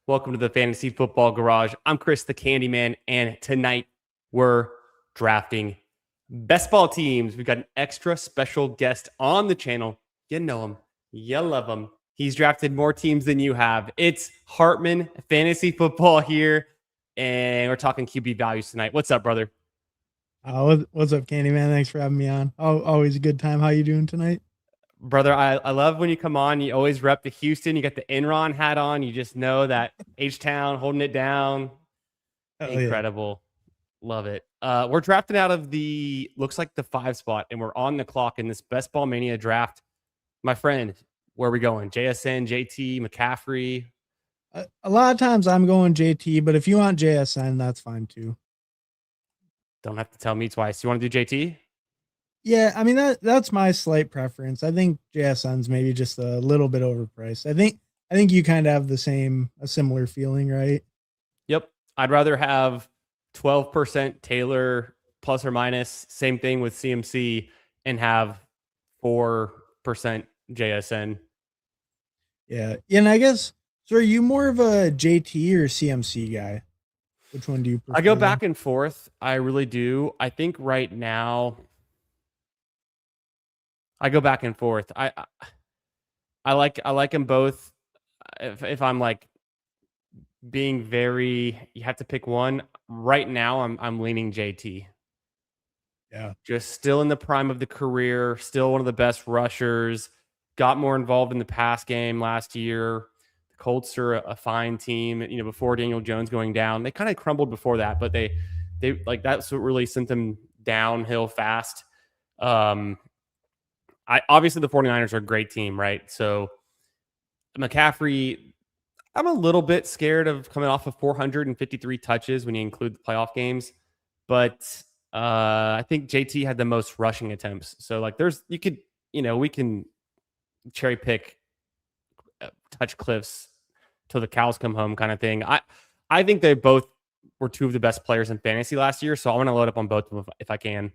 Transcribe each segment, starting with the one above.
Welcome to the Fantasy Football Garage. I'm Chris the Candyman, and tonight we're drafting best ball teams. We've got an extra special guest on the channel. You know him, you love him. He's drafted more teams than you have. It's Hartman Fantasy Football here, and we're talking QB values tonight. What's up, brother? What's up, Candyman? Thanks for having me on. Always a good time. How you doing tonight? Brother, I love when you come on. You always rep the Houston. You got the Enron hat on. You just know that H-Town holding it down. Oh yeah. Incredible. Love it. We're drafting out of looks like the 5 spot, and we're on the clock in this Best Ball Mania draft. My friend, where are we going? JSN, JT, McCaffrey? A lot of times I'm going JT, but if you want JSN, that's fine too. Don't have to tell me twice. You want to do JT? Yeah, I mean that's my slight preference. I think JSN's maybe just a little bit overpriced. I think you kind of have a similar feeling, right? Yep. I'd rather have 12% Taylor plus or minus, same thing with CMC, and have 4% JSN. Yeah. Yeah, and I guess so. Are you more of a JT or CMC guy? Which one do you I go prefer? back and forth. I really do. I think right now I go back and forth. I like them both. If I'm like being very, you have to pick one. Right now, I'm leaning JT. Yeah. Just still in the prime of the career, still one of the best rushers. Got more involved in the pass game last year. The Colts are a fine team. You know, before Daniel Jones going down, they kind of crumbled before that, but they like that's what really sent them downhill fast. Um, I obviously the 49ers are a great team, right? So McCaffrey, I'm a little bit scared of coming off of 453 touches when you include the playoff games, but I think JT had the most rushing attempts. So like, we can cherry pick touch cliffs till the cows come home kind of thing. I think they both were two of the best players in fantasy last year, so I want to load up on both of them if I can.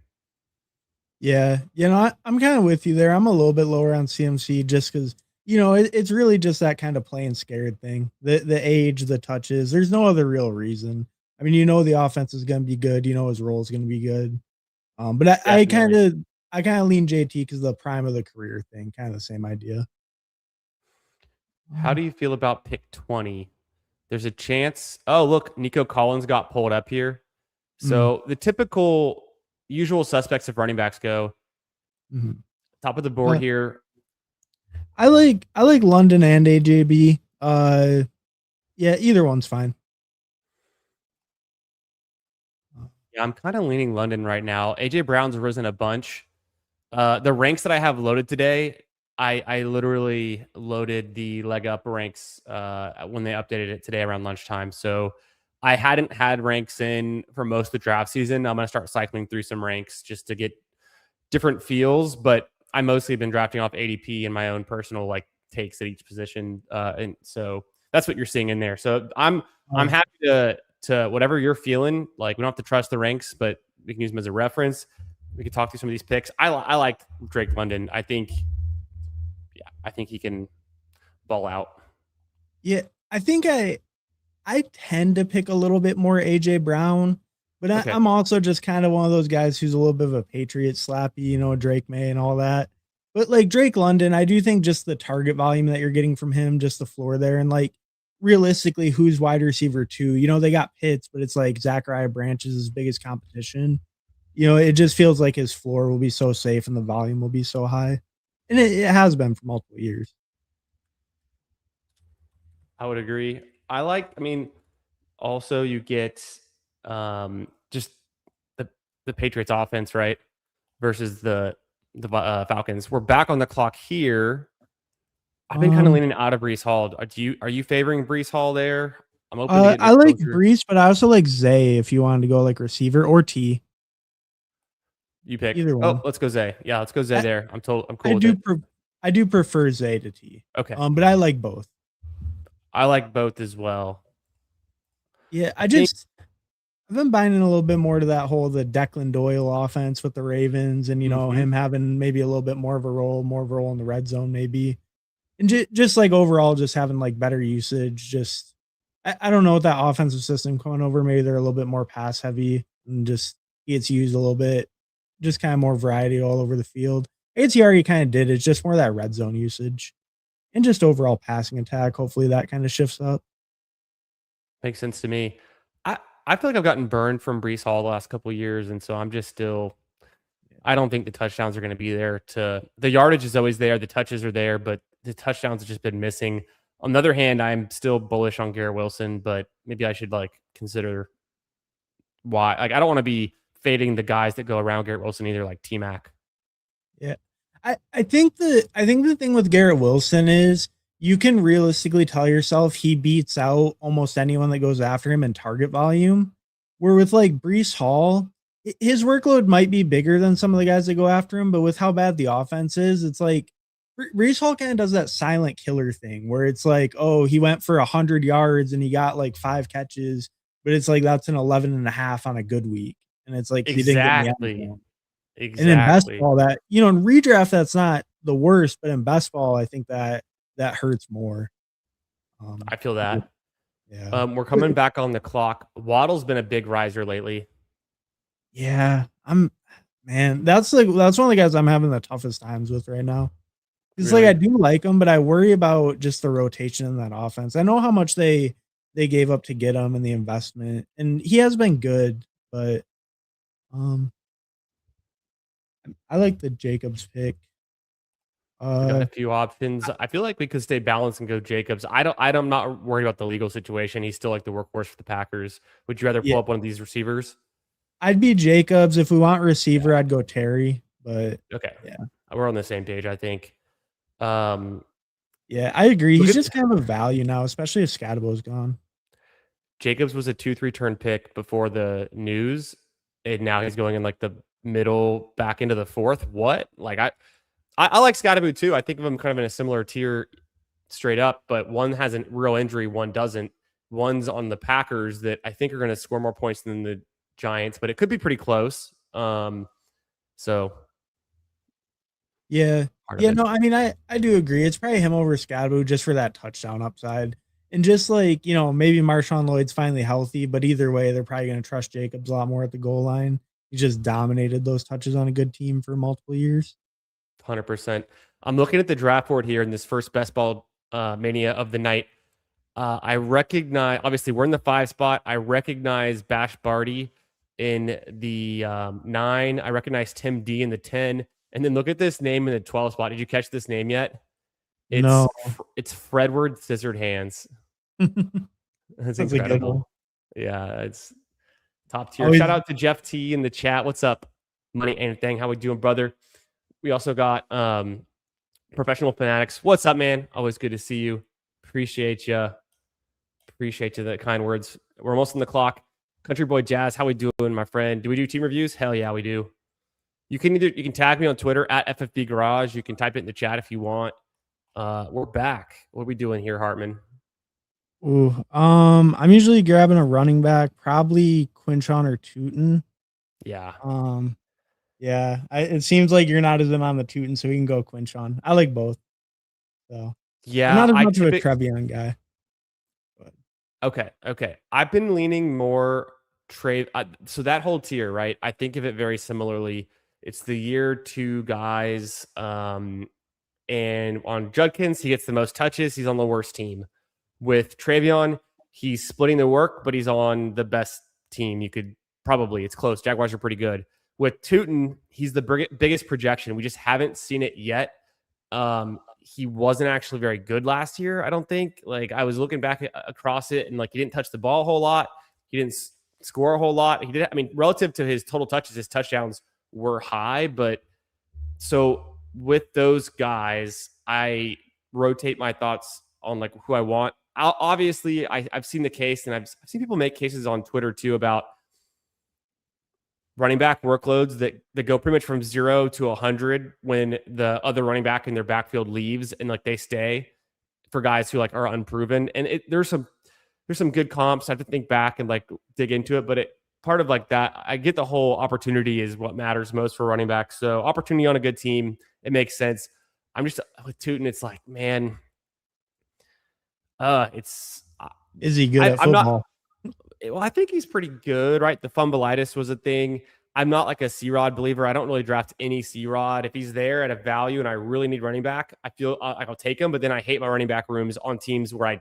Yeah, I'm kind of with you there. I'm a little bit lower on CMC just because it's really just that kind of playing scared thing. The age, the touches. There's no other real reason. I mean, the offense is going to be good. His role is going to be good. But I kind Definitely. of I kind of lean JT because the prime of the career thing, kind of the same idea. How do you feel about pick 20? There's a chance. Oh, look, Nico Collins got pulled up here. Mm, So the typical usual suspects of running backs go mhm. top of the board Uh, here. I like London and AJB. Yeah, either one's fine. Yeah, I'm kind of leaning London right now. AJ Brown's risen a bunch. The ranks that I have loaded today, I literally loaded the leg up ranks when they updated it today around lunchtime. So I hadn't had ranks in for most of the draft season. I'm gonna start cycling through some ranks just to get different feels, but I mostly been drafting off ADP and my own personal like takes at each position, and so that's what you're seeing in there. So I'm Uh, happy to whatever you're feeling. Like we don't have to trust the ranks, but we can use them as a reference. We can talk through some of these picks. I like Drake London. I think he can ball out. yeah, I think I tend to pick a little bit more AJ Brown, but Okay. I'm also just kind of one of those guys who's a little bit of a Patriot slappy, Drake May and all that. But like Drake London, I do think just the target volume that you're getting from him, just the floor there, and like realistically, who's wide receiver two? They got Pitts, but it's like Zachariah Branch is his biggest competition. It just feels like his floor will be so safe and the volume will be so high, and it has been for multiple years. I would agree. I mean, also you get just the the Patriots offense, right? Versus the Falcons. We're back on the clock here. I've been kind of Um, leaning out of Brees Hall. Are you favoring Brees Hall there? I'm open to getting I like exposure. Brees, but I also like Zay if you wanted to go like receiver or T, You pick. either Oh, one. let's go Zay. Yeah, let's go Zay I, there. I'm I cool with do it. pre- I do prefer Zay to T. Okay. But I like both. I like both as well. Yeah, I think I've been buying in a little bit more to that whole the Declan Doyle offense with the Ravens, and mhm. him having maybe a little bit more of a role in the red zone maybe, and just like overall just having like better usage. Just I don't know what that offensive system coming over. Maybe they're a little bit more pass heavy and just he gets used a little bit, just kind of more variety all over the field. ATR kind of did. It's just more that red zone usage and just overall passing attack. Hopefully that kind of shifts up. Makes sense to me. I I feel like I've gotten burned from Brees Hall the last couple of years, and so I'm just still. I don't think the touchdowns are going to be there. To the yardage is always there, the touches are there, but the touchdowns have just been missing. On the other hand, I'm still bullish on Garrett Wilson, but maybe I should like consider why. Like I don't want to be fading the guys that go around Garrett Wilson either, like T Mac. Yeah. I think the thing with Garrett Wilson is you can realistically tell yourself he beats out almost anyone that goes after him in target volume. Where with like Brees Hall, his workload might be bigger than some of the guys that go after him, but with how bad the offense is, it's like Brees Hall kind of does that silent killer thing where it's like, oh, he went for 100 yards and he got like 5 catches, but it's like that's an 11 and a half on a good week. And it's like he didn't get in the end Exactly. zone. And in best Exactly. ball, that in redraft, that's not the worst, but in best ball, I think that hurts more. Um, I feel that. yeah, We're coming back on the clock. Waddle's been a big riser lately. yeah. Man. That's one of the guys I'm having the toughest times with right now. It's like I Really? do like him, but I worry about just the rotation in that offense. I know how much they gave up to get him and the investment, and he has been good, but um, I like the Jacobs pick. We got Uh, a few options. I feel like we could stay balanced and go Jacobs. I'm not worried about the legal situation. He's still like the workhorse for the Packers. Would you rather yeah, pull up one of these receivers? I'd be Jacobs. If we want Yeah. receiver, I'd go Terry. But Okay. yeah, We're on the same page, I think. Um, yeah, I agree. look He's at just kind of a value now, especially if Scadabo's gone. Jacobs was a 2-3 turn pick before the news, and now he's going in like the middle back into the fourth. What? Like I like Scottaboo too. I think of him kind of in a similar tier straight up, but one has a real injury, one doesn't. One's on the Packers that I think are going to score more points than the Giants, but it could be pretty close. So Yeah. part of Yeah, it. no, I mean, I do agree. It's probably him over Scadaboo just for that touchdown upside. And just like, maybe Marshawn Lloyd's finally healthy, but either way, they're probably going to trust Jacobs a lot more at the goal line. He just dominated those touches on a good team for multiple years. 100%. I'm looking at the draft board here in this first best ball mania of the night. I recognize, obviously, we're in the 5 spot. I recognize Bash Barty in the 9. I recognize Tim D in the 10. And then look at this name in the 12 spot. Did you catch this name yet? It's No. it's Fredward Scissored Hands. That's That's a good one. incredible. Yeah, it's top tier. Shout Always out to Jeff T in the chat. What's up, Money and Thing? How we doing, brother? We also got Professional Fanatics. What's up, man? Always good to see you. Appreciate you. Appreciate you, the kind words. We're almost on the clock. Country Boy Jazz, how we doing, my friend? Do we do team reviews? Hell yeah, we do. You can tag me on Twitter at FFB Garage. You can type it in the chat if you want. We're back. What are we doing here, Hartman? Ooh, I'm usually grabbing a running back, probably Quinchon or Tootin. Yeah. Yeah, it seems like you're not as in on the Tootin, so we can go Quinchon. I like both. So I'm Yeah, not as I much of a typically Trevion guy. But okay, okay. I've been leaning more trade. So that whole tier, right? I think of it very similarly. It's the year 2 guys. And on Judkins, he gets the most touches. He's on the worst team. With Travion, he's splitting the work, but he's on the best team. You could probably, it's close. Jaguars are pretty good. With Tootin, he's the biggest projection. We just haven't seen it yet. He wasn't actually very good last year, I don't think. Like I was looking back across it and like he didn't touch the ball a whole lot. He didn't score a whole lot. He did, I mean, relative to his total touches, his touchdowns were high, but so with those guys, I rotate my thoughts on like who I want. Obviously, I've seen the case, and I've seen people make cases on Twitter too about running back workloads that go pretty much from 0 to 100 when the other running back in their backfield leaves, and like they stay for guys who like are unproven. And there's some good comps. I have to think back and like dig into it, but part of like that, I get the whole opportunity is what matters most for running back. So opportunity on a good team, it makes sense. I'm just with Tootin, it's like, man, Is he good at I'm not. football? Well, I think he's pretty good, right? The fumbleitis was a thing. I'm not like a C-Rod believer. I don't really draft any C-Rod. If he's there at a value and I really need running back, I feel like I'll take him. But then I hate my running back rooms on teams where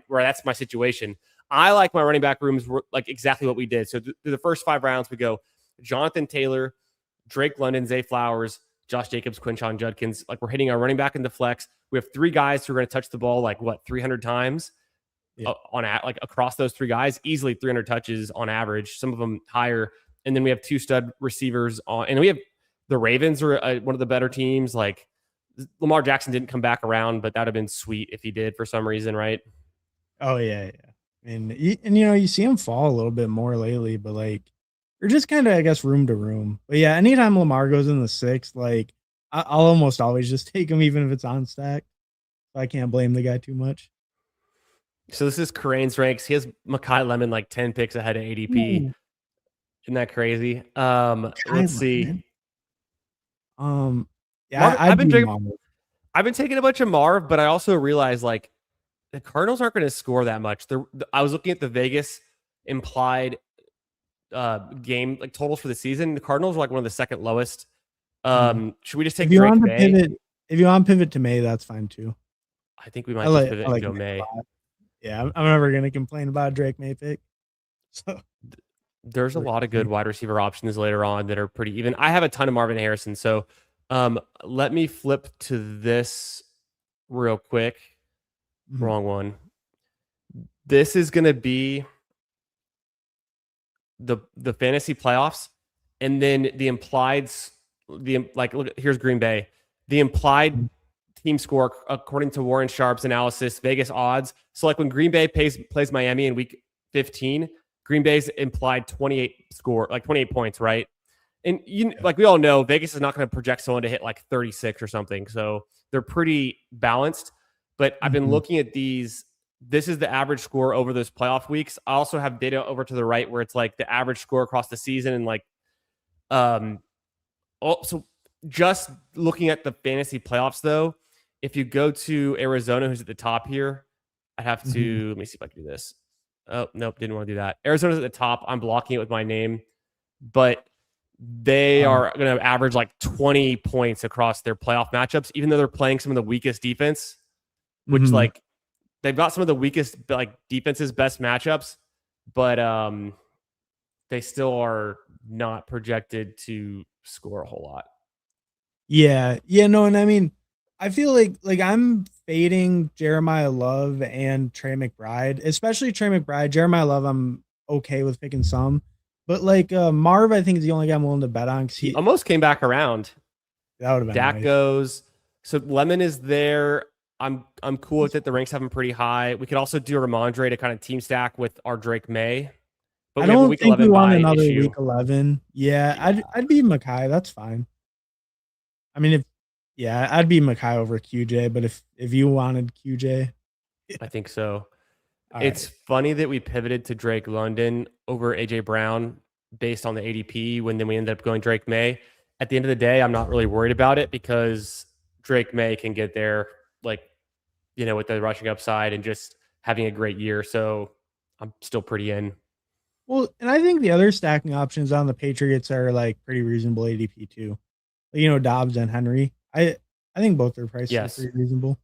that's my situation. I like my running back rooms like exactly what we did. So through the first 5 rounds, we go Jonathan Taylor, Drake London, Zay Flowers, Josh Jacobs, Quinshon Judkins. Like we're hitting our running back in the flex. We have 3 guys who are going to touch the ball like 300 times. Yeah. Like across those 3 guys, easily 300 touches on average, some of them higher. And then we have 2 stud receivers on, and we have the Ravens are one of the better teams. Like Lamar Jackson didn't come back around, but that'd have been sweet if he did for some reason, right? Oh yeah. And you see him fall a little bit more lately, but like or just kind of I guess room to room. But yeah, anytime Lamar goes in the 6th, like I'll almost always just take him even if it's on stack. So I can't blame the guy too much. So this is Karane's ranks. He has Makai Lemon like 10 picks ahead of ADP. Ooh. Isn't that crazy? Let's see. Yeah, I've been taking a bunch of Marv, but I also realized like the Cardinals aren't going to score that much. I was looking at the Vegas implied game like totals for the season. The Cardinals are like one of the second lowest. Should we just take Drake May? If you want to pivot to May, that's fine too. I think we might just pivot and go May. Yeah, I'm never going to complain about Drake May pick. So there's a lot of good wide receiver options later on that are pretty even. I have a ton of Marvin Harrison. So let me flip to this real quick. Wrong one. This is going to be the fantasy playoffs. And then the implied, look, here's Green Bay. The implied team score, according to Warren Sharp's analysis, Vegas odds. So like when Green Bay plays Miami in week 15, Green Bay's implied 28 points, right? And like we all know, Vegas is not going to project someone to hit like 36 or something. So they're pretty balanced. But I've been looking at these. This is the average score over those playoff weeks. I also have data over to the right where it's like the average score across the season and like, so just looking at the fantasy playoffs though, if you go to Arizona, who's at the top here, I have to let me see if I can do this. Oh, nope, didn't want to do that. Arizona's at the top. I'm blocking it with my name, but they are going to average like 20 points across their playoff matchups, even though they're playing some of the weakest defense, which like they've got some of the weakest like defenses, best matchups, but they still are not projected to score a whole lot. Yeah, no, and I mean, I feel like I'm fading Jeremiah Love and Trey McBride, especially Trey McBride. Jeremiah Love, I'm okay with picking some, but like Marv, I think is the only guy I'm willing to bet on because he almost came back around. That would have been Dak nice. goes. So Lemon is there. I'm cool with it. The ranks have him pretty high. We could also do Ramondre to kind of team stack with our Drake May. But I don't think we want another week 11. Yeah, I'd be Makai. That's fine. I mean, I'd be Makai over QJ, but if you wanted QJ, I think so. It's funny that we pivoted to Drake London over AJ Brown based on the ADP when then we ended up going Drake May. At the end of the day, I'm not really worried about it because Drake May can get there, like, with the rushing upside and just having a great year. So I'm still pretty in. Well, and I think the other stacking options on the Patriots are like pretty reasonable ADP too. Dobbs and Henry. I think both their prices are pretty reasonable.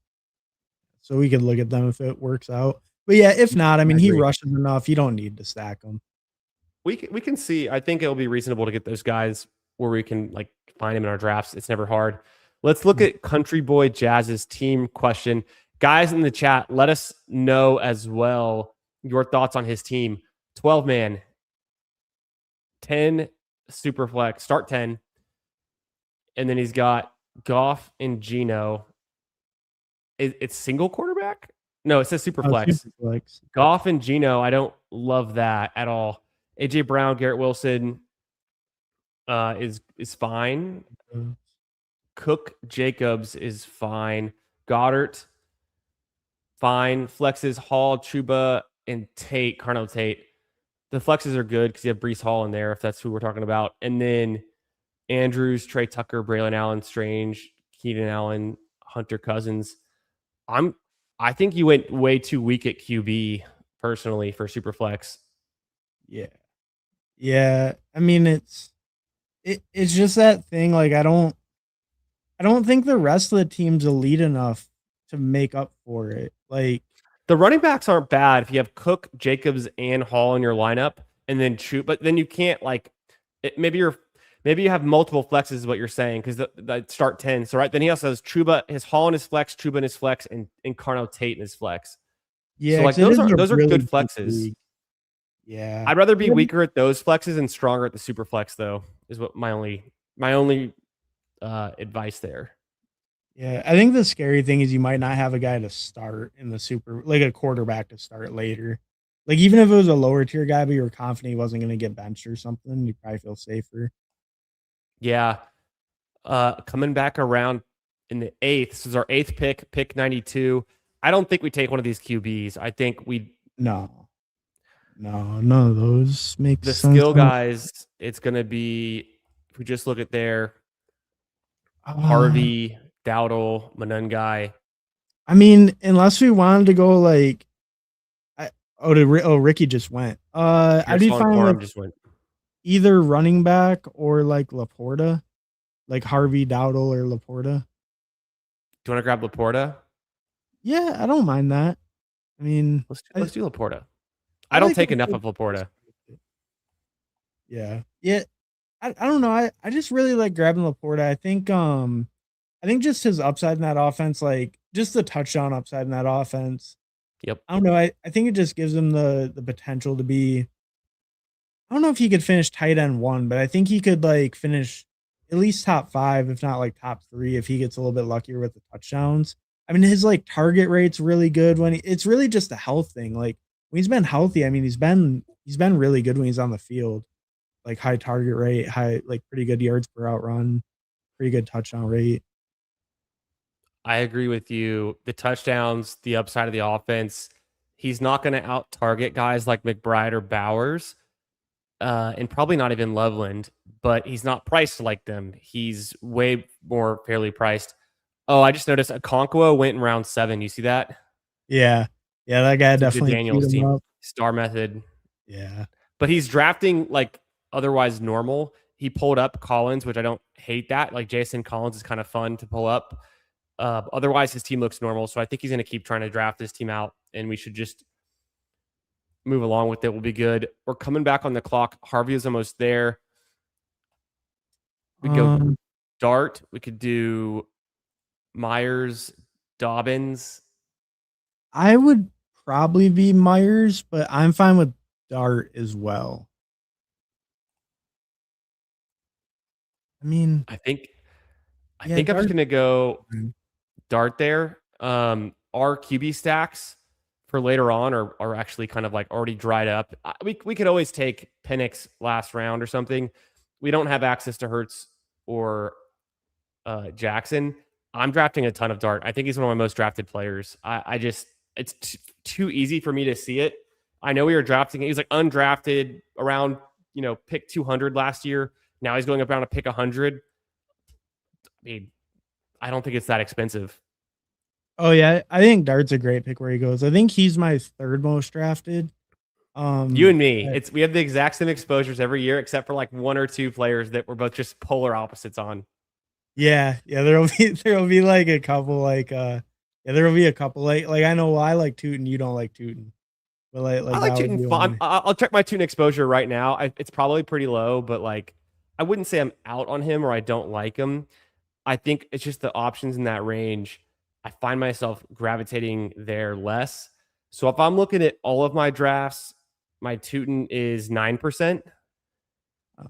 So we could look at them if it works out. But yeah, if not, I mean, he rushes enough. You don't need to stack them. We can see. I think it'll be reasonable to get those guys where we can like find them in our drafts. It's never hard. Let's look at Country Boy Jazz's team question. Guys in the chat, let us know as well your thoughts on his team. 12-man, 10 super flex, start 10. And then he's got Goff and Geno. It's single quarterback? No, it says super flex. Goff and Geno, I don't love that at all. AJ Brown, Garrett Wilson is fine. Cook Jacobs is fine. Goddard, fine. Flexes Hall, Chuba, and Tate, Carnell Tate. The flexes are good because you have Breece Hall in there, if that's who we're talking about. And then Andrews, Trey Tucker, Braylon Allen, Strange, Keenan Allen, Hunter Cousins. I think you went way too weak at QB personally for Superflex. Yeah. Yeah. I mean, it's just that thing. Like, I don't think the rest of the team's elite enough to make up for it. Like, The running backs aren't bad if you have Cook, Jacobs, and Hall in your lineup, and then shoot. But then you can't like maybe you have multiple flexes is what you're saying because the start 10. So right then he also has Chuba, his Hall in his flex, Chuba in his flex, and Carno Tate in his flex. So yeah, like because it is a those are really good deep flexes. league. Yeah. I'd rather be weaker at those flexes and stronger at the super flex though. Is what my only advice there. Yeah, I think the scary thing is you might not have a guy to start in the super, like a quarterback to start later. Like even if it was a lower tier guy, but you were confident he wasn't going to get benched or something, you probably feel safer. Yeah. Coming back around in the eighth. This is our eighth pick 92. I don't think we take one of these QBs. I think No, none of those make the sense. skill guys, it's gonna be if we just look at their Uh, Harvey, Dowdle, Manungai. I mean, unless we wanted to go like, Ricky just went. I'd be Pearsall and fine with Corum just went. either running back or like Laporta, like Harvey, Dowdle, or Laporta. Do you want to grab Laporta? Yeah, I don't mind that. I mean, Let's do Laporta. I I don't like take enough Laporta. of Laporta. Yeah. Yeah. I don't know. I just really like grabbing Laporta. I think just his upside in that offense, like just the touchdown upside in that offense. Yep. I don't know. I think it just gives him the potential to be. I don't know if he could finish tight end one, but I think he could like finish at least top five, if not like top three, if he gets a little bit luckier with the touchdowns. I mean, his like target rate's really good it's really just a health thing. Like when he's been healthy, I mean, he's been really good when he's on the field. Like high target rate, high like pretty good yards per out run, pretty good touchdown rate. I agree with you. The touchdowns, the upside of the offense. He's not going to out target guys like McBride or Bowers, and probably not even Loveland, but he's not priced like them. He's way more fairly priced. Oh, I just noticed Okonkwo went in round 7. You see that? Yeah. Yeah, that guy It's a good definitely queued Daniels him team. up. Star method. Yeah. But he's drafting like otherwise normal. He pulled up Collins, which I don't hate that. Like Jason Collins is kind of fun to pull up. Otherwise, his team looks normal. So I think he's going to keep trying to draft this team out, and we should just move along with it. We'll be good. We're coming back on the clock. Harvey is almost there. We go Um, Dart. We could do Myers, Dobbins. I would probably be Myers, but I'm fine with Dart as well. I mean, I yeah, think I'm just Dart. going to go Dart there. Our QB stacks for later on are actually kind of like already dried up. We could always take Penix last round or something. We don't have access to Hertz or Jackson. I'm drafting a ton of Dart. I think he's one of my most drafted players. I just it's too easy for me to see it. I know we were drafting. He was like undrafted around pick 200 last year. Now he's going up around a pick 100. I mean, I don't think it's that expensive. Oh yeah, I think Dart's a great pick where he goes. I think he's my third most drafted. You and me, But we have the exact same exposures every year, except for like one or two players that we're both just polar opposites on. yeah, there will be like a couple yeah, there will be a couple like I know I like Tootin, you don't like Tootin. But I like like that would Tootin. be one. I'll check my Tootin exposure right now. It's probably pretty low, but like I wouldn't say I'm out on him or I don't like him. I think it's just the options in that range. I find myself gravitating there less. So if I'm looking at all of my drafts, my Tootin is 9%. If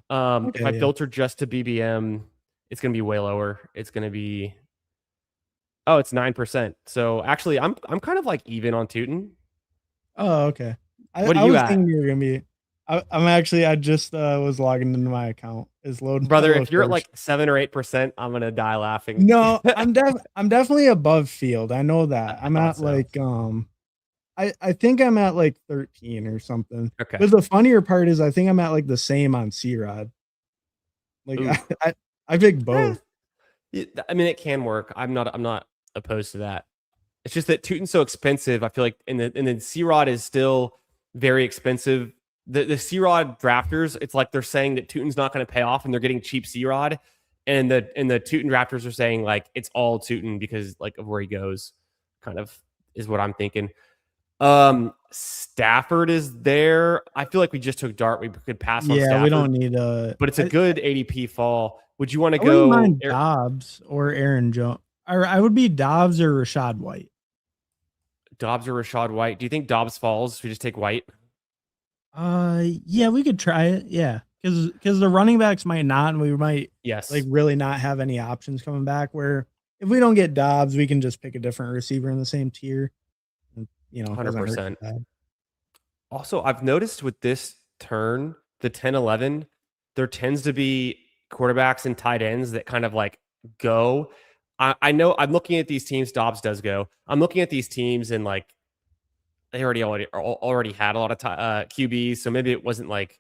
I Okay, yeah. filter just to BBM, it's going to be way lower. It's going to be it's 9%. So actually, I'm kind of like even on Tootin. Oh, okay. I What are I you was at, thinking you were gonna be. I just was logging into my account. It's loading brother? hello If you're at search. like 7 or 8%, I'm gonna die laughing. No, I'm definitely above field. I know that. I I'm thought at so. like I think I'm at like 13 or something. Okay. But the funnier part is I think I'm at like the same on C Rod. Like Ooh. I picked Eh, both. I mean, it can work. I'm not opposed to that. It's just that Tootin's so expensive. I feel like, and then C Rod is still very expensive. The C-Rod drafters, it's like they're saying that Tootin's not going to pay off and they're getting cheap C-Rod. And the Tootin drafters are saying like it's all Tootin because like of where he goes, kind of is what I'm thinking. Stafford is there. I feel like we just took Dart. We could pass on Yeah, we Stafford, don't need a. but it's a good ADP fall. Would you want to I wouldn't go mind Dobbs or Aaron Jones. I would be Dobbs or Rashad White. Dobbs or Rashad White? Do you think Dobbs falls? Should we just take White? Yeah, we could try it. Yeah, because the running backs might not, and we might like Yes, really not have any options coming back. Where if we don't get Dobbs, we can just pick a different receiver in the same tier. It doesn't hurt 100%. too bad. Also, I've noticed with this turn, the 10-11, there tends to be quarterbacks and tight ends that kind of like go. I know I'm looking at these teams. Dobbs does go. I'm looking at these teams and like they already had a lot of QBs, so maybe it wasn't like.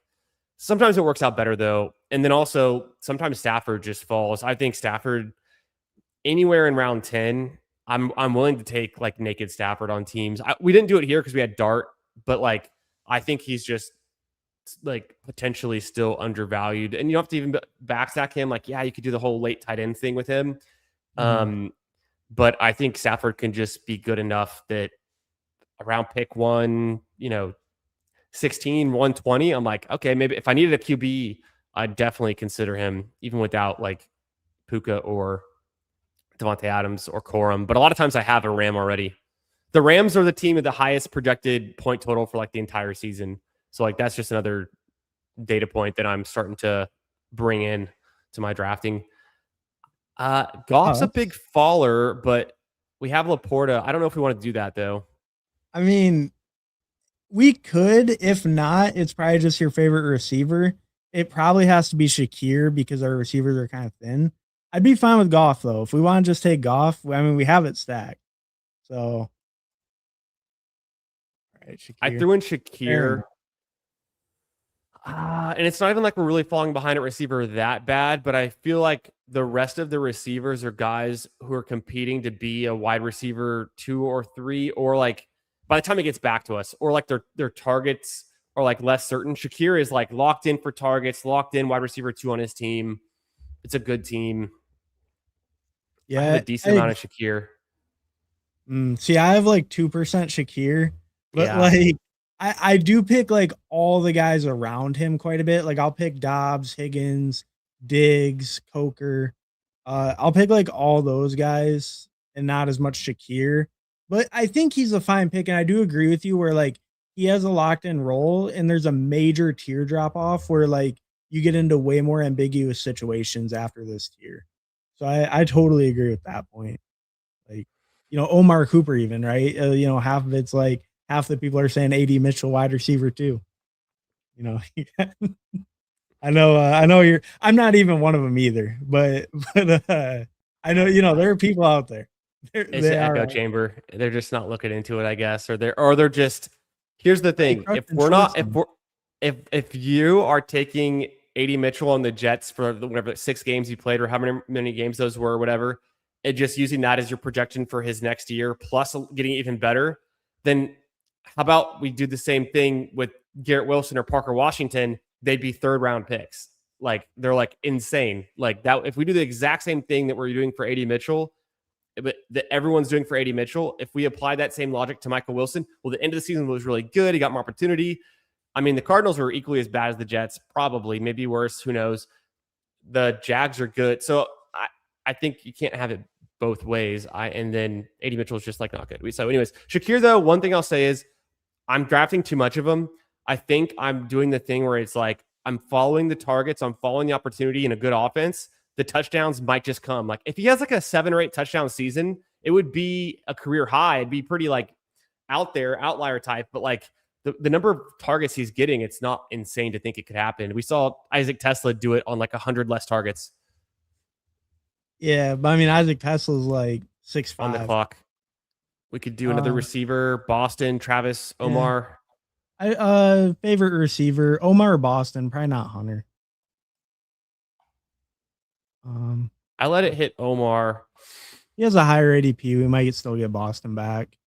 Sometimes it works out better though, and then also sometimes Stafford just falls. I think Stafford anywhere in round 10. I'm willing to take like naked Stafford on teams. We didn't do it here because we had Dart, but like I think he's just like potentially still undervalued, and you don't have to even backstack him. Like, yeah, you could do the whole late tight end thing with him. Mhm. But I think Stafford can just be good enough that around pick one, 16, 120, I'm like, okay, maybe if I needed a QB, I'd definitely consider him, even without like Puka or Devontae Adams or Corum. But a lot of times I have a Ram already. The Rams are the team with the highest projected point total for like the entire season. So like that's just another data point that I'm starting to bring in to my drafting. Oh, Goff's a big faller, but we have Laporta. I don't know if we want to do that though. I mean, we could. If not, it's probably just your favorite receiver. It probably has to be Shakir because our receivers are kind of thin. I'd be fine with Goff though. If we want to just take Goff, I mean, we have it stacked. So, all right, I Shakir. threw in Fair Shakir. enough. And it's not even like we're really falling behind at receiver that bad, but I feel like the rest of the receivers are guys who are competing to be a wide receiver 2 or 3, or like by the time it gets back to us, or like their targets are like less certain. Shakir is like locked in for targets, locked in wide receiver 2 on his team. It's a good team. I have a Yeah, decent amount of Shakir. see, I have like 2% Shakir, but Yeah. like I do pick like all the guys around him quite a bit. Like I'll pick Dobbs, Higgins, Diggs, Coker. I'll pick like all those guys and not as much Shakir. But I think he's a fine pick, and I do agree with you where like he has a locked in role, and there's a major tier drop off where like you get into way more ambiguous situations after this tier. So I totally agree with that point. Like, Omar Cooper even, right? Half of it's like half the people are saying AD Mitchell wide receiver too. You know, I know I'm not even one of them either, but I know, there are people out there. It's They an are echo chamber. They're just not looking into it, I guess, or they're just. Here's the they thing: crush if and we're shorts not, them. if you are taking AD Mitchell on the Jets for whatever 6 games he played, or how many games those were, or whatever, and just using that as your projection for his next year, plus getting even better, then how about we do the same thing with Garrett Wilson or Parker Washington? They'd be third-round picks. Like they're like insane. Like that, if we do the exact same thing that we're doing for AD Mitchell, but that everyone's doing for AD Mitchell, if we apply that same logic to Michael Wilson, well, the end of the season was really good. He got more opportunity. I mean, the Cardinals are equally as bad as the Jets, probably, maybe worse. Who knows? The Jags are good. So I think you can't have it both ways. And then AD Mitchell is just like not good. So, anyways, Shakir, though, one thing I'll say is I'm drafting too much of him. I think I'm doing the thing where it's like I'm following the targets, I'm following the opportunity in a good offense. The touchdowns might just come. Like if he has like a 7 or 8 touchdown season, it would be a career high. It'd be pretty like out there, outlier type. But like the number of targets he's getting, it's not insane to think it could happen. We saw Isaac Tesla do it on like 100 less targets Yeah, but I mean Isaac Tesla's like six on the five. clock. We could do another Uh, receiver, Boston, Travis, yeah. Omar. Favorite receiver, Omar or Boston, probably not Hunter. Um, I let it hit Omar. he has a higher ADP. We might still get Boston back.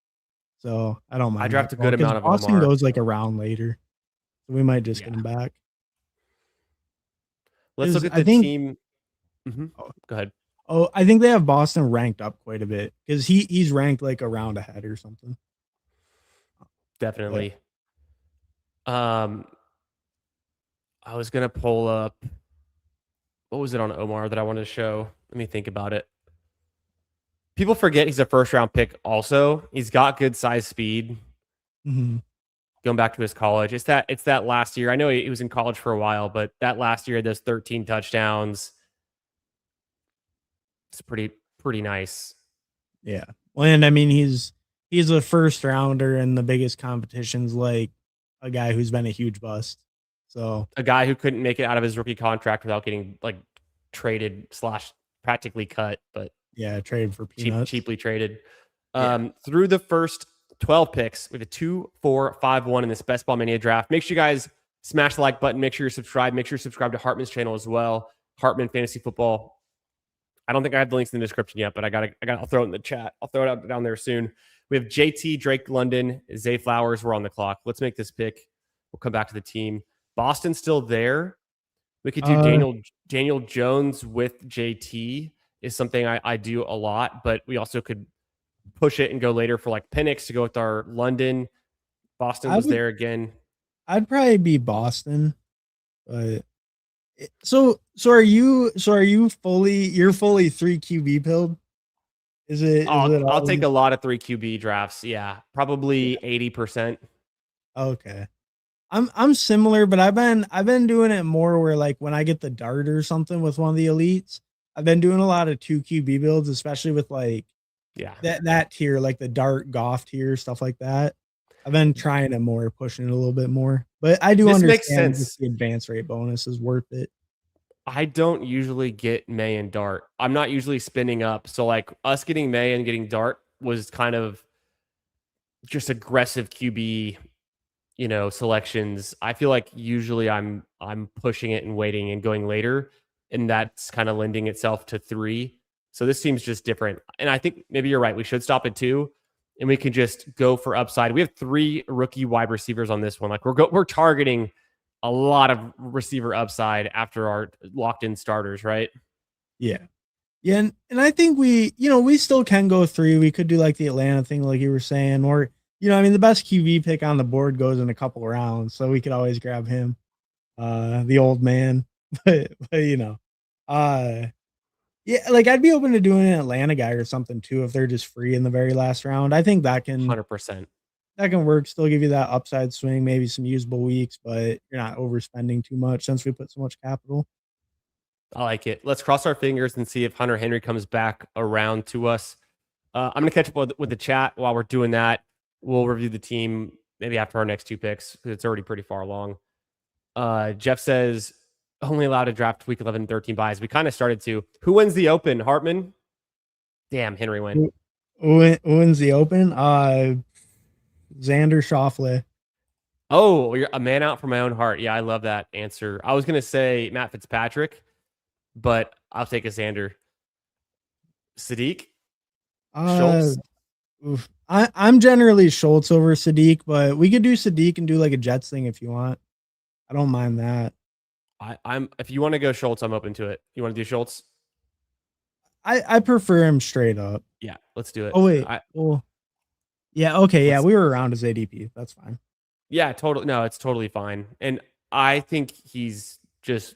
So I don't I mind that draft a at all good because amount of Boston Omar. goes like a round later. So we might just Yeah. get him back. Let's look Because at I the think team. oh, Go ahead. I think they have Boston ranked up quite a bit because he's ranked like a round ahead or something. But Definitely. Um, I was gonna pull up what was it on Omar that I wanted to show? Let me think about it. People forget he's a first round pick also. He's got good size speed. mhm, Going back to his college. It's that last year. I know he was in college for a while, but that last year he had those 13 touchdowns. It's pretty nice. yeah. Well, and I mean he's a first rounder in the biggest competitions, like a guy who's been a huge bust. So A guy who couldn't make it out of his rookie contract without getting like traded slash practically cut, but yeah, traded for peanuts. cheaply traded. Yeah. Through the first 12 picks with a 2, 4, 5, 1 in this Best Ball Mania draft. Make sure you guys smash the like button. Make sure you're subscribed. Make sure you're subscribed to Hartman's channel as well. Hartman Fantasy Football. I don't think I have the links in the description yet, but I'll throw it in the chat. I'll throw it out down there soon. We have JT, Drake London, Zay Flowers. We're on the clock. Let's make this pick. We'll come back to the team. Boston's still there. We could do Uh Daniel Jones with JT is something I do a lot, but we also could push it and go later for like Penix to go with our London. Boston I was would there again. I'd probably be Boston, but so are you fully you're fully 3 QB pilled? Is it I'll all take a lot of 3 QB drafts. Yeah, yeah, probably 80%. okay. I'm similar, but I've been doing it more where like when I get the dart or something with one of the elites, I've been doing a lot of 2 QB builds, especially with like Yeah, that tier, like the dart Goff tier, stuff like that. I've been trying it more, pushing it a little bit more. But I do this makes understand just sense. the advance rate bonus is worth it. I don't usually get May and Dart. I'm not usually spinning up. So like us getting May and getting Dart was kind of just aggressive QB, selections. I feel like usually I'm pushing it and waiting and going later, and that's kind of lending itself to 3. So this seems just different. And I think maybe you're right. We should stop at 2 and we can just go for upside. We have 3 rookie wide receivers on this one. Like we're targeting a lot of receiver upside after our locked in starters, right? Yeah. Yeah, and I think we still can go 3. We could do like the Atlanta thing, like you were saying, or I mean, the best QB pick on the board goes in a couple rounds, so we could always grab him, the old man. But uh, yeah, like I'd be open to doing an Atlanta guy or something too if they're just free in the very last round. I think that can 100%. that can work. Still give you that upside swing, maybe some usable weeks, but you're not overspending too much since we put so much capital. I like it. Let's cross our fingers and see if Hunter Henry comes back around to us. I'm going to catch up with the chat while we're doing that. We'll review the team maybe after our next 2 picks because it's already pretty far along. Jeff says only allowed to draft week 11 and 13 buys. We kind of started to. Who wins the Open? Hartman? Damn, Henry went. Who wins the Open? Xander Schauffele. Oh, you're a man out for my own heart. Yeah, I love that answer. I was going to say Matt Fitzpatrick, but I'll take a Xander. Sadiq? Uh, Schultz? oof. I'm generally Schultz over Sadiq, but we could do Sadiq and do like a Jets thing if you want. I don't mind that. I'm if you want to go Schultz, I'm open to it. You want to do Schultz? I prefer him straight up. Yeah, let's do it. Oh wait, well, yeah, okay, yeah, Let's we were around his ADP. That's fine. Yeah, totally. No, it's totally fine. And I think he's just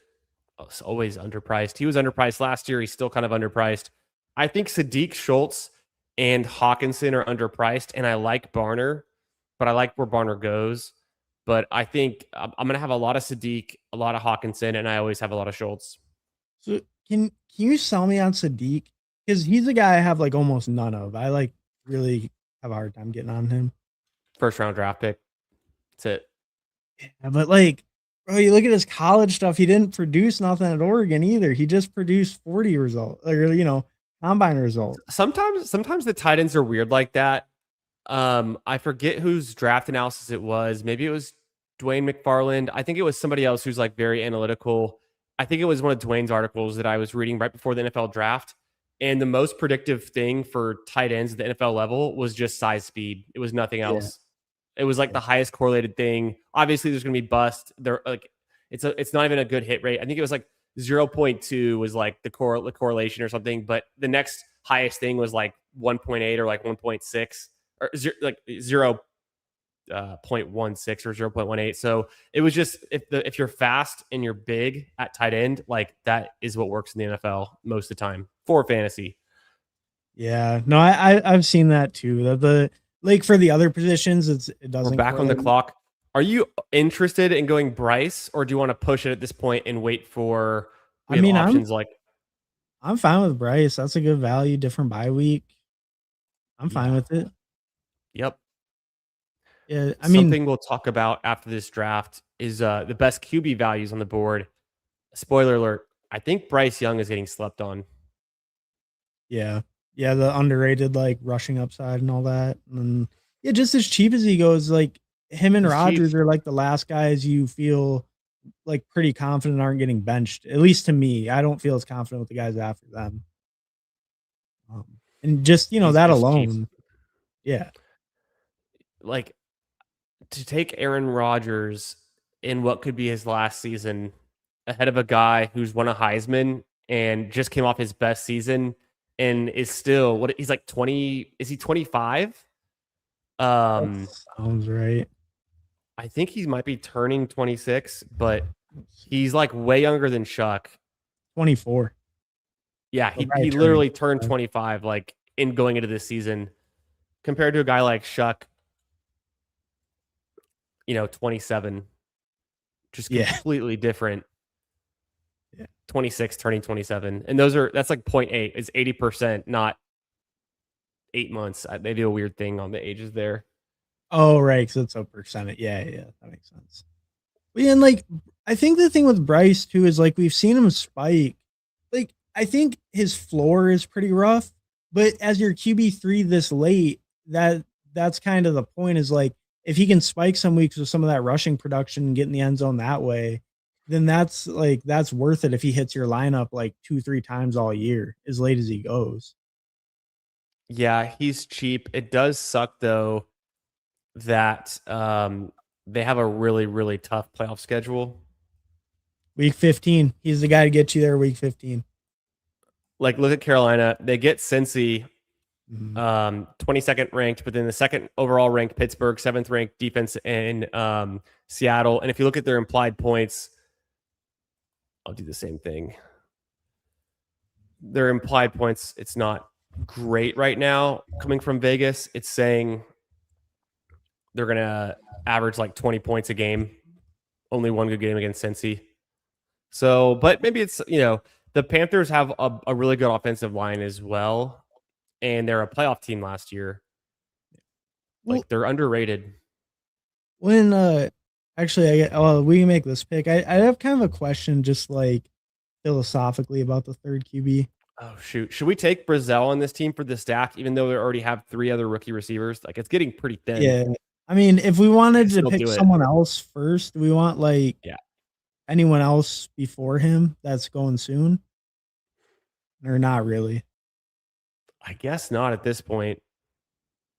always underpriced. He was underpriced last year. He's still kind of underpriced. I think Sadiq Schultz and Hawkinson are underpriced, and I like Barner, but I like where Barner goes. But I think I'm going to have a lot of Sadiq, a lot of Hawkinson, and I always have a lot of Schultz. So can you sell me on Sadiq? Because he's a guy I have like almost none of. I like really have a hard time getting on him. First round draft pick. That's it. Yeah, but like, bro, you look at his college stuff. He didn't produce nothing at Oregon either. He just produced 40 results, or combine results. Sometimes the tight ends are weird like that. I forget whose draft analysis it was. Maybe it was Dwayne McFarland. I think it was somebody else who's like very analytical. I think it was one of Dwayne's articles that I was reading right before the NFL draft. And the most predictive thing for tight ends at the NFL level was just size speed. It was nothing Yeah. else. It was like Yeah. the highest correlated thing. Obviously, there's going to be bust. There, like it's not even a good hit rate. I think it was like 0.2 was like the correlation or something. But the next highest thing was like 1.8 or like 1.6 or like 0.16 or 0.18. So it was just if you're fast and you're big at tight end, like that is what works in the NFL most of the time for fantasy. Yeah. No, I've seen that too. The like for the other positions, it We're doesn't back on the correlate. clock. Are you interested in going Bryce, or do you want to push it at this point and wait for I we have mean, options like I'm fine with Bryce. That's a good value, different bye week. I'm fine yeah, with it. yep. Yeah, I mean, Something we'll talk about after this draft is the best QB values on the board. Spoiler alert: I think Bryce Young is getting slept on. yeah. Yeah, the underrated like rushing upside and all that. And yeah, just as cheap as he goes, like him and He's cheap. Rodgers are like the last guys you feel like pretty confident aren't getting benched. At least to me, I don't feel as confident with the guys after them. And just He's that just cheap. alone, yeah. Like to take Aaron Rodgers in what could be his last season ahead of a guy who's won a Heisman and just came off his best season and is still what he's like 20, is he 25? That Um sounds right. I think he might be turning 26, but he's like way younger than Shuck. 24. Yeah, He'll he probably he turn literally turned 25. 25 like in going into this season compared to a guy like Shuck, 27, just Yeah. completely different. Yeah. 26 turning 27. And that's like 0.8 is 80%, not 8 months. They do a weird thing on the ages there. Oh, right, 'cause it's a percentage. Yeah, yeah, that makes sense. Well, yeah, and like I think the thing with Bryce too is like we've seen him spike. Like I think his floor is pretty rough, but as your QB3 this late, that's kind of the point is like if he can spike some weeks with some of that rushing production and get in the end zone that way, then that's worth it if he hits your lineup like 2-3 times all year as late as he goes. Yeah, he's cheap. It does suck though that they have a really, really tough playoff schedule. Week 15, he's the guy to get you there week 15. Like look at Carolina. They get Cincy, Mhm. 22nd ranked, but then the second overall ranked Pittsburgh, seventh ranked defense in Seattle. And if you look at their implied points, I'll do the same thing. Their implied points, it's not great right now coming from Vegas. It's saying they're going to average like 20 points a game. Only one good game against Cincy. So, but maybe it's, the Panthers have a really good offensive line as well. And they're a playoff team last year. Well, Like they're underrated. when actually I get well, we can make this pick. I have kind of a question just like philosophically about the third QB. Oh shoot. Should we take Brazil on this team for the stack, even though they already have three other rookie receivers? Like it's getting pretty thin. Yeah. I mean, if we I wanted could to still pick do it. someone else first, do we want like Yeah. anyone else before him that's going soon? Or not really? I guess not at this point.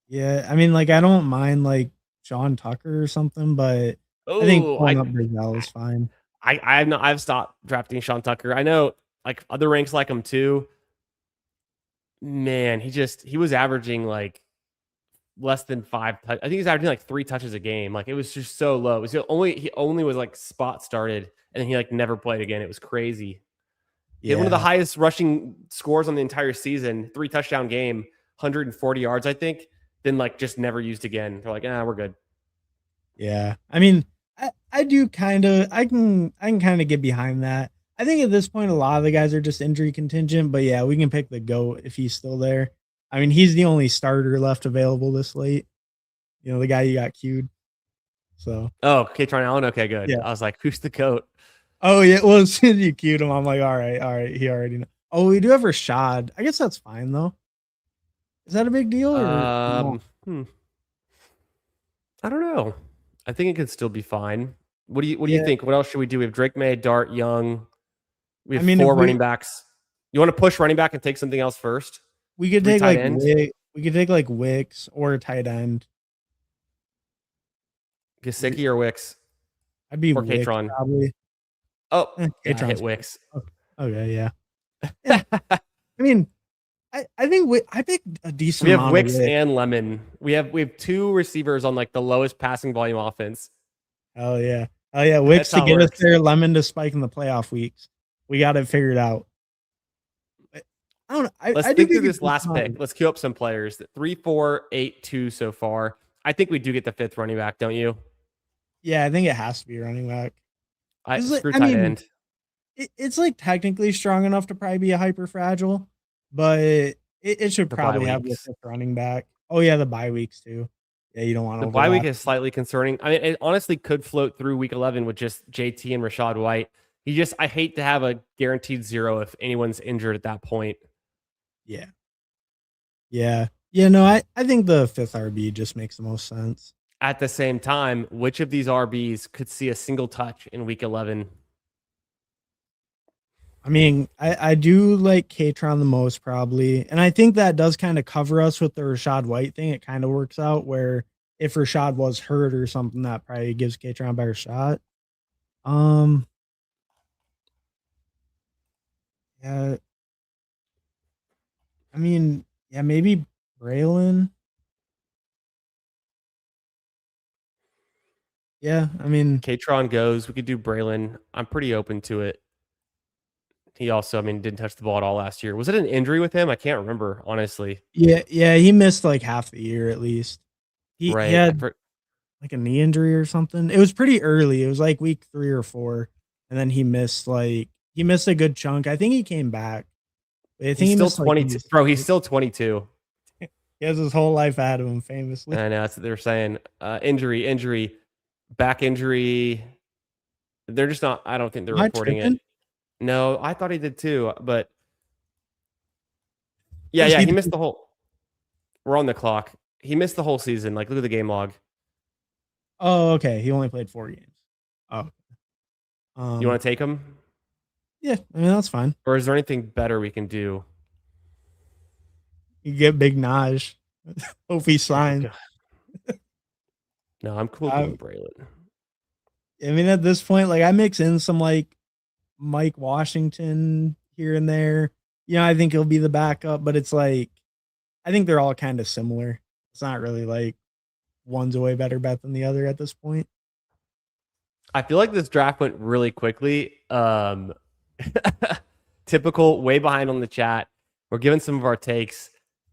Yeah. I mean, like I don't mind like Sean Tucker or something, but I think Oh, pulling up Brazil is fine. I've stopped drafting Sean Tucker. I know like other ranks like him too. Man, he was averaging like less than I think he's averaging like 3 touches a game. Like it was just so low. It was he only was like spot started and then he like never played again. It was crazy. He had one of the Yeah. highest rushing scores on the entire season, 3 touchdown game, 140 yards, I think. Then like just never used again. They're like, we're good. Yeah. I mean, I do kind of I can kind of get behind that. I think at this point a lot of the guys are just injury contingent, but yeah, we can pick the GOAT if he's still there. I mean, he's the only starter left available this late. The guy you got queued. So, Oh, Katron Allen. Okay, good. yeah. I was like, who's the coat? Oh, yeah. Well, as soon as you queued him, I'm like, all right. He already know. Oh, we do have Rashad. I guess that's fine though. Is that a big deal or not? Um, hmm, I don't know. I think it could still be fine. What do you Yeah. think? What else should we do? We have Drake May, Dart, Young. We I have mean, if four we running backs. You want to push running back and take something else first? We could 3 take tight like ends. We could take like Wicks or a tight end. Gesicki or Wicks I'd be or Wicks Katron. probably. Oh, yeah, I hit Katron's Wicks. okay, yeah. Yeah. I mean, I think I picked a decent We have amount of Wicks Wicks. and Lemon. We have 2 receivers on like the lowest passing volume offense. Oh yeah. Oh yeah. Wicks That's to how it get us works. there, Lemon to spike in the playoff weeks. We got it figured out. I don't know. Let's I do think through think this last pick. Let's queue up some players. 3, 4, 8, 2 so far. I think we do get the 5th running back, don't you? yeah, I think it has to be running back. Screw I tight mean, end. it's like technically strong enough to probably be a hyper fragile, but it should For bye probably have the weeks. fifth running back. Oh yeah, the bye weeks too. Yeah, you don't want to The bye week overlap. is slightly concerning. I mean, it honestly could float through week 11 with just JT and Rashad White. I hate to have a guaranteed 0 if anyone's injured at that point. Yeah. Yeah. Yeah, no, I think the fifth RB just makes the most sense. At the same time, which of these RBs could see a single touch in week 11? I mean, I do like Katron the most probably. And I think that does kind of cover us with the Rashad White thing. It kind of works out where if Rashad was hurt or something, that probably gives Katron a better shot. Yeah. I mean, yeah, maybe Braylon. Yeah, I mean, Katron goes. We could do Braylon. I'm pretty open to it. He also, I mean, didn't touch the ball at all last year. Was it an injury with him? I can't remember, honestly. yeah, he missed like half the year at least. He Right. had like a knee injury or something. It was pretty early. It was like week 3 or 4, and then he missed a good chunk. I think he came back. I think He's he still missed like 22. Bro, he's still 22. he has his whole life ahead of him, famously. I know that's what they're saying. Injury, back injury. They're just not. I don't think they're Am I reporting it. tripping? No, I thought he did too, but yeah, Yes, yeah, he he missed did. the whole. We're on the clock. He missed the whole season. Like, look at the game log. Oh, okay. He only played 4 games. Oh, You want to take him, yeah. I mean, that's fine. or is there anything better we can do? You get Big Naj. Hope he Oh signs. god. No, I'm cool going Braylon. I mean, at this point, like I mix in some like Mike Washington here and there. You know, I think he'll be the backup, but it's like I think they're all kind of similar. It's not really like one's a way better bet than the other at this point. I feel like this draft went really quickly. Typical, way behind on the chat. We're giving some of our takes.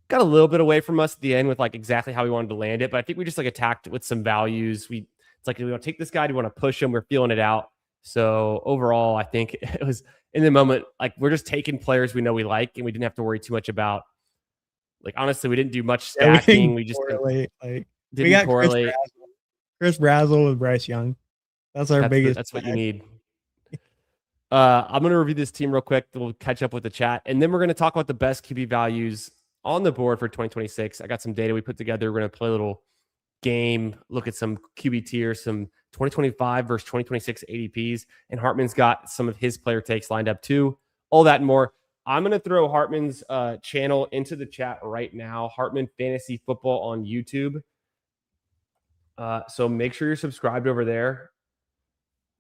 Got a little bit away from us at the end with like exactly how we wanted to land it, but I think we just like attacked with some values. It's like, do we want to take this guy? Do we want to push him? We're feeling it out. So overall, I think it was in the moment, like we're just taking players we know we like, and we didn't have to worry too much about. Like honestly, we didn't do much stacking. We just correlate. Like we didn't got correlate. Chris Brazzle with Bryce Young. That's our biggest. That's what you need. I'm going to review this team real quick. We'll catch up with the chat. And then we're going to talk about the best QB values on the board for 2026. I got some data we put together. We're going to play a little game, look at some QB tiers, some 2025 versus 2026 ADPs. And Hartman's got some of his player takes lined up too. All that and more. I'm going to throw Hartman's channel into the chat right now. Hartman Fantasy Football on YouTube. So make sure you're subscribed over there.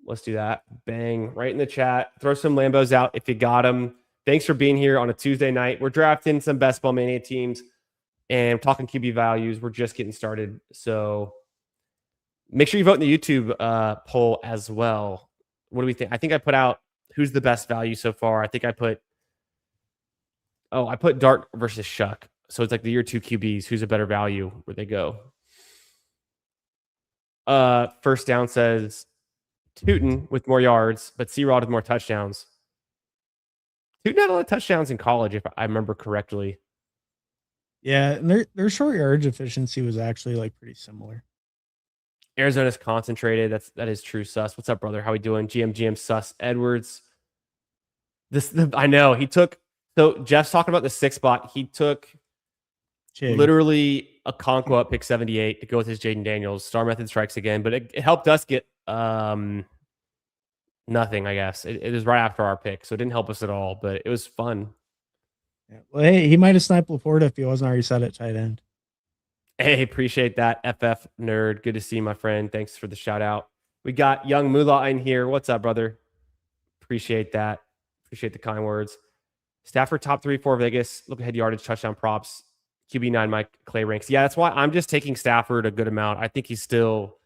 Let's do that. Bang. Right in the chat. Throw some Lambos out if you got them. Thanks for being here on a Tuesday night. We're drafting some Best Ball Mania teams and talking QB values. We're just getting started. So make sure you vote in the YouTube poll as well. What do we think? I think I put out who's the best value so far. I think I put Dart versus Shuck. So it's like the year 2 QBs. Who's a better value? Where they go? First down says Tootin with more yards, but C-Rod with more touchdowns. Tootin had a lot of touchdowns in college, if I remember correctly. Yeah, and their short yardage efficiency was actually like pretty similar. Arizona's concentrated. That is true. Sus. What's up, brother? How we doing? GM Sus Edwards. I know he took. So Jeff's talking about the 6 spot. He took literally a Conquo at pick 78 to go with his Jaden Daniels. Star method strikes again, but it helped us get nothing, I guess. It was right after our pick, so it didn't help us at all, but it was fun. Yeah. Well, hey, he might have sniped Laporta if he wasn't already set at tight end. Hey, appreciate that, FF nerd. Good to see you, my friend. Thanks for the shout out. We got Young Moolah in here. What's up, brother? Appreciate that. Appreciate the kind words. Stafford top 3 for Vegas. Look ahead yardage, touchdown props. QB9 Mike Clay ranks. Yeah, that's why I'm just taking Stafford a good amount. I think he's still,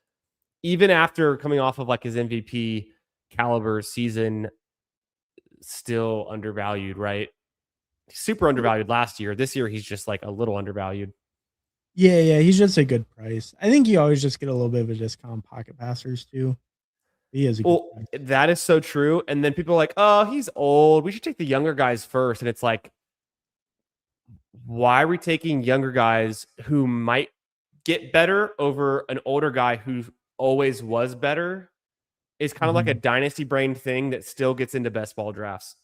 even after coming off of like his MVP caliber season, still undervalued, right? Super undervalued last year. This year, he's just like a little undervalued. Yeah, yeah, he's just a good price. I think you always just get a little bit of a discount pocket passers too. He is a good Well, price. that is so true. And then people are like, oh, he's old. We should take the younger guys first. And it's like, why are we taking younger guys who might get better over an older guy who always was better? It's kind of like a Mhm. dynasty brain thing that still gets into best ball drafts.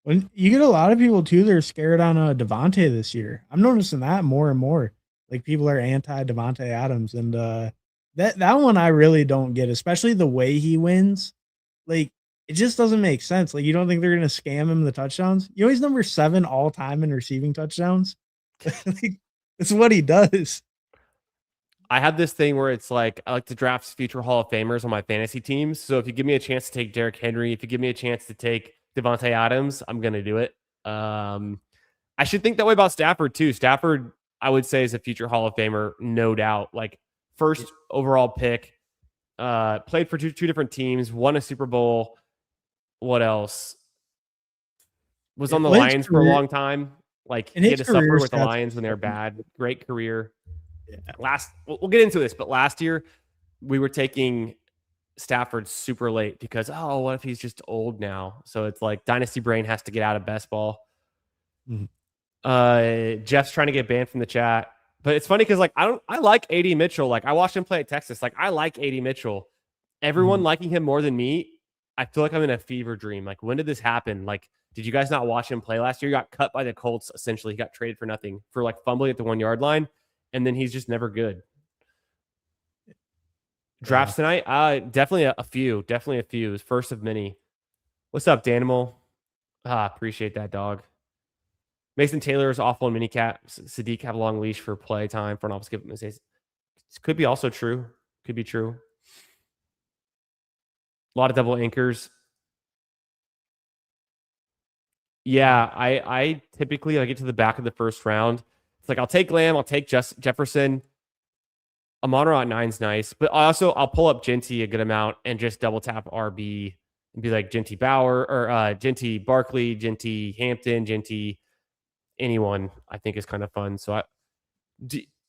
When you get a lot of people too, they're scared on Devontae this year. I'm noticing that more and more. Like people are anti Devontae Adams, and that one I really don't get, especially the way he wins. Like it just doesn't make sense. Like you don't think they're gonna scam him the touchdowns? You know he's number 7 all time in receiving touchdowns. Like it's what he does. I have this thing where it's like I like to draft future Hall of Famers on my fantasy teams. So if you give me a chance to take Derrick Henry, if you give me a chance to take Devontae Adams, I'm gonna do it. I should think that way about Stafford too. Stafford, I would say, is a future Hall of Famer, no doubt. Like first overall pick, played for two different teams, won a Super Bowl. What else? Was on the Well, his Lions for a career long time. Like and he his had to career suffer with the stats Lions are when they were so bad. Great career. yeah. We'll get into this, but last year we were taking Stafford super late because what if he's just old now? So it's like Dynasty Brain has to get out of best ball. Mhm. Jeff's trying to get banned from the chat, but it's funny because like I like AD Mitchell. Like I watched him play at Texas. Like I like AD Mitchell. Everyone Mhm. liking him more than me. I feel like I'm in a fever dream. Like when did this happen? Like did you guys not watch him play last year? He got cut by the Colts. Essentially, he got traded for nothing for like fumbling at the 1 yard line, and then he's just never good. Yeah. Drafts tonight? Definitely a few. Definitely a few. First of many. What's up, Danimal? Appreciate that, dog. Mason Taylor is awful in minicap. Sadiq have a long leash for play time for an offensive skip mistakes. Could be also true. Could be true. A lot of double anchors. Yeah, I typically I get to the back of the first round. It's like I'll take Lamb, I'll take Jefferson. Amon-Ra at 9's nice, but I'll pull up Genty a good amount and just double tap RB and be like Genty Bauer or Genty Barkley, Genty Hampton, Genty anyone. I think is kind of fun. So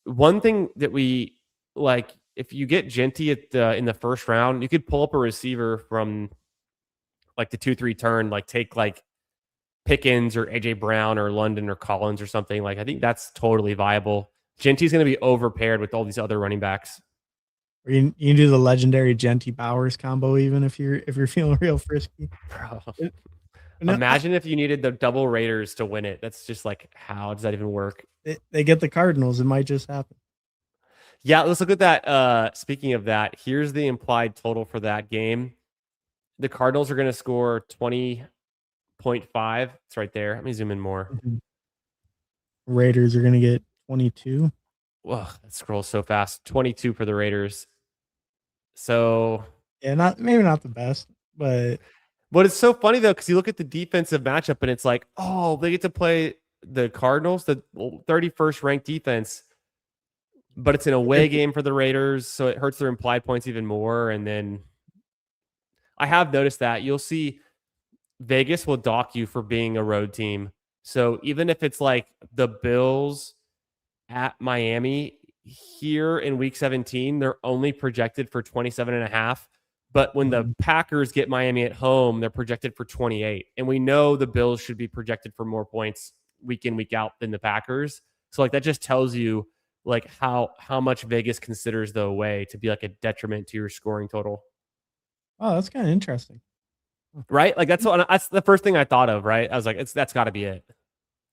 one thing that we like, if you get Genty in the first round, you could pull up a receiver from like the 2-3 turn, like take like Pickens or AJ Brown or London or Collins or something. Like I think that's totally viable. Genty's going to be overpaired with all these other running backs. Or you can do the legendary Genty Bowers combo even if you're feeling real frisky. Bro. It- No, Imagine if you needed the double Raiders to win it. That's just like, how does that even work? they get the Cardinals. It might just happen. Yeah, let's look at that. Speaking of that, here's the implied total for that game. The Cardinals are going to score 20.5. It's right there. Let me zoom in more. Mhm. Raiders are gonna get 22. Whoa, that scrolls so fast. 22 for the Raiders. So, Yeah, not maybe not the best, but it's so funny though, because you look at the defensive matchup and it's like, oh, they get to play the Cardinals, the 31st ranked defense, but it's an away game for the Raiders, so it hurts their implied points even more. And then I have noticed that you'll see Vegas will dock you for being a road team. So even if it's like the Bills at Miami here in week 17, they're only projected for 27.5. But when the Mhm. Packers get Miami at home, they're projected for 28. And we know the Bills should be projected for more points week in, week out than the Packers. So like that just tells you like how much Vegas considers the away to be like a detriment to your scoring total. Oh, that's kind of interesting. Huh. Right? Like that's the first thing I thought of, right? I was like, that's gotta be it.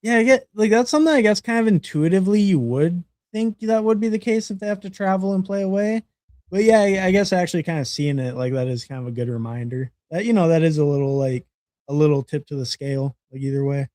Yeah, I get like that's something I guess kind of intuitively you would think that would be the case if they have to travel and play away. But yeah, I guess actually kind of seeing it like that is kind of a good reminder that that is a little like a little tip to the scale, like either way.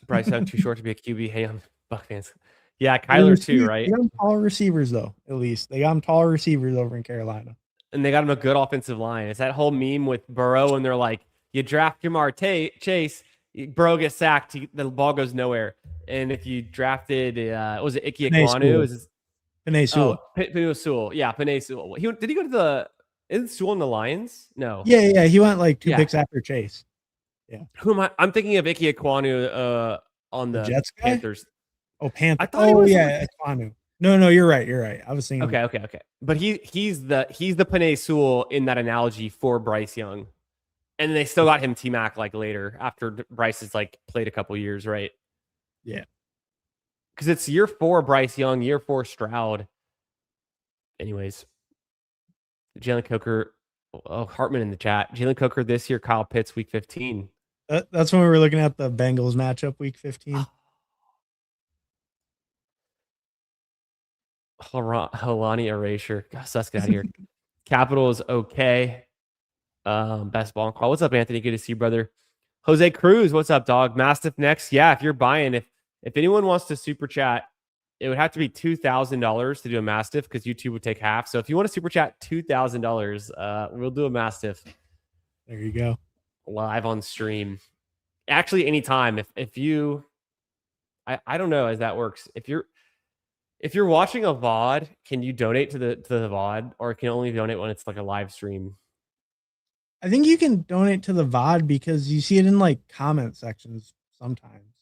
Bryce Young too short to be a QB. Hey, I'm Buck fans. Yeah, The Kyler too, They right? got 'em taller receivers though. At least they got them taller receivers over in Carolina. And they got him a good offensive line. It's that whole meme with Burrow, and they're like, you draft Jamar Chase, Burrow gets sacked, the ball goes nowhere. And if you drafted, was it Ike Penei Ekwonu? Sewell. Penei Sewell. Penei Sewell. Yeah, Penei Sewell. Did he go to the? Isn't Sewell in the Lions? No. Yeah. He went like 2 Yeah. picks after Chase. Yeah. Who am I? I'm thinking of Ike Ekwonu on the Jets guy? Panthers. Oh, Panther. I thought he was Ekwonu. No, you're right. I was thinking. Okay. But he's the Penei Sewell in that analogy for Bryce Young. And they still got him T-Mac like later after Bryce has like played a couple years, right? Yeah. Because it's year 4 Bryce Young, year 4 Stroud. Anyways, Jalen Coker, Hartman in the chat. Jalen Coker this year, Kyle Pitts, week 15. That's when we were looking at the Bengals matchup, week 15. Holani erasure. Gosh, let's get out of here. Capital is okay. Best ball call. What's up, Anthony? Good to see you, brother. Jose Cruz, what's up, dog? Mastiff next. Yeah, if you're buying, if anyone wants to super chat, it would have to be $2,000 to do a Mastiff because YouTube would take half. So if you want to super chat $2,000, we'll do a Mastiff. There you go. Live on stream. Actually, anytime. If you, I don't know as that works. If you're watching a VOD, can you donate to the VOD, or can you only donate when it's like a live stream? I think you can donate to the VOD because you see it in like comment sections sometimes.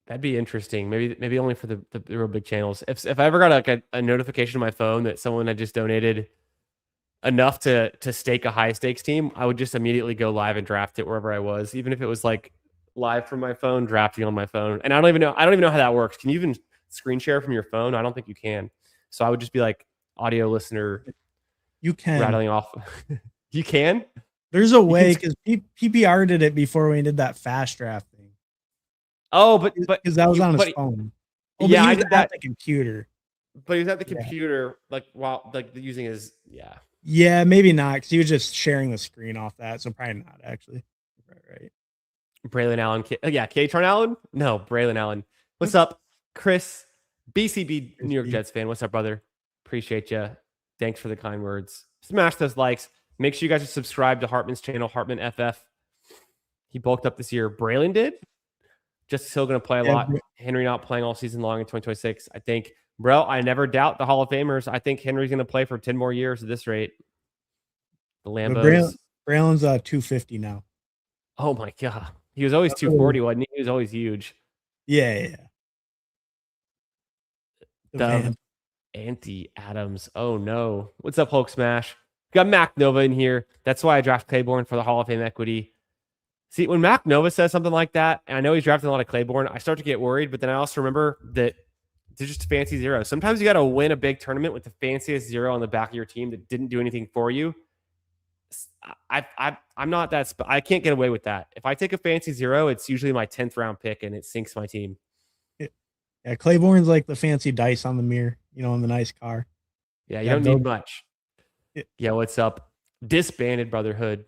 That'd be interesting. Maybe only for the real big channels. If I ever got like a notification on my phone that someone had just donated enough to stake a high stakes team, I would just immediately go live and draft it wherever I was, even if it was like live from my phone, drafting on my phone. And I don't even know how that works. Can you even screen share from your phone? I don't think you can. So I would just be like audio listener. You can rattling off. You can. There's a way because PPR did it before we did that fast draft thing. Oh, but because that was on his phone. Oh, yeah, I did that at the computer. But he was at the computer, like while like using his Yeah, maybe not because he was just sharing the screen off that, so probably not actually. Right. Braylon Allen, K-Tron Allen? No, Braylon Allen. What's up, Chris? BCB New York Jets fan. What's up, brother? Appreciate you. Thanks for the kind words. Smash those likes. Make sure you guys are subscribed to Hartman's channel, Hartman FF. He bulked up this year. Braylon did. Justice Hill going to play a lot. Henry not playing all season long in 2026. I think, bro, I never doubt the Hall of Famers. I think Henry's going to play for 10 more years at this rate. The Lambos. Braylon's 250 now. Oh, my God. He was always 240, wasn't he? He was always huge. Yeah. The Anti-Adams. Oh, no. What's up, Hulk Smash? We got Mac Nova in here. That's why I draft Claiborne for the Hall of Fame equity. See, when Mac Nova says something like that, and I know he's drafting a lot of Claiborne, I start to get worried, but then I also remember that they're just a fancy zero. Sometimes you got to win a big tournament with the fanciest zero on the back of your team that didn't do anything for you. I'm not that. I can't get away with that. If I take a fancy zero, it's usually my 10th round pick, and it sinks my team. Yeah, Claiborne's like the fancy dice on the mirror, in the nice car. Yeah, you don't need much. Yeah, what's up? Disbanded Brotherhood.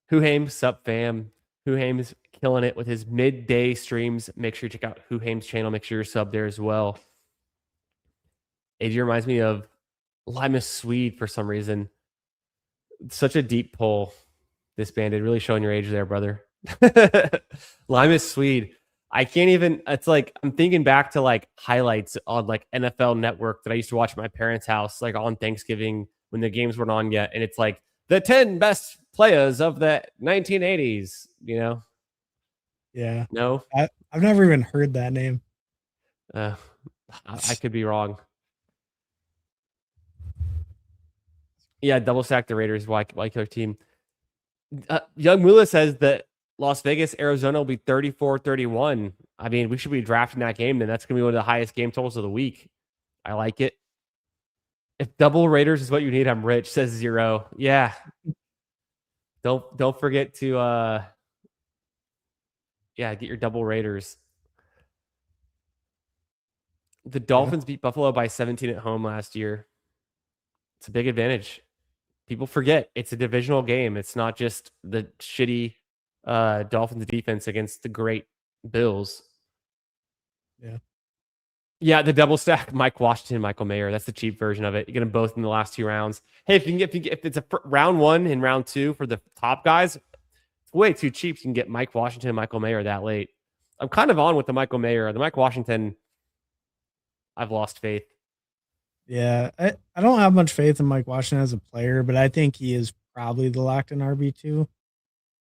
Who sup fam? Who killing it with his midday streams. Make sure you check out Who channel. Make sure you're sub there as well. AD reminds me of Lima Swede for some reason. Such a deep pull. Disbanded. Really showing your age there, brother. Lima Swede. I can't even, it's like, I'm thinking back to like highlights on like NFL Network that I used to watch at my parents' house, like on Thanksgiving when the games weren't on yet. And it's like the 10 best players of the 1980s, Yeah. No? I've never even heard that name. I could be wrong. Yeah, double stack the Raiders, why killer team. Young Mula says that Las Vegas, Arizona will be 34-31. I mean, we should be drafting that game, then that's going to be one of the highest game totals of the week. I like it. If double Raiders is what you need, I'm rich, says Zero. Yeah. Don't forget to get your double Raiders. The Dolphins beat Buffalo by 17 at home last year. It's a big advantage. People forget it's a divisional game. It's not just the shitty Dolphins defense against the great Bills. Yeah. Yeah, the double stack, Mike Washington, Michael Mayer. That's the cheap version of it. You get them both in the last 2 rounds. Hey, if it's a round 1 and round 2 for the top guys, it's way too cheap. You can get Mike Washington, Michael Mayer that late. I'm kind of on with the Michael Mayer. The Mike Washington, I've lost faith. Yeah. I don't have much faith in Mike Washington as a player, but I think he is probably the locked in RB2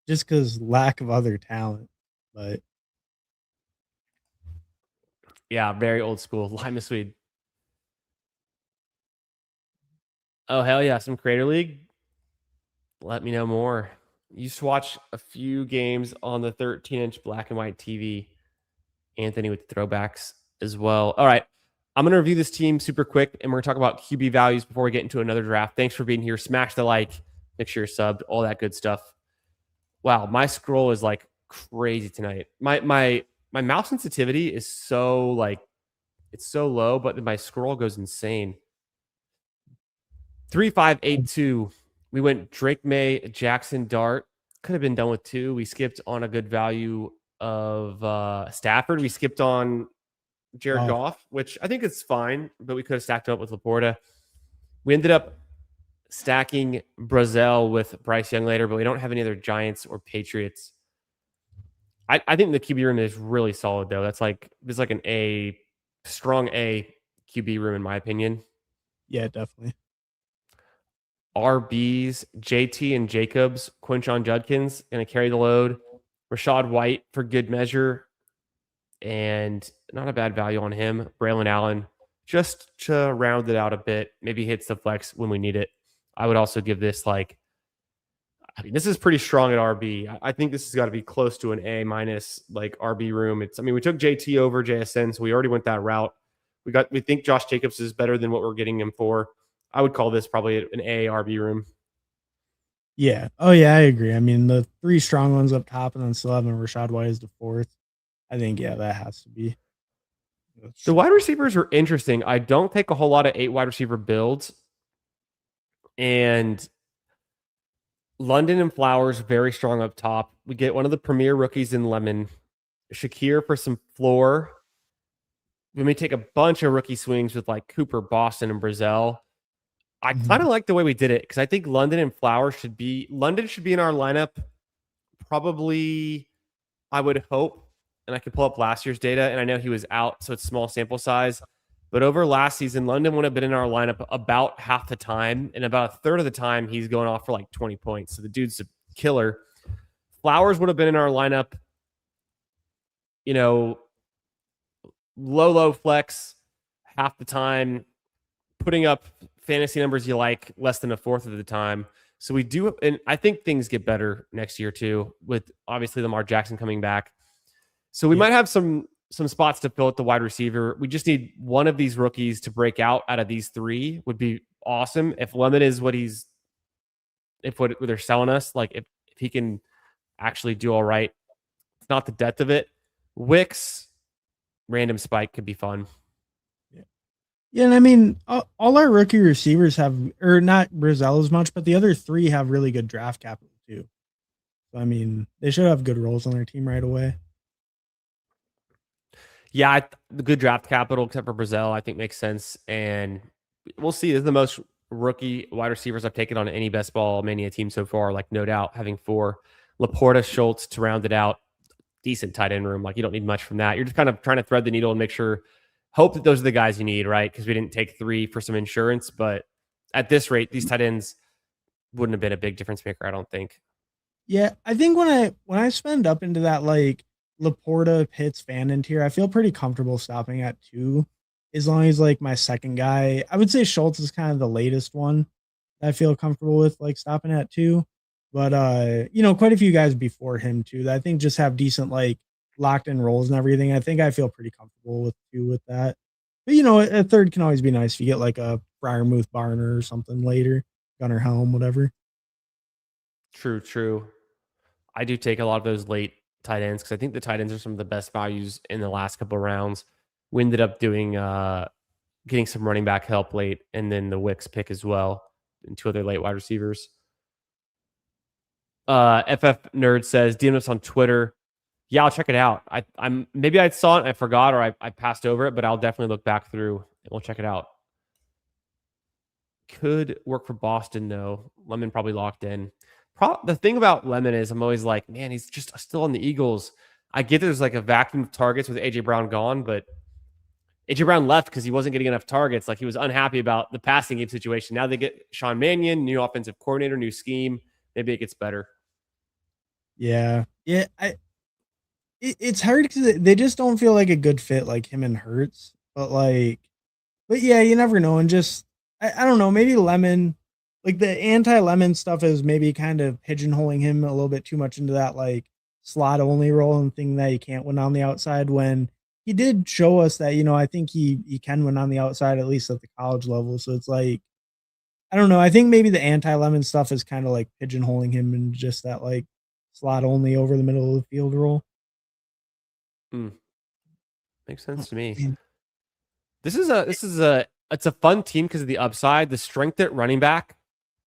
just because lack of other talent. But Yeah, very old school. Lima Swede. Oh, hell yeah. Some Creator League. Let me know more. Used to watch a few games on the 13-inch black and white TV. Anthony with the throwbacks as well. All right. I'm going to review this team super quick, and we're going to talk about QB values before we get into another draft. Thanks for being here. Smash the like, make sure you're subbed, all that good stuff. Wow, my scroll is like crazy tonight. My mouse sensitivity is so like it's so low, but my scroll goes insane. 3582. We went Drake May, Jackson Dart. Could have been done with 2. We skipped on a good value of Stafford. We skipped on Jared Goff, which I think is fine, but we could have stacked up with Laporta. We ended up stacking Brazel with Bryce Young later, but we don't have any other Giants or Patriots. I think the QB room is really solid, though. There's like an A, strong A QB room, in my opinion. yeah, definitely. RBs, JT and Jacobs, Quinshon Judkins going to carry the load. Rashad White for good measure. And not a bad value on him. Braylon Allen, just to round it out a bit, maybe hits the flex when we need it. I would also give this this is pretty strong at RB. I think this has got to be close to an A minus like RB room. We took JT over JSN, so we already went that route. We think Josh Jacobs is better than what we're getting him for. I would call this probably an A RB room. Yeah. Oh yeah, I agree. I mean, the 3 strong ones up top, and then still having Rashad White as the 4th. I think that has to be. The wide receivers are interesting. I don't take a whole lot of 8 wide receiver builds, and London and Flowers very strong up top. We get one of the premier rookies in Lemon, Shakir for some floor. We may take a bunch of rookie swings with like Cooper, Boston, and Brazel. I kind of like the way we did it because I think London and Flowers should be in our lineup. Probably, I would hope, and I could pull up last year's data, and I know he was out, so it's small sample size. But over last season, London would have been in our lineup about half the time, and about a third of the time, he's going off for like 20 points. So the dude's a killer. Flowers would have been in our lineup, low flex half the time, putting up fantasy numbers you like less than a fourth of the time. So we do, and I think things get better next year too, with obviously Lamar Jackson coming back. So we might have some spots to fill at the wide receiver. We just need one of these rookies to break out of these 3 would be awesome. If Lemon is what they're selling us, like if he can actually do all right, it's not the depth of it. Wicks, random spike could be fun. Yeah, and I mean, all our rookie receivers have, or not Brazel as much, but the other 3 have really good draft capital too. So, I mean, they should have good roles on their team right away. Yeah, the good draft capital, except for Brazel, I think makes sense. And we'll see. This is the most rookie wide receivers I've taken on any best ball mania team so far, like no doubt, having 4. Laporta, Schultz to round it out. Decent tight end room. Like you don't need much from that. You're just kind of trying to thread the needle and make sure, hope that those are the guys you need, right? Because we didn't take 3 for some insurance, but at this rate, these tight ends wouldn't have been a big difference maker, I don't think. Yeah, I think when I spend up into that like Laporta, Pitts, Fandon tier, I feel pretty comfortable stopping at 2, as long as like my second guy. I would say Schultz is kind of the latest one I feel comfortable with, like stopping at 2. But quite a few guys before him too that I think just have decent like locked in roles and everything. I think I feel pretty comfortable with 2 with that. But a 3rd can always be nice if you get like a Fryermuth Barner or something later, Gunnar Helm, whatever. True. I do take a lot of those late tight ends because I think the tight ends are some of the best values in the last couple of rounds. We ended up doing getting some running back help late, and then the Wicks pick as well, and 2 other late wide receivers. FF Nerd says, DM us on Twitter. Yeah, I'll check it out. I'm maybe I saw it and I forgot or I passed over it, but I'll definitely look back through and we'll check it out. Could work for Boston though. Lemon probably locked in. The thing about Lemon is I'm always like, man, he's just still on the Eagles. I get there's like a vacuum of targets with AJ Brown gone, but AJ Brown left because he wasn't getting enough targets. Like he was unhappy about the passing game situation. Now they get Sean Mannion, new offensive coordinator, new scheme. Maybe it gets better. Yeah. Yeah. It's hard because they just don't feel like a good fit, like him and Hurts. But yeah, you never know. And just, I don't know, maybe Lemon, like the anti Lemon stuff is maybe kind of pigeonholing him a little bit too much into that like slot only role and thinking that he can't win on the outside when he did show us that, I think he can win on the outside, at least at the college level. So it's like, I don't know. I think maybe the anti Lemon stuff is kind of like pigeonholing him in just that like slot only over the middle of the field role. Hmm. Makes Oh, sense to me. man. It's a fun team because of the upside, the strength at running back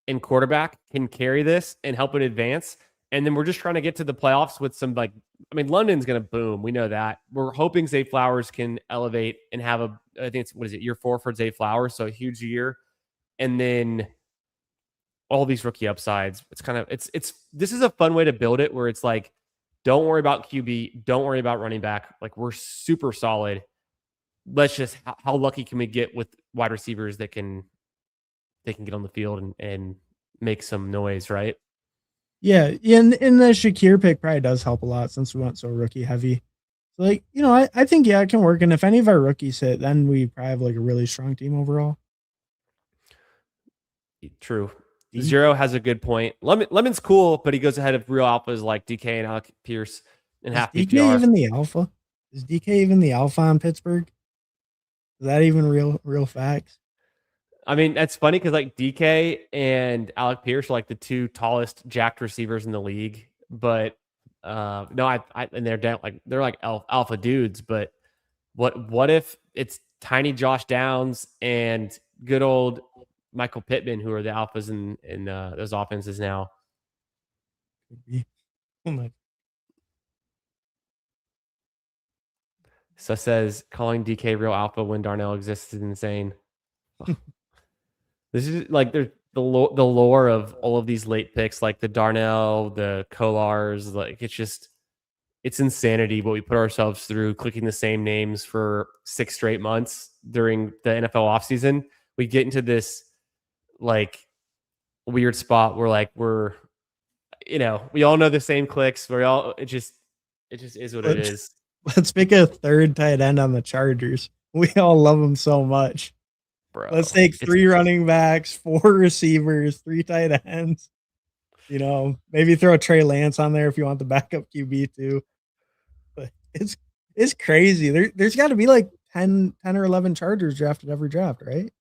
and quarterback can carry this and help it advance. And then we're just trying to get to the playoffs with some London's going to boom. We know that. We're hoping Zay Flowers can elevate and have I think it's, what is it, year 4 for Zay Flowers. So a huge year. And then all these rookie upsides. This is a fun way to build it where it's like, don't worry about QB. Don't worry about running back. Like we're super solid. Let's just, how lucky can we get with wide receivers that they can get on the field and make some noise, right? Yeah, yeah, and the Shakir pick probably does help a lot since we went so rookie heavy. So like, I think yeah, it can work. And if any of our rookies hit, then we probably have like a really strong team overall. True. D? Zero has a good point. Lemon's cool, but he goes ahead of real alphas like DK and Alec Pierce in Is half DK PPR. even the alpha? Is DK even the alpha on Pittsburgh? Is that even real facts? I mean, that's funny because like DK and Alec Pierce are like the two tallest jacked receivers in the league. But no, and they're down like they're like alpha dudes. But what if it's tiny Josh Downs and good old Michael Pittman who are the alphas in those offenses now? Could be. Oh my. So says calling DK real alpha when Darnell exists is insane. This is like there's the lore of all of these late picks, like the Darnell, the Kolars. Like it's insanity what we put ourselves through clicking the same names for 6 straight months during the NFL offseason. We get into this like weird spot where like we all know the same clicks. It just is what it Let's, is, let's pick a third tight end on the Chargers. We all love them so much. bro. Let's take It's 3 running backs, 4 receivers, 3 tight ends. Maybe throw Trey Lance on there if you want the backup QB too. But it's crazy. There's got to be like 10 or 11 Chargers drafted every draft, right?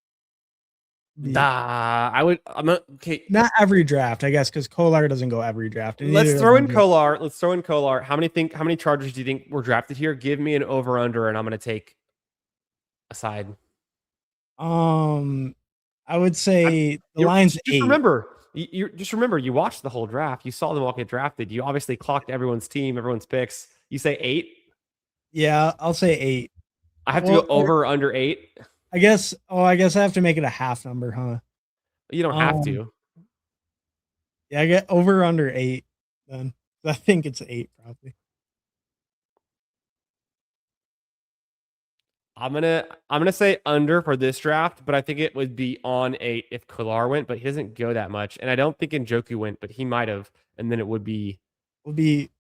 okay. Not every draft, I guess, because Kolar doesn't go every draft. And Let's neither throw does in Kolar. Let's throw in Kolar. How many Chargers do you think were drafted here? Give me an over under, and I'm going to take a side. I would say the line's Just 8. remember. Just remember. You watched the whole draft. You saw them all get drafted. You obviously clocked everyone's team, everyone's picks. You say 8. Yeah, I'll say 8. I have to Well, go over or under 8. I guess. Oh, I guess I have to make it a half number, huh? You don't have Um, to. yeah, I get over or under 8. Then I think it's 8 probably. I'm gonna say under for this draft, but I think it would be on 8 if Kolar went, but he doesn't go that much, and I don't think Njoku went, but he might have, and then it would be Will be.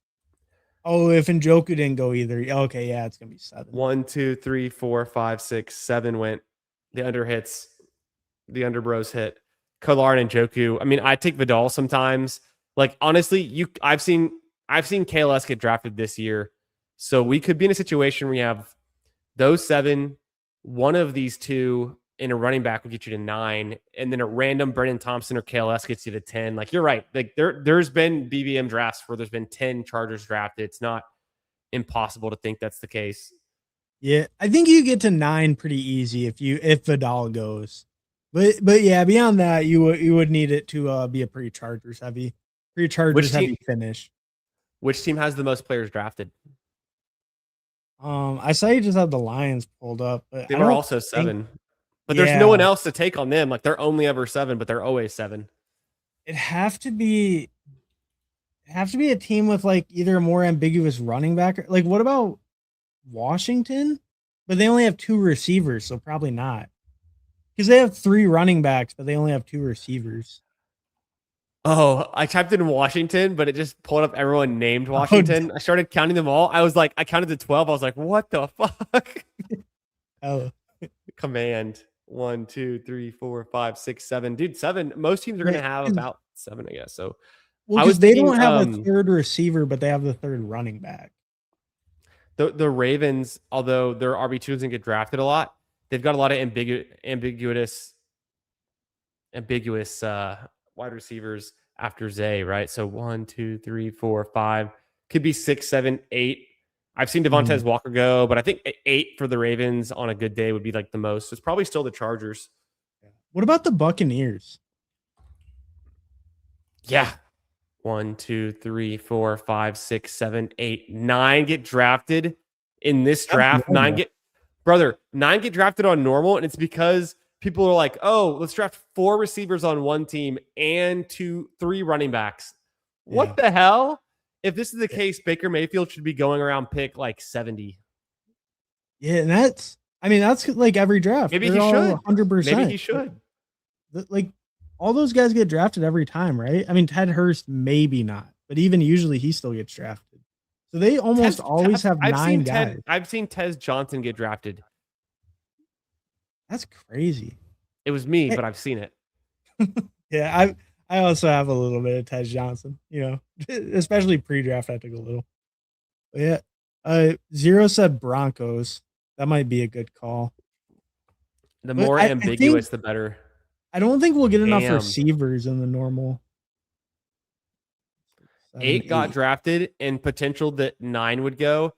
Oh, if Njoku didn't go either. Okay, yeah, it's gonna be 7. 1, 2, 3, 4, 5, 6, 7 went. The under hits. The under bros hit. Kolar and Njoku. I mean, I take Vidal sometimes. Like honestly, I've seen KLS get drafted this year, so we could be in a situation where you have those 7, one of these 2 in a running back would get you to 9, and then a random Brendan Thompson or KLS gets you to 10. Like you're right. Like there's been BBM drafts where there's been 10 Chargers drafted. It's not impossible to think that's the case. Yeah, I think you get to 9 pretty easy if Vidal goes. But yeah, beyond that, you would need it to be a pretty Which Chargers team? heavy finish. Which team has the most players drafted? I saw you just have the Lions pulled up, but They I were don't also think. 7. But there's no Yeah, one else to take on them. Like they're only ever 7, but they're always 7. it have to be a team with like either a more ambiguous running back. Like, what about Washington? But they only have 2 receivers, so probably not. Because they have 3 running backs, but they only have 2 receivers. Oh, I typed in Washington, but it just pulled up everyone named Oh, Washington. I started counting them all. I was like, I counted to 12. I was like, what the fuck? oh, Command 1, 2, 3, 4, 5, 6, 7. Dude, 7. Most teams are gonna right. have about 7, I guess. So Well, I was because they thinking don't have a third receiver, but they have the third running back. the Ravens, although their RB2 doesn't get drafted a lot, they've got a lot of ambiguous wide receivers after Zay, right? So 1, 2, 3, 4, 5, could be 6, 7, 8. I've seen Mhm. Devontae Walker go, but I think 8 for the Ravens on a good day would be like the most. It's probably still the Chargers. What about the Buccaneers? Yeah. 1, 2, 3, 4, 5, 6, 7, 8, 9 get drafted in this That's draft. normal. 9 get drafted on normal, and it's because people are like, oh, let's draft 4 receivers on one team and 3 running backs. Yeah. What the hell? If this is the Yeah. case, Baker Mayfield should be going around pick like 70. Yeah, and that's like every draft. Maybe They're he all should. Maybe 100%. he should. Like all those guys get drafted every time, right? I mean, Ted Hurst maybe not, but even usually he still gets drafted. So they almost always have I've seen 9 guys. I've seen Tez Johnson get drafted. That's crazy. It was me, Hey, but I've seen it. yeah, I also have a little bit of Ted Johnson, especially pre-draft. I took a little. But yeah. Zero said Broncos. That might be a good call. The But more I think ambiguous, the better. I don't think we'll get enough Damn. receivers in the normal 7, 8 got 8. drafted and potential that 9 would go.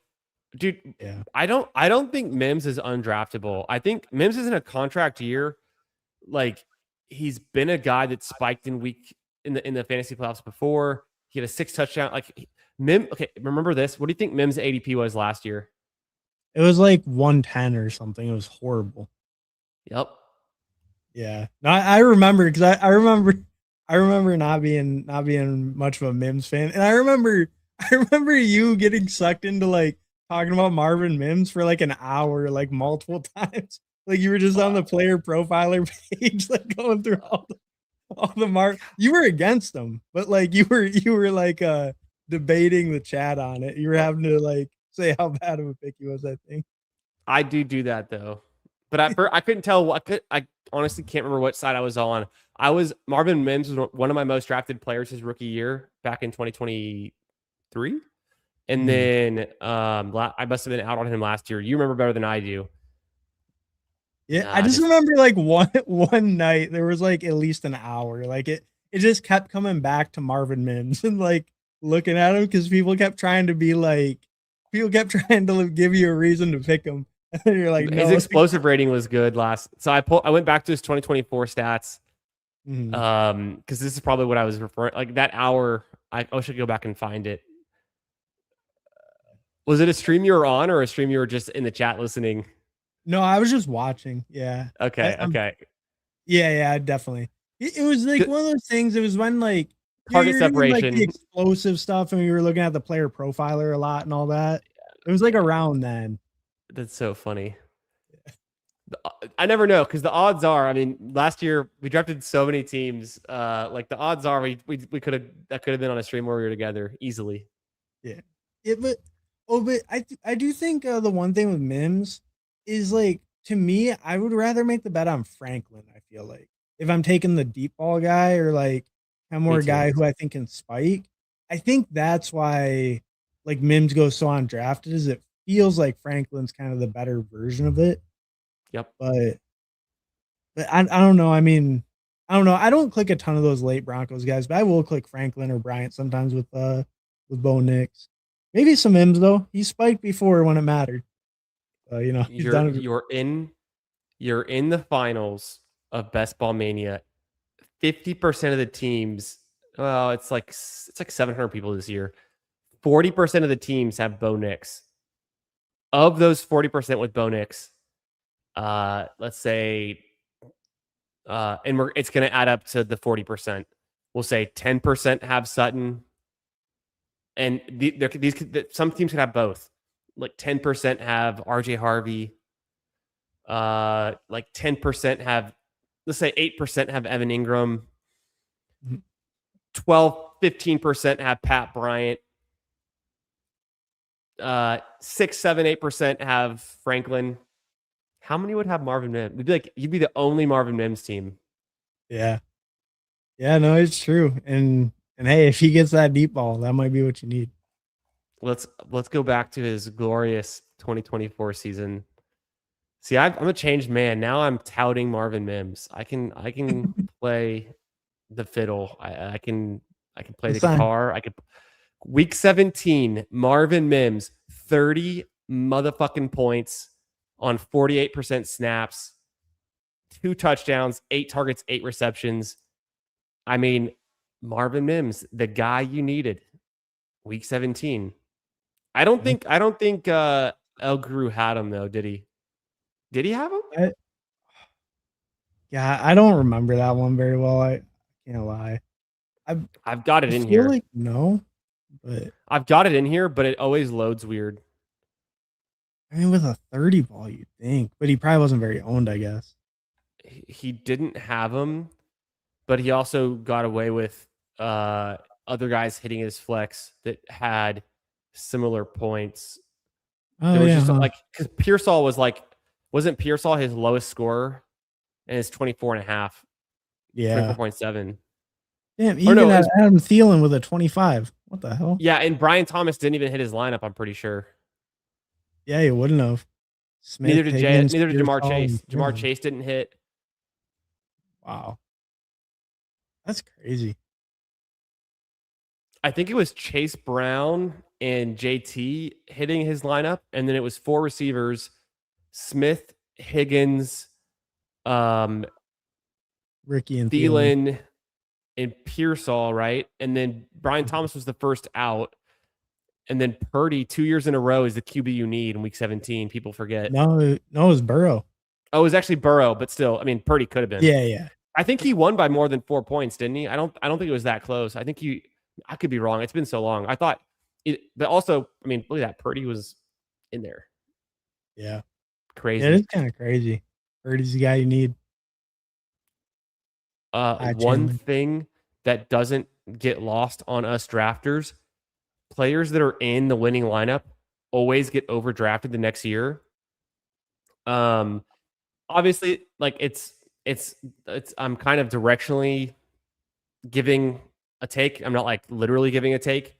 Dude, Yeah. I don't think Mims is undraftable. I think Mims is in a contract year. Like he's been a guy that spiked in the fantasy playoffs before. He had a 6 touchdown. Like Mims, okay, remember this. What do you think Mims ADP was last year? It was like 110 or something. It was horrible. Yep. Yeah. No, I remember because I remember not being much of a Mims fan. And I remember you getting sucked into like talking about Marvin Mims for like an hour, like multiple times. Like you were just on the player profiler page, like going through all the you were against them, but like you were like debating the chat on it. You were having to like say how bad of a pick he was, I think. I do that though. But I couldn't tell I honestly can't remember what side I was on. Marvin Mims was one of my most drafted players his rookie year back in 2023. And Mhm. then I must have been out on him last year. You remember better than I do. Yeah, I Nah, just just remember like one night there was like at least an hour. Like it just kept coming back to Marvin Mims and like looking at him because people kept trying to give you a reason to pick him. And you're like, his no. explosive rating was good last. So I went back to his 2024 stats. Mhm. Because this is probably what I was referring. Like that hour, I should go back and find it. Was it a stream you were on or a stream you were just in the chat listening? No, I was just watching. Yeah. Okay, I'm okay. yeah, definitely. It was like one of those things. It was when like Target you're doing like the separation. explosive stuff and we were looking at the player profiler a lot and all that. It was like around then. That's so funny. I never know because the odds are. I mean, last year we drafted so many teams. Like the odds are we could have been on a stream where we were together easily. Yeah. But I do think the one thing with Mims is like to me, I would rather make the bet on Franklin. I feel like if I'm taking the deep ball guy or like I'm Me more a too. guy who I think can spike. I think that's why like Mims goes so undrafted is it feels like Franklin's kind of the better version of it. Yep. But I don't know. I mean, I don't know. I don't click a ton of those late Broncos guys, but I will click Franklin or Bryant sometimes with Bo Nix. Maybe some Mims though. He spiked before when it mattered. He's You're done it. you're in you're in the finals of Best Ball Mania. 50% of the teams. Well, it's like 700 people this year. 40% of the teams have Bo Nix. Of those 40% with Bo Nix, let's say, it's going to add up to the 40%. We'll say 10% have Sutton, and some teams can have both. Like 10% have RJ Harvey. Like 10% have, let's say 8% have Evan Ingram. 15% have Pat Bryant. 6, 7, 8% have Franklin. How many would have Marvin Mims? You'd be the only Marvin Mims team. Yeah. Yeah, no, it's true. And hey, if he gets that deep ball, that might be what you need. Let's go back to his glorious 2024 season. See, I'm a changed man. Now I'm touting Marvin Mims. I can play the fiddle. I can play the guitar. I could. Week 17, Marvin Mims, 30 motherfucking points on 48% snaps, 2 touchdowns, 8 targets, 8 receptions. I mean, Marvin Mims, the guy you needed. Week 17. I don't think El Guru had him though, did he? Did he have him? Yeah, I don't remember that one very well. I can't lie. I've got it I in feel here. like no, but I've got it in here, but it always loads weird. I mean, with a 30 ball, you'd think, but he probably wasn't very owned, I guess. He didn't have him, but he also got away with other guys hitting his flex that had similar points. Oh, There was yeah, just huh. like, because Pearsall was like, wasn't Pearsall his lowest scorer? And it's 24.5. Yeah. 24.7. Damn, even had Adam Thielen with a 25. What the hell? Yeah, and Brian Thomas didn't even hit his lineup, I'm pretty sure. Yeah, he wouldn't have. Smith, Neither did Higgins, neither did Jamar Pearsall, Chase. and Jamar Thielen. Chase didn't hit. Wow. That's crazy. I think it was Chase Brown and JT hitting his lineup, and then it was 4 receivers: Smith, Higgins, Ricky and Thielen, and Pearsall, right? And then Brian Thomas was the first out. And then Purdy, 2 years in a row, is the QB you need in week 17. People forget. No, it was Burrow. Oh, it was actually Burrow, but still, I mean, Purdy could have been. Yeah. I think he won by more than 4 points, didn't he? I don't think it was that close. I think I could be wrong. It's been so long. I thought but also, I mean, look at that. Purdy was in there. Yeah. Crazy. Yeah, it's kind of crazy. Purdy's the guy you need. One thing that doesn't get lost on us drafters, players that are in the winning lineup always get overdrafted the next year. Obviously, like it's I'm kind of directionally giving a take. I'm not like literally giving a take.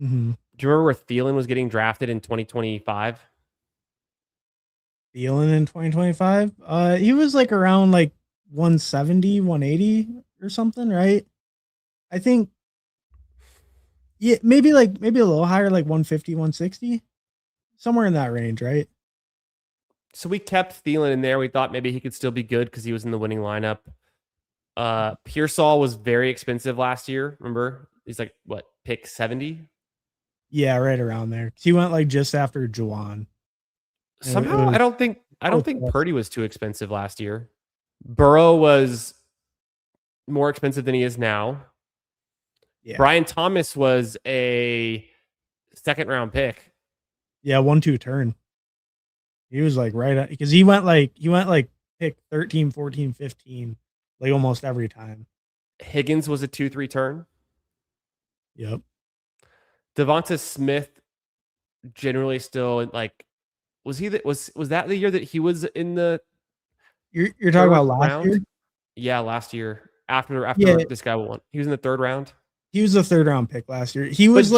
Mm-hmm. Do you remember where Thielen was getting drafted in 2025? Thielen in 2025? He was like around like 170, 180 or something, right? I think, yeah, maybe a little higher, like 150, 160, somewhere in that range, right? So we kept Thielen in there. We thought maybe he could still be good because he was in the winning lineup. Pearsall was very expensive last year. Remember, he's like what, pick 70? Yeah, right around there. He went like just after Juwan. Somehow, I don't think Purdy was too expensive last year. Burrow was more expensive than he is now. Yeah. Brian Thomas was a 2nd round pick. Yeah, 1-2 turn. He was like right at, because he went like pick 13, 14, 15, like almost every time. Higgins was a 2-3 turn. Yep. Devonta Smith generally still like, was that the year that he was in the you're talking about last round? year? Yeah, last year. After this guy won. He was in the 3rd round. He was a 3rd round pick last year. He was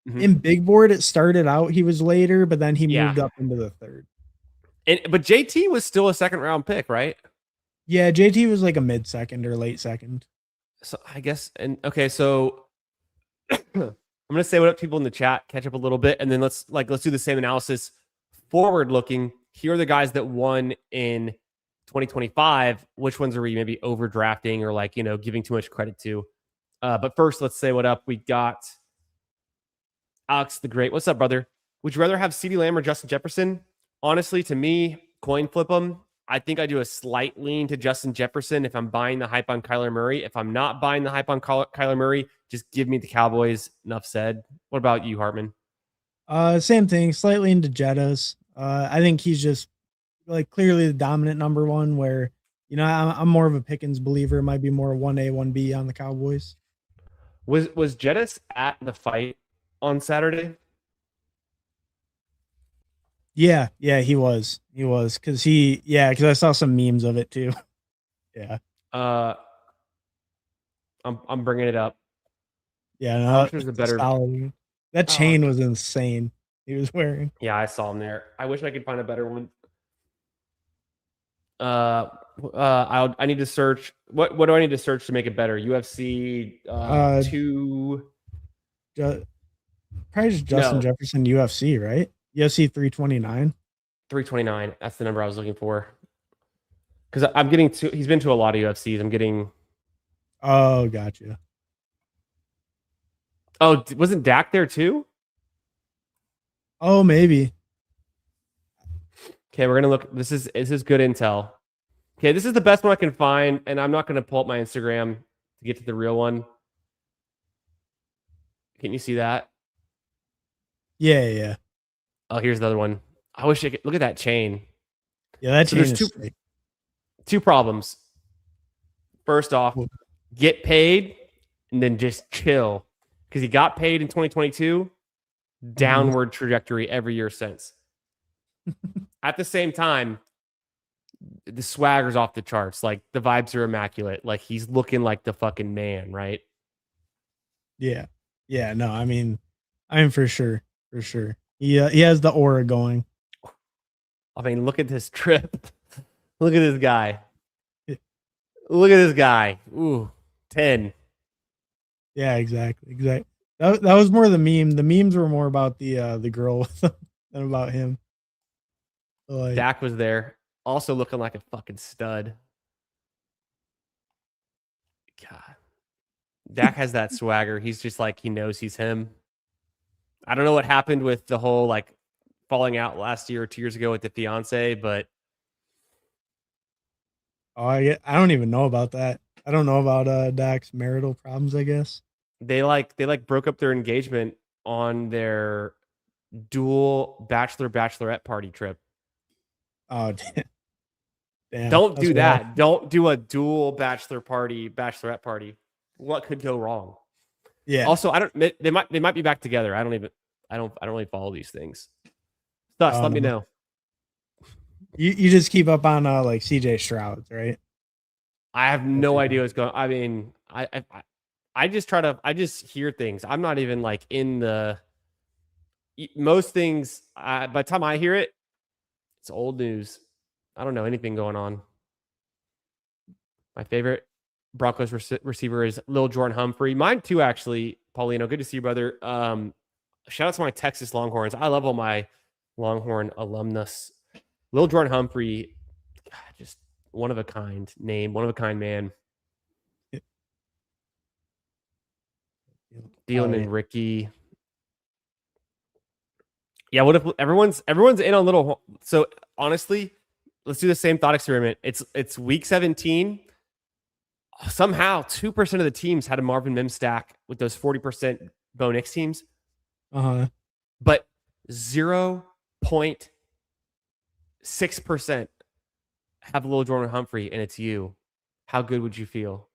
in big board, it started out he was later, but then he moved up into the 3rd. But JT was still a 2nd round pick, right? Yeah, JT was like a mid 2nd or late 2nd. So I guess, and okay, so I'm gonna say what up to people in the chat, catch up a little bit, and then let's do the same analysis forward looking. Here are the guys that won in 2025. Which ones are we maybe overdrafting or like, giving too much credit to? But first, let's say what up. We got Alex the Great. What's up, brother? Would you rather have CeeDee Lamb or Justin Jefferson? Honestly, to me, coin flip them. I think I do a slight lean to Justin Jefferson if I'm buying the hype on Kyler Murray. If I'm not buying the hype on Kyler Murray, just give me the Cowboys. Enough said. What about you, Hartman? Same thing, slightly into Jettas. I think he's just like clearly the dominant number one. Where I'm more of a Pickens believer. It might be more 1A 1B on the Cowboys. Was Jettis at the fight on Saturday? Yeah, he was because I saw some memes of it too. Yeah, Uh, I'm bringing it up. yeah, I no, wish there was a better. solid. That Oh, chain was insane. He was wearing. yeah, I saw him there. I wish I could find a better one. I need to search. What do I need to search to make it better? UFC two. Probably just Justin No, Jefferson UFC, right? UFC 329. 329. That's the number I was looking for. Because I'm getting to. He's been to a lot of UFCs. I'm getting. Oh, gotcha. Oh, wasn't Dak there too? Oh, maybe. Okay, we're gonna look. This is good intel. Okay, this is the best one I can find, and I'm not gonna pull up my Instagram to get to the real one. Can you see that? Yeah. Oh, here's the other one. I wish I could look at that chain. Yeah, that So chain there's is sick. two problems. First off, Cool. get paid and then just chill. Because he got paid in 2022, downward trajectory every year since. At the same time, the swagger's off the charts. Like the vibes are immaculate. Like he's looking like the fucking man, right? Yeah. Yeah, no, I mean for sure. For sure. He has the aura going. I mean, look at this trip. Look at this guy. Look at this guy. Ooh, 10. Yeah, exactly. That was more the meme. The memes were more about the girl than about him. Like, Dak was there, also looking like a fucking stud. God. Dak has that swagger. He's just like, he knows he's him. I don't know what happened with the whole like falling out last year or 2 years ago with the fiance, but I don't even know about that. I don't know about Dak's marital problems, I guess. they broke up their engagement on their dual bachelorette party trip. Oh, damn. Don't do Wild. that. Don't do a dual bachelorette party. What could go wrong? Yeah. Also, I don't. They might be back together. I don't really follow these things. Thus, let me know. You just keep up on like CJ Stroud, right? I have no idea what's going. I mean, I just hear things. I'm not even like in the most things. By the time I hear it, it's old news. I don't know anything going on. My favorite Broncos receiver is Lil Jordan Humphrey. Mine too, actually. Paulino, good to see you, brother. Shout out to my Texas Longhorns. I love all my Longhorn alumnus. Lil Jordan Humphrey, God, just one of a kind name, one of a kind man. Dylan and Ricky. Yeah, what if everyone's in on little? So honestly, let's do the same thought experiment. It's week 17. Somehow 2% of the teams had a Marvin Mims stack with those 40% Bo Nix teams. But 0.6% have a little Jordan Humphrey, and it's you. How good would you feel?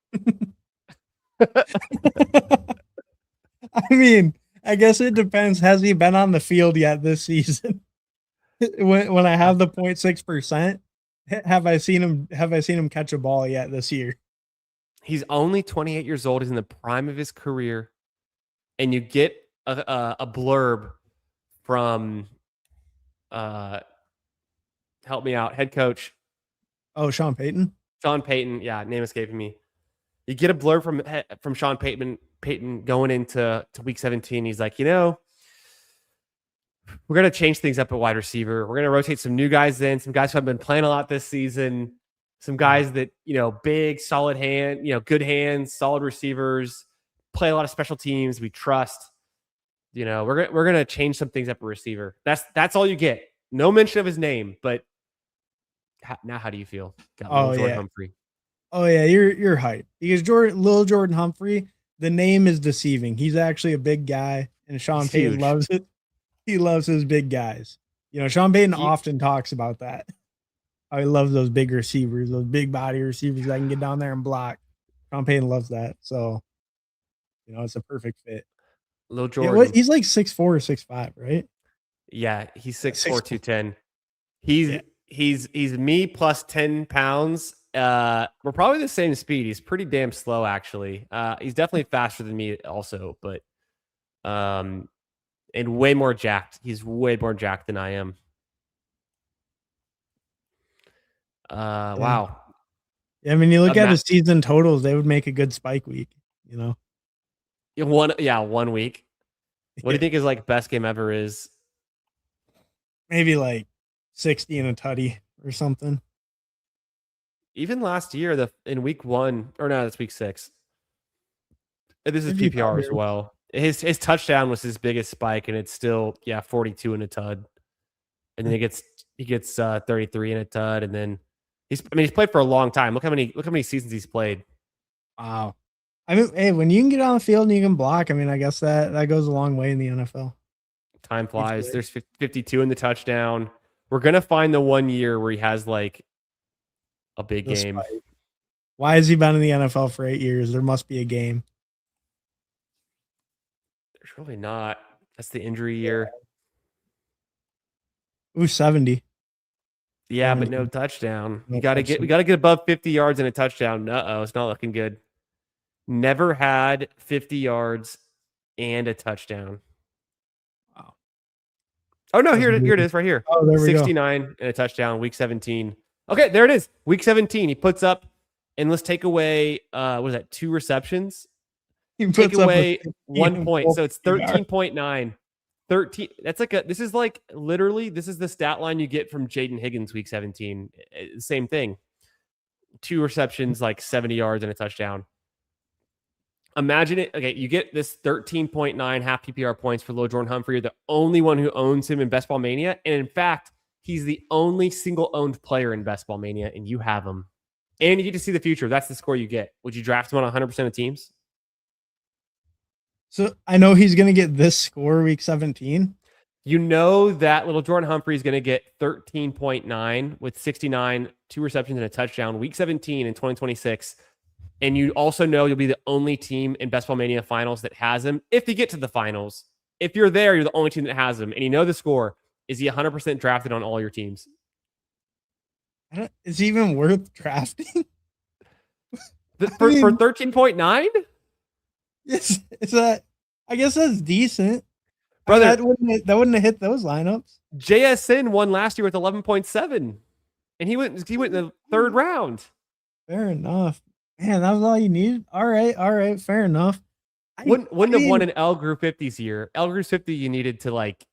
I mean, I guess it depends. Has he been on the field yet this season? when I have the 0.6%, have I seen him catch a ball yet this year? He's only 28 years old. He's in the prime of his career, and you get a blurb from help me out, head coach. Oh, Sean Payton. Sean Payton. Yeah, name escaping me. You get a blurb from Sean Payton going into week 17. He's like, we're going to change things up at wide receiver. We're going to rotate some new guys in, some guys who have been playing a lot this season, some guys that, big, solid hand, good hands, solid receivers, play a lot of special teams. We trust. we're gonna change some things up at receiver. That's all you get. No mention of his name, but now how do you feel? Got little Oh Jordan yeah. Humphrey. Oh yeah, you're hyped because Jordan Humphrey, the name is deceiving. He's actually a big guy, and Sean He's Payton huge. loves it. He loves his big guys. Sean Payton He often talks about that. I love those big receivers, those big body receivers that can get down there and block. Sean Payton loves that. So, it's a perfect fit. Little Yeah, what Jordan. he's like 6'4" or 6'5", right? Yeah, he's Yeah, 6'4", 6'4". 210. He's Yeah. he's me plus 10 pounds. We're probably the same speed. He's pretty damn slow, actually. He's definitely faster than me, also, but and way more jacked. He's way more jacked than I am. Yeah. Wow. Yeah, I mean, you look at his season totals, they would make a good spike week, One week. What do you Yeah. think his like best game ever is? Maybe like 60 and a tutty or something. Even last year, in week 1, or no, that's week 6. This is 55 PPR as yards. well. His touchdown was his biggest spike, and it's still 42 in a tud. And then he gets 33 in a tud, and then he's played for a long time. Look how many seasons he's played. Wow. I mean, hey, when you can get on the field and you can block, I mean, I guess that goes a long way in the NFL. Time flies. There's 52 in the touchdown. We're gonna find the one year where he has like a big game. Why has he been in the NFL for 8 years? There must be a game. There's really not. That's the injury year. Ooh, 70. Yeah, but no touchdown. No We gotta touchdown. get above 50 yards and a touchdown. Uh-oh, it's not looking good. Never had 50 yards and a touchdown. Wow. Oh no, here it is right here. Oh, there we go. 69 and a touchdown, week 17. Okay, there it is. Week 17. He puts up, and let's take away what is that, 2 receptions? Take away 1 point. So it's 13.9. 13. That's like this is the stat line you get from Jaden Higgins week 17. Same thing. 2 receptions, like 70 yards and a touchdown. Imagine it. Okay, you get this 13.9 half PPR points for Lil Jordan Humphrey. You're the only one who owns him in Best Ball Mania. And in fact, he's the only single owned player in Best Ball Mania, and you have him. And you get to see the future. That's the score you get. Would you draft him on 100% of teams? So I know he's going to get this score week 17. You know that little Jordan Humphrey is going to get 13.9 with 69, 2 receptions and a touchdown week 17 in 2026. And you also know you'll be the only team in Best Ball Mania finals that has him. If you get to the finals, if you're there, you're the only team that has him. And you know the score. Is he 100% drafted on all your teams? Is he even worth drafting? For 13.9? Yes, it's that. I guess that's decent. Brother, that wouldn't have hit those lineups. JSN won last year with 11.7. And he went in the 3rd round. Fair enough. Man, that was all you needed. All right, fair enough. Wouldn't have won an L Group 50s year. L Group 50, you needed to like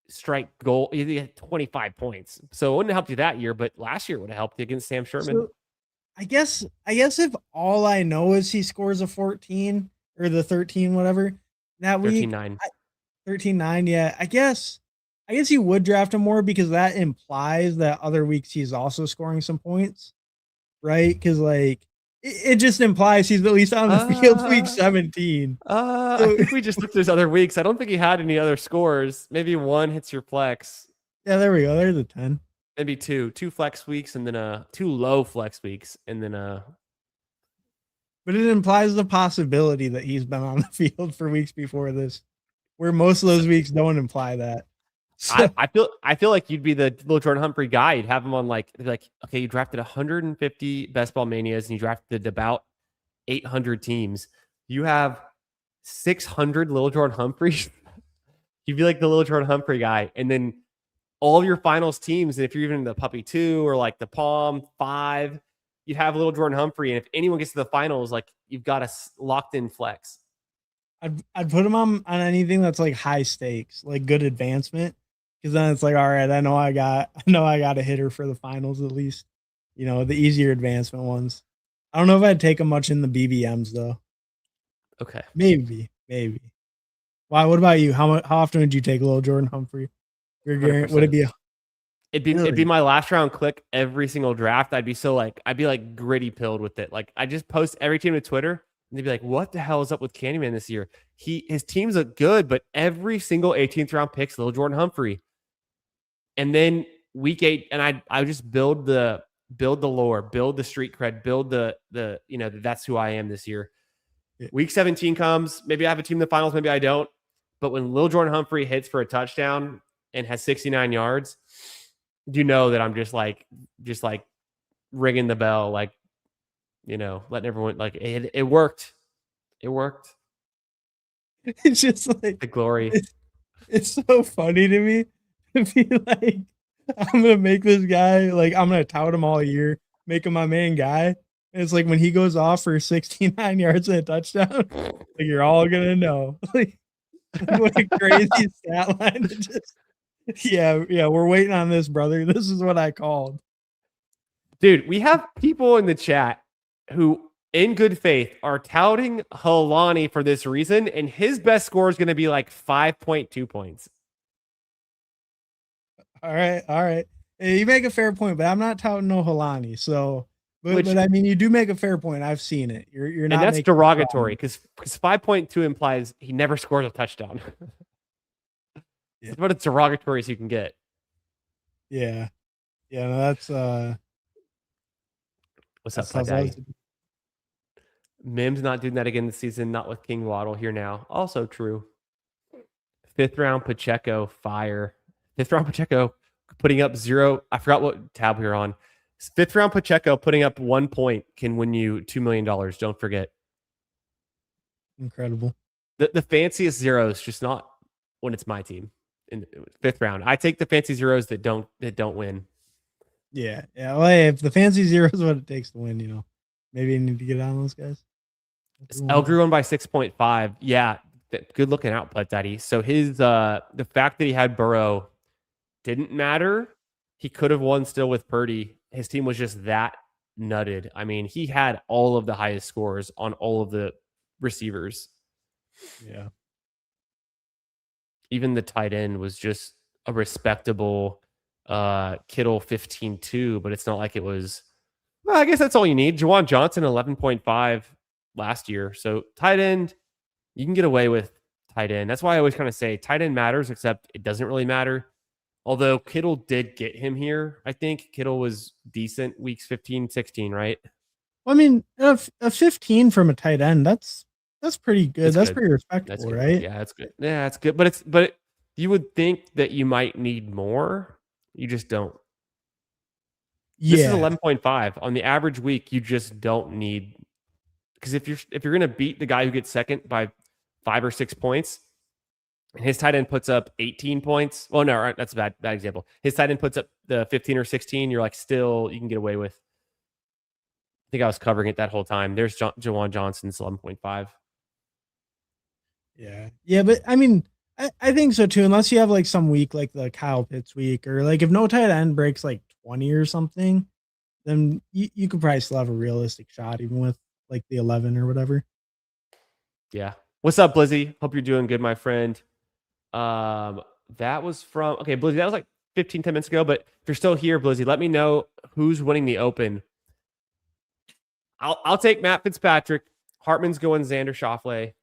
strike goal. You had 25 points, so it wouldn't have helped you that year. But last year would have helped you against Sam Sherman. So, I guess if all I know is he scores a 14 or the 13, whatever that week, 13-9. 13-9. Yeah, I guess you would draft him more because that implies that other weeks he's also scoring some points, right? Because like. It just implies he's at least on the field week 17. I think we just looked at his other weeks. I don't think he had any other scores. Maybe 1 hits your flex. Yeah, there we go. There's a 10. Maybe 2 flex weeks, and then 2 low flex weeks, and then But it implies the possibility that he's been on the field for weeks before this, where most of those weeks don't imply that. So, I feel like you'd be the little Jordan Humphrey guy. You'd have him on okay, you drafted 150 Best Ball Manias and you drafted about 800 teams. You have 600 little Jordan Humphreys. You'd be like the little Jordan Humphrey guy, and then all your finals teams. And if you're even in the Puppy 2 or like the Palm 5, you'd have little Jordan Humphrey. And if anyone gets to the finals, like you've got a locked in flex. I'd put him on anything that's like high stakes, like good advancement. Because then it's like, all right, I know I got a hitter for the finals at least. The easier advancement ones. I don't know if I'd take him much in the BBMs though. Okay. Maybe. Why? What about you? How often would you take little Jordan Humphrey? Would it 100%. be It'd be really? my last round click every single draft. I'd be like gritty pilled with it. Like I just post every team to Twitter and they'd be like, what the hell is up with Candyman this year? His teams look good, but every single 18th round pick's little Jordan Humphrey. And then week 8, and I just build the lore, build the street cred, build the that's who I am this year. Yeah. Week 17 comes, maybe I have a team in the finals, maybe I don't. But when Lil Jordan Humphrey hits for a touchdown and has 69 yards, you know that I'm just like ringing the bell, like, letting everyone, like, it worked. It worked. It's just like The glory. it's so funny to me to be like, I'm gonna make this guy like I'm gonna tout him all year, make him my main guy. And it's like when he goes off for 69 yards and a touchdown, like you're all gonna know. Like what a crazy stat line to just yeah, we're waiting on this, brother. This is what I called. Dude, we have people in the chat who, in good faith, are touting Halani for this reason, and his best score is going to be like 5.2 points. All right. Hey, you make a fair point, but I'm not touting no Halani. So, but I mean, you do make a fair point. I've seen it. You're not, and that's making derogatory because 5.2 implies he never scores a touchdown. Yeah. It's about as derogatory as you can get. Yeah. No, that's What's up, Daddy? Mims not doing that again this season. Not with King Waddle here now. Also true. 5th round Pacheco fire. 5th round Pacheco putting up 0. I forgot what tab we were on. 5th round Pacheco putting up 1 point can win you $2 million. Don't forget. Incredible. The fanciest zeros, just not when it's my team in 5th round. I take the fancy zeros that don't win. Yeah. Well, hey, if the fancy zero is what it takes to win, maybe you need to get on those guys. Elgrew won by 6.5. Yeah, good looking out, Putt Daddy. So his the fact that he had Burrow didn't matter. He could have won still with Purdy. His team was just that nutted. I mean, he had all of the highest scores on all of the receivers. Yeah. Even the tight end was just a respectable Kittle 15-2, but it's not like it was. Well, I guess that's all you need. Juwan Johnson 11.5 last year. So tight end, you can get away with tight end. That's why I always kind of say tight end matters, except it doesn't really matter. Although Kittle did get him here. I think Kittle was decent weeks 15, 16, right? Well, I mean, a 15 from a tight end, that's pretty good. That's good. pretty respectable, right? Yeah, that's good. Yeah, that's good. But you would think that you might need more. You just don't. This is 11.5 on the average week. You just don't need, because if you're gonna beat the guy who gets second by 5 or 6 points, and his tight end puts up 18 points. Well, no, that's a bad example. His tight end puts up the 15 or 16. You're like, still, you can get away with. I think I was covering it that whole time. There's Juwan Johnson's 11.5. Yeah, but I mean, I think so too. Unless you have like some week like the Kyle Pitts week, or like if no tight end breaks like 20 or something, then you could probably still have a realistic shot, even with like the 11 or whatever. Yeah. What's up, Blizzy? Hope you're doing good, my friend. That was from Blizzy. That was like 10 minutes ago. But if you're still here, Blizzy, let me know who's winning the Open. I'll take Matt Fitzpatrick. Hartman's going Xander Schauffele.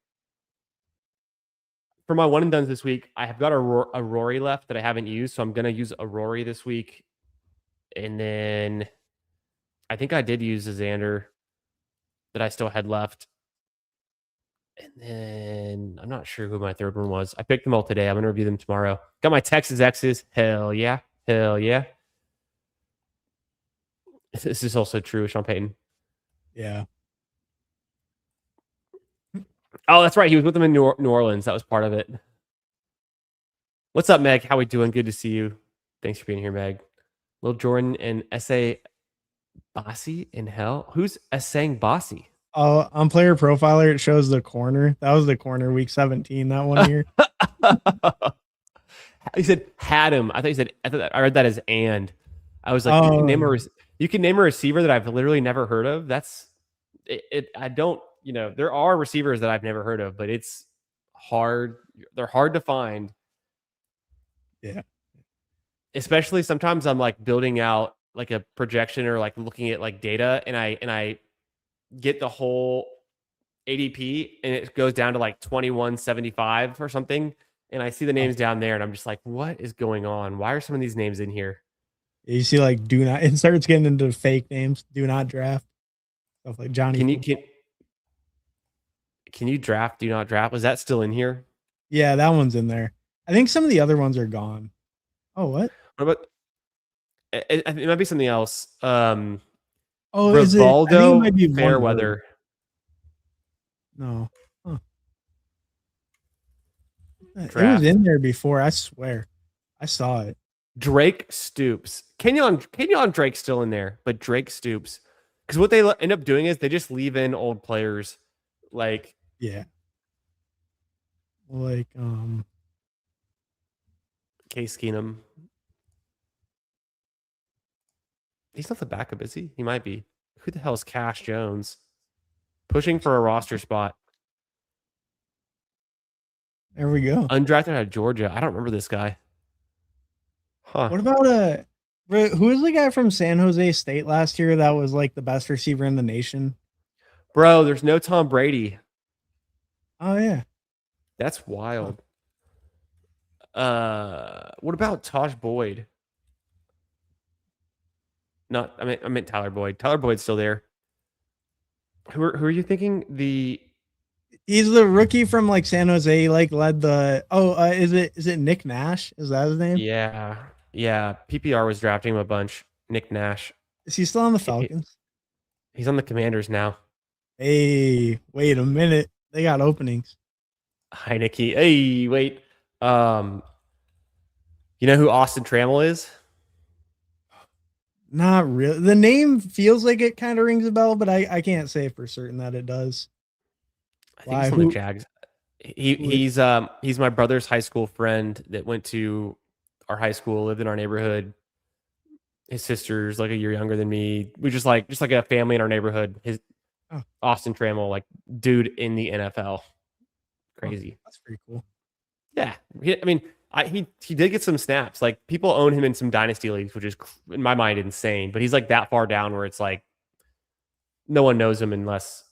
For my one and dones this week, I have got a Rory left that I haven't used, so I'm gonna use a Rory this week. And then I think I did use a Xander that I still had left. And then I'm not sure who my third one was. I picked them all today. I'm gonna review them tomorrow. Got my Texas X's. Hell yeah. This is also true, Sean Payton. Yeah. Oh, that's right. He was with them in New Orleans. That was part of it. What's up, Meg? How we doing? Good to see you. Thanks for being here, Meg. Lil Jordan and S.A. Bossy in hell. Who's Essang Bossy? Oh, on Player Profiler, it shows the corner. That was the corner week 17 that one year. He said had him. I read that as and. I was like, you can name a receiver that I've literally never heard of. That's it. I don't. There are receivers that I've never heard of, but it's hard they're hard to find. Yeah. Especially sometimes I'm like building out like a projection or like looking at like data, and I get the whole ADP and it goes down to like 2175 or something. And I see the Oh, names down there and I'm just like, what is going on? Why are some of these names in here? you see, like, do not, it starts getting into fake names, do not draft, stuff like Johnny Can you Football. can you draft? Do not draft. Was that still in here? Yeah, that one's in there. I think some of the other ones are gone. Oh, what? What about it might be something else. Oh, is it? I think it Rivaldo might be one word. Fairweather No. Huh. It was draft. in there before, I swear. I saw it. Drake Stoops. Kenyon Drake's still in there, but Drake Stoops. Because what they end up doing is they just leave in old players like Yeah. Like, Case Keenum. He's not the backup, is he? He might be. Who the hell is Cash Jones? Pushing for a roster spot. there we go. Undrafted out of Georgia. I don't remember this guy. Huh. What about who was the guy from San Jose State last year that was like the best receiver in the nation? Bro, there's no Tom Brady. Oh yeah. That's wild. What about Tosh Boyd? Not I meant Tyler Boyd. Tyler Boyd's still there. Who are you thinking? He's the rookie from like San Jose. He, like led the. Is it Nick Nash? Is that his name? Yeah. PPR was drafting him a bunch. Nick Nash. Is he still on the Falcons? He's on the Commanders now. Hey, wait a minute. They got openings. Heineke. Hey, wait. You know who Austin Trammell is? Not really. The name feels like it kind of rings a bell, but I can't say for certain that it does. I think he's on the Jags. He's my brother's high school friend that went to our high school, lived in our neighborhood. His sister's like a year younger than me. We just like a family in our neighborhood. Austin Trammell, like dude in the NFL. Crazy. That's pretty cool. Yeah. He did get some snaps. Like people own him in some dynasty leagues, which is in my mind insane. But he's like that far down where it's like no one knows him unless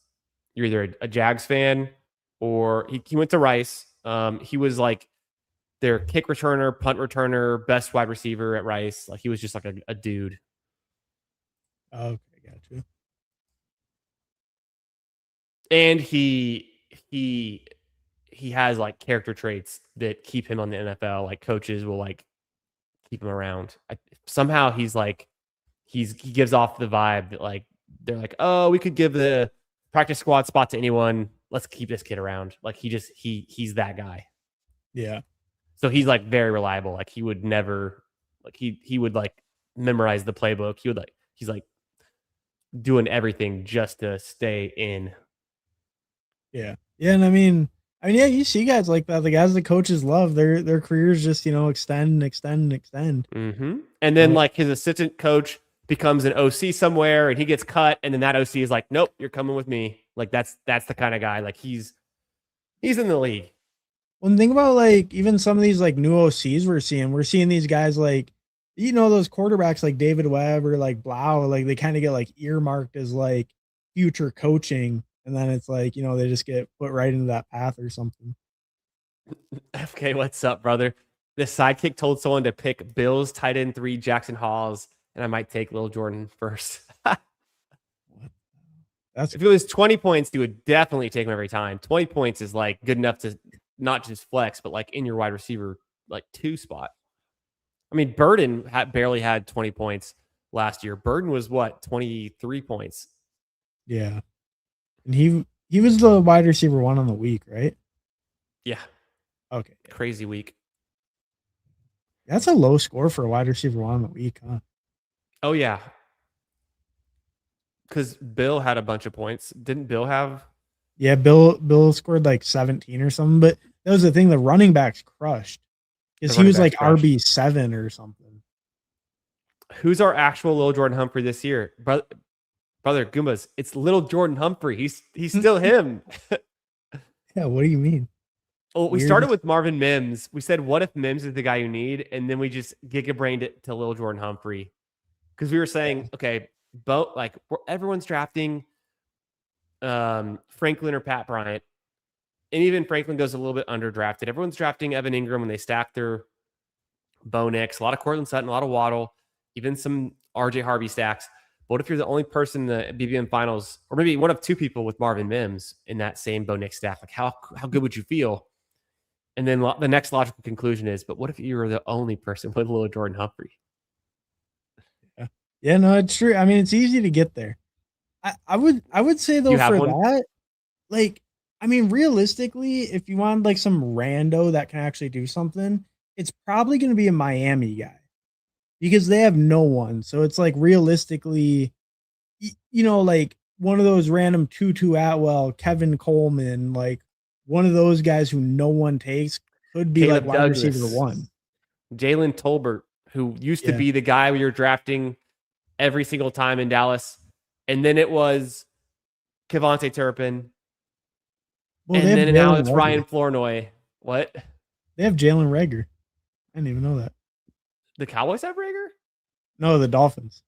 you're either a Jags fan or he went to Rice. He was like their kick returner, punt returner, best wide receiver at Rice. Like he was just like a dude. Okay, gotcha. And he has like character traits that keep him on the NFL. Like coaches will like keep him around. Somehow he's like he gives off the vibe that like they're like, oh, we could give the practice squad spot to anyone. Let's keep this kid around. Like he's that guy. Yeah. So he's like very reliable. Like he would never like he would like memorize the playbook. He's like doing everything just to stay in. Yeah. Yeah, and I mean, yeah, you see guys like that. The guys the coaches love their careers just extend and extend and extend. Mm-hmm. And then like his assistant coach becomes an OC somewhere, and he gets cut, and then that OC is like, nope, you're coming with me. Like that's the kind of guy. Like he's in the league. When think about like even some of these like new OCs we're seeing these guys like those quarterbacks like David Webb or like Blau, like they kind of get like earmarked as like future coaching, and then it's like they just get put right into that path or something. FK, what's up, brother? The sidekick told someone to pick Bills tight end 3 Jackson Halls, and I might take Lil Jordan first. If it was 20 points, you would definitely take him every time. 20 points is like good enough to not just flex, but like in your wide receiver like 2 spot. I mean, Burden barely had 20 points last year. Burden was what, 23 points. Yeah, and he was the wide receiver 1 on the week, right? Yeah. Okay. Crazy week. That's a low score for a wide receiver 1 on the week, huh? Oh yeah. Because Bill had a bunch of points. Didn't Bill have? Yeah, Bill scored like 17 or something. But that was the thing. The running backs crushed because he was like RB7 or something. Who's our actual Lil Jordan Humphrey this year, brother Goombas? It's Little Jordan Humphrey. He's still him. Yeah. What do you mean? Well, we started Weirdest. with Marvin Mims. We said, what if Mims is the guy you need? And then we just giga-brained it to Lil Jordan Humphrey. Because we were saying, okay, everyone's drafting Franklin or Pat Bryant. And even Franklin goes a little bit underdrafted. Everyone's drafting Evan Ingram when they stack their Bo Nix, a lot of Cortland Sutton, a lot of Waddle, even some RJ Harvey stacks. But what if you're the only person in the BBM finals, or maybe one of two people with Marvin Mims in that same Bo Nix stack? Like, how good would you feel? And then the next logical conclusion is, but what if you were the only person with Lil Jordan Humphrey? Yeah. Yeah, no, it's true. I mean, it's easy to get there. I would say Do though you have for one? that, like, I mean, realistically, if you want like some rando that can actually do something, it's probably going to be a Miami guy because they have no one. So it's like realistically, like one of those random Tutu Atwell, Kevin Coleman, like one of those guys who no one takes could be like Caleb wide receiver Douglas, one. Jalen Tolbert, who used to Yeah. be the guy we were drafting every single time in Dallas. And then it was Kevontae Turpin. Well, they And have then now Jalen it's Rager. Ryan Flournoy. What? They have Jalen Rager. I didn't even know that. The Cowboys have Rager? No, the Dolphins.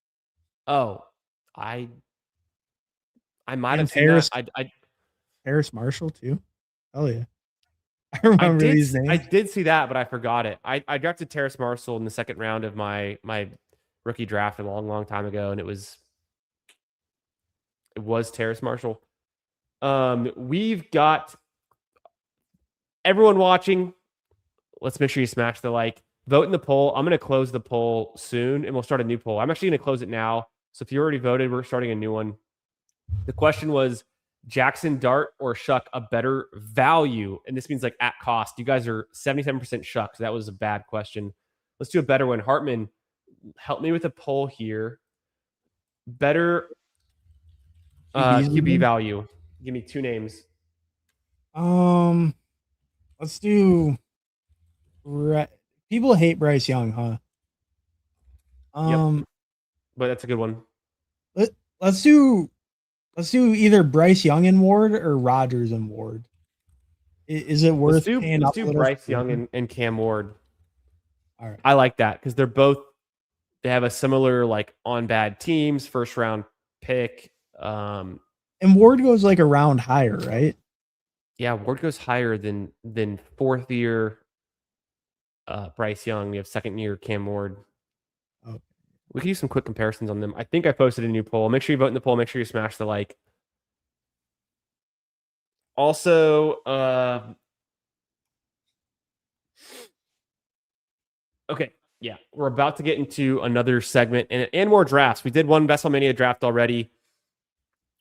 Oh, I might have And seen that. Harris Marshall too. Hell yeah. I remember these I names. did see that, but I forgot it. I drafted Terrace Marshall in the second round of my rookie draft a long time ago, and it was Terrace Marshall. We've got everyone watching. Let's make sure you smash the like. Vote in the poll. I'm going to close the poll soon, and we'll start a new poll. I'm actually going to close it now. So if you already voted, we're starting a new one. The question was Jackson Dart or Shuck a better value? And this means like at cost. You guys are 77% Shuck. So that was a bad question. Let's do a better one. Hartman, help me with a poll here. Better QBs QB again. value. Give me two names. Um, let's do. People hate Bryce Young, huh? Yep, Um, but that's a good one. let, let's do either Bryce Young and Ward or Rogers and Ward. Is it worth paying Let's up do a little for Bryce Young one? and Cam Ward. All right. I like that because they have a similar like on bad teams, first round pick. And Ward goes like a round higher, right? Yeah, Ward goes higher than fourth year Bryce Young. We have second year Cam Ward. Oh, We can use some quick comparisons on them. I think I posted a new poll. Make sure you vote in the poll. Make sure you smash the like. Also, okay, yeah, we're about to get into another segment and more drafts. We did one Best Mania draft already.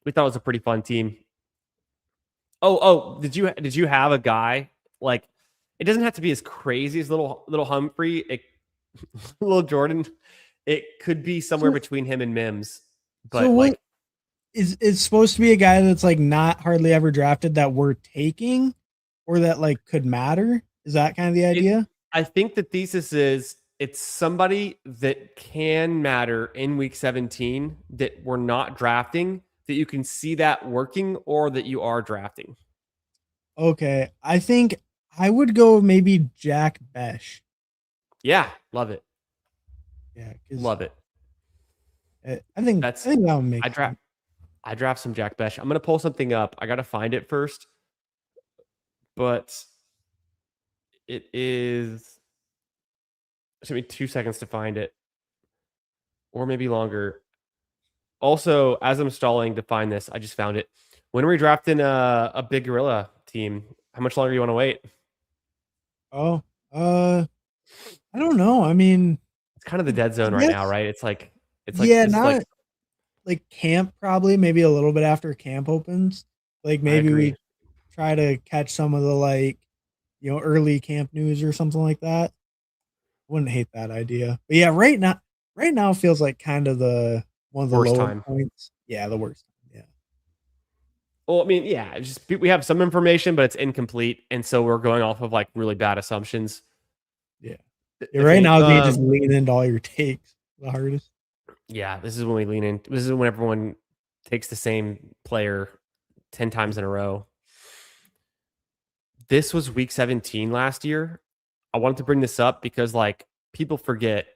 We thought it was a pretty fun team. Did you have a guy like? It doesn't have to be as crazy as little Humphrey, little Jordan. It could be somewhere so between him and Mims, so but what like is it's supposed to be a guy that's like not hardly ever drafted that we're taking, or that like could matter? Is that kind of the it. idea? I think the thesis is it's somebody that can matter in week 17 that we're not drafting, that you can see that working or that you are drafting. Okay, I think I would go maybe Jack Besh. Yeah, love it. Yeah, because Love it. I That's think that would make I draft sense. I draft some Jack Besh. I'm gonna pull something up. I gotta find it first, but it is it took me 2 seconds to find it, or maybe longer. Also, as I'm stalling to find this, I just found it. When are we drafting a big gorilla team? How much longer do you want to wait? Oh, I don't know. I mean, It's kind of the I dead I zone right now, guess right? It's like yeah, this is like not like camp probably maybe a little bit after camp opens. Like I maybe agree. we try to catch some of the like, early camp news or something like that. Wouldn't hate that idea. But yeah, right now feels like kind of the one of the Worst lower time. points. Yeah, the worst. Yeah. Well, I mean, yeah, it's just we have some information, but it's incomplete, and so we're going off of like really bad assumptions. Yeah. The, Yeah, the right thing, now you just lean into all your takes the hardest. yeah, this is when we lean in. This is when everyone takes the same player 10 times in a row. This was week 17 last year. I wanted to bring this up because like people forget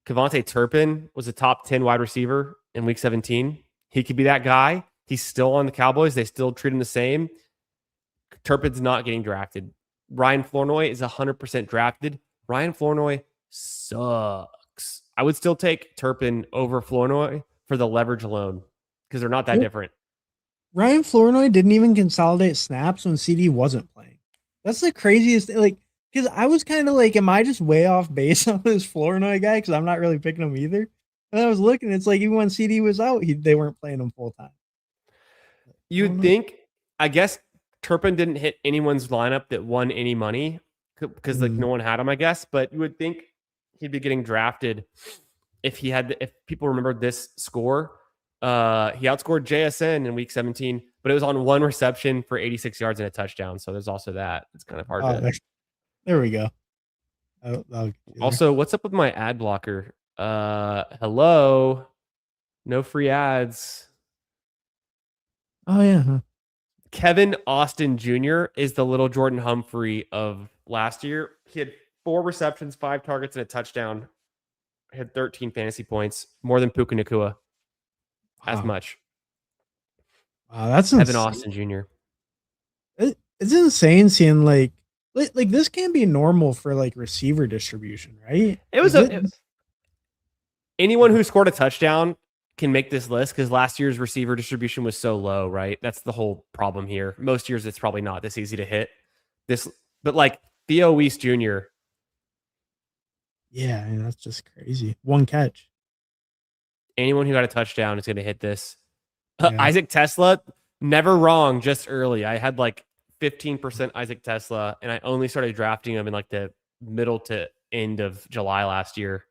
Kevontae Turpin was a top 10 wide receiver in week 17. He could be that guy. He's still on the Cowboys. They still treat him the same. Turpin's not getting drafted. Ryan Flournoy is 100% drafted. Ryan Flournoy sucks. I would still take Turpin over Flournoy for the leverage alone because they're not that different. Ryan Flournoy didn't even consolidate snaps when CD wasn't playing. That's the craziest. Like, because I was kind of like, am I just way off base on this Flournoy guy? Because I'm not really picking him either. And I was looking, it's like even when CD was out, they weren't playing him full time. You'd think, I guess Turpin didn't hit anyone's lineup that won any money because like no one had him, I guess. But you would think he'd be getting drafted if people remembered this score. He outscored JSN in week 17, but it was on one reception for 86 yards and a touchdown. So there's also that. It's kind of hard to. There we go. Also, what's up with my ad blocker? Hello. No free ads. Oh, yeah. Kevin Austin Jr. is the little Jordan Humphrey of last year. He had 4 receptions, 5 targets, and a touchdown. He had 13 fantasy points, more than Puka Nacua. As much. Wow, that's Kevin insane. Austin Jr. It's insane seeing like this can't be normal for like receiver distribution, right? Anyone who scored a touchdown can make this list because last year's receiver distribution was so low, right? That's the whole problem here. Most years it's probably not this easy to hit this, but like Theo Weiss Jr. Yeah, I mean, that's just crazy. 1 catch. Anyone who got a touchdown is going to hit this. Yeah. Isaac Tesla, never wrong, just early. I had like 15% Isaac Tesla, and I only started drafting him in like the middle to end of July last year.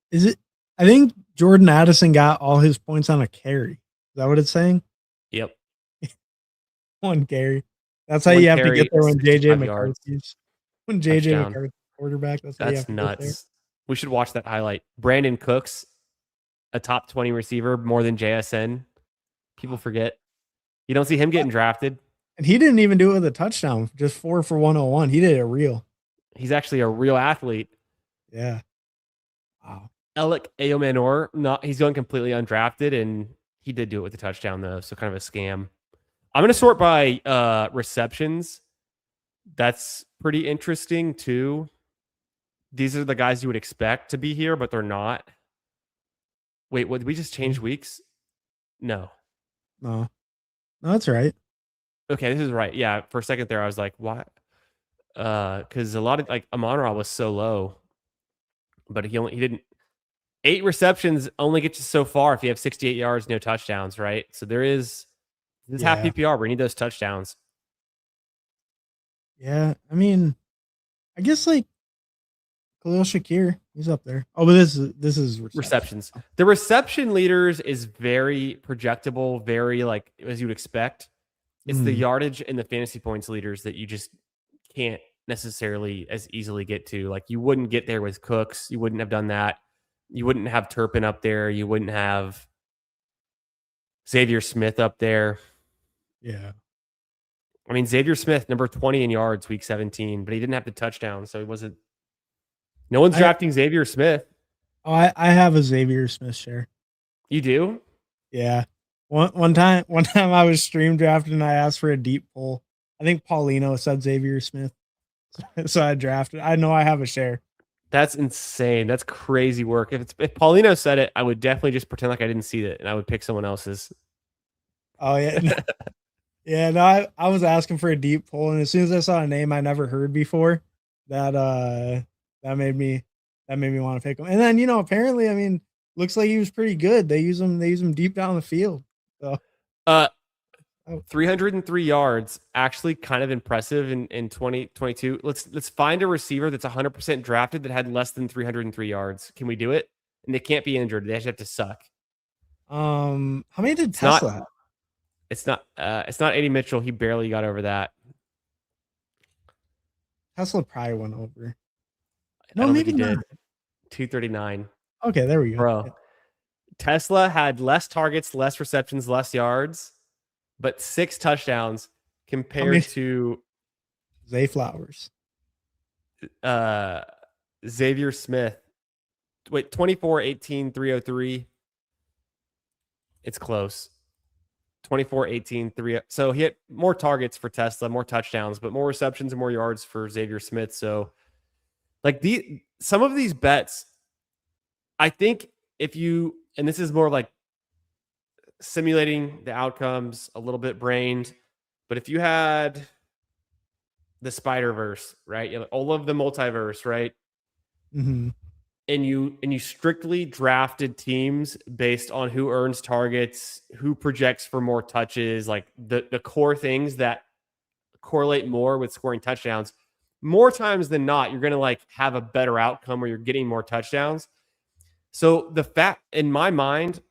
Is it? I think Jordan Addison got all his points on a carry. Is that what it's saying? Yep. 1 carry. That's how you have to get there when JJ McCarthy's McCarthy's quarterback. That's nuts. We should watch that highlight. Brandon Cooks, a top 20 receiver, more than JSN. People forget. You don't see him getting drafted. And he didn't even do it with a touchdown, just 4 for 101. He did it real. He's actually a real athlete. Yeah. Wow. Alec Ayomanor, he's going completely undrafted, and he did do it with a touchdown, though, so kind of a scam. I'm going to sort by receptions. That's pretty interesting, too. These are the guys you would expect to be here, but they're not. Wait, what? Did we just change weeks? No. No, that's right. Okay, this is right. Yeah, for a second there, I was like, why? Because a lot of like Amon-Ra was so low, but he didn't. 8 receptions only gets you so far if you have 68 yards, no touchdowns, right? So this half PPR. We need those touchdowns. Yeah, I mean, I guess like Khalil Shakir, he's up there. Oh, but this is receptions. The reception leaders is very projectable, very like as you'd expect. It's the yardage and the fantasy points leaders that you just can't necessarily as easily get to. Like you wouldn't get there with Cooks. You wouldn't have done that. You wouldn't have Turpin up there. You wouldn't have Xavier Smith up there. Yeah. I mean, Xavier Smith, number 20 in yards, week 17, but he didn't have the touchdown, so he wasn't. No one's drafting Xavier Smith. Oh, I have a Xavier Smith share. You do? Yeah. One time I was stream drafted and I asked for a deep pull. I think Paulino said Xavier Smith. So I drafted. I know I have a share. That's insane. That's crazy work. If Paulino said it, I would definitely just pretend like I didn't see it and I would pick someone else's. Oh yeah. Yeah, no, I was asking for a deep pull, and as soon as I saw a name I never heard before, that made me want to pick him. And then, apparently, I mean, looks like he was pretty good. They use him deep down the field. So 303 yards, actually kind of impressive in 2022. Let's find a receiver that's 100% drafted that had less than 303 yards. Can we do it? And they can't be injured. They just have to suck. How many did Tesla have? It's not A.D. Mitchell. He barely got over that. Tesla probably went over. No, maybe he did. 239. Okay, there we go. Bro. Yeah. Tesla had less targets, less receptions, less yards, but 6 touchdowns compared to Zay Flowers. Uh, Xavier Smith. Wait, 24, 18, 303. It's close. 24, 18, 3. So he had more targets for Tesla, more touchdowns, but more receptions and more yards for Xavier Smith. So like some of these bets, I think if you, and this is more like simulating the outcomes, a little bit brained, but if you had the Spider Verse, right? All of the multiverse, right? Mm-hmm. And you strictly drafted teams based on who earns targets, who projects for more touches, like the core things that correlate more with scoring touchdowns. More times than not, you're going to like have a better outcome where you're getting more touchdowns. So the fact in my mind,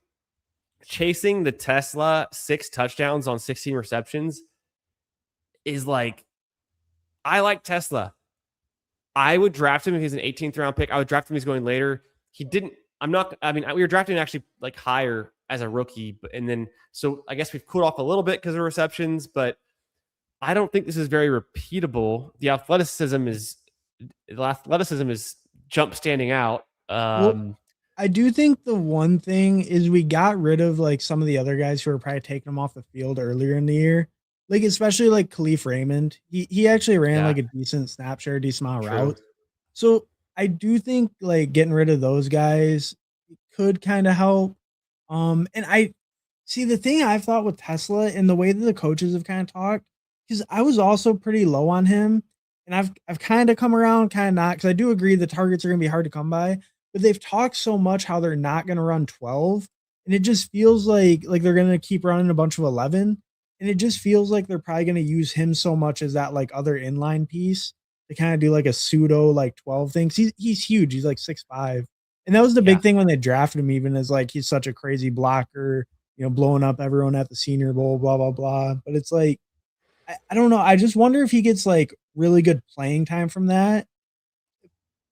chasing the Tesla 6 touchdowns on 16 receptions is like, I like Tesla. I would draft him if he's an 18th round pick. I would draft him if he's going later. He didn't. I'm not. I mean, we were drafting actually like higher as a rookie, and then so I guess we've cooled off a little bit because of receptions, but I don't think this is very repeatable. The athleticism is jump standing out. Well, I do think the one thing is we got rid of like some of the other guys who were probably taking them off the field earlier in the year. Like especially like Khalif Raymond. He actually ran Yeah, like a decent snap share, decent amount of true. routes. So I do think like getting rid of those guys could kind of help. And I see the thing I've thought with Tesla and the way that the coaches have kind of talked, because I was also pretty low on him, and I've kind of come around, kind of not, because I do agree the targets are gonna be hard to come by, but they've talked so much how they're not gonna run 12, and it just feels like they're gonna keep running a bunch of 11, and it just feels like they're probably gonna use him so much as that like other inline piece to kind of do like a pseudo like 12 things. He's huge. He's like 6'5". And that was the Yeah, big thing when they drafted him, even as like he's such a crazy blocker, blowing up everyone at the Senior Bowl, blah, blah, blah. But it's like, I don't know. I just wonder if he gets like really good playing time from that.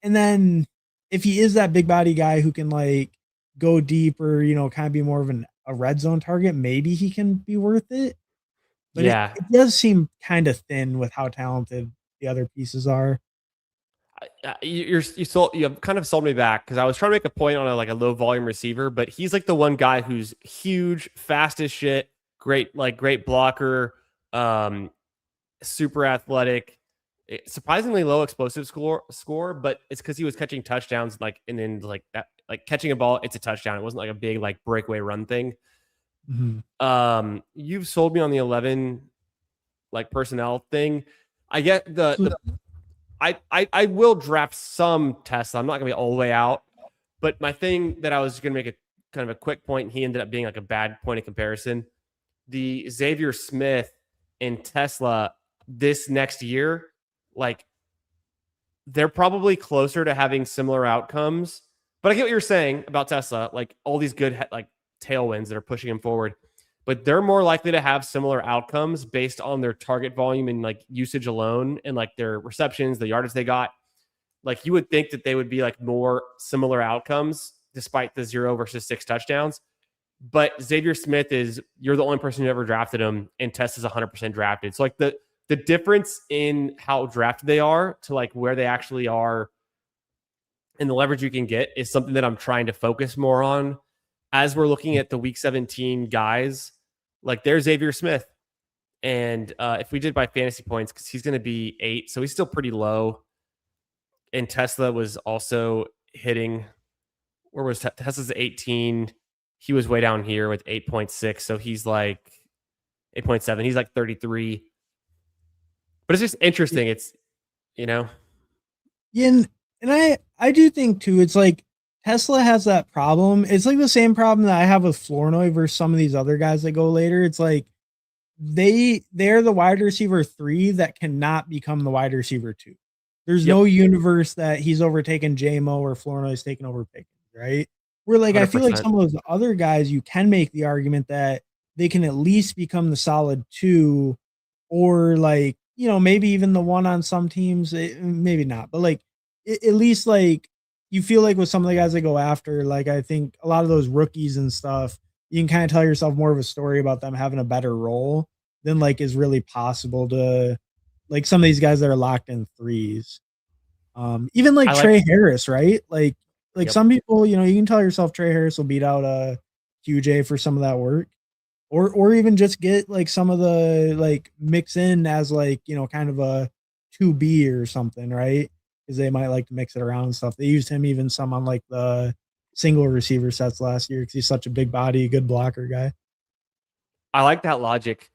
And then if he is that big body guy who can like go deep or, kind of be more of a red zone target, maybe he can be worth it. But it, yeah. it does seem kind of thin with how talented the other pieces are. You have kind of sold me back because I was trying to make a point on a low volume receiver, but he's like the one guy who's huge, fast as shit, great blocker, um, super athletic, surprisingly low explosive score, but it's because he was catching touchdowns and then like that, like catching a ball, it's a touchdown. It wasn't like a big like breakaway run thing. Mhm. You've sold me on the 11 like personnel thing. I get the I will draft some Tesla. I'm not gonna be all the way out, but my thing that I was gonna make a kind of a quick point, and he ended up being like a bad point of comparison. The Xavier Smith and Tesla this next year, like they're probably closer to having similar outcomes. But I get what you're saying about Tesla, like all these good like tailwinds that are pushing him forward. But they're more likely to have similar outcomes based on their target volume and like usage alone and like their receptions, the yardage they got. Like you would think that they would be like more similar outcomes despite the 0 versus 6 touchdowns. But Xavier Smith you're the only person who ever drafted him, and Tess is 100% drafted. So like the difference in how drafted they are to like where they actually are and the leverage you can get is something that I'm trying to focus more on as we're looking at the week 17 guys. Like there's Xavier Smith. And if we did by fantasy points, because he's going to be 8, so he's still pretty low. And Tesla was also hitting, where was Tesla's 18? He was way down here with 8.6. So he's like 8.7. He's like 33. But it's just interesting. It's, you know, Yeah, and I do think too, it's like Tesla has that problem. It's like the same problem that I have with Flournoy versus some of these other guys that go later. It's like they're the wide receiver 3 that cannot become the wide receiver 2. There's yep, no universe that he's overtaken JMO or Flournoy's taken over Pickens, right? Where like I feel like 100%. some of those other guys, you can make the argument that they can at least become the solid 2, or like, maybe even the one on some teams, maybe not, but like at least like you feel like with some of the guys they go after, like I think a lot of those rookies and stuff, you can kind of tell yourself more of a story about them having a better role than like is really possible to like some of these guys that are locked in threes. Even like I like. Trey Harris, right? Like Yep. some people, you know, you can tell yourself Trey Harris will beat out QJ for some of that work. Or even just get like some of the like mix in as like, you know, kind of a 2B or something, right? Because they might like to mix it around and stuff. They used him even some on like the single receiver sets last year because he's such a big body, good blocker guy. I like that logic.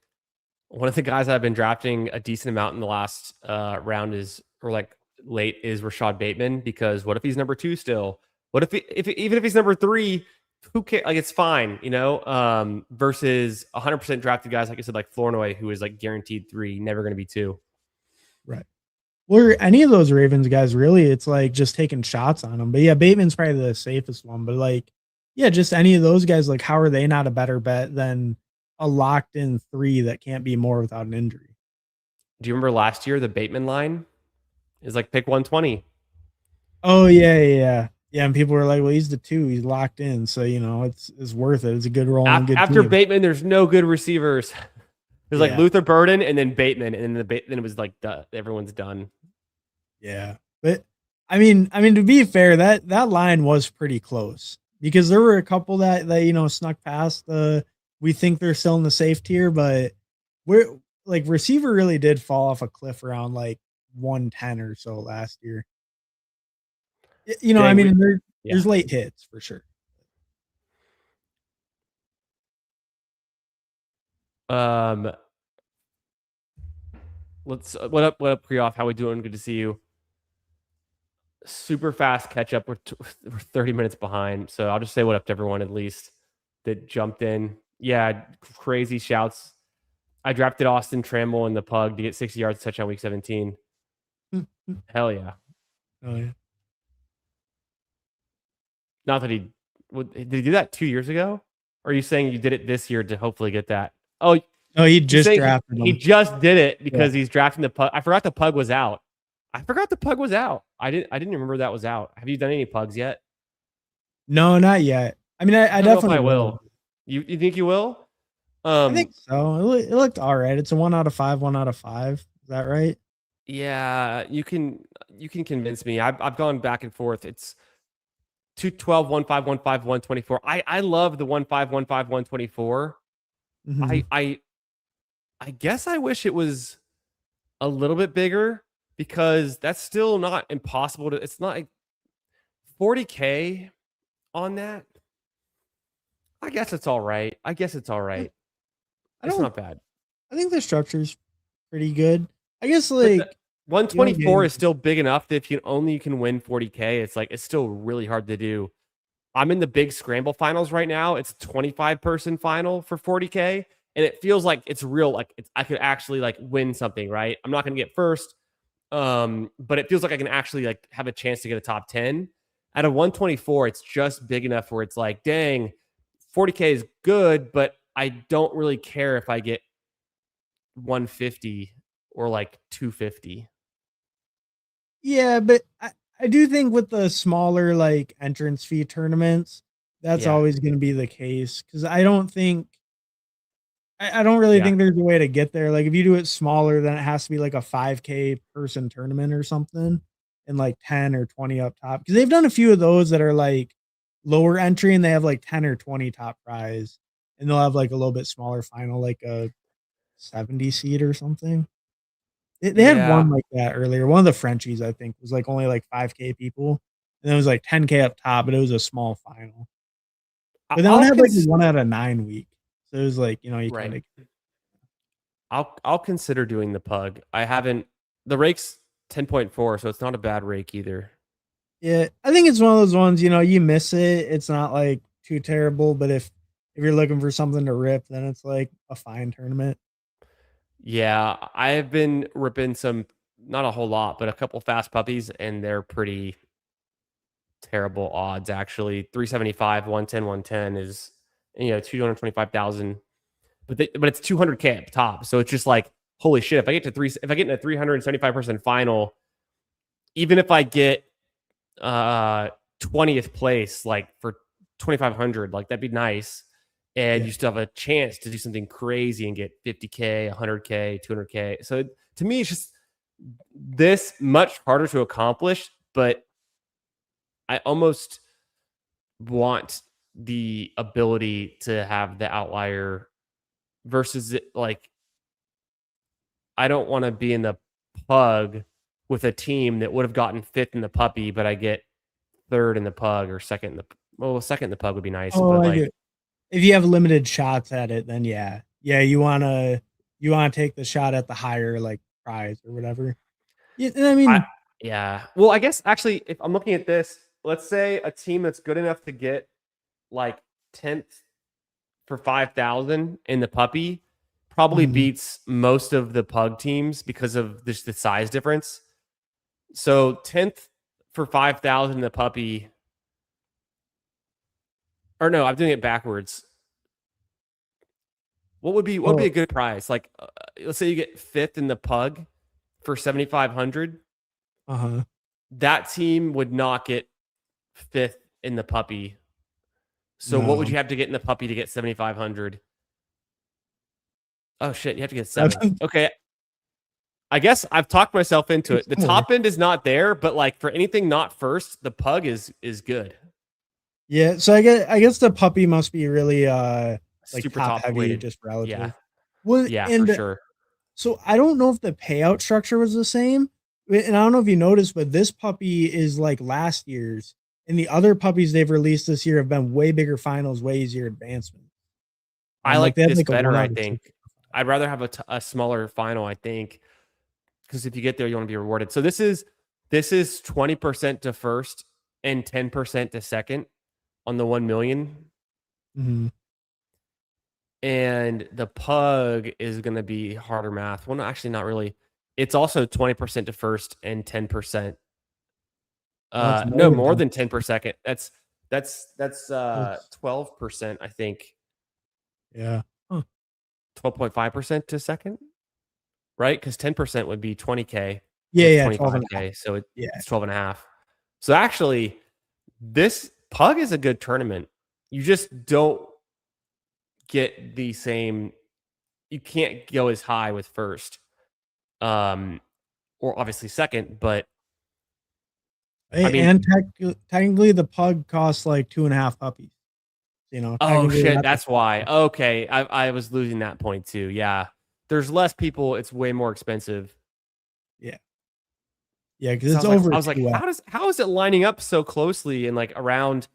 One of the guys I've been drafting a decent amount in the last round is, or like late, is Rashad Bateman, because what if he's number 2 still? What if, even if he's number 3, who cares? Like, it's fine, you know. Versus 100% drafted guys, like I said, like Flournoy, who is like guaranteed 3, never going to be 2. Right. Well, any of those Ravens guys, really, it's like just taking shots on them. But yeah, Bateman's probably the safest one. But like, yeah, just any of those guys, like, how are they not a better bet than a locked in 3 that can't be more without an injury? Do you remember last year the Bateman line is like pick 120? Oh yeah. And people were like, well, he's the 2, he's locked in, so you know it's worth it. It's a good role and a good After team. Bateman, there's no good receivers. There's like Yeah, Luther Burden and then Bateman, and then it was like everyone's done. yeah. But I mean, to be fair, that line was pretty close because there were a couple that you know snuck past the. We think they're still in the safe tier, but we're like receiver really did fall off a cliff around like 110 or so last year. You know, I Dang, mean, yeah. there's late hits for sure. Um, let's what up, Kriyoff? How we doing? Good to see you. Super fast catch up. We're 30 minutes behind, so I'll just say what up to everyone at least that jumped in. Yeah, crazy shouts. I drafted Austin Trammell in the pug to get 60 yards touchdown week 17. Hell yeah. Oh yeah. Not that did he do that 2 years ago? Or are you saying you did it this year to hopefully get that? Oh, Oh, he you're just saying drafted he him. just did it Yeah. because he's drafting the pug. I forgot the pug was out. I forgot the pug was out. I didn't remember that was out. Have you done any pugs yet? No, not yet. I mean, I I don't know if I definitely will. will. You think you will? I think so. It looked all right. It's a 1 out of 5, 1 out of 5. Is that right? Yeah, you can convince me. I've gone back and forth. It's 212, 1-5, 1-5, 124. I love the 1-5, 1-5, 124. Mm-hmm. I guess I wish it was a little bit bigger, because that's still not impossible to. It's not like 40K on that. I guess it's all right. I guess it's all Yeah, right. I It's don't. not bad. I think the structure's pretty good. I guess But the like you don't get 124 into, is still big enough that if you can win 40K, it's like it's still really hard to do. I'm in the big scramble finals right now. It's a 25 person final for 40K. And it feels like it's real, like I could actually like win something, right? I'm not gonna get first. But it feels like I can actually like have a chance to get a top 10. At a 124, it's just big enough where it's like, dang, 40K is good, but I don't really care if I get 150 or like 250. yeah, but I do think with the smaller like entrance fee tournaments, that's Yeah. always going to be the case because I don't really Yeah. think there's a way to get there. Like if you do it smaller, then it has to be like a 5K person tournament or something, and like 10 or 20 up top. Because they've done a few of those that are like lower entry and they have like 10 or 20 top prize, and they'll have like a little bit smaller final, like a 70 seed or something. They had Yeah. one like that earlier. One of the Frenchies, I think, was like only like 5K people, and it was like 10K up top, but it was a small final. But that one I'll had like a cons 1 out of 9 week, so it was like you know you kind right. of. I'll consider doing the pug. I haven't. The rake's 10.4, so it's not a bad rake either. Yeah, I think it's one of those ones, you know, you miss it. It's not like too terrible, but if you're looking for something to rip, then it's like a fine tournament. Yeah, I've been ripping some, not a whole lot, but a couple fast puppies, and they're pretty terrible odds actually. 375, 110, 110 is 225,000, but it's 200K up top. So it's just like, holy shit, if I get in a 375 person final, even if I get 20th place, like for 2,500, like that'd be nice. And Yeah. you still have a chance to do something crazy and get 50K, 100K, 200K. So to me, it's just this much harder to accomplish, but I almost want the ability to have the outlier versus it, like I don't want to be in the pug with a team that would have gotten fifth in the puppy, but I get third in the pug or second in the second in the pug would be nice, Oh, but I like get if you have limited shots at it, then yeah. Yeah, you wanna take the shot at the higher, like, prize or whatever. Yeah, and I I mean yeah. Well, I guess actually if I'm looking at this, let's say a team that's good enough to get like 10th for 5,000 in the puppy probably mhm. beats most of the pug teams because of just the size difference. So 10th for 5,000 in the puppy, or no, I'm doing it backwards. What would be Oh, a good prize? Like, let's say you get fifth in the pug for 7,500. uh-huh. That team would not get fifth in the puppy. So what would No. you have to get in the puppy to get 7,500? Oh shit, you have to get That's seventh. Okay, I guess I've talked myself into pretty it. The similar. top end is not there, but like for anything not first, the pug is good. Yeah, so I guess the puppy must be really, like, Super top top heavy, weighted. just Yeah, relative. Well, yeah, for and sure. so I don't know if the payout structure was the same, and I don't know if you noticed, but this puppy is like last year's, and the other puppies they've released this year have been way bigger finals, way easier advancement. I Like like they have this like a better. 1 I out of 2. think I'd rather have a smaller final. I think because if you get there, you want to be rewarded. So this is 20% to first and 10% to second on the 1 million, Mhm. and the pug is going to be harder math. Well, no, actually, not really. It's also 20% to first and 10%. Oh, it's No, more than more than 10%. 10%. That's That's 12%. I think yeah. Huh. 12.5% to second, right? Because 10% would be 20K Yeah, with yeah, 12 and a half. 25K, so Yeah. it's 12 and a half. So actually, this pug is a good tournament. You just don't get the same. You can't go as high with first, um, or obviously second. But I Hey, mean, and technically the pug costs like 2.5 puppies. oh Technically shit, that's a that's why. Okay, I was losing that point too. Yeah, there's less people. It's way more expensive. yeah. Yeah, because So it's I over was like, 2x. how is it lining up so closely and like around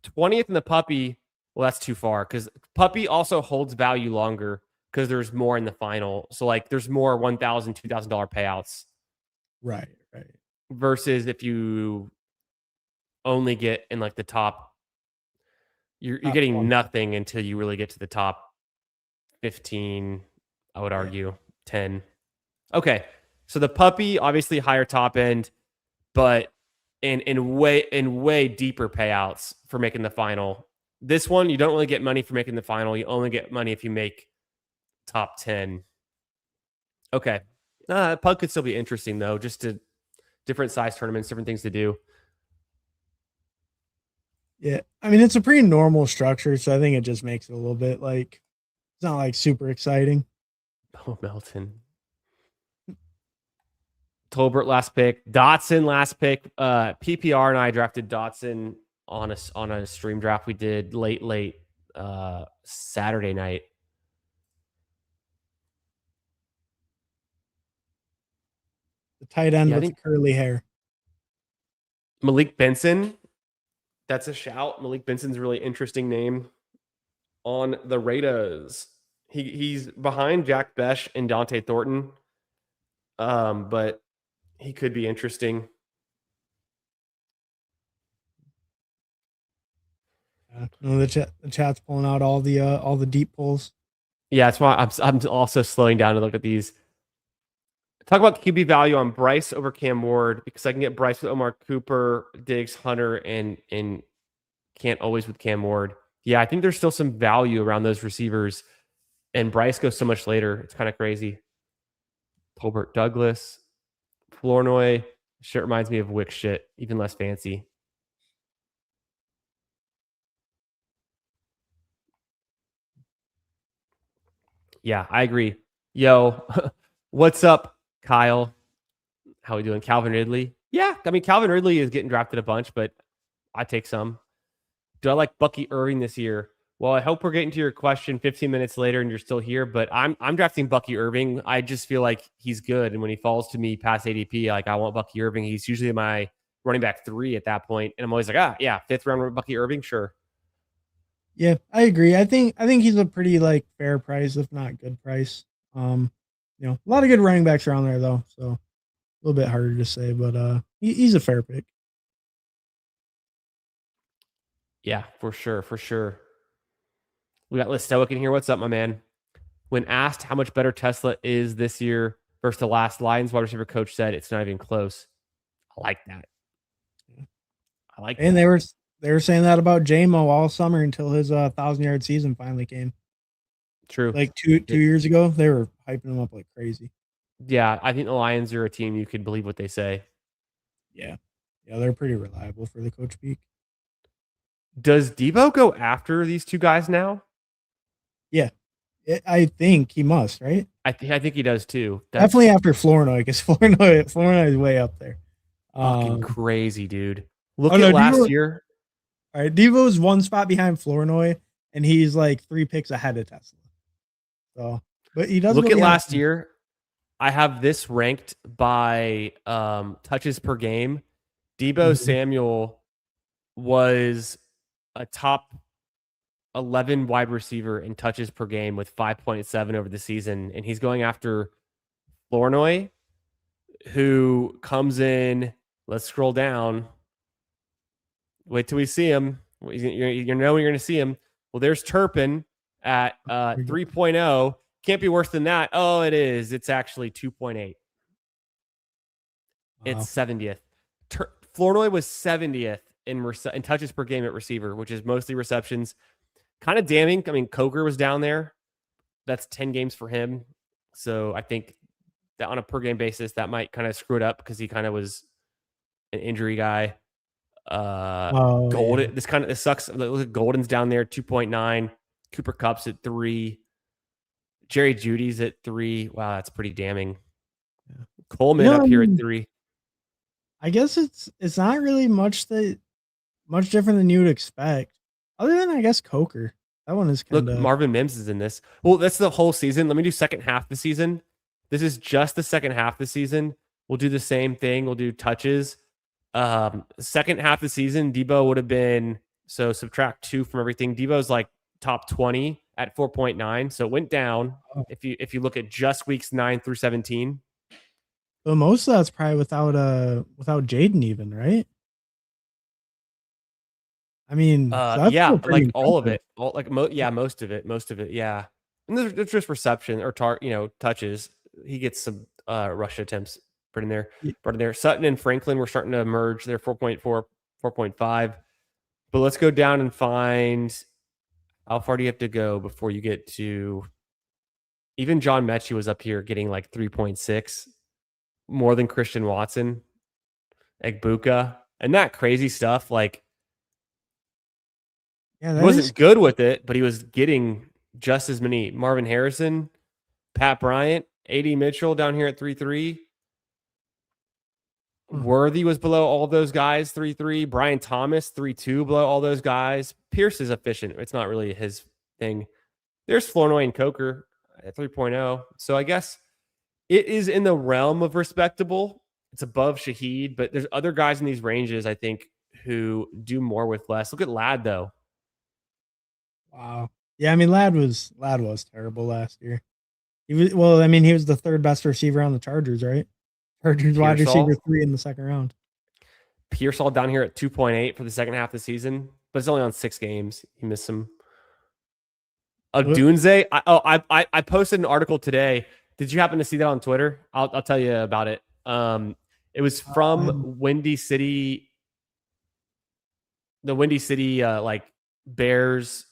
20th in the puppy? Well, that's too far because puppy also holds value longer because there's more in the final. So like there's more $1,000, $2,000 payouts Right, right. versus if you only get in like the top, you're Top getting 20. nothing until you really get to the top 15. I would Yeah. argue 10. Okay, so the puppy obviously higher top end, but in way deeper payouts for making the final. This one you don't really get money for making the final. You only get money if you make top 10. Okay. Pug could still be interesting though, just to different size tournaments, different things to do. Yeah. I mean, it's a pretty normal structure, so I think it just makes it a little bit like it's not like super exciting. Oh, Melton. Tolbert last pick. Dotson last pick. PPR and I drafted Dotson on a stream draft we did late Saturday night. The tight end Yeah, I with the think curly hair. Malik Benson. That's a shout. Malik Benson's a really interesting name on the Raiders. He's behind Jack Besh and Dante Thornton, but he could be interesting. No, the chat's pulling out all the deep pulls. Yeah, that's why I'm also slowing down to look at these. Talk about QB value on Bryce over Cam Ward because I can get Bryce with Omar Cooper, Diggs, Hunter, and can't always with Cam Ward. Yeah, I think there's still some value around those receivers, and Bryce goes so much later. It's kind of crazy. Tolbert Douglas, Flournoy. Shit reminds me of Wick shit, even less fancy. Yeah, I agree. Yo, what's up, Kyle? How we doing? Calvin Ridley. Yeah, I mean Calvin Ridley is getting drafted a bunch, but I take some. Do I like Bucky Irving this year? Well, I hope we're getting to your question 15 minutes later and you're still here, but I'm drafting Bucky Irving. I just feel like he's good. And when he falls to me past ADP, like I want Bucky Irving. He's usually my running back 3 at that point. And I'm always like, yeah, 5th round Bucky Irving, sure. Yeah, I agree. I think he's a pretty like fair price, if not good price. A lot of good running backs around there though, so a little bit harder to say, but he's a fair pick. Yeah, for sure, for sure. We got Liz Stoic in here. What's up, my man? When asked how much better Tesla is this year versus the last, Lions wide receiver coach said it's not even close. I like that. I like And that. they were saying that about JMO all summer until his 1,000-yard season finally came. True. Like two years ago, they were hyping him up like crazy. Yeah, I think the Lions are a team you can believe what they say. Yeah, yeah, they're pretty reliable for the coach peak. Does Debo go after these two guys now? Yeah, I think he must, right? I think he does too. That's Definitely after Flournoy, because Flournoy is way up there. fucking crazy, dude. Look Oh at no, last year. all right, Devo's one spot behind Flournoy, and he's like 3 picks ahead of Tesla. So, but he does Look go at behind. last year. I have this ranked by touches per game. Debo Mhm. Samuel was a top 11 wide receiver in touches per game with 5.7 over the season. And he's going after Flournoy, who comes in. Let's scroll down. Wait till we see him. You know when you're going to see him. Well, there's Turpin at 3.0. Can't be worse than that. Oh, it is. It's actually 2.8. Wow. It's 70th. Flournoy was 70th in touches per game at receiver, which is mostly receptions. Kind of damning. I mean, Coker was down there. That's 10 games for him. So I think that on a per game basis, that might kind of screw it up because he kind of was an injury guy. Golden. Yeah. This sucks. Look at Golden's down there, 2.9. Cooper Kupp's at 3. Jerry Judy's at 3. Wow, that's pretty damning. Yeah. Coleman up here at 3. I guess it's not really much different than you would expect, other than I guess Coker. That one is kind Look, of. Marvin Mims is in this. Well, that's the whole season. Let me do second half of the season. This is just the second half of the season. We'll do the same thing. We'll do touches. Second half of the season, Debo would have been, so subtract 2 from everything. Debo's like top 20 at 4.9. So it went down if you look at just weeks 9 through 17. But most of that's probably without Jaden even, right? I mean, so that's Yeah, still pretty like all of impressive. it. Most of it. Yeah. And there's just reception or touches. He gets some rush attempts put in there. Yeah. But in there, Sutton and Franklin were starting to emerge. They're 4.4, 4.5. But let's go down and find how far do you have to go before you get to even John Mechie was up here getting like 3.6 more than Christian Watson, Egbuka, and that crazy stuff. Like Yeah, he that is. wasn't good with it, but he was getting just as many. Marvin Harrison, Pat Bryant, AD Mitchell down here at 3.3. Worthy was below all those guys, 3.3. Brian Thomas, 3.2, below all those guys. Pierce is efficient. It's not really his thing. There's Flournoy and Coker at 3.0. So I guess it is in the realm of respectable. It's above Shaheed, but there's other guys in these ranges, I think, who do more with less. Look at Ladd, though. Wow. Yeah, I mean, Ladd was terrible last year. He was the third best receiver on the Chargers, right? Chargers wide receiver 3 in the second round. Pearsall down here at 2.8 for the second half of the season, but it's only on 6 games. He missed some. Dunze, I posted an article today. Did you happen to see that on Twitter? I'll tell you about it. It was from Windy City, the Windy City like Bears,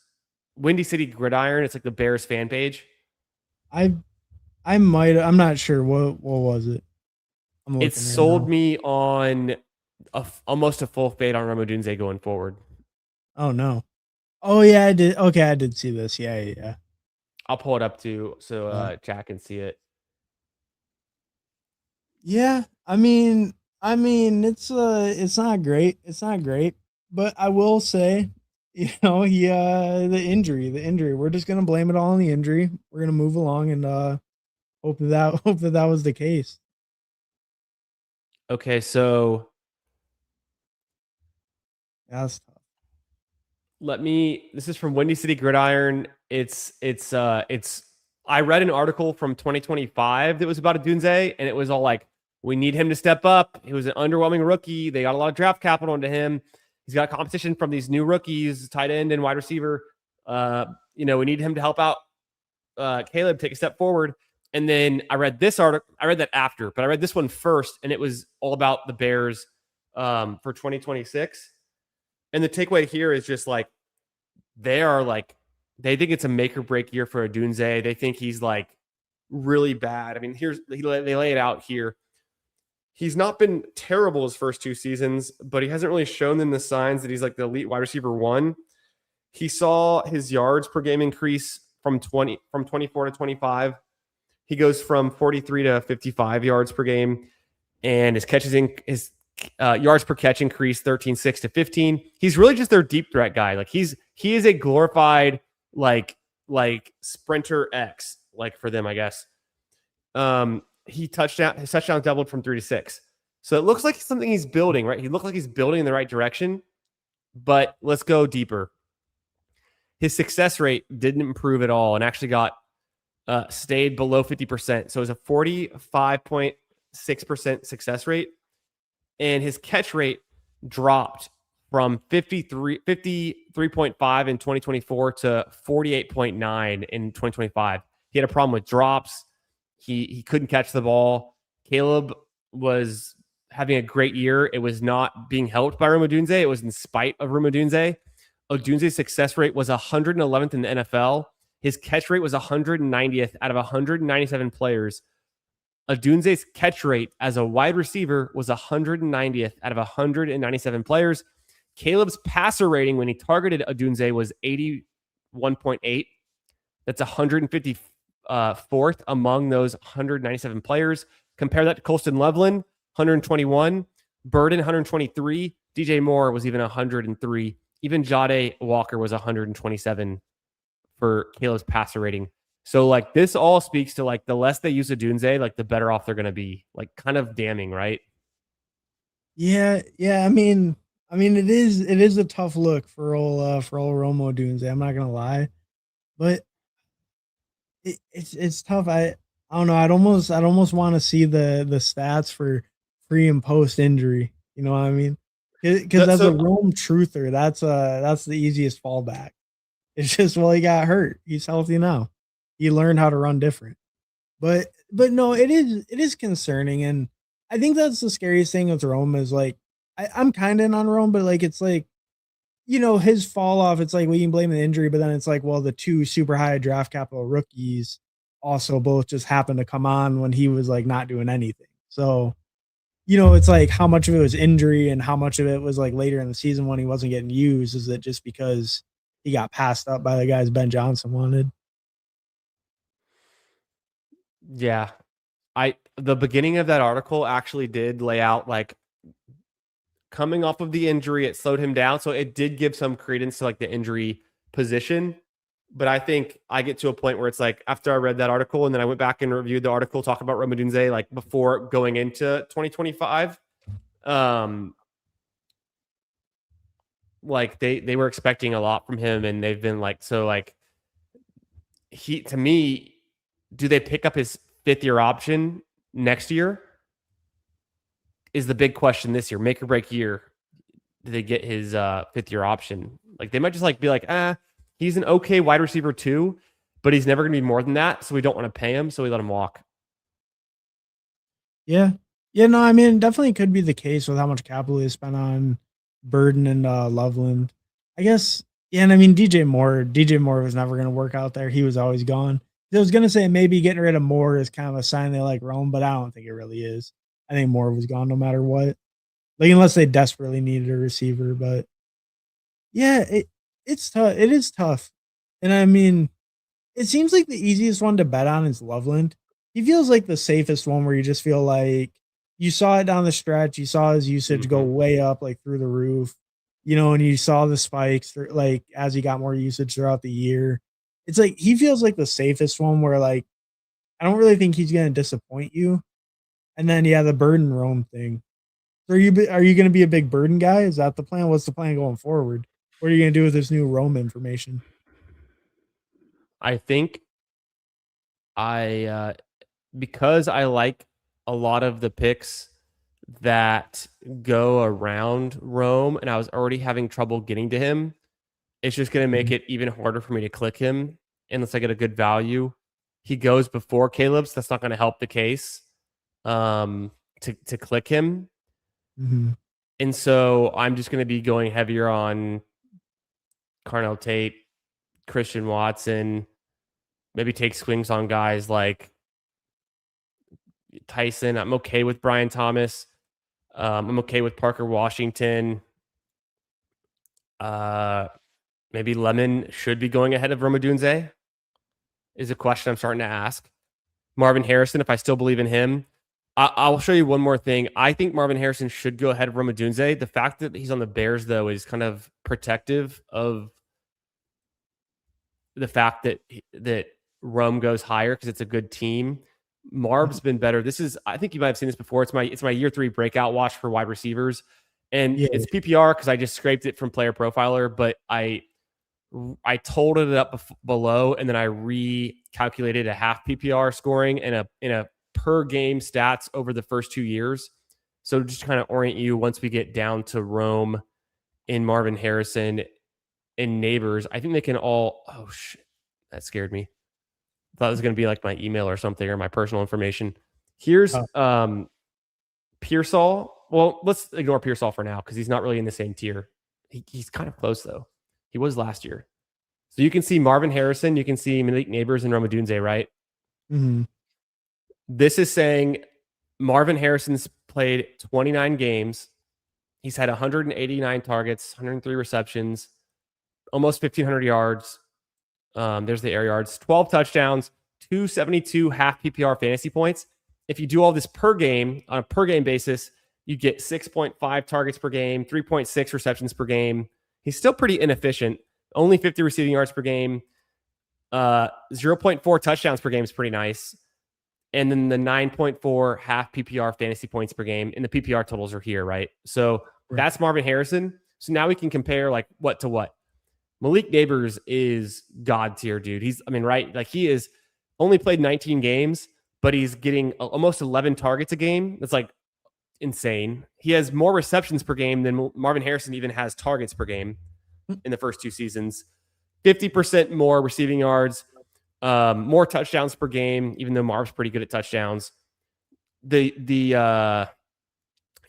Windy City Gridiron. It's like the Bears fan page. I'm not sure what was it. It sold me on almost a full fade on Rome Odunze going forward. Oh no. Oh yeah, I did. Okay, I did see this. Yeah. I'll pull it up too, so Jack can see it. Yeah, it's not great. It's not great, but I will say, the injury. We're just gonna blame it all on the injury. We're gonna move along and hope that that was the case. Okay, so Yeah, that's tough. this is from Windy City Gridiron. It's I read an article from 2025 that was about Adunze, and it was all like, we need him to step up. He was an underwhelming rookie. They got a lot of draft capital into him. He's got competition from these new rookies, tight end and wide receiver. We need him to help out Caleb take a step forward. And then I read this article. I read that after, but I read this one first, and it was all about the Bears for 2026. And the takeaway here is just like, they are like, they think it's a make or break year for Adunze. They think he's like really bad. I mean, they lay it out here. He's not been terrible his first two seasons, but he hasn't really shown them the signs that he's like the elite wide receiver one. He saw his yards per game increase from 24 to 25. He goes from 43 to 55 yards per game, and his yards per catch increased 13.6 to 15. He's really just their deep threat guy. Like he is a glorified like sprinter X, like for them, I guess. His touchdown doubled from 3 to 6. So it looks like something he's building, right? He looked like he's building in the right direction. But let's go deeper. His success rate didn't improve at all and actually stayed below 50%. So it was a 45.6% success rate. And his catch rate dropped from 53.5 in 2024 to 48.9 in 2025. He had a problem with drops. He couldn't catch the ball. Caleb was having a great year. It was not being helped by Rome Odunze. It was in spite of Rome Odunze. Odunze's success rate was 111th in the NFL. His catch rate was 190th out of 197 players. Odunze's catch rate as a wide receiver was 190th out of 197 players. Caleb's passer rating when he targeted Odunze was 81.8. That's 154th among those 197 players. Compare that to Colston Loveland, 121. Burden, 123. DJ Moore was even 103. Even Jade Walker was 127 for Caleb's passer rating. So like this all speaks to like the less they use Odunze, like the better off they're going to be. Like kind of damning, right? Yeah, yeah. It is a tough look for old Romo Dunze. I'm not gonna lie, but it's tough. I don't know. I'd almost want to see the stats for pre and post injury. You know what I mean? Because as a So Rome truther, that's the easiest fallback. It's just, well, he got hurt. He's healthy now. He learned how to run different. But no, it is concerning, and I think that's the scariest thing with Rome is like I'm kind of in on Rome, but like it's like his fall off. It's like we can blame the injury, but then it's like, well, the two super high draft capital rookies also both just happened to come on when he was like not doing anything. So it's like how much of it was injury and how much of it was like later in the season when he wasn't getting used. Is it just because he got passed up by the guys Ben Johnson wanted? yeah, the beginning of that article actually did lay out like coming off of the injury, it slowed him down. So it did give some credence to like the injury position. But I think I get to a point where it's like after I read that article and then I went back and reviewed the article talking about Romadunze like before going into 2025. Like they were expecting a lot from him and they've been like, so like he, to me, do they pick up his 5th-year option next year? Is the big question this year, make or break year. Do they get his 5th-year option? Like they might just like be like, he's an okay wide receiver too, but he's never going to be more than that. So we don't want to pay him. So we let him walk. Yeah. Yeah, no, definitely could be the case with how much capital they spent on Burden and Loveland. I guess, yeah, and DJ Moore was never gonna work out there. He was always gone. I was gonna say maybe getting rid of Moore is kind of a sign they like Rome, but I don't think it really is. I think Moore was gone no matter what. Like unless they desperately needed a receiver, but yeah, it's tough. It is tough. And it seems like the easiest one to bet on is Loveland. He feels like the safest one where you just feel like you saw it down the stretch. You saw his usage go Mhm. way up, like through the roof, and you saw the spikes like as he got more usage throughout the year. It's like he feels like the safest one where like I don't really think he's gonna disappoint you. And then yeah, the Burden Rome thing. So are you gonna be a big Burden guy? Is that the plan? What's the plan going forward? What are you gonna do with this new Rome information? I think I because I like a lot of the picks that go around Rome, and I was already having trouble getting to him. It's just going to make Mhm, it even harder for me to click him unless I get a good value. He goes before Caleb's. That's not going to help the case um, to click him. mhm. And so I'm just going to be going heavier on Carnell Tate, Christian Watson, maybe take swings on guys like Tyson. I'm okay with Brian Thomas. I'm okay with Parker Washington. Uh, maybe Lemon should be going ahead of Romadunze is a question I'm starting to ask. Marvin Harrison, if I still believe in him. I'll show you one more thing. I think Marvin Harrison should go ahead of Romadunze. The fact that he's on the Bears, though, is kind of protective of the fact that Rome goes higher because it's a good team. Marv's been better. This is, I think you might have seen this before. It's my year 3 breakout watch for wide receivers, and Yeah. it's PPR because I just scraped it from Player Profiler, but I totaled it up below, and then I recalculated a half PPR scoring and a per game stats over the first 2 years. So just kind of orient you once we get down to Rome in Marvin Harrison and Neighbors. I think they can all. Oh shit, that scared me. I thought it was going to be like my email or something or my personal information. Here's Uh, Pearsall. Well, let's ignore Pearsall for now because he's not really in the same tier. He's kind of close though. He was last year. So you can see Marvin Harrison, you can see Malik Neighbors and Romadunze, right? mhm. This is saying Marvin Harrison's played 29 games. He's had 189 targets, 103 receptions, almost 1,500 yards. There's the air yards, 12 touchdowns, 272 half PPR fantasy points. If you do all this per game on a per game basis, you get 6.5 targets per game, 3.6 receptions per game. He's still pretty inefficient, only 50 receiving yards per game. 0.4 touchdowns per game is pretty nice. And then the 9.4 half PPR fantasy points per game. And the PPR totals are here, right? So Right. that's Marvin Harrison. So now we can compare like what to what. Malik Neighbors is God tier, dude. Right? Like he is only played 19 games, but he's getting almost 11 targets a game. That's like insane. He has more receptions per game than Marvin Harrison even has targets per game in the first 2 seasons. 50% more receiving yards, more touchdowns per game, even though Marv's pretty good at touchdowns. The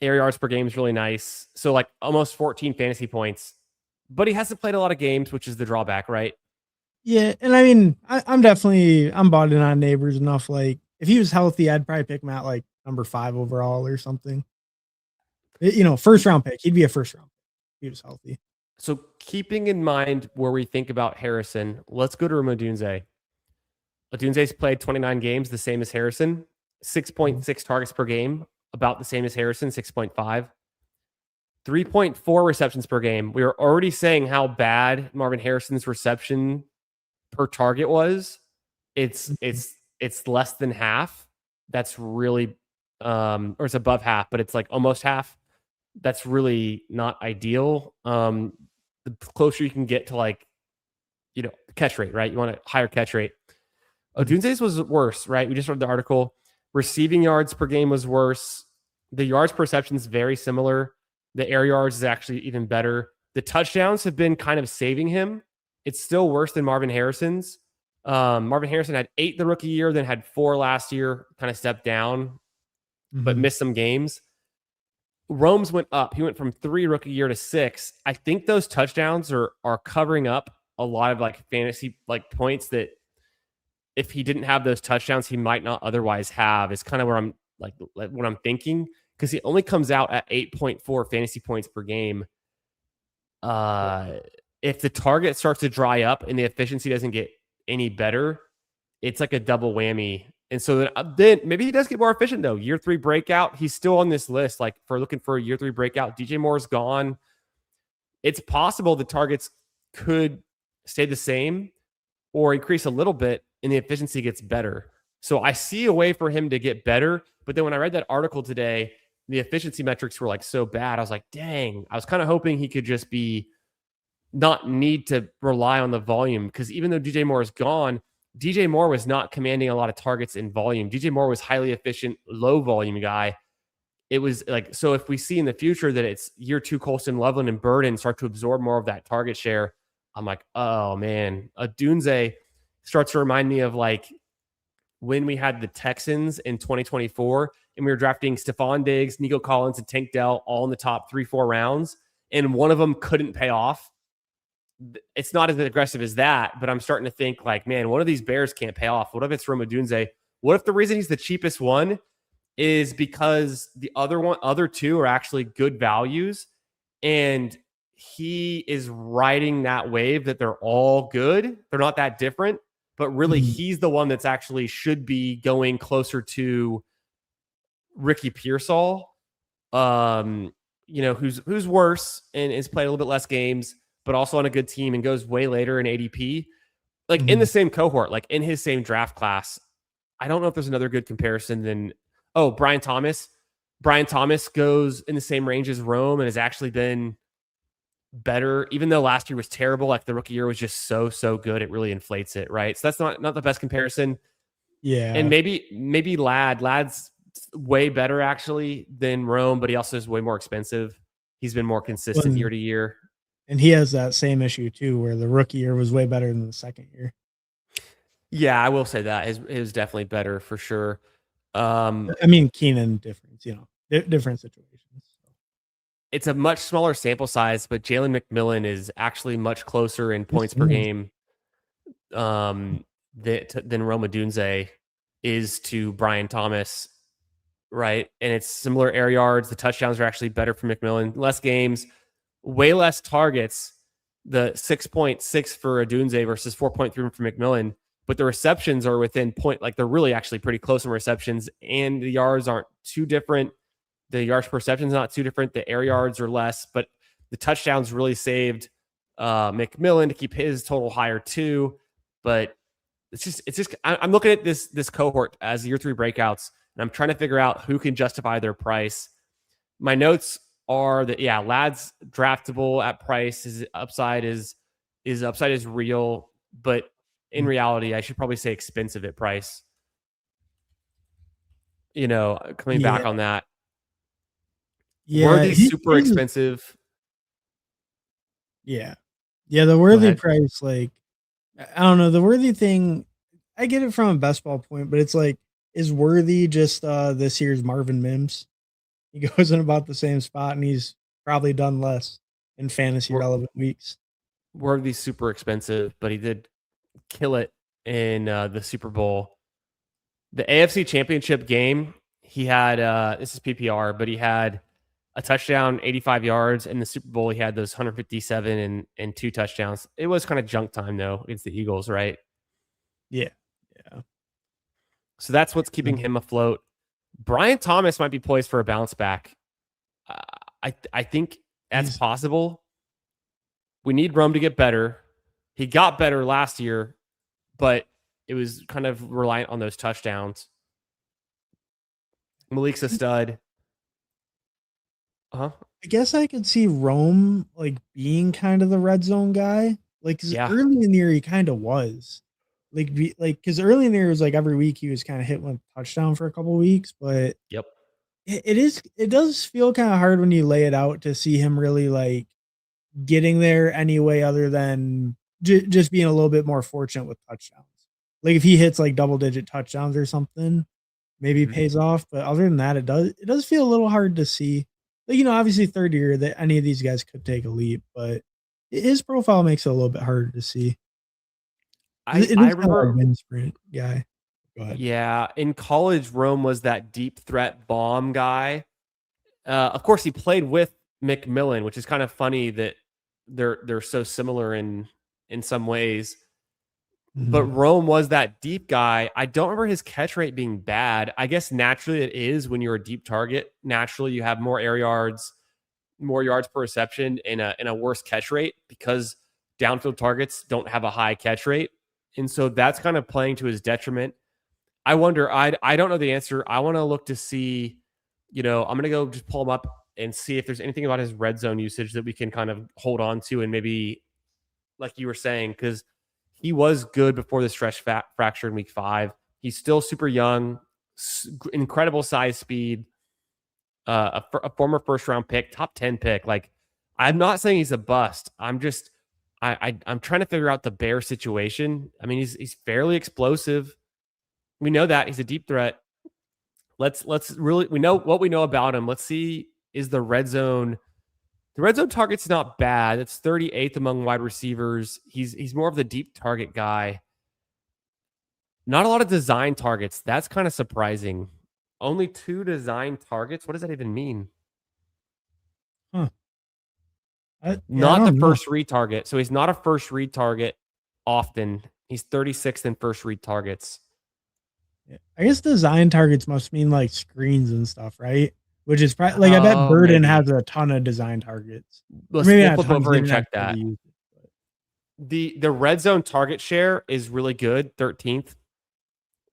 air yards per game is really nice. So like almost 14 fantasy points. But he hasn't played a lot of games, which is the drawback, right? Yeah, and I mean, I'm bought in on Neighbors enough. Like, if he was healthy, I'd probably pick him at like number 5 overall or something. First round pick. He'd be a first round pick if he was healthy. So keeping in mind where we think about Harrison, let's go to Odunze. Odunze's played 29 games, the same as Harrison. Mhm. 6.6 targets per game, about the same as Harrison, 6.5. 3.4 receptions per game. We were already saying how bad Marvin Harrison's reception per target was. It's Mhm. it's it's less than half. That's really or it's above half, but it's like almost half. That's really not ideal. The closer you can get to like, catch rate, right? You want a higher catch rate. Mhm. Odunze's was worse, right? We just read the article. Receiving yards per game was worse. The yards per reception is very similar. The air yards is actually even better. The touchdowns have been kind of saving him. It's still worse than Marvin Harrison's. Marvin Harrison had 8 the rookie year, then had 4 last year, kind of stepped down, but Mhm. missed some games. Rome's went up. He went from 3 rookie year to 6. I think those touchdowns are covering up a lot of like fantasy like points that if he didn't have those touchdowns, he might not otherwise have. Is kind of where I'm like what I'm thinking because he only comes out at 8.4 fantasy points per game. Uh, if the target starts to dry up and the efficiency doesn't get any better, it's like a double whammy And so then maybe he does get more efficient though. Year 3 breakout, he's still on this list. Like for looking for a year 3 breakout, DJ Moore's gone. It's possible the targets could stay the same or increase a little bit and the efficiency gets better. So I see a way for him to get better. But then when I read that article today, the efficiency metrics were like so bad. I was like, dang, I was kind of hoping he could just be not need to rely on the volume because even though DJ Moore is gone, DJ Moore was not commanding a lot of targets in volume. DJ Moore was highly efficient, low volume guy. It was like, so if we see in the future that it's year 2, Colston, Loveland, and Burden start to absorb more of that target share, I'm like, oh man, Dunze starts to remind me of like when we had the Texans in 2024 and we were drafting Stephon Diggs, Nico Collins, and Tank Dell all in the top 3-4 rounds, and one of them couldn't pay off. It's not as aggressive as that, but I'm starting to think like, man, one of these Bears can't pay off. What if it's Rome Odunze? What if the reason he's the cheapest one is because the other two are actually good values and he is riding that wave that they're all good. They're not that different, but really he's the one that's actually should be going closer to Ricky Pearsall, who's worse and is played a little bit less games, but also on a good team and goes way later in ADP, like in the same cohort, like in his same draft class. I don't know if there's another good comparison than, Brian Thomas. Brian Thomas goes in the same range as Rome and has actually been better, even though last year was terrible. Like the rookie year was just so good. It really inflates it, right? So that's not the best comparison. Yeah. And maybe Lad's way better actually than Rome, but he also is way more expensive. He's been more consistent year to year. And he has that same issue too, where the rookie year was way better than the second year. Yeah, I will say that is definitely better for sure. I mean, Keenan difference, different situations. It's a much smaller sample size, but Jalen McMillan is actually much closer in points per game than Rome Odunze is to Brian Thomas, right? And it's similar air yards. The touchdowns are actually better for McMillan. Less games, way less targets. The 6.6 for Odunze versus 4.3 for McMillan. But the receptions are within point, like they're really actually pretty close in receptions, and the yards aren't too different. The yards per reception is not too different. The air yards are less, but the touchdowns really saved McMillan to keep his total higher too. But it's just I'm looking at this cohort as year 3 breakouts, and I'm trying to figure out who can justify their price. My notes are that Lad's draftable at price. His upside is real, but in reality, I should probably say expensive at price. Coming back on that. Yeah, Worthy's super expensive. Yeah. Yeah, the Worthy price, like, I don't know, the Worthy thing, I get it from a best ball point, but it's like, is Worthy just this year's Marvin Mims? He goes in about the same spot, and he's probably done less in fantasy relevant weeks. Worthy's super expensive, but he did kill it in the Super Bowl. The AFC Championship game, he had this is PPR, but he had a touchdown, 85 yards. In the Super Bowl, he had those 157 and 2 touchdowns. It was kind of junk time though against the Eagles, right? Yeah. So that's what's keeping him afloat. Brian Thomas might be poised for a bounce back. I think that's possible. We need Rome to get better. He got better last year, but it was kind of reliant on those touchdowns. Malik's a stud. I guess I could see Rome like being kind of the red zone guy. Like, early in the year he kind of was. Like, because early in the year it was like every week he was kind of hit with a touchdown for a couple weeks, but it does feel kind of hard when you lay it out to see him really like getting there anyway, other than just being a little bit more fortunate with touchdowns. Like if he hits like double digit touchdowns or something, maybe it pays off. But other than that, it does feel a little hard to see. Like, obviously third year that any of these guys could take a leap, but his profile makes it a little bit harder to see. I remember a win sprint guy. Go ahead. Yeah, in college, Rome was that deep threat bomb guy. Of course, he played with McMillan, which is kind of funny that they're so similar in some ways. but Mhm. Rome was that deep guy. I don't remember his catch rate being bad. I guess naturally it is when you're a deep target. Naturally, you have more air yards, more yards per reception, in a worse catch rate because downfield targets don't have a high catch rate, and so that's kind of playing to his detriment. I wonder. I don't know the answer. I want to look to see. I'm gonna go just pull him up and see if there's anything about his red zone usage that we can kind of hold on to and maybe, like you were saying, because he was good before the stress fracture in week 5. He's still super young, incredible size, speed, a former first round pick, top 10 pick. Like, I'm not saying he's a bust. I'm just, I'm trying to figure out the Bear situation. I mean, he's fairly explosive. We know that he's a deep threat. Let's really, we know what we know about him. Let's see, is the red zone. The red zone target's not bad. It's 38th among wide receivers. He's more of the deep target guy. Not a lot of design targets. That's kind of surprising. Only 2 design targets. What does that even mean? Huh. Yeah, I Not the don't know. first read target. So he's not a first read target often. He's 36th in first read targets. Yeah. I guess design targets must mean like screens and stuff, right? Which is probably like I bet Oh, Burden has maybe. a ton of design targets. Or maybe We'll not a flip ton. 'Cause over he and didn't check actually that. use it. But. The red zone target share is really good, 13th.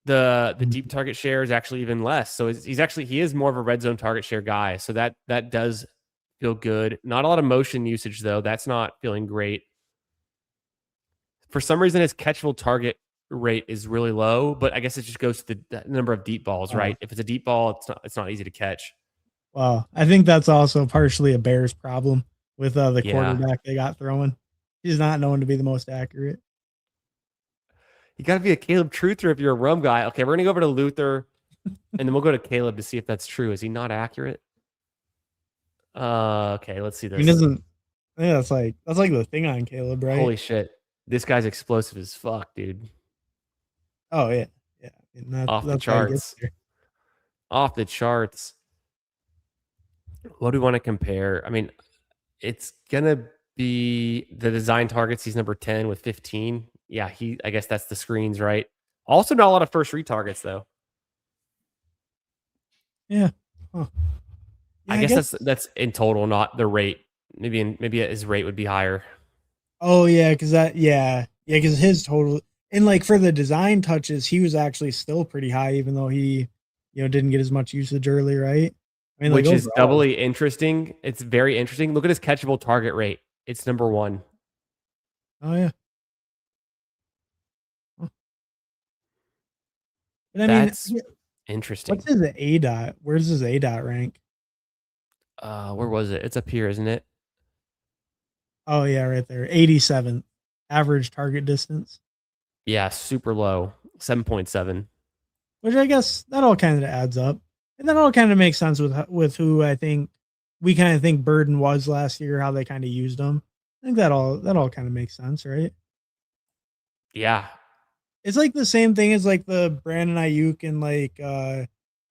The deep target share is actually even less. So he is more of a red zone target share guy. So that does feel good. Not a lot of motion usage though. That's not feeling great. For some reason, his catchable target rate is really low, but I guess it just goes to the number of deep balls, Oh, right? If it's a deep ball, it's not easy to catch. well, I think that's also partially a Bears problem with the Yeah, quarterback they got throwing. He's not known to be the most accurate. you got to be a Caleb truther if you're a rum guy. Okay, we're gonna go over to Luther, and then we'll go to Caleb to see if that's true. Is he not accurate? Okay, let's see I mean, this. isn't yeah, that's like the thing on Caleb, right? Holy shit, this guy's explosive as fuck, dude. Oh yeah, yeah. And Off the that's how he gets charts. there. Off the charts. What do we want to compare? I mean, it's gonna be the design targets. He's number 10 with 15. Yeah, I guess that's the screens, right? Also, not a lot of first read targets though. Yeah. Huh. I Yeah, I guess guess. that's in total, not the rate. Maybe his rate would be higher. Oh yeah, because because his total and like for the design touches, he was actually still pretty high, even though he, didn't get as much usage early, right? I mean, like Which is overall. doubly interesting. It's very interesting. Look at his catchable target rate. It's number 1. Oh yeah. Huh. But I mean, That's what's interesting. his A dot? Where's his A dot rank? Where was it? It's up here, isn't it? Oh yeah, right there. 87th average target distance. Yeah, super low, 7.7. Which I guess that all kind of adds up. And that all kind of makes sense with who I think we kind of think Burden was last year, how they kind of used him. I think that all kind of makes sense, right? Yeah, It's like the same thing as like the Brandon Ayuk and like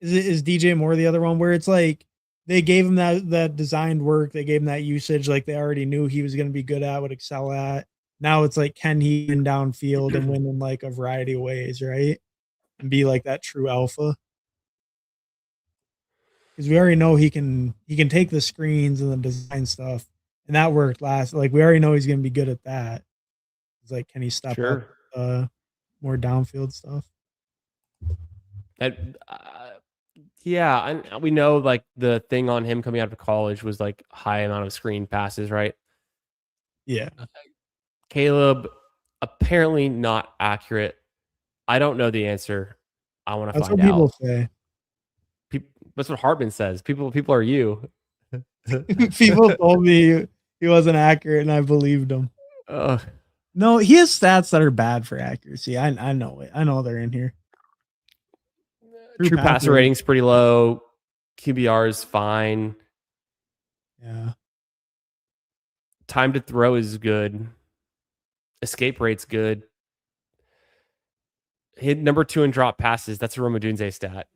is DJ Moore the other one where it's like they gave him that designed work, they gave him that usage like they already knew he was going to be good at, would excel at. Now it's like can he win downfield and win in like a variety of ways, right? And be like that true alpha. Because we already know he can take the screens and the design stuff, and that worked last. Like we already know he's going to be good at that. It's like can he step up sure. more downfield stuff? That, yeah, and we know like the thing on him coming out of college was like high amount of screen passes, right? Yeah, Caleb, apparently not accurate. I don't know the answer. I want to that's find what out. people say. That's what Hartman says. People are you. People told me he wasn't accurate, and I believed him. Ugh. No, he has stats that are bad for accuracy. I know it. I know they're in here. True True passer passer rating. rating's pretty low. QBR is fine. Yeah. Time to throw is good. Escape rate's good. Hit number 2 in drop passes. That's a Romadunze stat.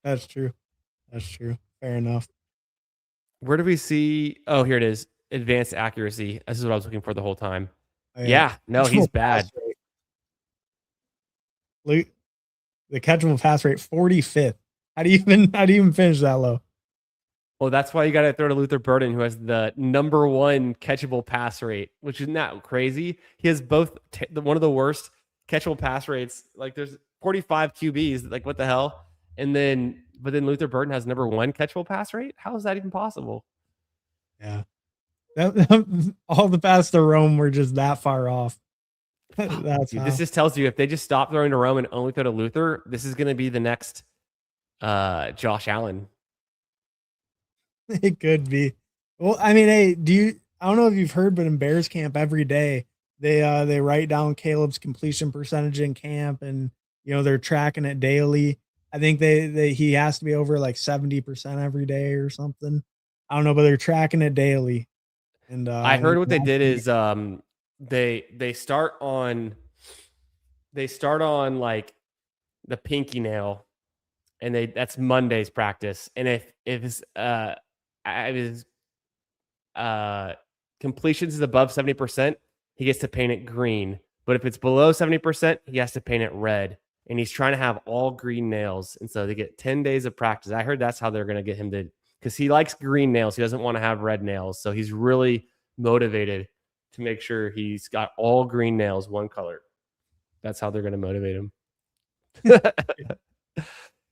That's true. That's true. Fair enough. Where do we see? Oh, here it is. Advanced accuracy. This is what I was looking for the whole time. Yeah, no, he's Catchable pass bad. rate. Look, the catchable pass rate 45th. How do you even finish that low? Well, that's why you got to throw to Luther Burden, who has the number one catchable pass rate, which is not crazy. He has both one of the worst catchable pass rates. Like there's 45 QBs. Like what the hell? But then Luther Burden has number one catchable pass rate. How is that even possible? Yeah. All the pass to Rome were just that far off. That's Dude, this how just tells you if they just stop throwing to Rome and only throw to Luther, this is going to be the next Josh Allen. it could be. Well, I mean, hey, I don't know if you've heard, but in Bears camp every day they write down Caleb's completion percentage in camp, and they're tracking it daily. I think he has to be over like 70% every day or something. I don't know, but they're tracking it daily. And I heard what they did is they start on like the pinky nail, and that's Monday's practice. And if his completions is above 70%, he gets to paint it green. But if it's below 70%, he has to paint it red. And he's trying to have all green nails. And so they get 10 days of practice. I heard that's how they're going to get him to, because he likes green nails. He doesn't want to have red nails. So he's really motivated to make sure he's got all green nails, one color. That's how they're going to motivate him.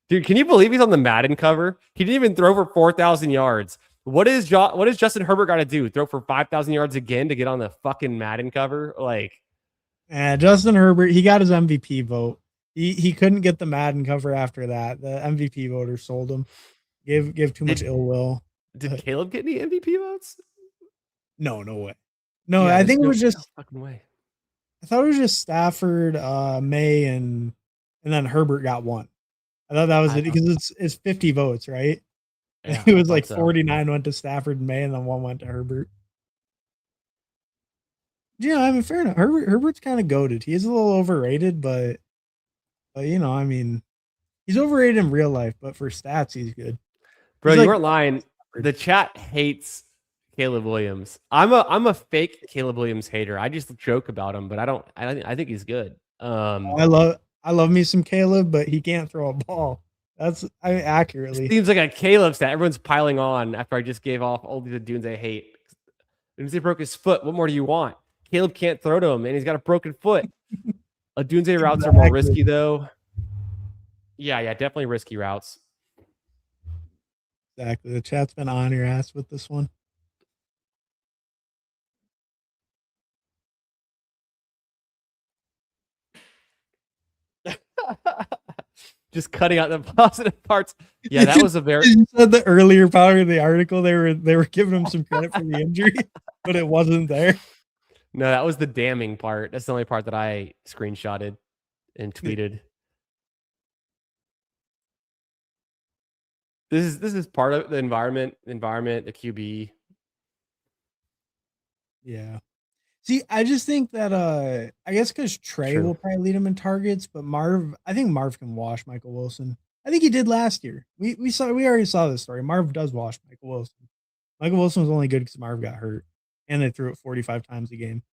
Dude, can you believe he's on the Madden cover? He didn't even throw for 4,000 yards. What is Justin Herbert got to do? Throw for 5,000 yards again to get on the fucking Madden cover? Like, Justin Herbert, he got his MVP vote. He couldn't get the Madden cover after that. The MVP voters sold him. Give too much ill will. Did Caleb get any MVP votes? No way. No, yeah, I think it was just fucking way. I thought it was just Stafford, May, and then Herbert got one. I thought that was it because it's 50 votes, right? Yeah, it was like 49 went to Stafford and May, and then one went to Herbert. Yeah, I mean, fair enough. Herbert's kind of goated. He is a little overrated, but I mean, he's overrated in real life, but for stats, he's good. Bro, you weren't lying. The chat hates Caleb Williams. I'm a fake Caleb Williams hater. I just joke about him, but I think he's good. I love me some Caleb, but he can't throw a ball. Accurately. It seems like a Caleb stat. Everyone's piling on after I just gave off all the dudes I hate. Dunze broke his foot. What more do you want? Caleb can't throw to him, and he's got a broken foot. Dunze routes are more risky, though. Yeah, definitely risky routes. Exactly. The chat's been on your ass with this one. Just cutting out the positive parts. Yeah, that was a very. You said the earlier part of the article they were giving him some credit for the injury, but it wasn't there. No, that was the damning part. That's the only part that I screenshotted and tweeted. This is part of the environment, the QB. Yeah. See, I just think that I guess because Trey will probably lead him in targets, but I think Marv can wash Michael Wilson. I think he did last year. We already saw this story. Marv does wash Michael Wilson. Michael Wilson was only good because Marv got hurt, and they threw it 45 times a game.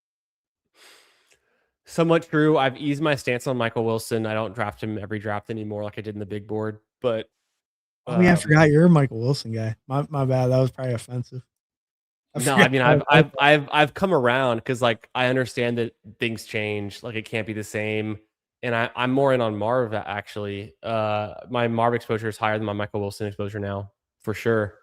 Somewhat true. I've eased my stance on Michael Wilson. I don't draft him every draft anymore like I did in the big board. But I forgot you're a Michael Wilson guy. My bad. That was probably offensive. I mean, I've come around because like I understand that things change. Like it can't be the same. And I'm more in on Marv actually. My Marv exposure is higher than my Michael Wilson exposure now, for sure.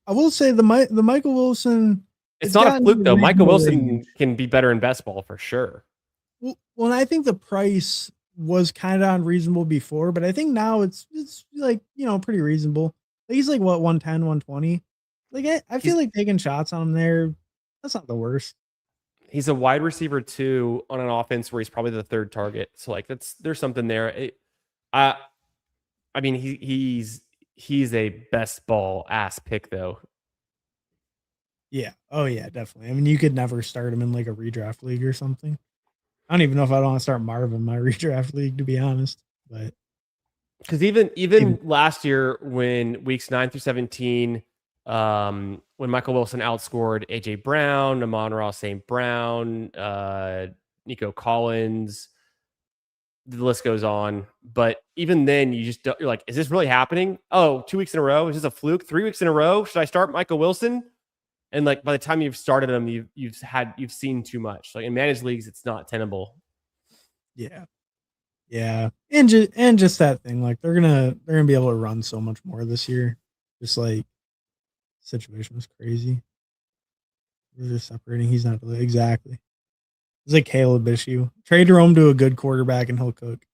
I will say the Michael Wilson. It's not a fluke though. Michael Wilson can be better in best ball for sure. Well, I think the price was kind of unreasonable before, but I think now it's like pretty reasonable. He's like what 110, 120. Like I feel like taking shots on him there, that's not the worst. He's a wide receiver too on an offense where he's probably the third target. So like there's something there. I mean he's a best ball ass pick though. Yeah. Oh yeah, definitely. I mean you could never start him in like a redraft league or something. I don't even know if I'd want to start Marv in my redraft league to be honest, but because even last year when weeks 9 through 17 When Michael Wilson outscored AJ Brown, Amon-Ra St. Brown, Nico Collins, the list goes on. But even then, you're like, is this really happening? Oh, 2 weeks in a row? Is this a fluke? 3 weeks in a row? Should I start Michael Wilson? And like by the time you've started him, you've seen too much. Like in managed leagues, it's not tenable. Yeah. Yeah. And just that thing, like they're gonna be able to run so much more this year. Just like situation was crazy. They're just separating. He's not really exactly. It's like Caleb issue. Trade Jerome to a good quarterback and he'll cook.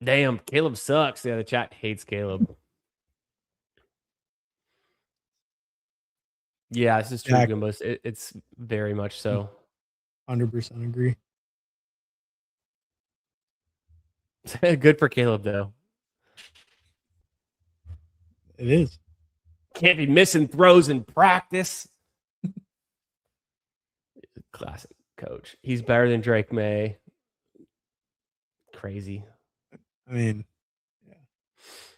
Damn, Caleb sucks. Yeah, the chat hates Caleb. Yeah, this is true, Exactly. Gumbos. It's very much so. 100% agree. Good for Caleb, though. It is. Can't be missing throws in practice. Classic coach. He's better than Drake May. Crazy. I mean, yeah.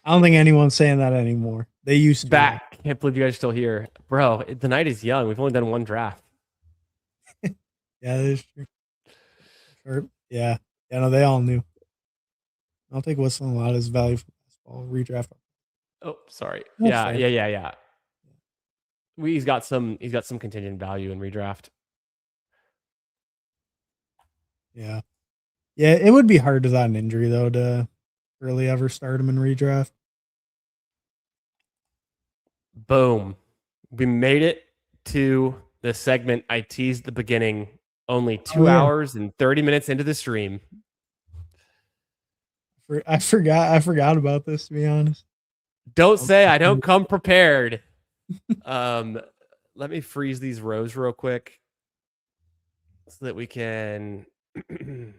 I don't think anyone's saying that anymore. They used to. Back. Can't believe you guys are still here. Bro, the night is young. We've only done one draft. Yeah, that is true. Sure. Yeah. Yeah, no, they all knew. I don't think whistling a lot is value for basketball redraft. Oh, sorry. That's Yeah, fair. yeah. He's got some contingent value in redraft. Yeah. Yeah, it would be hard without an injury though to really ever start him in redraft. Boom. We made it to the segment I teased at the beginning. Only 2 hours and 30 minutes into the stream. I forgot about this, to be honest. Don't say I don't come prepared. Let me freeze these rows real quick so that we can. All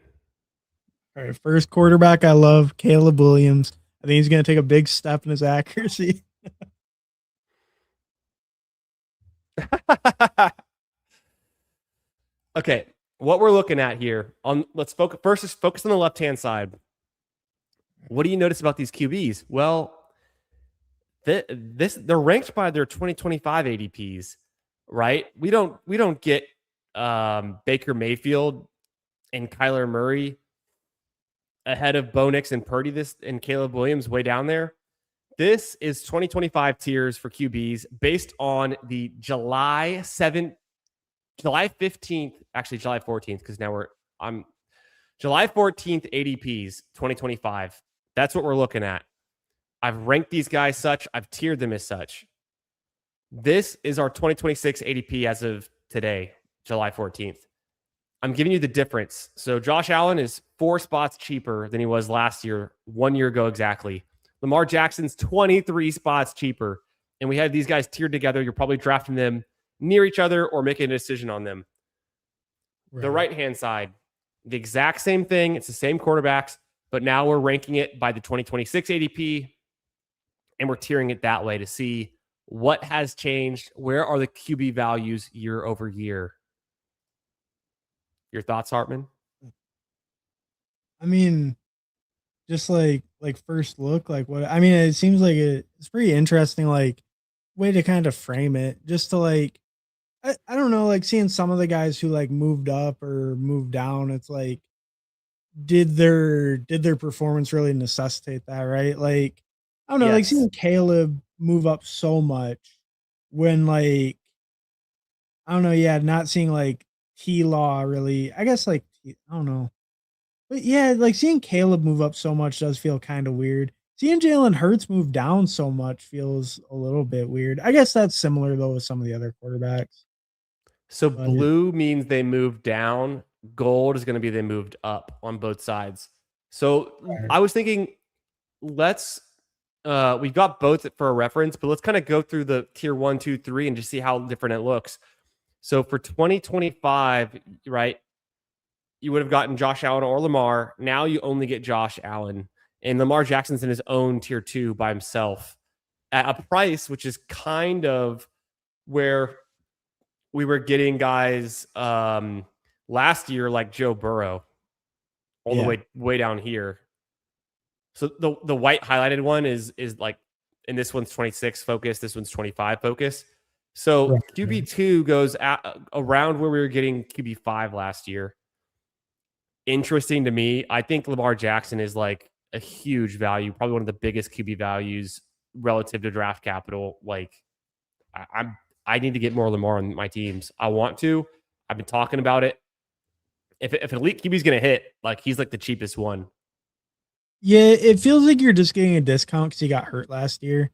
right, first quarterback I love, Caleb Williams. I think he's going to take a big step in his accuracy. Okay, what we're looking at here let's focus on the left-hand side. What do you notice about these QBs? Well, they're ranked by their 2025 ADPs, right? We don't get Baker Mayfield and Kyler Murray ahead of Bo Nix and Purdy and Caleb Williams way down there. This is 2025 tiers for QBs based on the July 15th, actually July 14th, because now I'm July 14th ADPs 2025. That's what we're looking at. I've ranked these guys such. I've tiered them as such. This is our 2026 ADP as of today, July 14th. I'm giving you the difference. So Josh Allen is 4 spots cheaper than he was last year, 1 year ago exactly. Lamar Jackson's 23 spots cheaper. And we have these guys tiered together. You're probably drafting them near each other or making a decision on them. Right. The right-hand side, the exact same thing. It's the same quarterbacks, but now we're ranking it by the 2026 ADP, and we're tiering it that way to see what has changed. Where are the QB values year over year? Your thoughts, Hartman? I mean, just like first look, like what I mean, it seems like it's pretty interesting, like way to kind of frame it. Just to like, I don't know, like seeing some of the guys who like moved up or moved down. It's like, did their performance really necessitate that, right? Like, I don't know, like seeing Caleb move up so much when like, I don't know, yeah, not seeing like T-Law really, I guess like, I don't know. But yeah, like seeing Caleb move up so much does feel kind of weird. Seeing Jalen Hurts move down so much feels a little bit weird. I guess that's similar though with some of the other quarterbacks. So blue means they moved down. Gold is going to be they moved up on both sides. So I was thinking, we've got both for a reference, but let's kind of go through the tier 1, 2, 3 and just see how different it looks. So for 2025, right, you would have gotten Josh Allen or Lamar. Now you only get Josh Allen. And Lamar Jackson's in his own tier 2 by himself at a price which is kind of where we were getting guys last year like Joe Burrow all the way down here. So the white highlighted one is like, and this one's 26 focus, this one's 25 focus. So Right, right. QB2 goes around where we were getting QB5 last year. Interesting to me. I think Lamar Jackson is like a huge value, probably one of the biggest QB values relative to draft capital. Like I need to get more Lamar on my teams. I want to. I've been talking about it. If an elite QB is gonna hit, like he's like the cheapest one. Yeah, it feels like you're just getting a discount because he got hurt last year,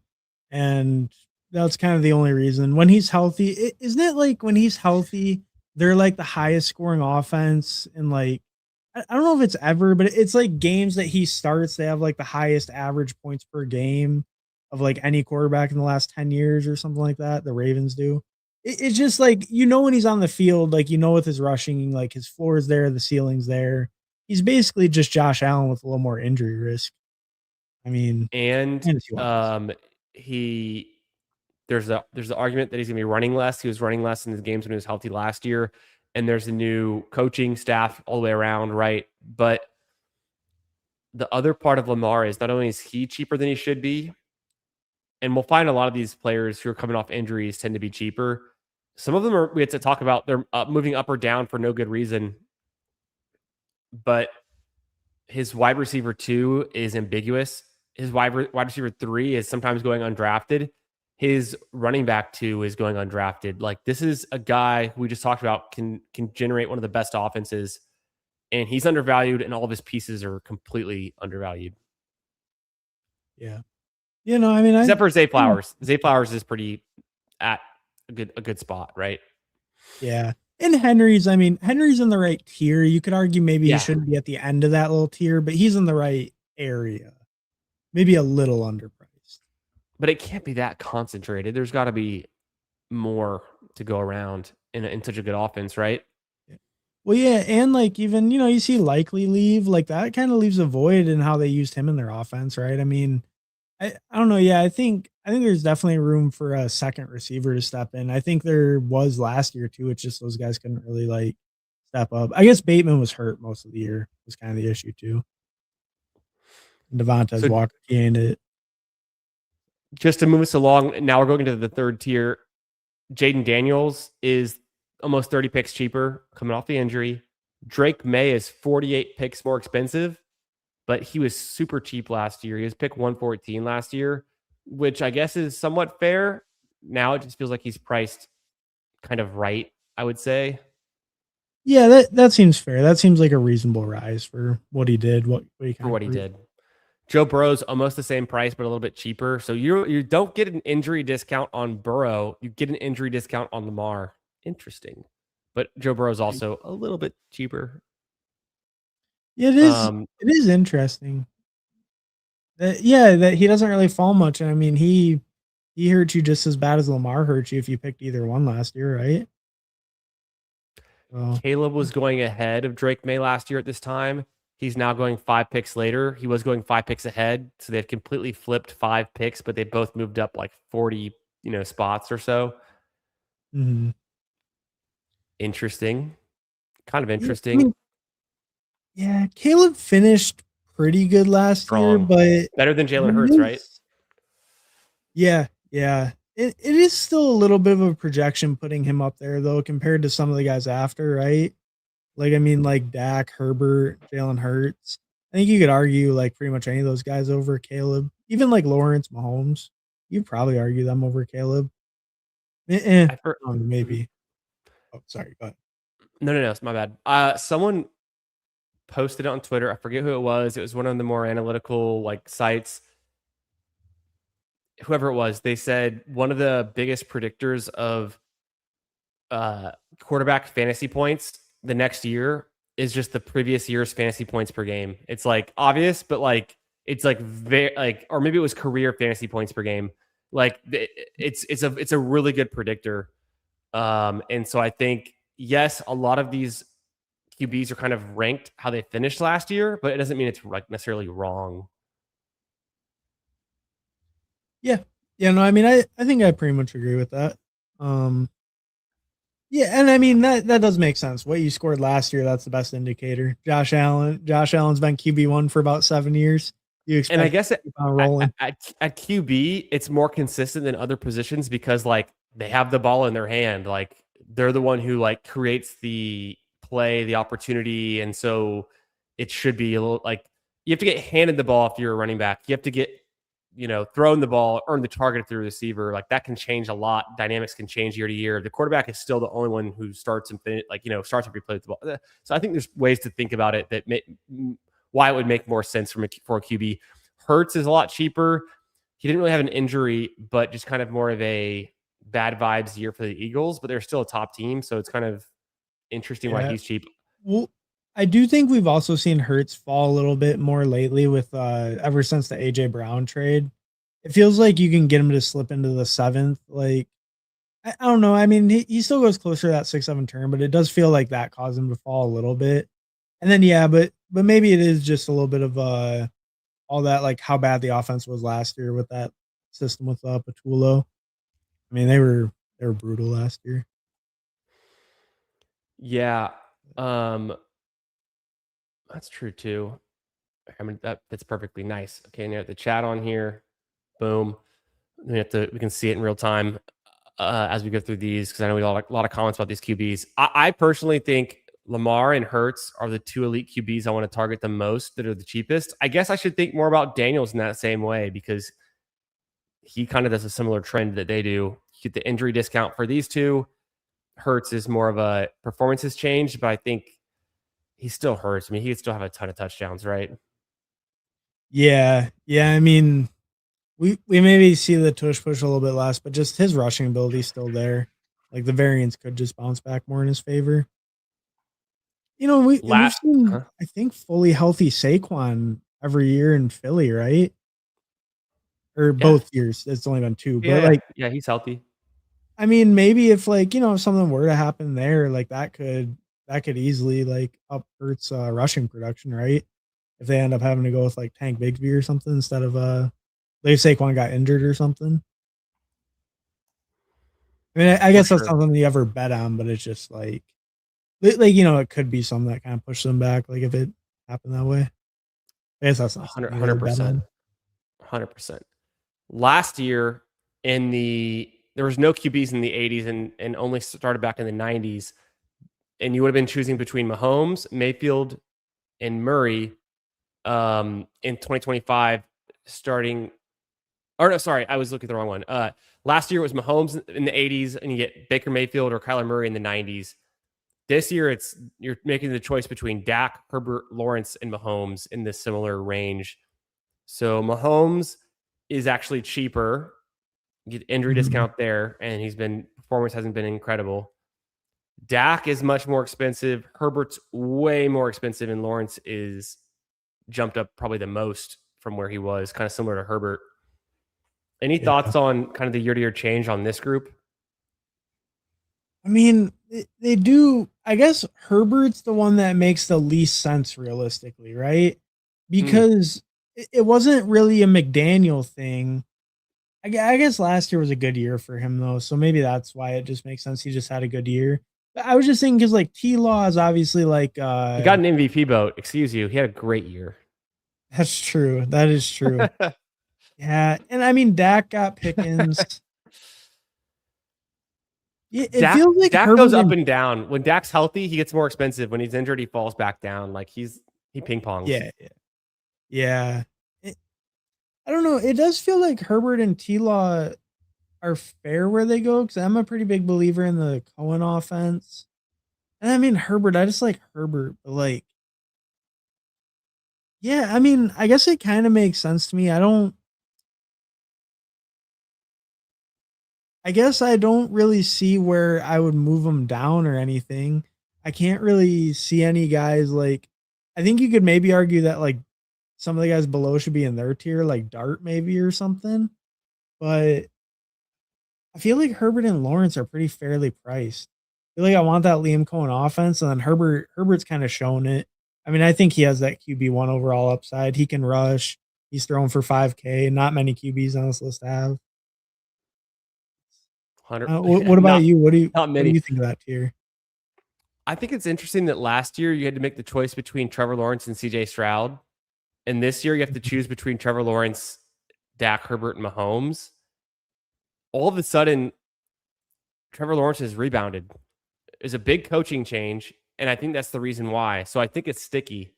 and that's kind of the only reason. When he's healthy, isn't it like when he's healthy, they're like the highest scoring offense in like I don't know if it's ever, but it's like games that he starts, they have like the highest average points per game of like any quarterback in the last 10 years or something like that. The Ravens do. It's just like when he's on the field, like with his rushing, like his floor is there, the ceiling's there. He's basically just Josh Allen with a little more injury risk. I mean, And fantasy wise. he there's the argument that he's gonna be running less. He was running less in his games when he was healthy last year. And there's a new coaching staff all the way around, right? But the other part of Lamar is not only is he cheaper than he should be, and we'll find a lot of these players who are coming off injuries tend to be cheaper. Some of them we have to talk about they're moving up or down for no good reason. But his wide receiver 2 is ambiguous. His wide receiver 3 is sometimes going undrafted. His running back 2 is going undrafted. Like this is a guy who we just talked about can generate one of the best offenses, and he's undervalued, and all of his pieces are completely undervalued. Yeah. I mean, Except for Zay Flowers. Zay Flowers is pretty at a good spot, right? yeah. And Henry's in the right tier. You could argue maybe he Yeah, shouldn't be at the end of that little tier, but he's in the right area. Maybe a little underpriced. but it can't be that concentrated. There's got to be more to go around in such a good offense, right? Yeah. Well, yeah, and like even you see Likely leave, like that kind of leaves a void in how they used him in their offense, right? I mean, I don't know. Yeah, I think there's definitely room for a second receiver to step in. I think there was last year too. It's just those guys couldn't really like step up. I guess Bateman was hurt most of the year. Was kind of the issue too. And Devontae So Walker gained it. just to move us along, now we're going into the third tier. Jaden Daniels is almost 30 picks cheaper coming off the injury. Drake May is 48 picks more expensive, but he was super cheap last year. He was pick 114 last year, which I guess is somewhat fair. Now it just feels like he's priced kind of right, I would say, Yeah, that seems fair. That seems like a reasonable rise for what he did. What he for kind of what he proved. did. Joe Burrow's almost the same price, but a little bit cheaper. So you don't get an injury discount on Burrow. You get an injury discount on Lamar. Interesting. But Joe Burrow's also a little bit cheaper. Yeah, it is. Um, It is interesting. Yeah, that he doesn't really fall much. And I mean, he hurt you just as bad as Lamar hurt you if you picked either one last year, right? Well, Caleb was going ahead of Drake May last year at this time. He's now going 5 picks later. He was going 5 picks ahead. So they've completely flipped 5 picks, but they both moved up like 40, spots or so. mhm. Interesting. Kind of Yeah, I interesting. mean, yeah, Caleb finished pretty good last year, Strong. but Better than Jalen it Hurts, right? is, yeah, yeah. It is still a little bit of a projection putting him up there though, compared to some of the guys after, right? Like I mean, like Dak, Herbert, Jalen Hurts. I think you could argue like pretty much any of those guys over Caleb. Even like Lawrence, Mahomes. You'd probably argue them over Caleb. I for, Maybe. Oh, sorry. Go ahead. no, it's my bad. Someone posted it on Twitter. I forget who it was. It was one of the more analytical like sites. Whoever it was, they said one of the biggest predictors of quarterback fantasy points the next year is just the previous year's fantasy points per game. It's like obvious, but like it's like very like, or maybe it was career fantasy points per game. Like it's a really good predictor. And so I think yes, a lot of these QBs are kind of ranked how they finished last year, but it doesn't mean it's like necessarily wrong. Yeah. Yeah, no, I mean I think I pretty much agree with that. Um yeah, and I mean that does make sense. What you scored last year, that's the best indicator. Josh Allen's been QB1 for about 7 years. You And I expect guess to keep on rolling. at QB, it's more consistent than other positions because like they have the ball in their hand. Like they're the one who like creates the play, the opportunity. And so it should be a little like you have to get handed the ball if you're a running back. You have to get, thrown the ball, earn the target through the receiver. Like that can change a lot. Dynamics can change year to year. The quarterback is still the only one who starts and starts every play with the ball. So I think there's ways to think about it that why it would make more sense for a QB. Hurts is a lot cheaper. He didn't really have an injury, but just kind of more of a bad vibes year for the Eagles, but they're still a top team. So it's kind of interesting why Yeah. he's cheap. Well, I do think we've also seen Hurts fall a little bit more lately with ever since the AJ Brown trade. It feels like you can get him to slip into the seventh. Like I don't know. I mean, he still goes closer to that 6-7 turn, but it does feel like that caused him to fall a little bit. And then yeah, but maybe it is just a little bit of all that like how bad the offense was last year with that system with Patulo. I mean, they were brutal last year. Yeah. That's true too. I mean, that's perfectly nice. Okay, now the chat on here. Boom. We can see it in real time as we go through these because I know we got a lot of comments about these QBs. I personally think Lamar and Hurts are the two elite QBs I want to target the most that are the cheapest. I guess I should think more about Daniels in that same way because he kind of does a similar trend that they do. You get the injury discount for these two. Hurts is more of a performance has changed, but I think he still hurts. I mean, he could still have a ton of touchdowns, right? Yeah, yeah. I mean, we maybe see the tush push a little bit less, but just his rushing ability is still there. Like the variance could just bounce back more in his favor. You know, we've seen Huh? I think fully healthy Saquon every year in Philly, right? Or Yeah, both years. It's only been two, but yeah, like yeah. He's healthy. I mean, maybe if like if something were to happen there, like that could easily like up Hurts rushing production, right? If they end up having to go with like Tank Bigsby or something instead of like if Saquon got injured or something. I mean, I For guess that's sure. not something you ever bet on, but it's just like it could be something that kind of pushes them back. Like if it happened that way, I guess that's not something you ever bet 100%. on. 100%. Last year there was no QBs in the 80s and only started back in the 90s. And you would have been choosing between Mahomes, Mayfield, and Murray in 2025 starting. Or no, sorry, I was looking at the wrong one. Last year it was Mahomes in the 80s, and you get Baker Mayfield or Kyler Murray in the 90s. This year, you're making the choice between Dak, Herbert, Lawrence, and Mahomes in this similar range. So Mahomes is actually cheaper. You get injury Mhm. discount there, and performance hasn't been incredible. Dak is much more expensive. Herbert's way more expensive, and Lawrence is jumped up probably the most from where he was, kind of similar to Herbert. Any Yeah. thoughts on kind of the year-to-year change on this group? I mean, they do. I guess Herbert's the one that makes the least sense realistically, right? Mm, Because it wasn't really a McDaniel thing. I guess last year was a good year for him though, so maybe that's why it just makes sense. He just had a good year. But I was just thinking because like T Law is obviously like he got an MVP vote. Excuse you. He had a great year. that's true. That is true. Yeah, and I mean Dak got Pickens. Yeah, it Dak feels like Dak goes Herbert up and and down. When Dak's healthy, he gets more expensive. When he's injured, he falls back down. Like he ping pongs. yeah, yeah, yeah. I don't know. It does feel like Herbert and T Law are fair where they go because I'm a pretty big believer in the Cohen offense. And I mean Herbert, I just like Herbert, but like, yeah, I mean, I guess it kind of makes sense to me. I guess I don't really see where I would move them down or anything. I can't really see any guys like I think you could maybe argue that like some of the guys below should be in their tier, like Dart maybe or something. But I feel like Herbert and Lawrence are pretty fairly priced. I feel like I want that Liam Cohen offense, and then Herbert's kind of shown it. I mean, I think he has that QB1 overall upside. He can rush. He's thrown for 5K. Not many QBs on this list have. 100. What about Not you? not What do many. you think of that tier? I think it's interesting that last year you had to make the choice between Trevor Lawrence and CJ Stroud. And this year you have to choose between Trevor Lawrence, Dak, Herbert, and Mahomes. All of a sudden, Trevor Lawrence has rebounded. It's a big coaching change, and I think that's the reason why. So I think it's sticky.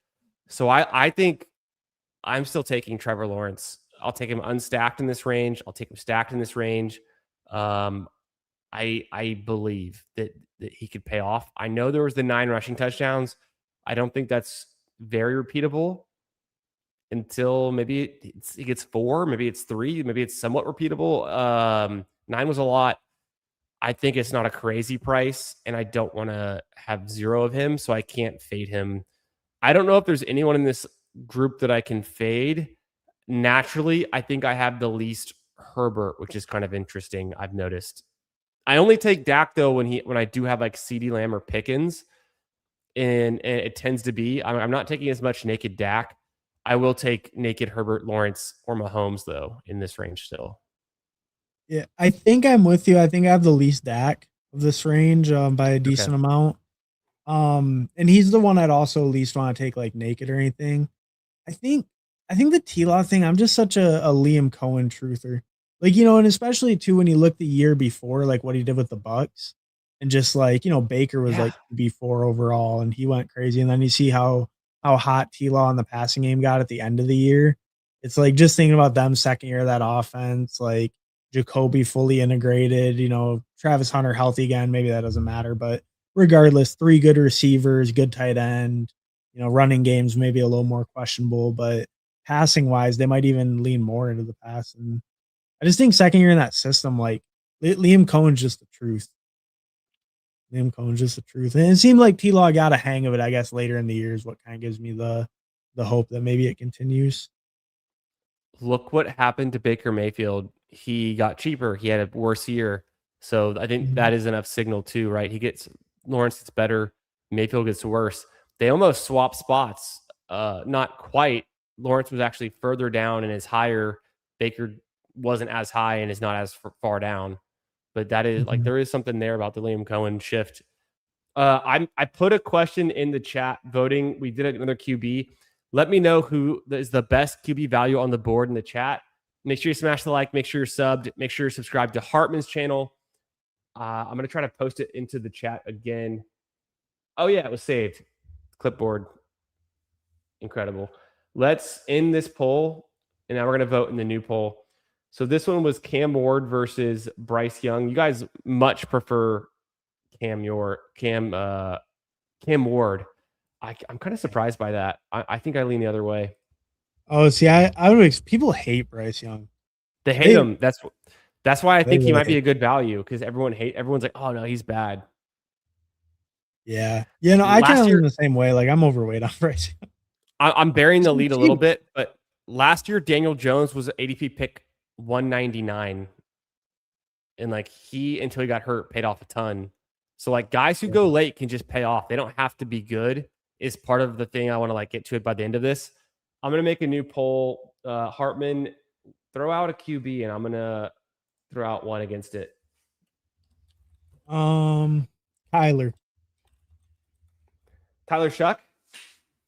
So I think I'm still taking Trevor Lawrence. I'll take him unstacked in this range. I'll take him stacked in this range. Um, I believe that he could pay off. I know there was the 9 rushing touchdowns. I don't think that's very repeatable until maybe he gets 4, maybe it's 3, maybe it's somewhat repeatable. 9 was a lot. I think it's not a crazy price, and I don't want to have 0 of him, so I can't fade him. I don't know if there's anyone in this group that I can fade. Naturally, I think I have the least Herbert, which is kind of interesting. I've noticed. I only take Dak though when I do have like CeeDee Lamb or Pickens, and it tends to be I'm not taking as much naked Dak. I will take naked Herbert, Lawrence, or Mahomes though in this range still. Yeah, I think I'm with you. I think I have the least Dak of this range by a Okay. decent amount. And he's the one I'd also least want to take like naked or anything. I think I think the T-Law thing, I'm just such a Liam Cohen truther. Like, and especially too when you look the year before, like what he did with the Bucks, and just like, Baker was Yeah. like B4 overall and he went crazy. And then you see how hot T-Law in the passing game got at the end of the year. It's like just thinking about them second year of that offense, like Jacoby fully integrated, Travis Hunter healthy again. Maybe that doesn't matter, but regardless, 3 good receivers, good tight end, running games maybe a little more questionable, but passing wise, they might even lean more into the pass. And I just think second year in that system, like Liam Cohen's just the truth. Liam Cohen's just the truth. And it seemed like T Law got a hang of it, I guess, later in the years, what kind of gives me the hope that maybe it continues. Look what happened to Baker Mayfield. He got cheaper. He had a worse year. So I think Mhm. that is enough signal too, right? Lawrence gets better, Mayfield gets worse. They almost swap spots. Not quite. Lawrence was actually further down and is higher. Baker wasn't as high and is not as far down. But that is like Mhm. there is something there about the Liam Cohen shift. I put a question in the chat voting. We did another QB. Let me know who is the best QB value on the board in the chat. Make sure you smash the like. Make sure you're subbed. Make sure you're subscribed to Hartman's channel. I'm gonna try to post it into the chat again. Oh yeah, it was saved. Clipboard. Incredible. Let's end this poll, and now we're gonna vote in the new poll. So this one was Cam Ward versus Bryce Young. You guys much prefer Cam Ward. I'm kind of surprised by that. I think I lean the other way. Oh, see, I would people hate Bryce Young. They hate They him. That's why I they think he really might be hate. a good value because everyone's like, oh no, he's bad. Yeah. Yeah, no, I kind Last of lean year, the same way. Like I'm overweight on Bryce Young. I'm burying the He's lead a little cheap. bit, but last year Daniel Jones was an ADP pick 199, and like he until he got hurt paid off a ton. So like guys who go late can just pay off. They don't have to be good. Is part of the thing I want to like get to it by the end of this. I'm gonna make a new poll. Hartman, throw out a QB, and I'm gonna throw out one against it. Kyler. Tyler Shuck.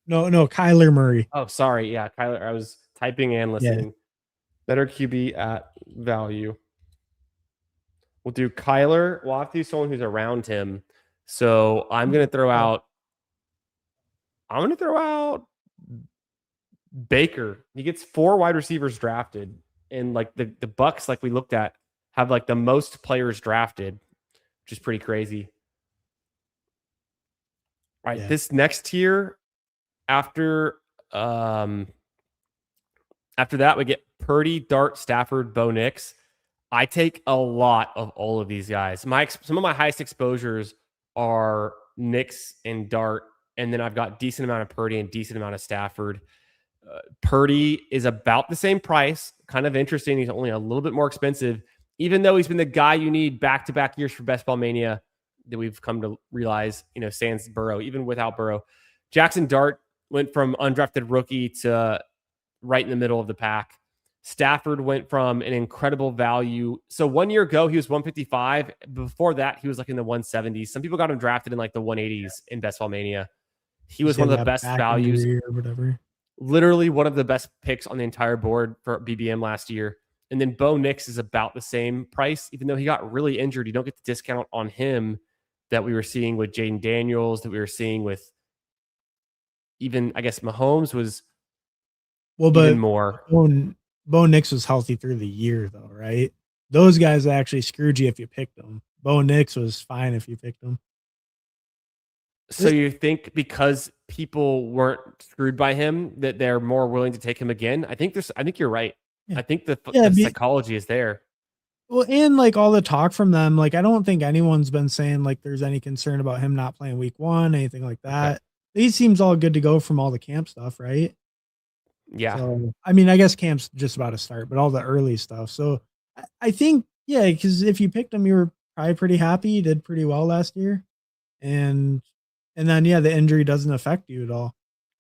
No, Kyler Murray. Oh, sorry. Yeah, Kyler. I was typing and Yeah. listening. Better QB at value. We'll do Kyler. We'll have to do someone who's around him. So I'm gonna throw out. I'm gonna throw out Baker. He gets 4 wide receivers drafted, and like the Bucks, like we looked at, have like the most players drafted, which is pretty crazy. All right, Yeah. this next tier after um after that we get Purdy, Dart, Stafford, Bo Nix. I take a lot of all of these guys. Some of my highest exposures are Nix and Dart, and then I've got decent amount of Purdy and decent amount of Stafford. Purdy is about the same price. Kind of interesting. He's only a little bit more expensive, even though he's been the guy you need back-to-back years for Best Ball Mania that we've come to realize, sans Burrow, even without Burrow. Jackson Dart went from undrafted rookie to right in the middle of the pack. Stafford went from an incredible value. So 1 year ago, he was 155. Before that, he was like in the 170s. Some people got him drafted in like the 180s in Best Ball Mania. He was He one had of the that best back values, injury or whatever. literally one of the best picks on the entire board for BBM last year. And then Bo Nix is about the same price, even though he got really injured. You don't get the discount on him that we were seeing with Jaden Daniels, that we were seeing with even, I guess, Mahomes was Well, even but more. Bo Nix was healthy through the year, though, right? Those guys actually screwed you if you picked them. Bo Nix was fine if you picked them. So you think because people weren't screwed by him that they're more willing to take him again? I think you're right. Yeah, I think yeah. the psychology is there. Well, and like all the talk from them, like I don't think anyone's been saying like there's any concern about him not playing week one, anything like Okay. that. He seems all good to go from all the camp stuff, right? Yeah. So, I mean, I guess camp's just about to start, but all the early stuff. So, I think, yeah, because if you picked him, you were probably pretty happy. You did pretty well last year, and then yeah, the injury doesn't affect you at all,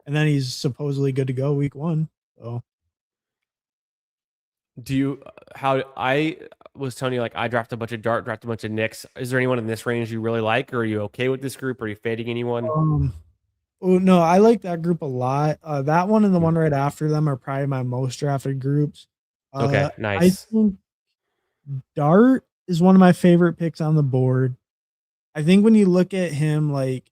and then he's supposedly good to go week one. So, Do you how I was telling you, like, I drafted a bunch of dart, drafted a bunch of Knicks. Is there anyone in this range you really like, or are you okay with this group? Are you fading anyone? um, oh no, I like that group a lot. That one and the Hmm. one right after them are probably my most drafted groups. Okay, I nice. think Dart is one of my favorite picks on the board. I think when you look at him, like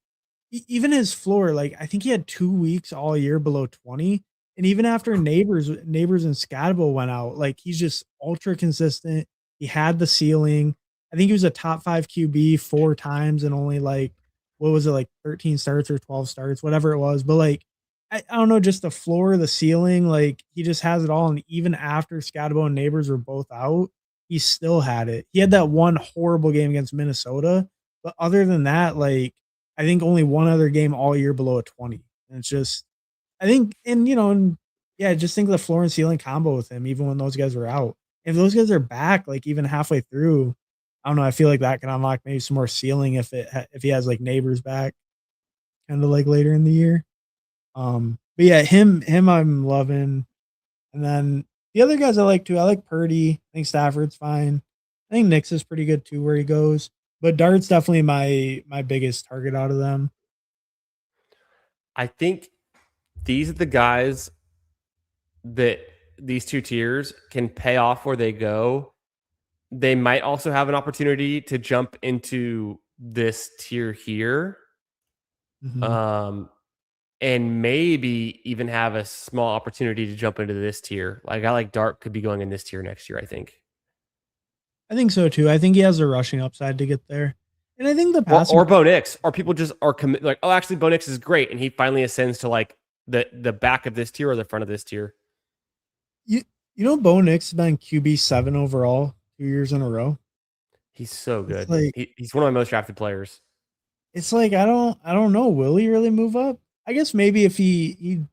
even his floor, like I think he had 2 weeks all year below 20. And even after neighbors and Scatable went out, like he's just ultra consistent. He had the ceiling. I think he was a top five QB 4 times and only like what was it, like 13 starts or 12 starts, whatever it was. But like I don't know, just the floor, the ceiling, like he just has it all. And even after Scatabo and neighbors were both out, he still had it. He had that one horrible game against Minnesota. But other than that, like I think only one other game all year below a 20. And it's just, I think, and and yeah, just think of the floor and ceiling combo with him, even when those guys were out. If those guys are back, like even halfway through, I don't know. I feel like that can unlock maybe some more ceiling if he has like neighbors back, kind of like later in the year. But yeah, him I'm loving, and then the other guys I like too. I like Purdy. I think Stafford's fine. I think Nix is pretty good too where he goes. But Dart's definitely my biggest target out of them. I think these are the guys that these two tiers can pay off where they go. They might also have an opportunity to jump into this tier here. Mhm. Um, and maybe even have a small opportunity to jump into this tier. Like, I like Dart could be going in this tier next year, I think. I think so too. I think he has a rushing upside to get there. And I think the passing, Or Bo Nix, or people just are like, oh, actually, Bo Nix is great, and he finally ascends to like the back of this tier or the front of this tier. you Bo Nix has been QB 7 overall 2 years in a row. He's so It's good. like He's one of my most drafted players. I don't know. Will he really move up? I guess maybe if he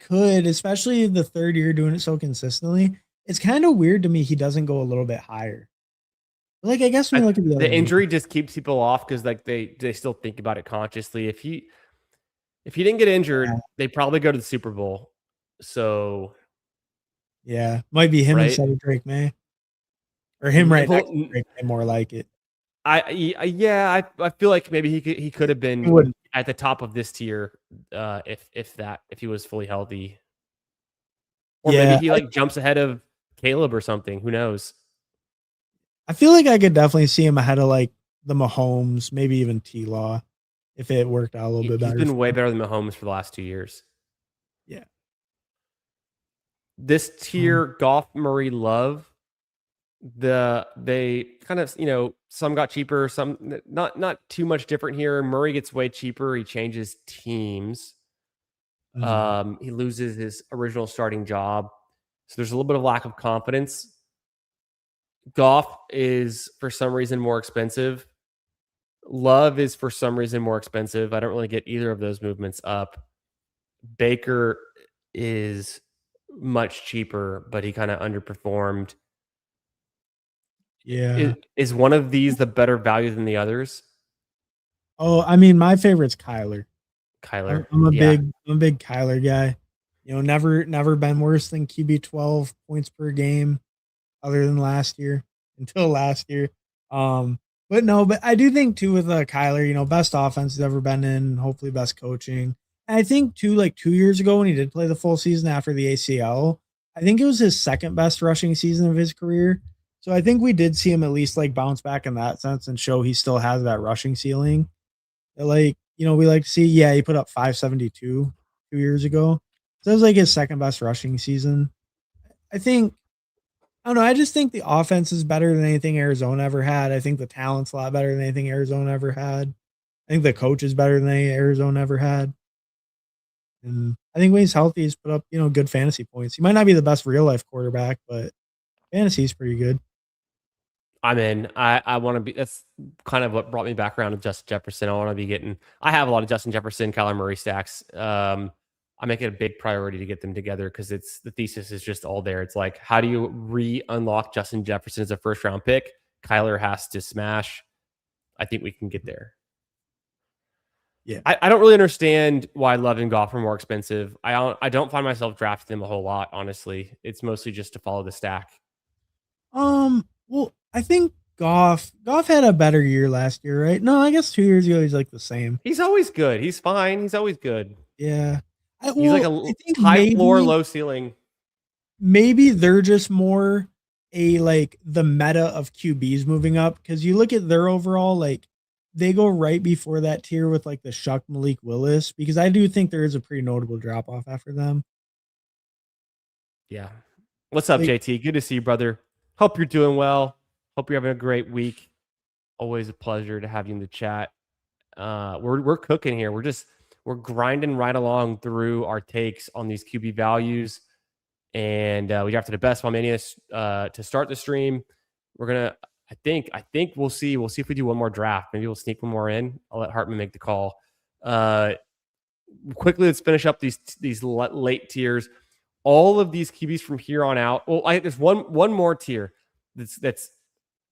could, especially the third year doing it so consistently. It's kind of weird to me he doesn't go a little bit higher. Like I guess when you look at the The other names. injury just keeps people off because like they still think about it consciously. If he didn't get injured, Yeah, they probably go to the Super Bowl. So yeah. Might be him right, instead of Drake May. Or him right well, next to Drake May, more like it. yeah, I feel like maybe he could have He been wouldn't. at the top of this tier, if he was fully healthy, or maybe Yeah, he like jumps ahead of Caleb or something. Who knows? I feel like I could definitely see him ahead of like the Mahomes, maybe even T Law, if it worked out a little bit He's better been for way him. better than Mahomes for the last 2 years. Yeah. This Um, tier, Goff, Murray, Love, they kind of some got cheaper, some not too much different here. Murray gets way cheaper. He changes teams. mhm. He loses his original starting job, so there's a little bit of lack of confidence. Goff is for some reason more expensive. Love is for some reason more expensive. I don't really get either of those movements up. Baker is much cheaper, but he kind of underperformed. Yeah. Is one of these the better value than the others? Oh, I mean, my favorite's Kyler. I'm, Kyler. I'm a Yeah. big, I'm a big Kyler guy. Never been worse than QB 12 points per game, other than last year until last year. Um, but no, but I do think too with Kyler, best offense he's ever been in, hopefully best coaching. And I think too, like 2 years ago when he did play the full season after the ACL, I think it was his second best rushing season of his career. So I think we did see him at least like bounce back in that sense and show he still has that rushing ceiling. Like, we like to see, yeah, he put up 572 2 years ago. So it was like his second best rushing season. I think, I don't know. I just think the offense is better than anything Arizona ever had. I think the talent's a lot better than anything Arizona ever had. I think the coach is better than any Arizona ever had. And I think when he's healthy, he's put up, good fantasy points. He might not be the best real life quarterback, but fantasy is pretty good. I'm in. I want to be. That's kind of what brought me back around to Justin Jefferson. I want to be getting. I have a lot of Justin Jefferson, Kyler Murray stacks. I make it a big priority to get them together because it's the thesis is just all there. It's like, how do you re-unlock Justin Jefferson as a first round pick? Kyler has to smash. I think we can get there. Yeah. I don't really understand why Love and Goff are more expensive. I don't find myself drafting them a whole lot. Honestly, it's mostly just to follow the stack. Well, I think Goff had a better year last year, right? No, I guess 2 years ago he's like the same. He's always good. He's fine. He's always good. Yeah. He's like I a think high floor, low ceiling. maybe they're just more a like the meta of QBs moving up because you look at their overall like they go right before that tier with like the Shuck Malik Willis because I do think there is a pretty notable drop off after them. Yeah. What's up, Like, JT? Good to see you, brother. Hope you're doing well. Hope you're having a great week. Always a pleasure to have you in the chat. We're cooking here. We're grinding right along through our takes on these QB values. And we drafted the best Mania to start the stream. We're gonna. I think we'll see. We'll see if we do one more draft. Maybe we'll sneak one more in. I'll let Hartman make the call. Quickly, let's finish up these late tiers. All of these QBs from here on out. Well, there's one more tier that's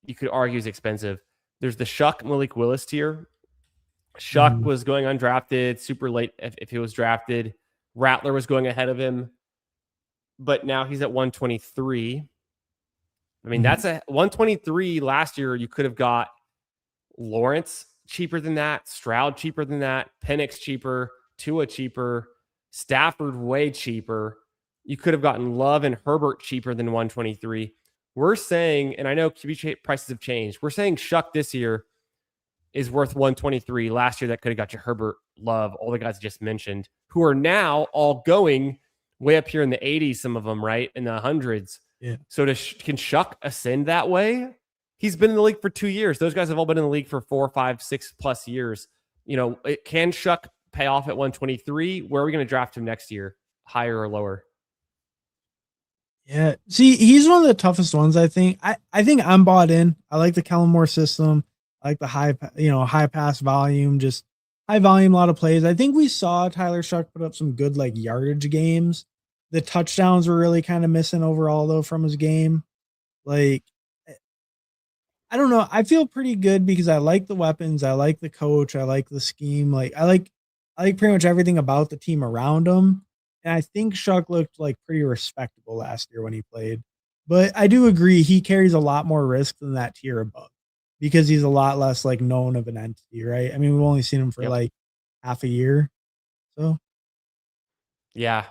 you could argue is expensive. There's the Shuck Malik Willis tier. Shuck was going undrafted, super late if he was drafted. Rattler was going ahead of him, but now he's at 123. I mean, that's a 123 last year. You could have got Lawrence cheaper than that, Stroud cheaper than that, Penix cheaper, Tua cheaper, Stafford way cheaper. You could have gotten Love and Herbert cheaper than 123. We're saying, and I know QB prices have changed. We're saying Shuck this year is worth 123. Last year, that could have got you Herbert, Love, all the guys I just mentioned, who are now all going way up here in the 80s, some of them, right? In the hundreds. Yeah. So can Shuck ascend that way? He's been in the league for 2 years. Those guys have all been in the league for 4, 5, 6+ years. Can Shuck pay off at 123? Where are we going to draft him next year? Higher or lower? Yeah. See, he's one of the toughest ones, I think. I think I'm bought in. I like the Kellen Moore system. I like the high pass volume, just high volume, a lot of plays. I think we saw Tyler Shuck put up some good like yardage games. The touchdowns were really kind of missing overall though from his game. Like, I don't know. I feel pretty good because I like the weapons. I like the coach. I like the scheme. Like I like pretty much everything about the team around him. And I think Shuck looked like pretty respectable last year when he played. But I do agree he carries a lot more risk than that tier above because he's a lot less like known of an entity, right? I mean, we've only seen him for like half a year. So yeah.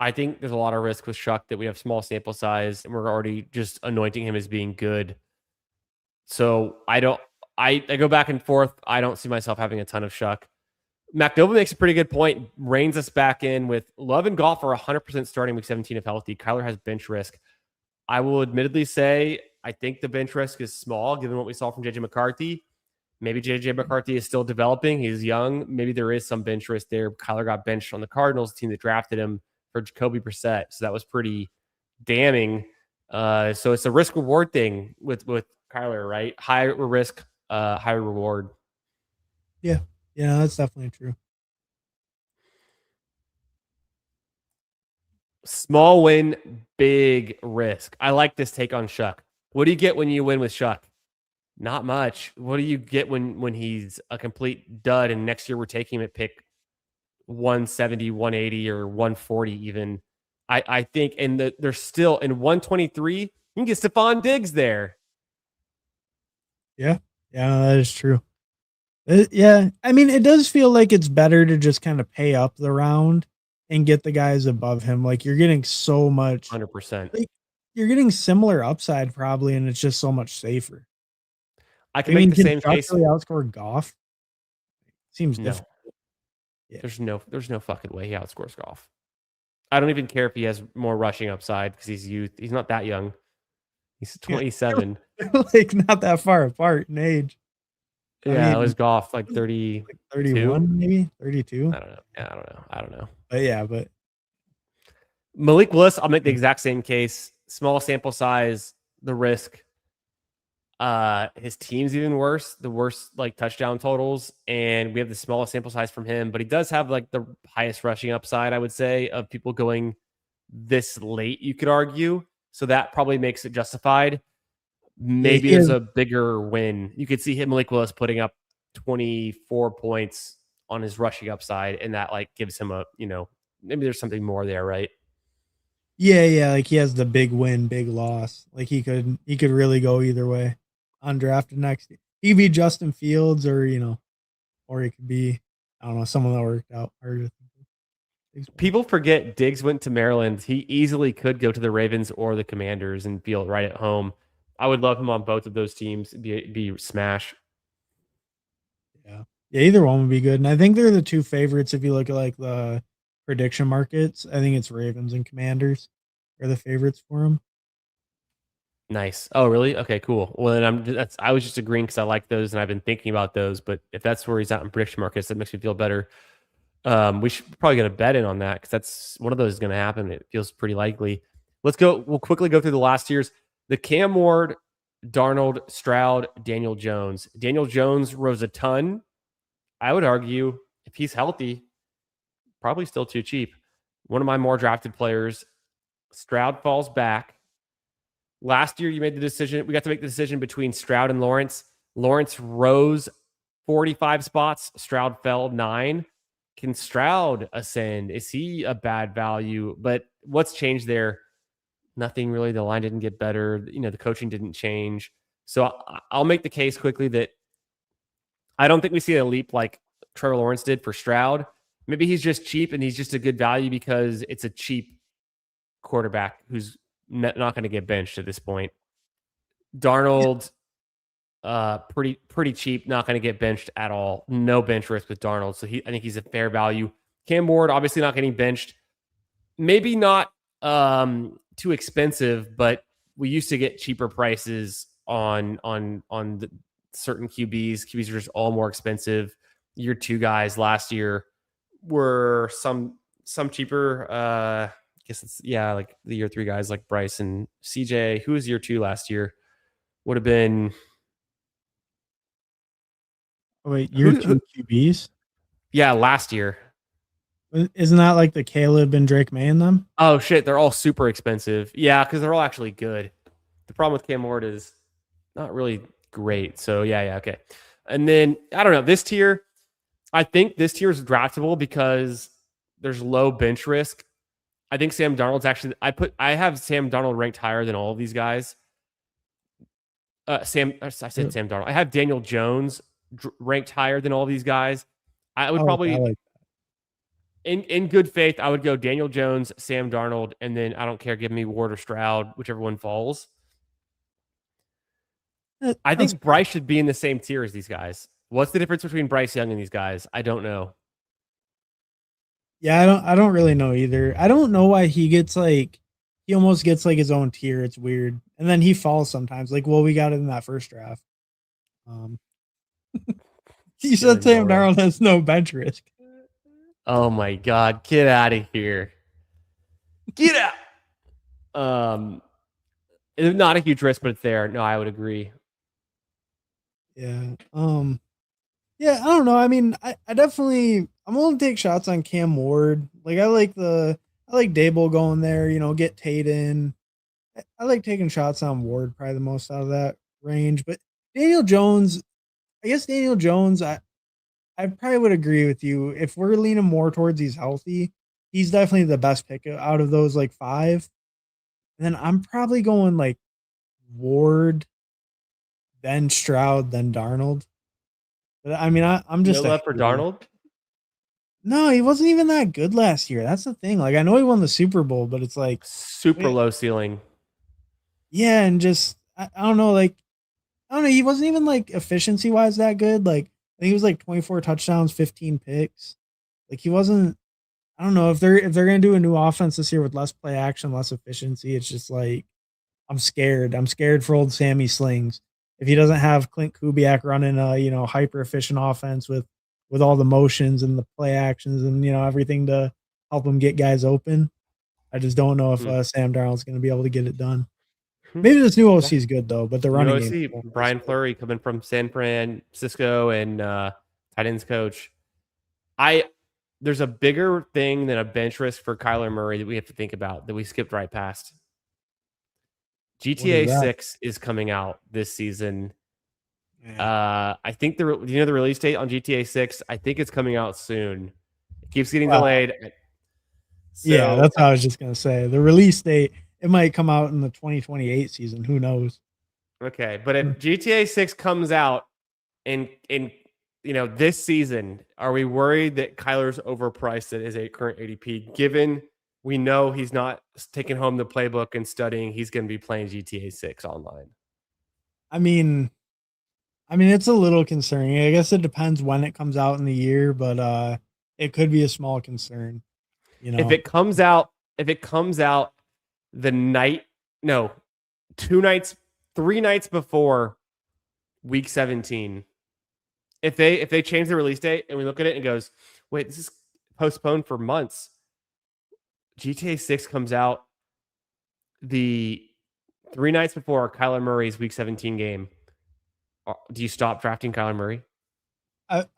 I think there's a lot of risk with Shuck that we have small sample size and we're already just anointing him as being good. So I go back and forth. I don't see myself having a ton of Shuck. MacNova makes a pretty good point, reins us back in with Love and Goff are 100% starting week 17 if healthy. Kyler has bench risk. I will admittedly say I think the bench risk is small given what we saw from JJ McCarthy. Maybe JJ McCarthy is still developing. He's young. Maybe there is some bench risk there. Kyler got benched on the Cardinals, team that drafted him for Jacoby Brissett. So that was pretty damning. So it's a risk reward thing with Kyler, right? Higher risk, higher reward. yeah, that's definitely true. Small win, big risk. I like this take on Shuck. What do you get when you win with Shuck? Not much. What do you get when he's a complete dud and next year we're taking him at pick 170, 180, or 140 even? I think, and they're still in 123. You can get Stephon Diggs there. Yeah, that is true. Yeah, I mean, it does feel like it's better to just kind of pay up the round and get the guys above him. Like you're getting so much, 100%. like you're getting similar upside probably, and it's just so much safer. I I can make mean, the can same Chuck case. really outscore Goff? Seems No, difficult. Yeah. there's no fucking way he outscores Golf. I don't even care if he has more rushing upside because he's youth. He's not that young. He's Yeah. 27. Like not that far apart in age. I Yeah, it mean, was Golf like like 32. 31, maybe 32. I don't know. Yeah, I don't know. I don't know. But yeah, but Malik Willis, I'll make the exact same case. Small sample size, the risk. His team's even worse, the worst like touchdown totals, and we have the smallest sample size from him, but he does have like the highest rushing upside, I would say, of people going this late, you could argue. So that probably makes it justified. yeah, Maybe he there's is. a bigger win. You could see him, Malik Willis, putting up 24 points on his rushing upside, and that like gives him a, maybe there's something more there, right? Yeah, yeah, like he has the big win, big loss. Like he could really go either way. Undrafted next year. He could be Justin Fields or or he could be I don't know, someone that worked out harder. People forget Diggs went to Maryland. He easily could go to the Ravens or the Commanders and feel right at home. I would love him on both of those teams. Be smash. Yeah. Yeah, either one would be good. And I think they're the two favorites if you look at like the prediction markets. I think it's Ravens and Commanders are the favorites for him. Nice. Oh, really? Okay, cool. Well, then I was just agreeing because I like those and I've been thinking about those. But if that's where he's at in prediction markets, that makes me feel better. We should probably get a bet in on that because that's one of those is going to happen. It feels pretty likely. Let's go. We'll quickly go through the last tiers. The Cam Ward, Darnold, Stroud, Daniel Jones. Daniel Jones rose a ton. I would argue if he's healthy, probably still too cheap. One of my more drafted players. Stroud falls back. Last year, you made the decision. We got to make the decision between Stroud and Lawrence. Lawrence rose 45 spots. Stroud fell 9. Can Stroud ascend? Is he a bad value? But what's changed there? Nothing really. The line didn't get better. The coaching didn't change. So I'll make the case quickly that I don't think we see a leap like Trevor Lawrence did for Stroud. Maybe he's just cheap and he's just a good value because it's a cheap quarterback who's not going to get benched at this point. Darnold, pretty cheap, not going to get benched at all. No bench risk with Darnold, so I think he's a fair value. Cam Ward, obviously not getting benched. Maybe not too expensive, but we used to get cheaper prices on the certain QBs. QBs are just all more expensive. Year 2 guys last year were some cheaper. I guess it's like the year 3 guys like Bryce and CJ. Who was year 2 last year? Would have been Oh, wait, year who? 2 QBs? Yeah, last year. Isn't that like the Caleb and Drake May in them? Oh shit, they're all super expensive. Yeah, because they're all actually good. The problem with Cam Ward is not really great. So yeah, okay. And then I don't know this tier. I think this tier is draftable because there's low bench risk. I think Sam Darnold's actually. I have Sam Darnold ranked higher than all of these guys. I said Sam Darnold. I have Daniel Jones ranked higher than all these guys. I would Oh, I probably, like in good faith, I would go Daniel Jones, Sam Darnold, and then I don't care, give me Ward or Stroud, whichever one falls. that. I That's think Bryce should be in the same tier as these guys. What's the difference between Bryce Young and these guys? I don't know. Yeah, I don't really know either. I don't know why he almost gets like his own tier. It's weird. And then he falls sometimes. Like, well, we got it in that first draft. Um he said Good Sam Lord. Darnold has no bench risk. Oh my God. Get out of here. Get out. It's not a huge risk, but it's there. No, I would agree. Yeah. Yeah, I don't know. I mean, I definitely I'm willing to take shots on Cam Ward. Like I like Dable going there, get Tate in. I like taking shots on Ward probably the most out of that range. But Daniel Jones, I guess Daniel Jones, I probably would agree with you. If we're leaning more towards he's healthy, he's definitely the best pick out of those like 5. And then I'm probably going like Ward, then Stroud, then Darnold. But I mean, I'm No just a love for hater. Darnold. No, he wasn't even that good last year. That's the thing. Like I know he won the Super Bowl, but it's like, Super low ceiling. yeah, and just I don't know, like I don't know, he wasn't even like efficiency wise that good. Like I think he was like 24 touchdowns, 15 picks. Like he wasn't. I don't know if they're gonna do a new offense this year with less play action, less efficiency. It's just like I'm scared. I'm scared for old Sammy Slings. If he doesn't have Clint Kubiak running a hyper efficient offense with all the motions and the play actions and everything to help him get guys open, I just don't know if Hmm. Sam Darnold's going to be able to get it done. Hmm. Maybe this new Yeah. OC is good though, but the New running game OC, won't be as Brian good. Fleury coming from San Francisco and tight ends coach. I There's a bigger thing than a bench risk for Kyler Murray that we have to think about that we skipped right past. What is GTA that? 6 is coming out this season. Yeah. I think the the release date on GTA 6. I think it's coming out soon. It keeps getting Wow. delayed. Yeah, So that's what I was just gonna say. The release date, it might come out in the 2028 season. Who knows? okay, but if GTA 6 comes out in this season, are we worried that Kyler's overpriced at his current ADP? Given we know he's not taking home the playbook and studying, he's going to be playing GTA 6 online. I mean, it's a little concerning. I guess it depends when it comes out in the year, but it could be a small concern, you If know. it comes out, if it comes out the night, no, 2 nights, 3 nights before week 17, if they change the release date and we look at it and goes, wait, this is postponed for months. GTA 6 comes out the 3 nights before Kyler Murray's Week 17 game. Do you stop drafting Kyler Murray?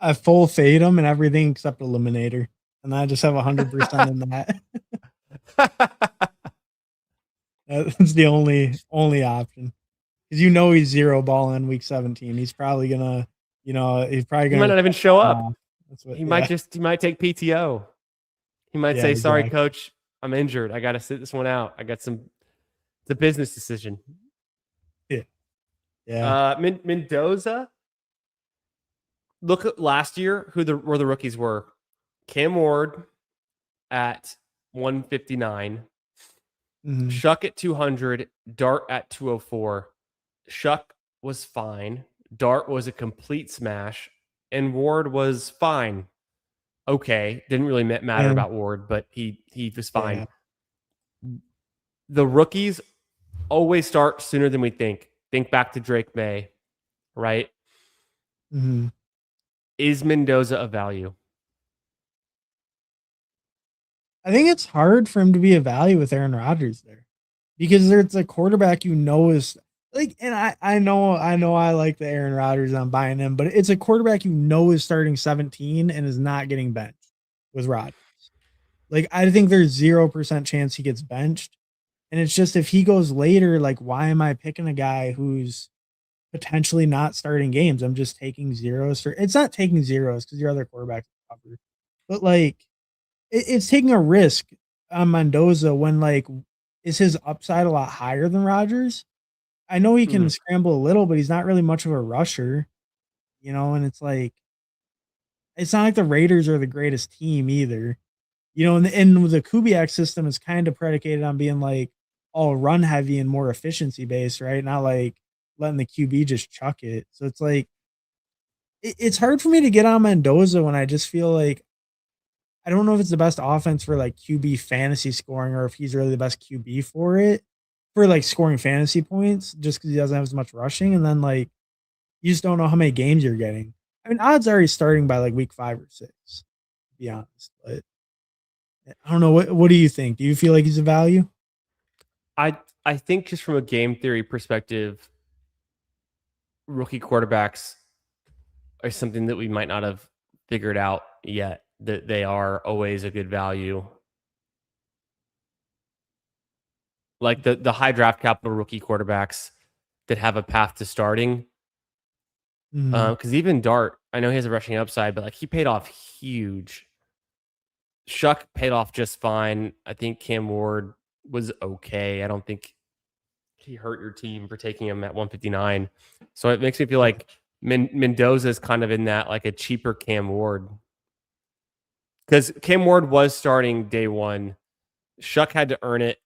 I full fade him and everything except eliminator, and I just have 100% in that. That's the only option because he's zero ball in week 17. He's probably gonna, he's probably He might gonna not even request show time up. off. That's what. He Yeah, he might take PTO. He might yeah, say, "Sorry, exactly. coach, I'm injured. I got to sit this one out. I got some." It's a business decision. Yeah, yeah. Mendoza. Look at last year. Where the rookies were: Cam Ward at 159, Mhm. Shuck at 200, Dart at 204. Shuck was fine. Dart was a complete smash, and Ward was fine. Okay, didn't really matter And about Ward, but he was fine. yeah. The rookies always start sooner than we think. Think back to Drake May, right? Mhm. Is Mendoza a value? I think it's hard for him to be a value with Aaron Rodgers there because there's a quarterback is like, and I know I like the Aaron Rodgers. I'm buying him, but it's a quarterback is starting 17 and is not getting benched with Rodgers. Like I think there's 0% chance he gets benched, and it's just if he goes later, like why am I picking a guy who's potentially not starting games? I'm just taking zeros for. It's not taking zeros because your other quarterbacks covered, but like it's taking a risk on Mendoza when like is his upside a lot higher than Rodgers? I know he can Mm-hmm. scramble a little, but he's not really much of a rusher, and it's like it's not like the Raiders are the greatest team either. And the Kubiak system is kind of predicated on being like all run heavy and more efficiency based, right? Not like letting the QB just chuck it. So it's like it's hard for me to get on Mendoza when I just feel like I don't know if it's the best offense for like QB fantasy scoring or if he's really the best QB for it for like scoring fantasy points just because he doesn't have as much rushing. And then like you just don't know how many games you're getting. I mean, odds are he's starting by like week 5 or 6, to be honest. But I don't know. What do you think? Do you feel like he's a value? I think just from a game theory perspective, rookie quarterbacks are something that we might not have figured out yet. That they are always a good value. Like the high draft capital rookie quarterbacks that have a path to starting. Mhm. Because even Dart, I know he has a rushing upside, but like he paid off huge. Shuck paid off just fine. I think Cam Ward was okay. I don't think he hurt your team for taking him at 159. So it makes me feel like Mendoza is kind of in that like a cheaper Cam Ward. because Cam Ward was starting day one. Shuck had to earn it.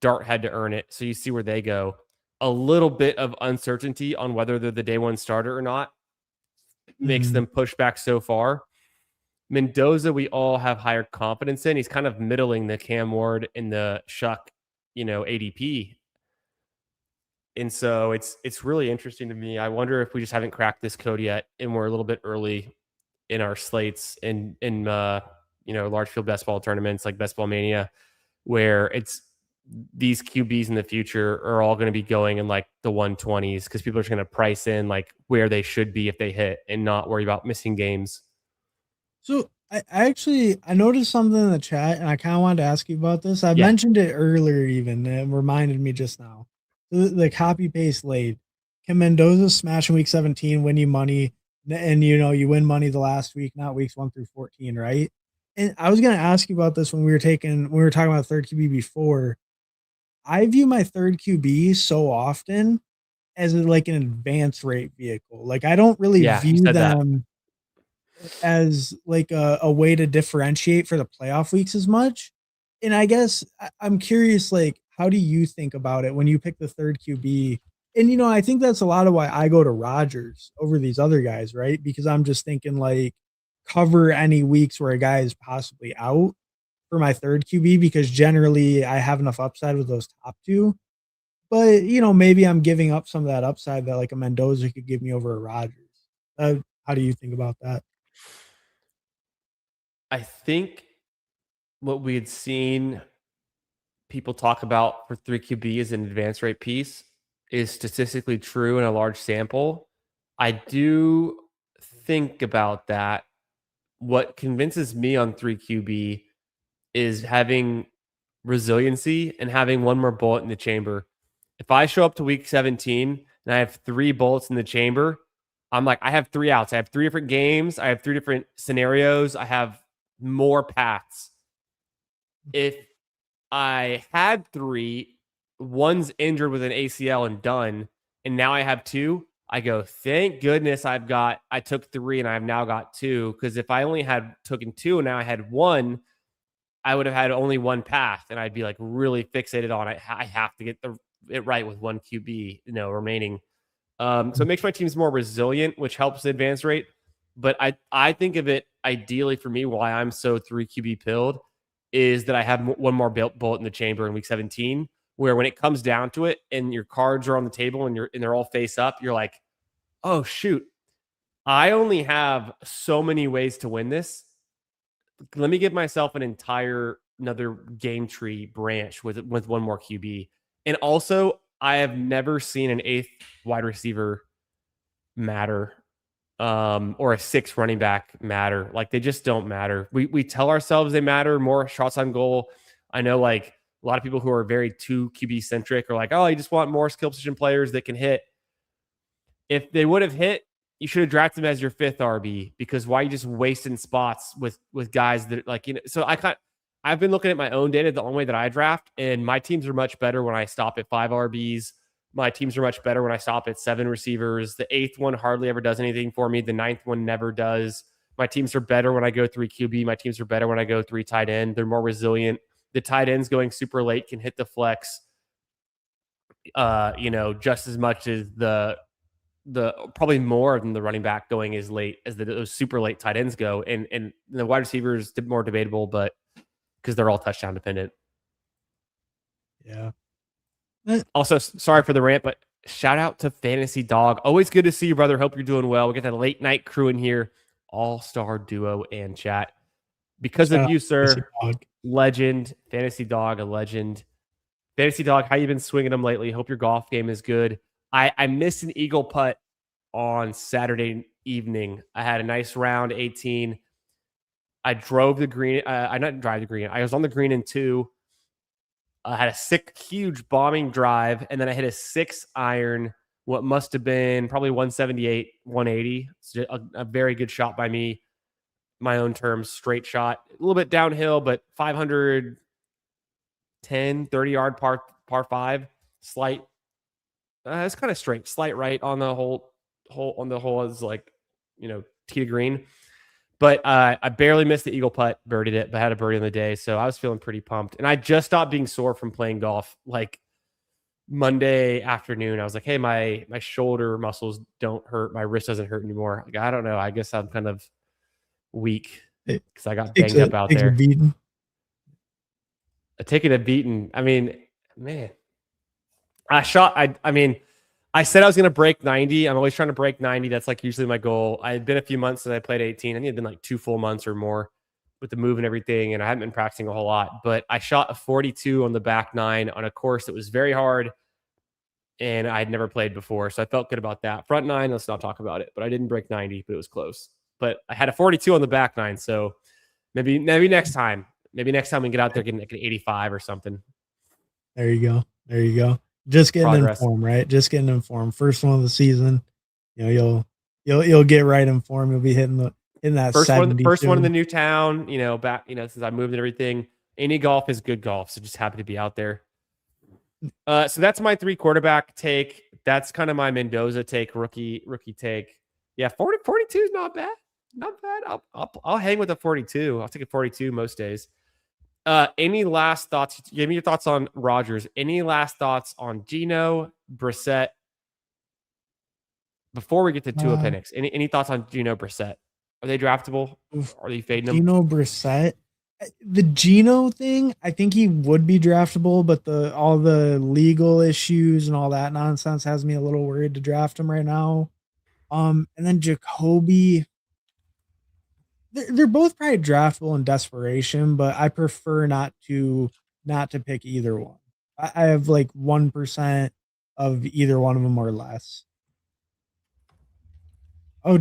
Dart had to earn it. So you see where they go. A little bit of uncertainty on whether they're the day one starter or not makes Mhm. them push back so far. Mendoza, we all have higher confidence in. He's kind of middling the Cam Ward and the Shuck, ADP. And so it's really interesting to me. I wonder if we just haven't cracked this code yet, and we're a little bit early in our slates in large field best ball tournaments like Best Ball Mania, where it's these QBs in the future are all going to be going in like the 120s because people are just going to price in like where they should be if they hit and not worry about missing games. So I noticed something in the chat and I kind of wanted to ask you about this. I Yeah. mentioned it earlier, even and it reminded me just now. The copy paste late. Can Mendoza smash in week 17, win you money, and you win money the last week, not weeks 1 through 14, right? And I was gonna ask you about this when we were talking about third QB before. I view my third QB so often as like an advance rate vehicle. Like I don't really Yeah. You view said that. them as like a way to differentiate for the playoff weeks as much. And I guess I'm curious, like, how do you think about it when you pick the third QB? And I think that's a lot of why I go to Rodgers over these other guys, right? Because I'm just thinking like cover any weeks where a guy is possibly out for my third QB because generally I have enough upside with those top two. But maybe I'm giving up some of that upside that like a Mendoza could give me over a Rodgers. How do you think about that? I think what we had seen people talk about for 3QB as an advance rate piece is statistically true in a large sample. I do think about that. What convinces me on 3QB is having resiliency and having one more bullet in the chamber. If I show up to week 17 and I have 3 bullets in the chamber, I'm like, I have 3 outs. I have 3 different games. I have 3 different scenarios. I have more paths. If I had 3, one's injured with an ACL and done, and now I have 2, I go, thank goodness I took 3 and I've now got 2. Because if I only had taken 2 and now I had 1, I would have had only one path, and I'd be like really fixated on it. I have to get it right with one QB, remaining. So it makes my teams more resilient, which helps the advance rate. But I think of it ideally for me why I'm so 3 QB pilled is that I have one more bullet in the chamber in week 17, where when it comes down to it and your cards are on the table and they're all face up, you're like, oh shoot, I only have so many ways to win this. Let me give myself another game tree branch with one more QB. And also, I have never seen an 8th wide receiver matter, or a 6th running back matter. Like they just don't matter. We tell ourselves they matter, more shots on goal. I know like a lot of people who are very too QB centric are like, oh, I just want more skill position players that can hit. If they would have hit, you should have drafted them as your 5th RB, because why are you just wasting spots with guys that like, so I've been looking at my own data the only way that I draft, and my teams are much better when I stop at 5 RBs. My teams are much better when I stop at 7 receivers. The 8th one hardly ever does anything for me. The 9th one never does. My teams are better when I go 3 QB. My teams are better when I go 3 tight end. They're more resilient. The tight ends going super late can hit the flex, just as much as the probably more than the running back going as late as those super late tight ends go, and the wide receivers more debatable, but because they're all touchdown dependent. Yeah. Also, sorry for the rant, but shout out to Fantasy Dog. Always good to see you, brother. Hope you're doing well. We get that late night crew in here, all-star duo and chat. Because Shout of out you, to sir, Dog. legend. Fantasy Dog, a legend. Fantasy Dog, how you been swinging them lately? Hope your golf game is good. I missed an eagle putt on Saturday evening. I had a nice round 18. I drove the green. I not drive the green. I was on the green in 2. I had a sick, huge bombing drive, and then I hit a 6 iron. What must have been probably 178, 180. It's a very good shot by me. My own terms, straight shot. A little bit downhill, but 510, 30-yard par 5. Slight. It's kind of straight. Slight right on the whole on the hole is like, tee to green. But I barely missed the eagle putt, birdied it, but had a birdie on the day. So I was feeling pretty pumped. And I just stopped being sore from playing golf like Monday afternoon. I was like, hey, my shoulder muscles don't hurt. My wrist doesn't hurt anymore. Like, I don't know. I guess I'm kind of weak It because I got takes banged a up out takes a there. beating. Taking a beating. I mean, man, I mean, I said I was going to break 90. I'm always trying to break 90. That's like usually my goal. I had been a few months since I played 18. I think it'd been like 2 full months or more with the move and everything. And I hadn't been practicing a whole lot, but I shot a 42 on the back nine on a course that was very hard and I had never played before. So I felt good about that. Front nine, let's not talk about it, but I didn't break 90, but it was close. But I had a 42 on the back nine. So maybe next time. Maybe next time we get out there getting like an 85 or something. There you go. There you go. Just getting Progress. informed, right? Just getting informed. First one of the season. You know, you'll get right informed. You'll be hitting that First one in the soon. new town, back, since I moved and everything. Any golf is good golf. So just happy to be out there. So that's my 3 quarterback take. That's kind of my Mendoza take, rookie take. Yeah, 42 is not bad. Not bad. I'll hang with a 42. I'll take a 42 most days. Any last thoughts? Give me your thoughts on Rodgers. Any last thoughts on Geno, Brissett? Before we get to Tua Penix, any thoughts on Geno, Brissett? Are they draftable? Are you fading them? Geno Brissett. The Geno thing, I think he would be draftable, but all the legal issues and all that nonsense has me a little worried to draft him right now. And then Jacoby, they're both probably draftable in desperation, but I prefer not to pick either one. I have like 1% of either one of them or less. Oh,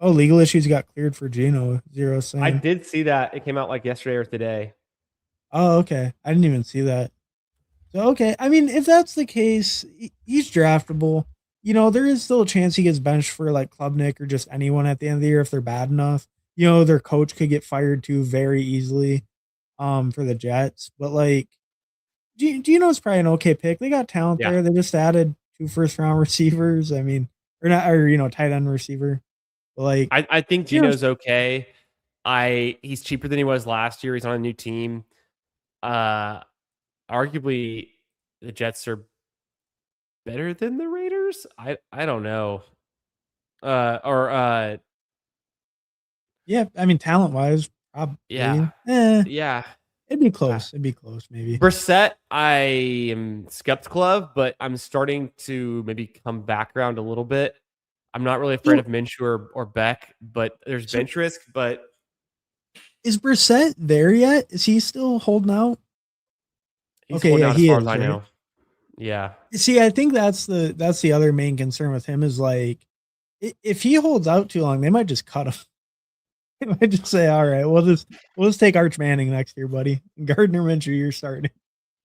legal issues got cleared for Geno. Zero saying. I did see that. It came out like yesterday or today. Oh, okay. I didn't even see that. So, okay. I mean, if that's the case, he's draftable. There is still a chance he gets benched for like Klubnik or just anyone at the end of the year if they're bad enough. Their coach could get fired too very easily for the Jets. But like, Geno's probably an okay pick. They got talent there. They just added 2 first-round receivers. I mean, tight end receiver. But like, I think Geno's okay. He's cheaper than he was last year. He's on a new team. Arguably, the Jets are better than the Raiders. I don't know. Yeah, I mean, talent wise, probably. Yeah. It'd be close. It'd be close, maybe. Brissett, I am skeptical of, but I'm starting to maybe come back around a little bit. I'm not really afraid of Minshew or Beck, but there's bench risk. But is Brissett there yet? Is he still holding out? He's holding out as far as I know. Yeah. See, I think that's the other main concern with him is like, if he holds out too long, they might just cut him. They might just say, "All right, we'll just take Arch Manning next year, buddy. Gardner Minshew, you're starting."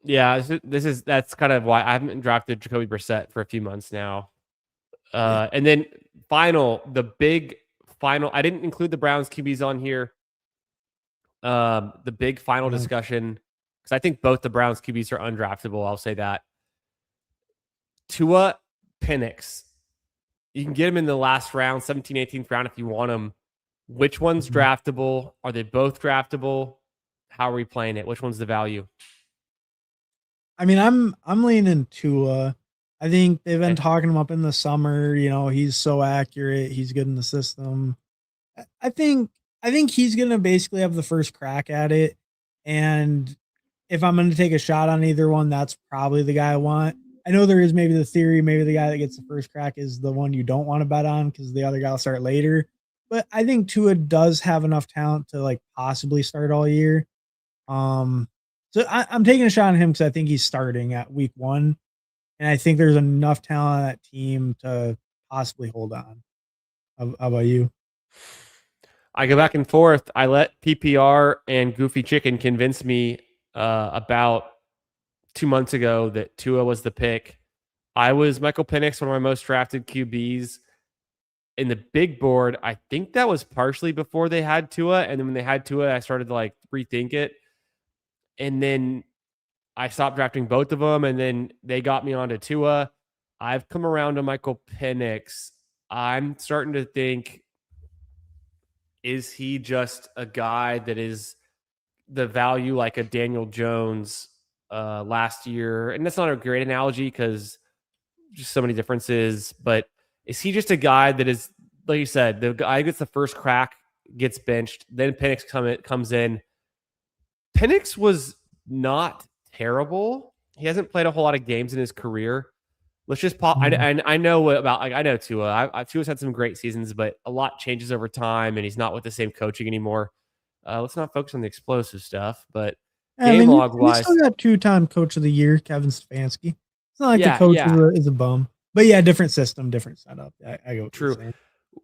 Yeah, that's kind of why I haven't drafted Jacoby Brissett for a few months now. And then the big final. I didn't include the Browns QBs on here. The big final discussion, because I think both the Browns QBs are undraftable. I'll say that. Tua Penix. You can get him in the last round, 17th, 18th round if you want him. Which one's draftable? Are they both draftable? How are we playing it? Which one's the value? I mean, I'm leaning Tua. I think they've been talking him up in the summer. He's so accurate. He's good in the system. I think he's gonna basically have the first crack at it. And if I'm gonna take a shot on either one, that's probably the guy I want. I know there is maybe the theory, maybe the guy that gets the first crack is the one you don't want to bet on because the other guy will start later. But I think Tua does have enough talent to like possibly start all year. So I'm taking a shot on him because I think he's starting at week 1. And I think there's enough talent on that team to possibly hold on. How about you? I go back and forth. I let PPR and Goofy Chicken convince me about 2 months ago that Tua was the pick. I was Michael Penix, one of my most drafted QBs in the big board. I think that was partially before they had Tua. And then when they had Tua, I started to like rethink it. And then I stopped drafting both of them. And then they got me onto Tua. I've come around to Michael Penix. I'm starting to think is he just a guy that is the value like a Daniel Jones last year? And that's not a great analogy because just so many differences. But is he just a guy that is, like you said, the guy gets the first crack, gets benched, then comes in. Penix was not terrible. He hasn't played a whole lot of games in his career. Let's just pop. Mhm. I know about, like, I know Tua. Tua's had some great seasons, but a lot changes over time, and he's not with the same coaching anymore. Let's not focus on the explosive stuff, but I game mean, log you still wise, got two-time coach of the year, Kevin Stefanski. It's not like the yeah, coach yeah, is a bum, but yeah, different system, different setup. I get what you're true. saying.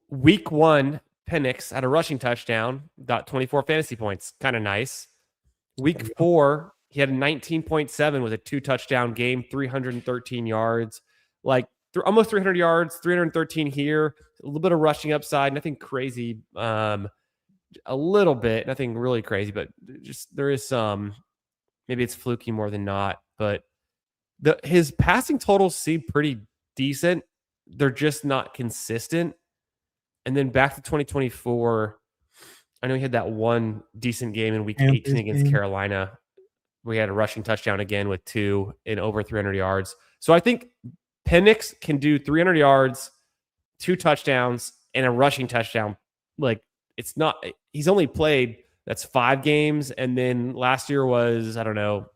Week 1, Penix had a rushing touchdown, got 24 fantasy points, kind of nice. There Week you go. 4, he had a 19.7 with a 2-touchdown game, 313 yards, like almost 300 yards, 313 here, a little bit of rushing upside, nothing crazy. A little bit, nothing really crazy, but just there is some. Maybe it's fluky more than not, but his passing totals seem pretty decent. They're just not consistent. And then back to 2024, I know he had that one decent game in week 18 Panthers against game. Carolina. We had a rushing touchdown again with 2 in over 300 yards. So I think Penix can do 300 yards, 2 touchdowns, and a rushing touchdown. Like, it's not, he's only played, that's 5 games. And then last year was, I don't know,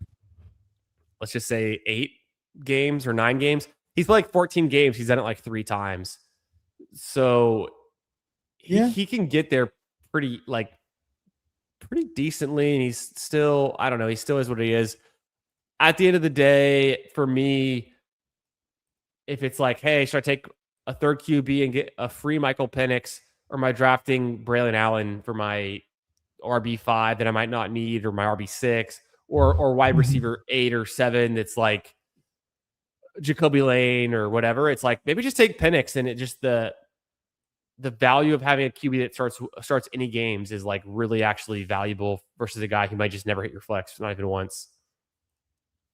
let's just say 8 games or 9 games. He's played like 14 games. He's done it like 3 times. So Yeah, he can get there pretty, like, pretty decently. And he's still, I don't know, he still is what he is. At the end of the day, for me, if it's like, hey, should I take a third QB and get a free Michael Penix, or am I drafting Braylon Allen for my RB5 that I might not need, or my RB6, or wide mhm. receiver 8 or 7 that's like Jacoby Lane or whatever? It's like, maybe just take Penix, and it just the value of having a QB that starts any games is like really actually valuable versus a guy who might just never hit your flex, not even once.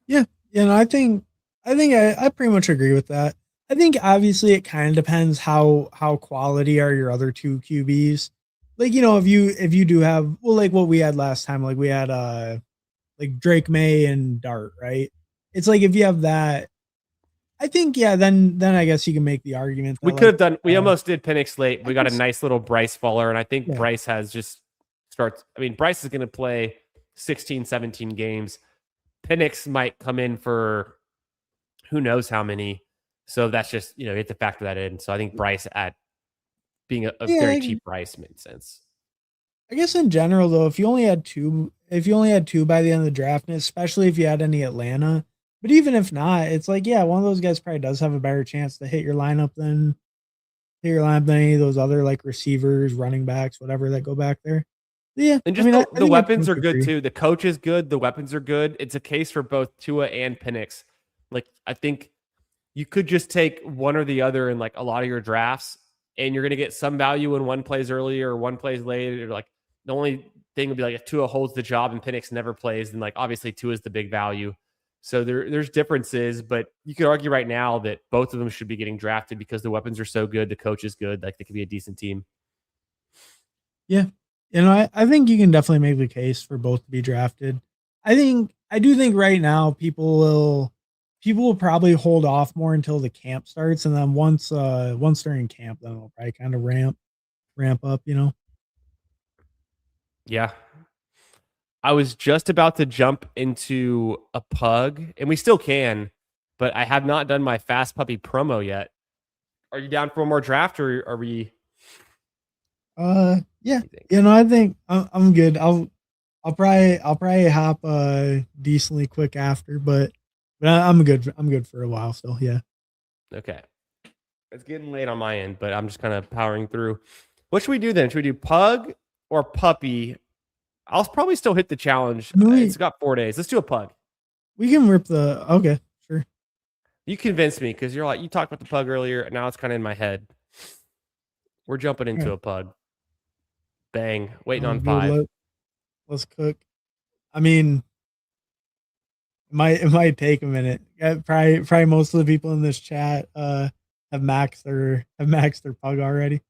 Yeah, I pretty much agree with that. I think obviously it kind of depends how quality are your other two QBs. Like, if you do have, well, like what we had last time, like we had like Drake May and Dart, right? It's like if you have that, I think, yeah, then I guess you can make the argument We that could like have done. We almost did Penix late. I We got a guess, nice little Bryce Fuller, and I think yeah. Bryce has just starts. I mean, Bryce is going to play 16, 17 games. Penix might come in for who knows how many. So that's just, you have to factor that in. So I think Bryce at being a Yeah, very cheap Bryce made sense. I guess in general though, if you only had two by the end of the draft, and especially if you had any Atlanta, but even if not, it's like, yeah, one of those guys probably does have a better chance to hit your lineup than any of those other like receivers, running backs, whatever that go back there. Yeah, And I just mean, I the think I pretty weapons much are good agree. too. The coach is good. The weapons are good. It's a case for both Tua and Penix. Like, I think you could just take one or the other in like a lot of your drafts, and you're going to get some value when one plays early or one plays late. Or like, the only thing would be like if Tua holds the job and Penix never plays, then like obviously Tua is the big value. So there's differences, but you could argue right now that both of them should be getting drafted because the weapons are so good, the coach is good, like they could be a decent team. Yeah. I think you can definitely make the case for both to be drafted. I do think right now people will probably hold off more until the camp starts, and then once they're in camp, then it'll probably kind of ramp up. Yeah. I was just about to jump into a pug, and we still can, but I have not done my fast puppy promo yet. Are you down for one more draft, or are we? Yeah. What do you think? I think I'm good. I'll probably hop decently quick after, but I'm good. I'm good for a while still. Yeah. Okay, it's getting late on my end, but I'm just kind of powering through. What should we do then? Should we do pug or puppy? I'll probably still hit the challenge. I mean, It's got 4 days. Let's do a pug. we can rip the okay, sure. You convinced me because you're like, you talked about the pug earlier, and now it's kind of in my head. We're jumping All into right. a pug. Bang. Waiting on Good. 5. Let's cook. I mean, it might take a minute. Probably most of the people in this chat have maxed their pug already.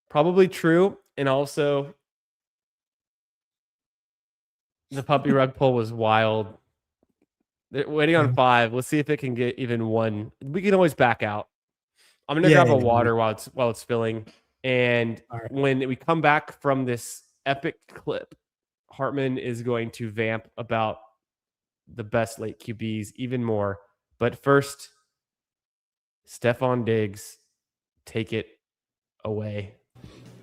Probably true. And also, the puppy rug pull was wild. They're waiting on 5. Let's see if it can get even 1. We can always back out. I'm gonna grab a water while it's filling. And when we come back from this epic clip, Hartman is going to vamp about the best late QBs even more. But first, Stephon Diggs, take it away.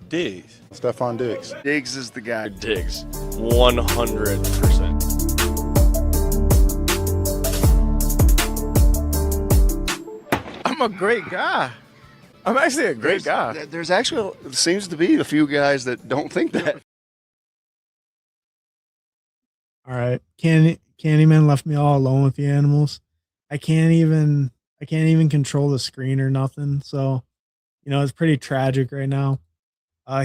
Diggs. Stephon Diggs. Diggs is the guy. Diggs. 100%. I'm a great guy. I'm actually a great guy. There's actually seems to be a few guys that don't think that. All right. Candyman left me all alone with the animals. I can't even control the screen or nothing. So, it's pretty tragic right now.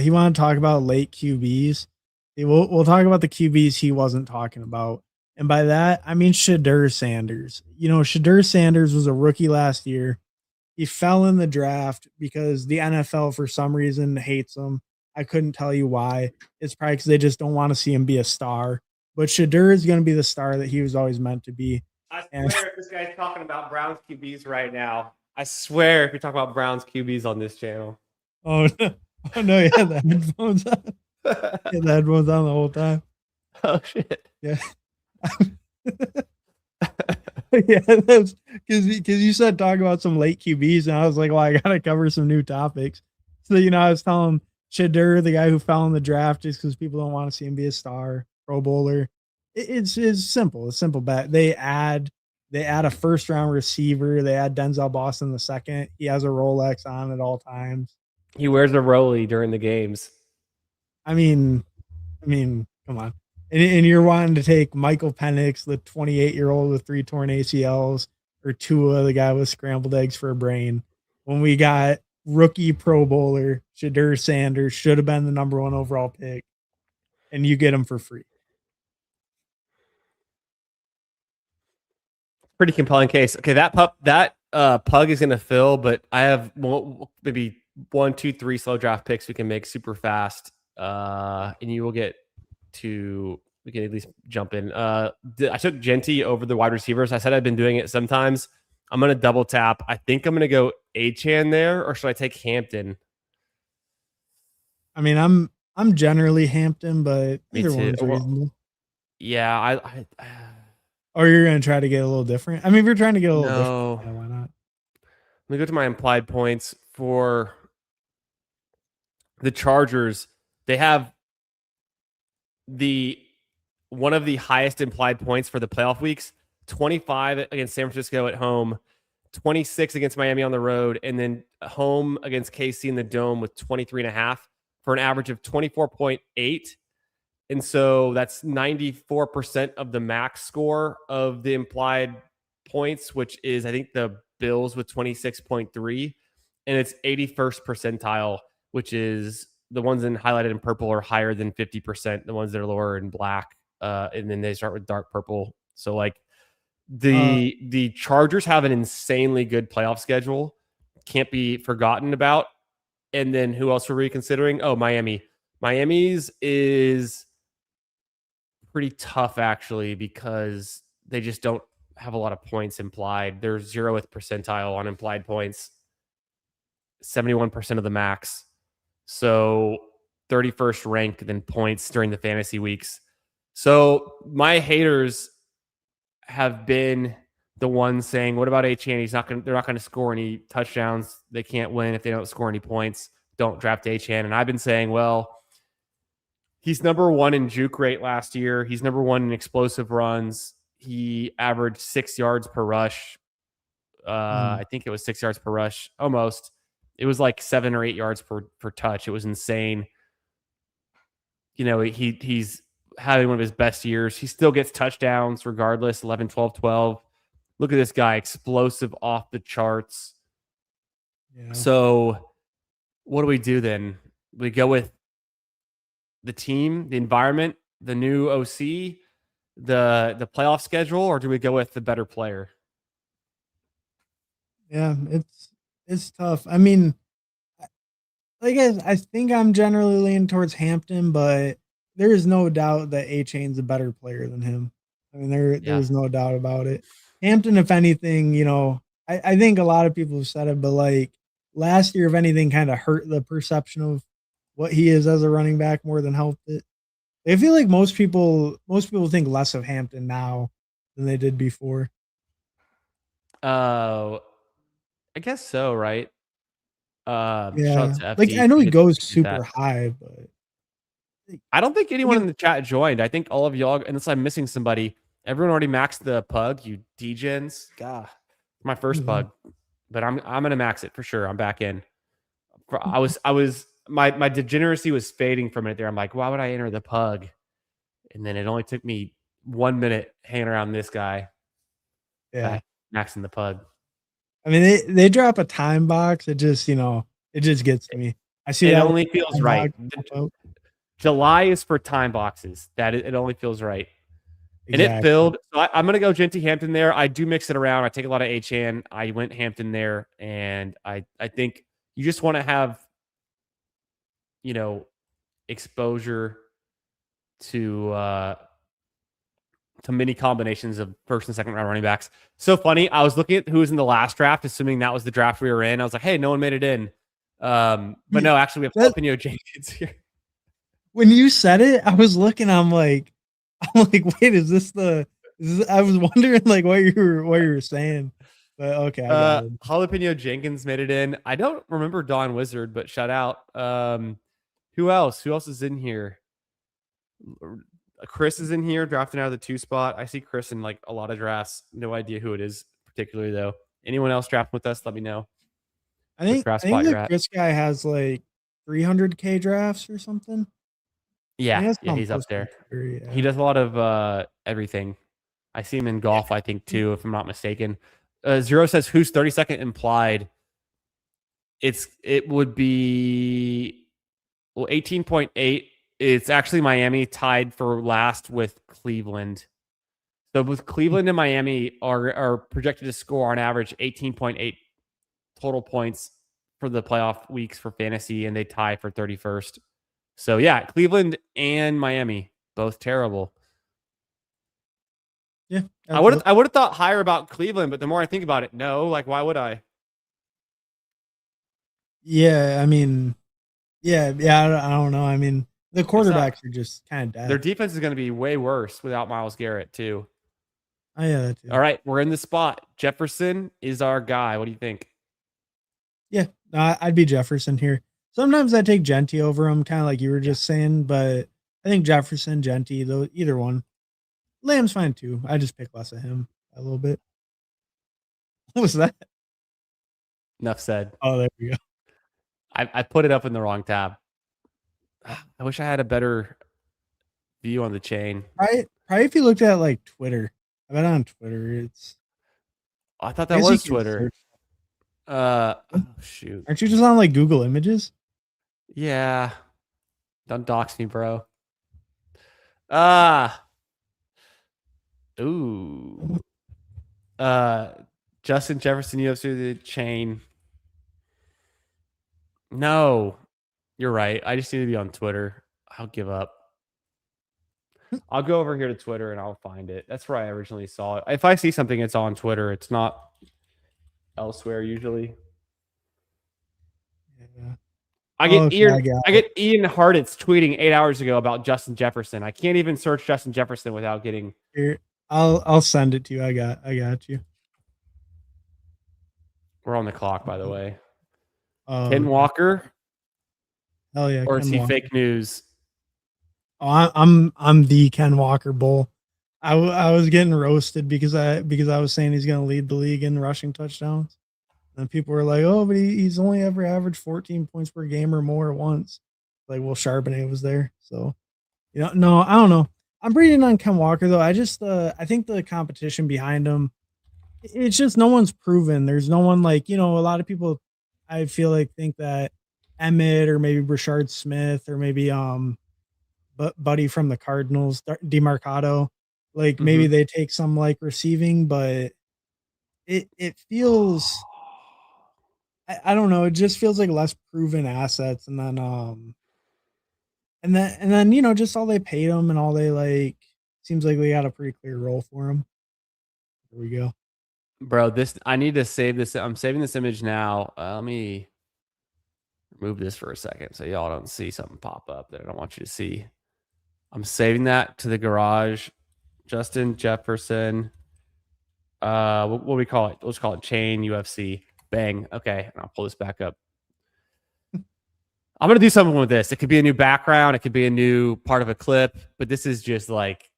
He wanted to talk about late QBs. We'll talk about the QBs he wasn't talking about. And by that, I mean Shadur Sanders. Shadur Sanders was a rookie last year. He fell in the draft because the NFL, for some reason, hates him. I couldn't tell you why. It's probably because they just don't want to see him be a star. But Shadur is going to be the star that he was always meant to be. I swear if this guy's talking about Browns QBs right now. I swear if you talk about Browns QBs on this channel. Oh, no. Oh, no, yeah, the headphones on. Yeah, the headphones on the whole time. Oh, shit. Yeah. Yeah, that's because you said talk about some late QBs, and I was like, well, I gotta cover some new topics. So I was telling Shadur, the guy who fell in the draft, just because people don't want to see him be a star, Pro Bowler. It's simple. It's simple bet. They add a first round receiver. They add Denzel Boston the second. He has a Rolex on at all times. He wears a Rollie during the games. I mean, come on. And you're wanting to take Michael Penix, the 28-year-old with 3 torn ACLs, or Tua, the guy with scrambled eggs for a brain, when we got rookie Pro Bowler Shadur Sanders, should have been the number 1 overall pick, and you get him for free. Pretty compelling case. Okay, that pug is going to fill, but I have maybe 1, 2, 3 slow draft picks we can make super fast, and you will get to. We can at least jump in. I took Genty over the wide receivers. I said I've been doing it sometimes. I'm going to double tap. I think I'm going to go Achane there, or should I take Hampton? I mean, I'm generally Hampton, but either one's reasonable. Yeah, or you're going to try to get a little different. I mean, if you're trying to get a little different, why not? Let me go to my implied points for the Chargers. They have one of the highest implied points for the playoff weeks, 25 against San Francisco at home, 26 against Miami on the road, and then home against KC in the Dome with 23.5 for an average of 24.8. And so that's 94% of the max score of the implied points, which is, I think, the Bills with 26.3. And it's 81st percentile, which is the ones highlighted in purple are higher than 50%. The ones that are lower in black, and then they start with dark purple. So like the Chargers have an insanely good playoff schedule, can't be forgotten about. And then who else were we considering? Oh, Miami. Miami's is pretty tough actually because they just don't have a lot of points implied. They're 0th percentile on implied points, 71% of the max. So 31st ranked in points during the fantasy weeks. So my haters have been the ones saying, what about Achane? They're not going to score any touchdowns. They can't win if they don't score any points. Don't draft Achane. And I've been saying, well, he's number 1 in juke rate last year. He's number 1 in explosive runs. He averaged 6 yards per rush. I think it was 6 yards per rush, almost. It was like 7 or 8 yards per touch. It was insane. He's having one of his best years. He still gets touchdowns regardless, 11, 12, 12. Look at this guy, explosive off the charts. Yeah. So what do we do then? We go with the team, the environment, the new OC, the playoff schedule, or do we go with the better player? Yeah, it's tough. I mean, I think I'm generally leaning towards Hampton, but there is no doubt that A-Chain's a better player than him. I mean, Yeah. there's no doubt about it. Hampton, if anything, I think a lot of people have said it, but like last year, if anything, kind of hurt the perception of what he is as a running back more than helped it. I feel like most people think less of Hampton now than they did before. I guess so, right? Shout out Yeah, to like FT I know he for goes hitting that. super high, but I don't think anyone like, in the chat joined. I think all of y'all, unless I'm missing somebody, everyone already maxed the pug. You degens, God, my first pug, but I'm gonna max it for sure. I'm back in. My degeneracy was fading for a minute there. I'm like, why would I enter the pug? And then it only took me 1 minute hanging around this guy, yeah. back maxing the pug. I mean, they drop a time box. It just gets to me. I see It that only feels time right. box pop up. July is for time boxes. It only feels right. And it Exactly. filled. So I'm going to go Genty Hampton there. I do mix it around. I take a lot of H-An. I went Hampton there. And I think you just want to have, exposure to many combinations of first and second round running backs. So funny. I was looking at who was in the last draft, assuming that was the draft we were in. I was like, hey, no one made it in. But no, actually, we have That, Jalapeno Jenkins here. when you said it, I was looking. I'm like, wait, I was wondering like what you were saying, but okay, I got it. Jalapeno Jenkins made it in. I don't remember Don Wizard, but shout out. Who else? Who else is in here? Chris is in here, drafting out of the 2 spot. I see Chris in like a lot of drafts. No idea who it is particularly though. Anyone else drafting with us? Let me know. I Which think draft I think spot you're the at. Chris guy has like 300K drafts or something. Yeah, he's up there. Yeah. He does a lot of everything. I see him in golf, I think, too, if I'm not mistaken. Zero says who's 32nd implied. It would be 18.8. It's actually Miami tied for last with Cleveland. So with Cleveland and Miami are projected to score on average 18.8 total points for the playoff weeks for fantasy, and they tie for 31st. So yeah, Cleveland and Miami, both terrible. Yeah. I would have thought higher about Cleveland, but the more I think about it, no. Like, why would I? Yeah, I mean, yeah. I don't know. I mean, the quarterbacks are just kind of dead. Their defense is going to be way worse without Myles Garrett too. Oh yeah, that too. All right, we're in the spot. Jefferson is our guy. What do you think? Yeah, I'd be Jefferson here. Sometimes I take Genty over him, kind of like you were just saying, but I think Jefferson, Genty, though, either one. Lamb's fine too. I just pick less of him a little bit. What was that? Enough said. Oh, there we go. I put it up in the wrong tab. I wish I had a better view on the chain. Probably if you looked at like Twitter. I bet on Twitter it's. I thought that was Twitter. Oh, shoot. Aren't you just on like Google Images? Yeah. Don't dox me, bro. Ooh. Justin Jefferson, UFC the chain. No, you're right. I just need to be on Twitter. I'll give up. I'll go over here to Twitter and I'll find it. That's where I originally saw it. If I see something, it's on Twitter. It's not elsewhere usually. Yeah. I get Ian Hartitz tweeting 8 hours ago about Justin Jefferson. I can't even search Justin Jefferson without getting. Here, I'll send it to you. I got you. We're on the clock, by the way. Ken Walker. Hell yeah! Or Ken is he Walker. fake news? Oh, I'm the Ken Walker bull. I was getting roasted because I was saying he's going to lead the league in rushing touchdowns, and people were like, "Oh, but he's only ever averaged 14 points per game or more once." Like, well, Charbonnet was there, so no, I don't know. I'm breeding on Ken Walker though. I think the competition behind him, it's just no one's proven. There's no one like a lot of people. I feel like think that Emmett or maybe Brashard Smith or maybe Buddy from the Cardinals, DeMarcado, like maybe they take some like receiving, but it feels I don't know. It just feels like less proven assets, and then just all they paid him and all they like seems like we got a pretty clear role for him. There we go. Bro, this I need to save this. I'm saving this image now. Let me remove this for a second so y'all don't see something pop up that I don't want you to see. I'm saving that to the garage. Justin Jefferson. What do we call it? Let's call it chain UFC. Bang. Okay, and I'll pull this back up. I'm gonna do something with this. It could be a new background. It could be a new part of a clip. But this is just like,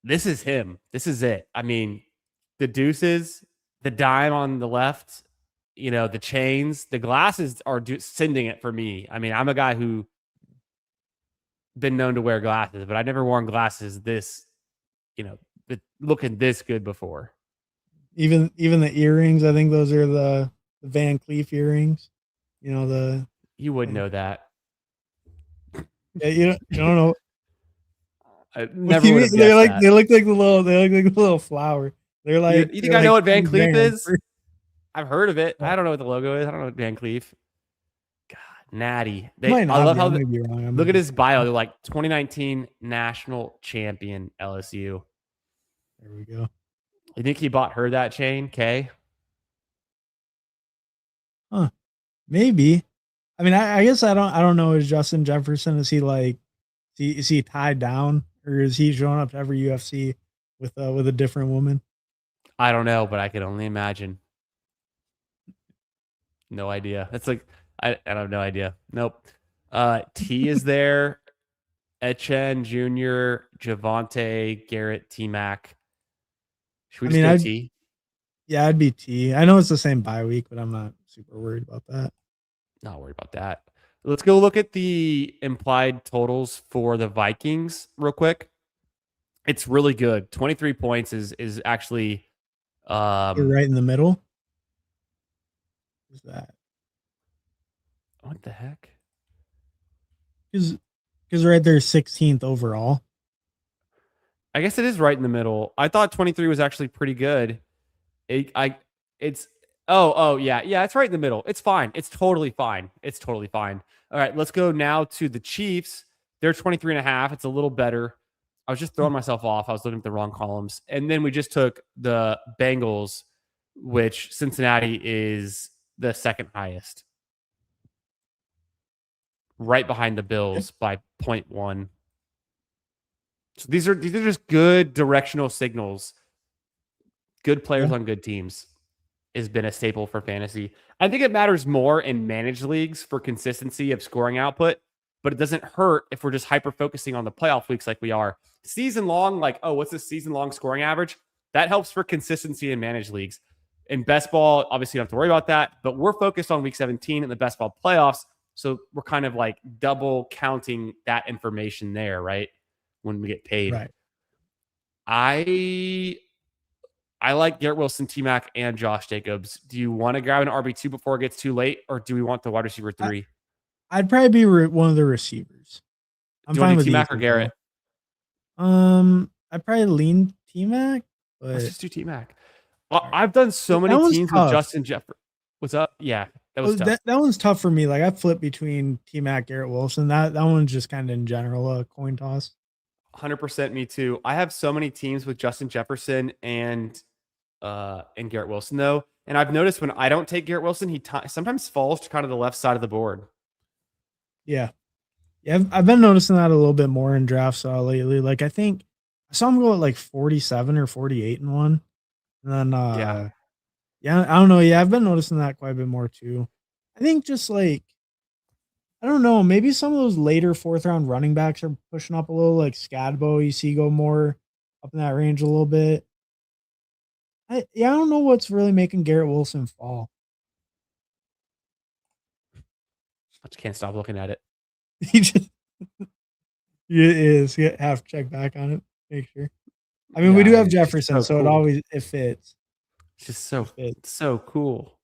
this is him. This is it. I mean, the deuces, the dime on the left, the chains, the glasses are sending it for me. I mean, I'm a guy who been known to wear glasses, but I've never worn glasses this, looking this good before. Even the earrings, I think those are the Van Cleef earrings. You would know that. Yeah, you don't know. I never would have guessed that. They look like the little flower. They're like, you think I know what Van Cleef is? Vans. I've heard of it. Oh. I don't know what the logo is. I don't know what Van Cleef. God, natty. I love how look at his bio. They're like 2019 national champion LSU. There we go. You think he bought her that chain, Kay? Huh? Maybe. I mean, I guess I don't know. Is Justin Jefferson? Is he like? Is he tied down, or is he showing up to every UFC with a different woman? I don't know, but I can only imagine. No idea. That's like I have no idea. Nope. T is there. Etienne Jr., Javante, Garrett, T-Mac. Should we just go T? Yeah, I'd be T. I know it's the same bye week, but I'm not super worried about that. Not worried about that. Let's go look at the implied totals for the Vikings real quick. It's really good. 23 points is actually You're right in the middle. What's that? What the heck? Because right there, 16th overall. I guess it is right in the middle. I thought 23 was actually pretty good. Yeah, it's right in the middle. It's fine. It's totally fine. All right, let's go now to the Chiefs. They're 23.5. It's a little better. I was just throwing myself off. I was looking at the wrong columns. And then we just took the Bengals, which Cincinnati is the second highest. Right behind the Bills by 0.1. So these are just good directional signals. Good players on good teams has been a staple for fantasy. I think it matters more in managed leagues for consistency of scoring output, but it doesn't hurt if we're just hyper focusing on the playoff weeks like we are. Season long, like, oh, what's the season long scoring average? That helps for consistency in managed leagues. In best ball, obviously you don't have to worry about that, but we're focused on week 17 in the best ball playoffs. So we're kind of like double counting that information there, right? When we get paid. Right. I like Garrett Wilson, T-Mac, and Josh Jacobs. Do you want to grab an RB2 before it gets too late, or do we want the wide receiver 3? I'd probably be one of the receivers. I'm fine with T-Mac or Garrett. I'd probably lean T-Mac. But let's just do T-Mac. I've done so many teams with Justin Jefferson. What's up? Yeah, that was tough. That one's tough for me. Like I flip between T-Mac, Garrett Wilson. That one's just kind of in general a coin toss. 100% me too. I have so many teams with Justin Jefferson and Garrett Wilson though, and I've noticed when I don't take Garrett Wilson, he sometimes falls to kind of the left side of the board. Yeah, I've been noticing that a little bit more in drafts lately. Like I think I saw him go at like 47 or 48 in one, and then yeah, I don't know. Yeah, I've been noticing that quite a bit more too. I think just like I don't know, maybe some of those later 4th round running backs are pushing up a little, like Scadbo. You see go more up in that range a little bit. I don't know what's really making Garrett Wilson fall. I just can't stop looking at it. He just you have to check back on it, make sure. I mean, we do have Jefferson, so cool. It fits. It's just so cool.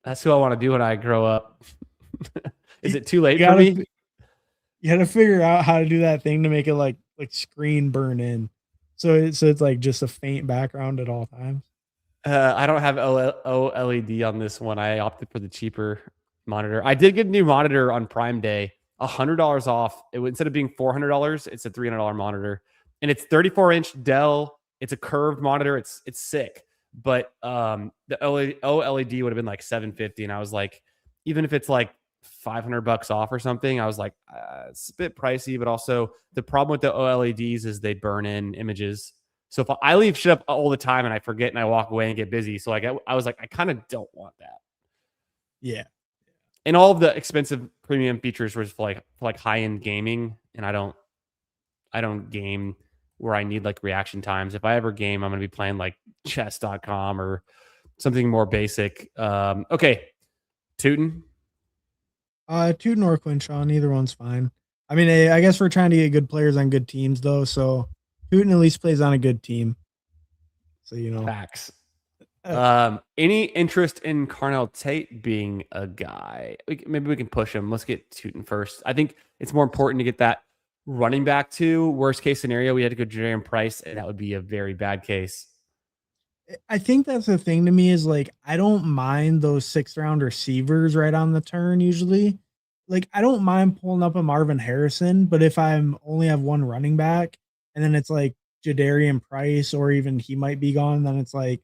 That's who I want to be when I grow up. Is it too late for me? You got to figure out how to do that thing to make it like screen burn in. So it's like just a faint background at all times. I don't have OLED on this one. I opted for the cheaper monitor. I did get a new monitor on Prime Day, $100 off. Instead of being $400, it's a $300 monitor, and it's 34-inch Dell. It's a curved monitor. It's sick, but the OLED would have been like 750, and I was like, even if it's like $500 off or something, I was like, it's a bit pricey. But also, the problem with the OLEDs is they burn in images. So if I leave shit up all the time and I forget and I walk away and get busy, so like I was like, I kind of don't want that. Yeah. And all of the expensive premium features was for like high end gaming, and I don't game where I need like reaction times. If I ever game, I'm gonna be playing like chess.com or something more basic. Okay, Tootin. Tootin or Quinshawn, either one's fine. I mean, I guess we're trying to get good players on good teams though, so Tootin at least plays on a good team. So Facts. Any interest in Carnell Tate being a guy? Maybe we can push him. Let's get Tootin first. I think it's more important to get that running back to. Worst case scenario, we had to go Jadarian Price, and that would be a very bad case. I think that's the thing to me is like I don't mind those 6th-round receivers right on the turn usually. Like I don't mind pulling up a Marvin Harrison, but if I'm only have one running back and then it's like Jadarian Price or even he might be gone, then it's like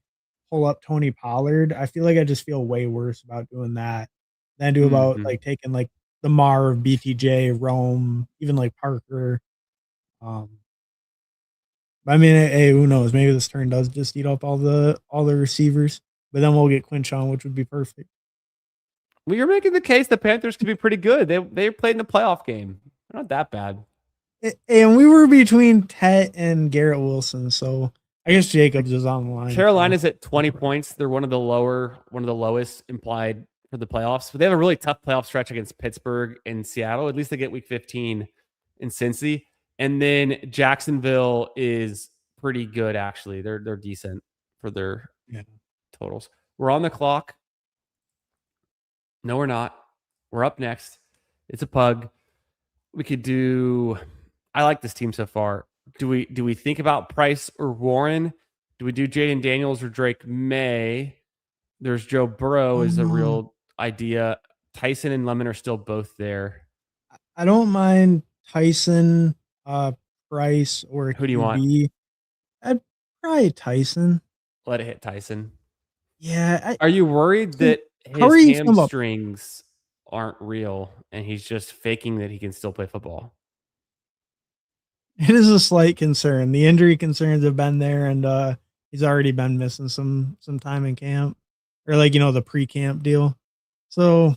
pull up Tony Pollard. I feel like I just feel way worse about doing that than I do about like taking like the Marv, BTJ, Rome, even like Parker. I mean, hey, who knows? Maybe this turn does just eat up all the receivers, but then we'll get Quinshawn, which would be perfect. Well, you're making the case the Panthers could be pretty good. They played in the playoff game. They're not that bad. And we were between Tet and Garrett Wilson, so I guess Jacobs is on the line. Carolina's at 20 points. They're one of the lowest implied for the playoffs, but they have a really tough playoff stretch against Pittsburgh and Seattle. At least they get week 15 in Cincy. And then Jacksonville is pretty good, actually. They're decent for their totals. We're on the clock. No, we're not. We're up next. It's a pug. We could do. I like this team so far. Do we think about Price or Warren? Do we do Jaden Daniels or Drake May? There's Joe Burrow is a real idea. Tyson and Lemon are still both there. I don't mind Tyson, Price, or who do you want? I'd probably Tyson. Let it hit Tyson. Yeah. Are you worried that his hamstrings aren't real and he's just faking that he can still play football? It is a slight concern. The injury concerns have been there, and he's already been missing some time in camp, or like the pre-camp deal. So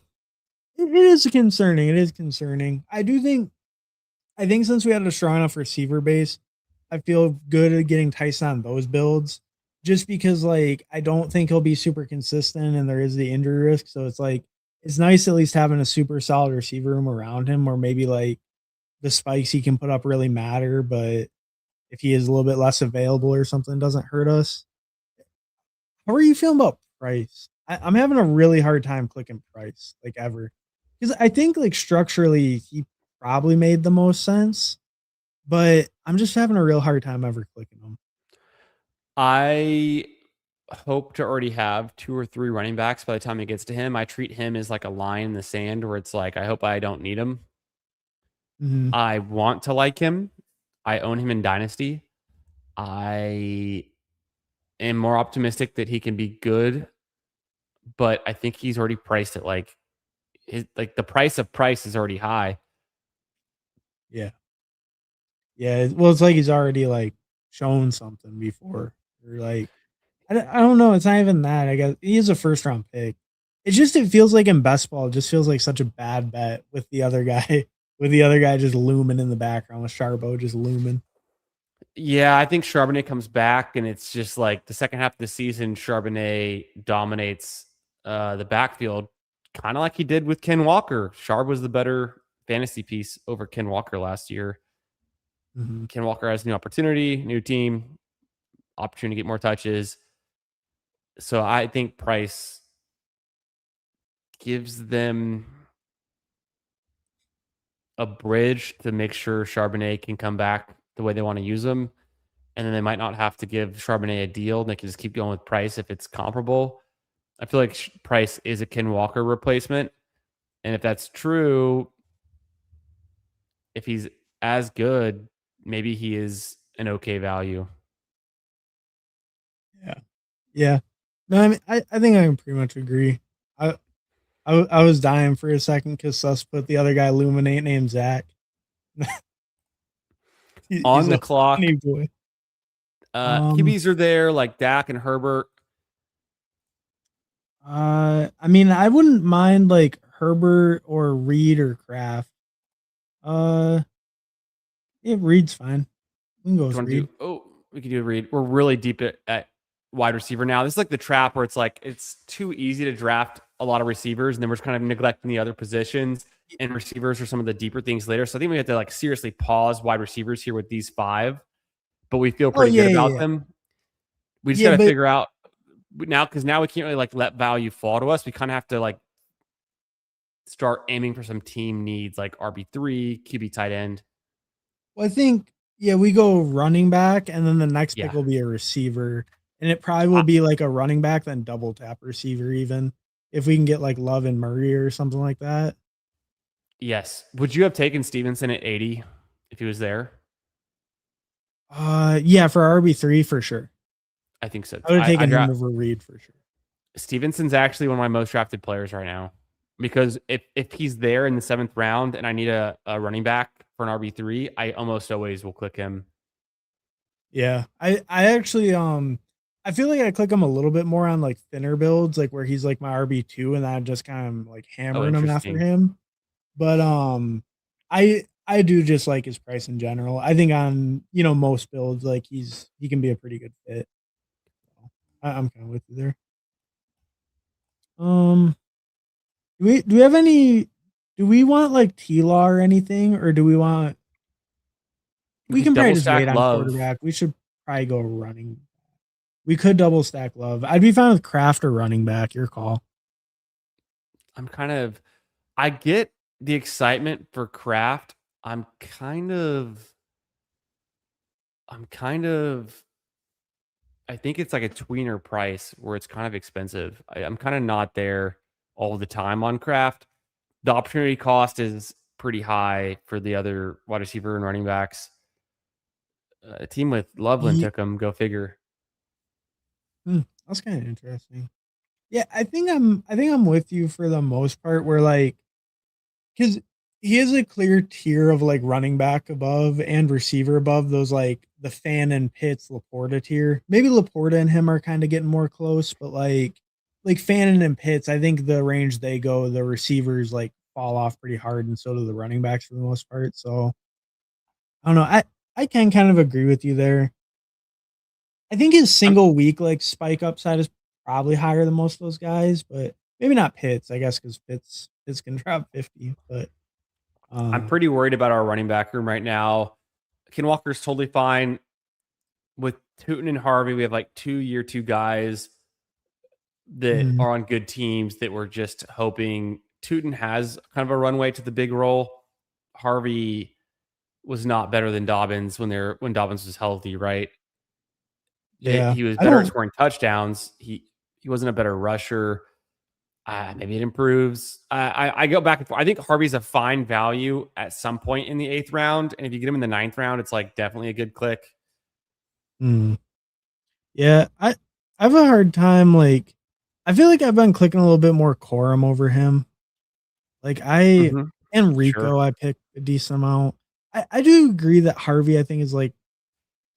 it is concerning. It is concerning. I think since we had a strong enough receiver base, I feel good at getting Tyson on those builds, just because like I don't think he'll be super consistent, and there is the injury risk. So it's like it's nice at least having a super solid receiver room around him, or maybe like the spikes he can put up really matter, but if he is a little bit less available or something, it doesn't hurt us. How are you feeling about Price? I'm having a really hard time clicking Price, like ever. Because I think like structurally he probably made the most sense, but I'm just having a real hard time ever clicking him. I hope to already have 2 or 3 running backs by the time it gets to him. I treat him as like a line in the sand where it's like, I hope I don't need him. Mm-hmm. I want to like him. I own him in Dynasty. I am more optimistic that he can be good, but I think he's already priced at like the price of Price is already high. Yeah. Yeah. Well, it's like he's already like shown something before. Or like I don't know. It's not even that. I guess he is a 1st-round pick. It feels like in best ball, it just feels like such a bad bet with the other guy, just looming in the background with Charbot just looming. Yeah, I think Charbonnet comes back, and it's just like the second half of the season, Charbonnet dominates the backfield, kind of like he did with Ken Walker. Charb was the better fantasy piece over Ken Walker last year. Mm-hmm. Ken Walker has new opportunity, new team, opportunity to get more touches. So I think Price gives them a bridge to make sure Charbonnet can come back the way they want to use him. and then they might not have to give Charbonnet a deal. They can just keep going with Price if it's comparable. I feel like Price is a Ken Walker replacement. And if that's true, if he's as good, maybe he is an okay value. Yeah. Yeah. No, I mean, I think I can pretty much agree. I was dying for a second because Sus put the other guy Illuminate named Zach. On He's the a clock, funny boy. QBs are there like Dak and Herbert. I mean, I wouldn't mind like Herbert or Reed or Kraft. Yeah, Reed's fine. We can go Do you with want to Reed. do? Oh, we can do a read. We're really deep at wide receiver now. This is like the trap where it's like it's too easy to draft a lot of receivers, and then we're just kind of neglecting the other positions. And receivers are some of the deeper things later. So I think we have to like seriously pause wide receivers here with these 5, but we feel Oh pretty yeah, good yeah, about yeah. them. We just Yeah, got to but figure out now because now we can't really like let value fall to us. We kind of have to like start aiming for some team needs like RB3, QB tight end. well, I think we go running back, and then the next pick Yeah. will be a receiver, and it probably will be like a running back, then double tap receiver, even if we can get like Love and Murray or something like that. Yes. Would you have taken Stevenson at 80 if he was there? Yeah, for RB3 for sure. I think so. I would have taken him draft over Reed for sure. Stevenson's actually one of my most drafted players right now because if he's there in the 7th round and I need a running back for an RB3, I almost always will click him. Yeah, I actually I feel like I click him a little bit more on like thinner builds, like where he's like my RB2, and I'm just kind of like hammering him after interesting. him. But I do just like his price in general. I think on most builds, like he can be a pretty good fit. So, I'm kind of with you there. Do we have any? Do we want like T-Law or anything, or do we want? We can probably double just stack wait on Love. quarterback. We should probably go running. We could double stack Love. I'd be fine with Kraft or running back. Your call. I get the excitement for Kraft. I'm kind of I think it's like a tweener price where it's kind of expensive. I'm kind of not there all the time on Kraft. The opportunity cost is pretty high for the other wide receiver and running backs. A team with Loveland took him. Go figure. That's kind of interesting. Yeah, I think I'm with you for the most part. Where like, because he is a clear tier of like running back above and receiver above those like the Fan and Pitts Laporta tier. Maybe Laporta and him are kind of getting more close, but like Fannin and Pitts, I think the range they go, the receivers like fall off pretty hard, and so do the running backs for the most part. So I don't know. I can kind of agree with you there. I think his single week like spike upside is probably higher than most of those guys, but maybe not Pitts, I guess, because Pitts can drop 50. But I'm pretty worried about our running back room right now. Ken Walker's totally fine. With Tootin and Harvey, we have like 2 2 guys that are on good teams that we're just hoping. Tootin has kind of a runway to the big role. Harvey was not better than Dobbins when Dobbins was healthy, right? yeah, he was better at scoring touchdowns. He wasn't a better rusher. Maybe it improves. I go back and forth. I think Harvey's a fine value at some point in the 8th round, and if you get him in the 9th round, it's like definitely a good click. Yeah, I have a hard time. Like, I feel like I've been clicking a little bit more Corum over him. Like and Rico, sure. I picked a decent amount. I do agree that Harvey, I think, is like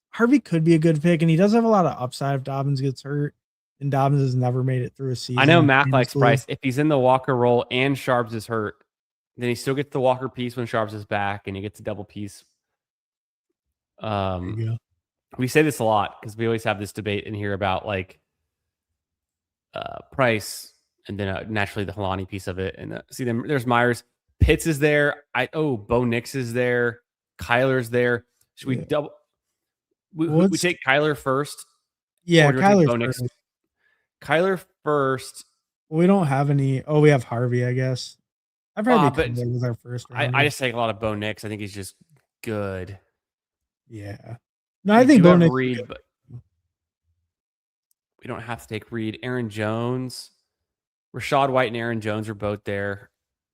Harvey could be a good pick, and he does have a lot of upside if Dobbins gets hurt. And Dobbins has never made it through a season. I know Mac likes Price. If he's in the Walker role and Sharps is hurt, then he still gets the Walker piece when Sharps is back, and he gets a double piece. We say this a lot because we always have this debate in here about like Price and then naturally the Helani piece of it. And see them. There's Myers. Pitts is there. Bo Nix is there. Kyler's there. Should we double? We take Kyler first. Yeah, Kyler first. Kyler first. We don't have any. Oh, we have Harvey, I guess. I'd probably be with our first round. I just take a lot of Bo Nix. I think he's just good. Yeah. No, I We think do Bo have Nix. Reed, but we don't have to take Reed. Aaron Jones, Rashad White, and Aaron Jones are both there.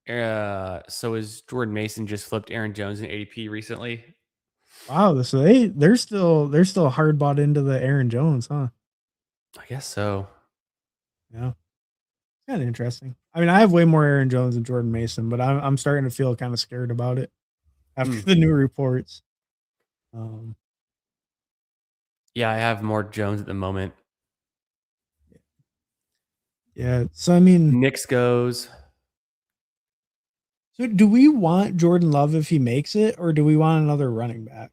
So is Jordan Mason just flipped Aaron Jones in ADP recently? Wow, so they're still hard bought into the Aaron Jones, huh? I guess so. Yeah, kind of interesting. I mean, I have way more Aaron Jones than Jordan Mason, but I'm starting to feel kind of scared about it after the new reports. Yeah, I have more Jones at the moment. Yeah, so I mean, Knicks goes. so do we want Jordan Love if he makes it, or do we want another running back?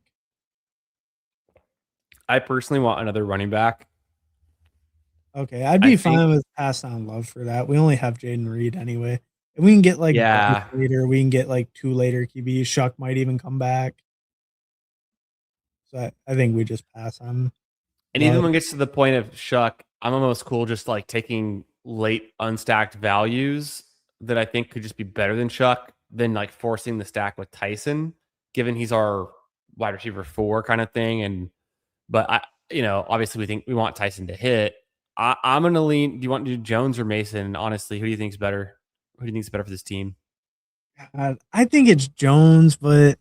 I personally want another running back. Okay, I'd I be think- fine with pass on Love for that. We only have Jaden Reed anyway. And we can get like Yeah. Bryce later. We can get like 2 later QBs. Shuck might even come back. So I think we just pass on. And even when it gets to the point of Shuck, I'm almost cool just like taking late unstacked values that I think could just be better than Shuck than like forcing the stack with Tyson, given he's our wide receiver 4 kind of thing. But obviously we want Tyson to hit. I'm gonna lean. Do you want to do Jones or Mason? Honestly, who do you think's better? Who do you think's better for this team? I think it's Jones, but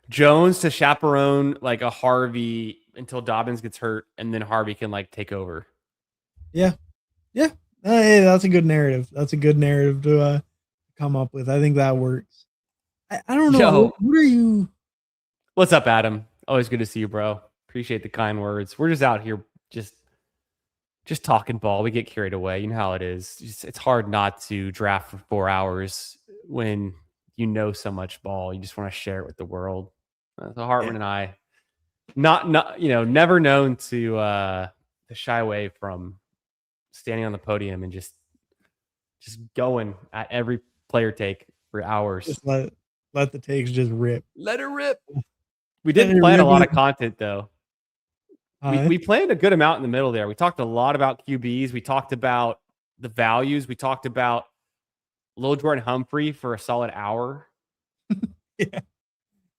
Jones to chaperone like a Harvey until Dobbins gets hurt, and then Harvey can like take over. yeah. Hey, that's a good narrative. That's a good narrative to come up with. I think that works. I don't know. Yo. What are you? What's up, Adam? Always good to see you, bro. Appreciate the kind words. We're just out here just talking ball. We get carried away. You know how it is. It's hard not to draft for 4 hours when you know so much ball. You just want to share it with the world. So Hartman and I, never known to shy away from standing on the podium and just going at every player take for hours. Just let the takes just rip. Let it rip. We did plan a lot of content though. We planned a good amount in the middle there. We talked a lot about QBs. We talked about the values. We talked about Lil Jordan Humphrey for a solid hour.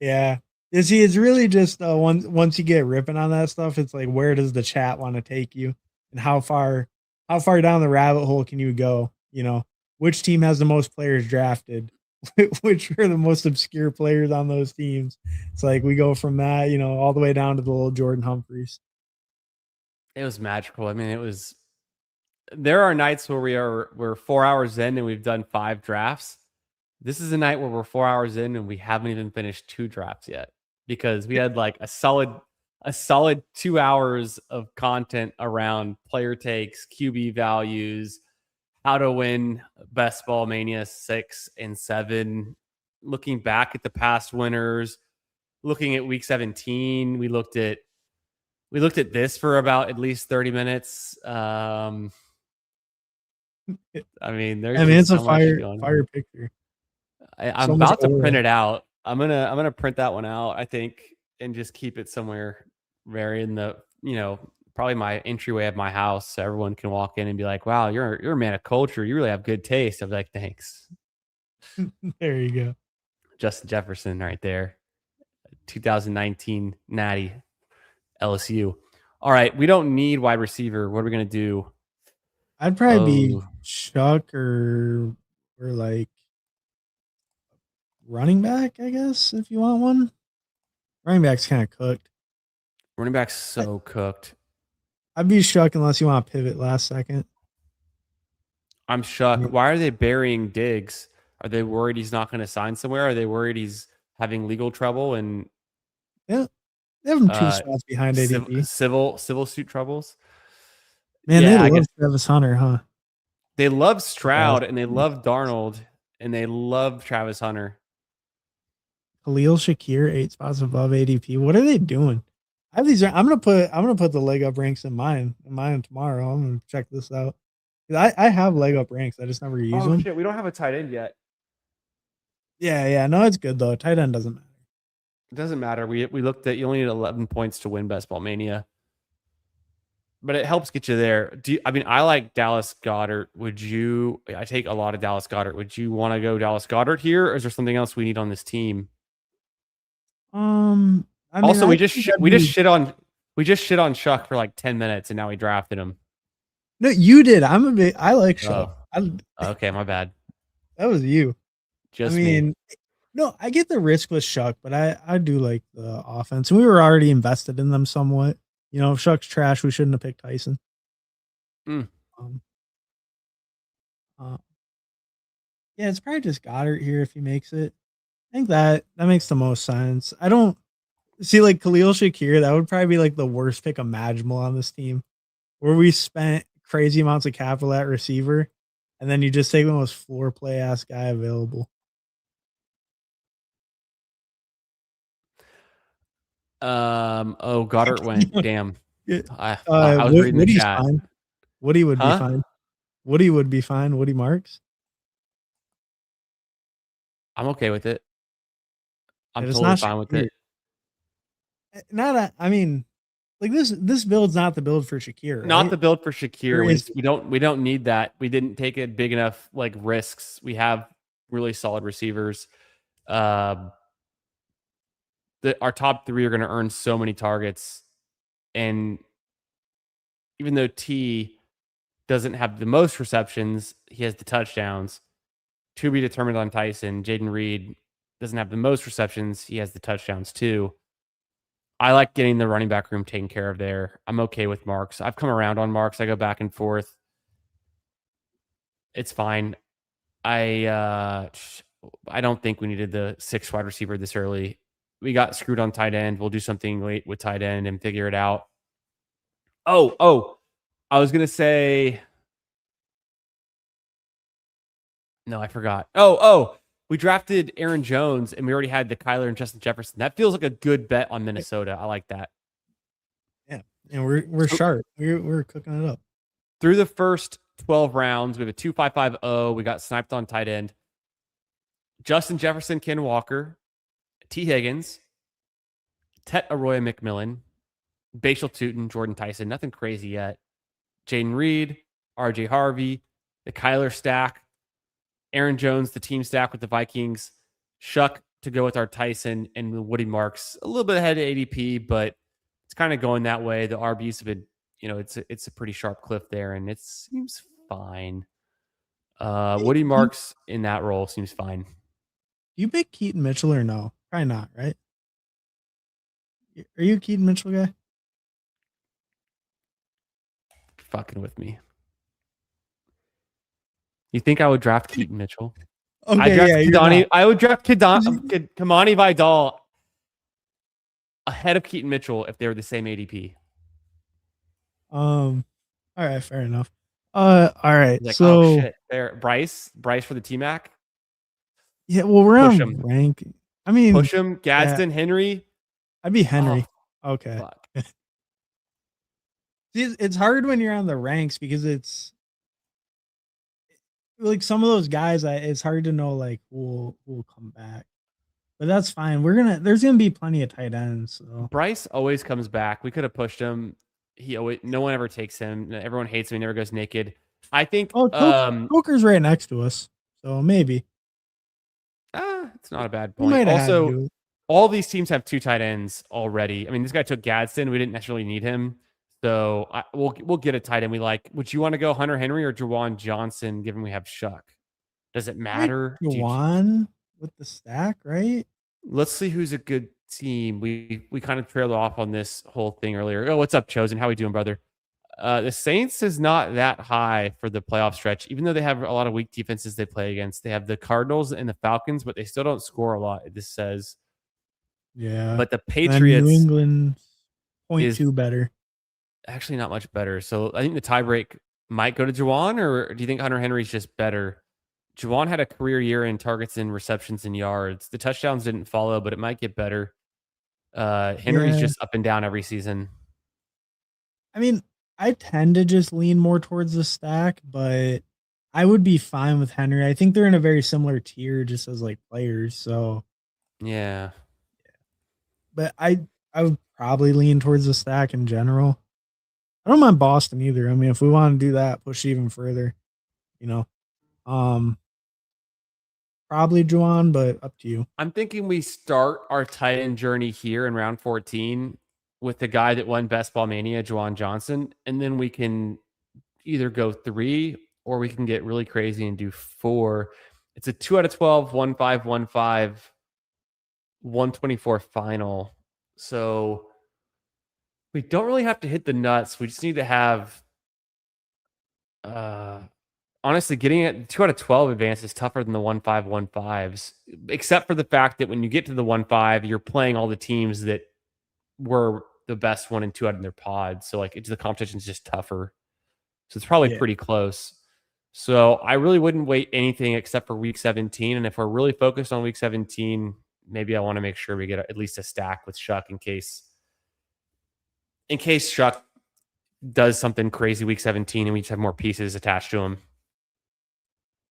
Yeah. You see, it's really just once you get ripping on that stuff, it's like, where does the chat want to take you, and how far down the rabbit hole can you go? Which team has the most players drafted? Which are the most obscure players on those teams? It's like we go from that, all the way down to the little Jordan Humphreys. It was magical. I mean, there are nights where we're 4 hours in and we've done 5 drafts. This is a night where we're 4 hours in and we haven't even finished 2 drafts yet, because we had like a solid 2 hours of content around player takes, QB values, how to win Best Ball Mania 6 and 7, looking back at the past winners, looking at week 17. We looked at this for about at least 30 minutes. I mean, it's a fire picture. I'm about to print it out. I'm gonna print that one out, I think, and just keep it somewhere very in the, probably my entryway of my house, so everyone can walk in and be like, "Wow, you're a man of culture. You really have good taste." I'll be like, "Thanks." There you go. Justin Jefferson, right there, 2019 Natty, LSU. All right, we don't need wide receiver. What are we gonna do? I'd probably be Chuck or like running back, I guess, if you want one. Running back's kind of cooked. Running back's so cooked. I'd be Shuck unless you want to pivot last second. I'm Shuck. Why are they burying Diggs? Are they worried he's not going to sign somewhere? Are they worried he's having legal trouble and they have him 2 spots behind ADP. Civil suit troubles? Man, they love Travis Hunter, huh? They love Stroud and they love Darnold and they love Travis Hunter. Khalil Shakir 8 spots above ADP. What are they doing? I have these. I'm gonna put the leg up ranks in mine tomorrow. I'm gonna check this out. I have leg up ranks. I just never use them. Shit, we don't have a tight end yet. Yeah. No, it's good though. Tight end doesn't matter. It doesn't matter. We looked at, you only need 11 points to win Best Ball Mania, but it helps get you there. I like Dallas Goedert. I take a lot of Dallas Goedert. Would you want to go Dallas Goedert here, or is there something else we need on this team? I mean, also, we just shit on We just shit on Shuck for like 10 minutes, and now we drafted him. No, you did. I like Shuck. Okay, my bad. That was you. Just I mean, me. no, I get the risk with Shuck, but I do like the offense. And we were already invested in them somewhat. You know, if Shuck's trash, we shouldn't have picked Tyson. Mm. Um, yeah, it's probably just Goddard here if he makes it. I think that makes the most sense. I don't see like Khalil Shakir. That would probably be like the worst pick imaginable on this team, where we spent crazy amounts of capital at receiver, and then you just take the most floor play ass guy available. Goddard went. Damn. Yeah. I was reading the Woody's chat. fine. Woody would be Huh? fine. Woody would be fine. Woody Marks. I'm okay with it. I'm It's totally not fine with Shakir. it. I mean, like this build's not the build for Shakir, right? Not the build for Shakir. Is We don't need that. We didn't take it big enough like risks. We have really solid receivers. Our top three are going to earn so many targets, and even though T doesn't have the most receptions, he has the touchdowns. To be determined on Tyson. Jaden Reed doesn't have the most receptions. He has the touchdowns too. I like getting the running back room taken care of there. I'm okay with Marks. I've come around on Marks. I go back and forth. It's fine. I don't think we needed the 6 wide receiver this early. We got screwed on tight end. We'll do something late with tight end and figure it out. Oh, I was gonna say. No, I forgot. We drafted Aaron Jones, and we already had the Kyler and Justin Jefferson. That feels like a good bet on Minnesota. I like that. Yeah, and we're sharp. We're cooking it up. Through the first 12 rounds, we have a 2.550. We got sniped on tight end. Justin Jefferson, Ken Walker, T. Higgins, Tet Arroyo McMillan, Bashal Tootin, Jordan Tyson. Nothing crazy yet. Jaden Reed, RJ Harvey, the Kyler stack, Aaron Jones, the team stack with the Vikings, Shuck to go with our Tyson, and Woody Marks. A little bit ahead of ADP, but it's kind of going that way. The RBs have been, it's a pretty sharp cliff there, and it seems fine. Woody Marks in that role seems fine. Do you pick Keaton Mitchell or no? Probably not, right? Are you a Keaton Mitchell guy? Fucking with me. You think I would draft Keaton Mitchell? Okay, I would draft Kamani Vidal ahead of Keaton Mitchell if they were the same ADP. All right, fair enough. All right. Like, so oh shit, there, Bryce for the T-Mac. Yeah, well, we're Push on him. rank. I mean, Push him, Gadsden, Henry. I'd be Henry. Oh, okay. fuck. See, it's hard when you're on the ranks because it's like some of those guys. It's hard to know like who will come back, but that's fine. There's gonna be plenty of tight ends. So. Bryce always comes back. We could have pushed him. No one ever takes him. Everyone hates him. He never goes naked. I think. Coker's right next to us, so maybe. It's not a bad point. Also, all these teams have 2 tight ends already. I mean, this guy took Gadsden. We didn't necessarily need him. So we'll get a tight end we like. Would you want to go Hunter Henry or Jawan Johnson, given we have Shuck? Does it matter? Jawan with the stack, right? Let's see who's a good team. We kind of trailed off on this whole thing earlier. Oh, what's up, Chosen? How we doing, brother? The Saints is not that high for the playoff stretch, even though they have a lot of weak defenses they play against. They have the Cardinals and the Falcons, but they still don't score a lot, this says. Yeah. But the Patriots, New England 0.2 better. Actually not much better. So I think the tiebreak might go to Juwan, or do you think Hunter Henry's just better? Juwan had a career year in targets and receptions and yards. The touchdowns didn't follow, but it might get better. Henry's just up and down every season. I mean, I tend to just lean more towards the stack, but I would be fine with Henry. I think they're in a very similar tier just as like players. So yeah. But I would probably lean towards the stack in general. I don't mind Boston either. I mean, if we want to do that, push even further, probably Juwan, but up to you. I'm thinking we start our tight end journey here in round 14 with the guy that won Best Ball Mania, Juwan Johnson, and then we can either go 3 or we can get really crazy and do 4. It's a 2 out of 12, 1-5, 1-5, 124 final. So we don't really have to hit the nuts. We just need to have honestly, getting it 2 out of 12 advance is tougher than the 1-5, 1-5s, except for the fact that when you get to the 1-5, you're playing all the teams that were the best 1 and 2 out in their pods. So like the competition's just tougher. So it's probably Yeah. pretty close. So I really wouldn't wait anything except for week 17. And if we're really focused on week 17, maybe I want to make sure we get at least a stack with Shuck in case Shuck does something crazy week 17 and we just have more pieces attached to him.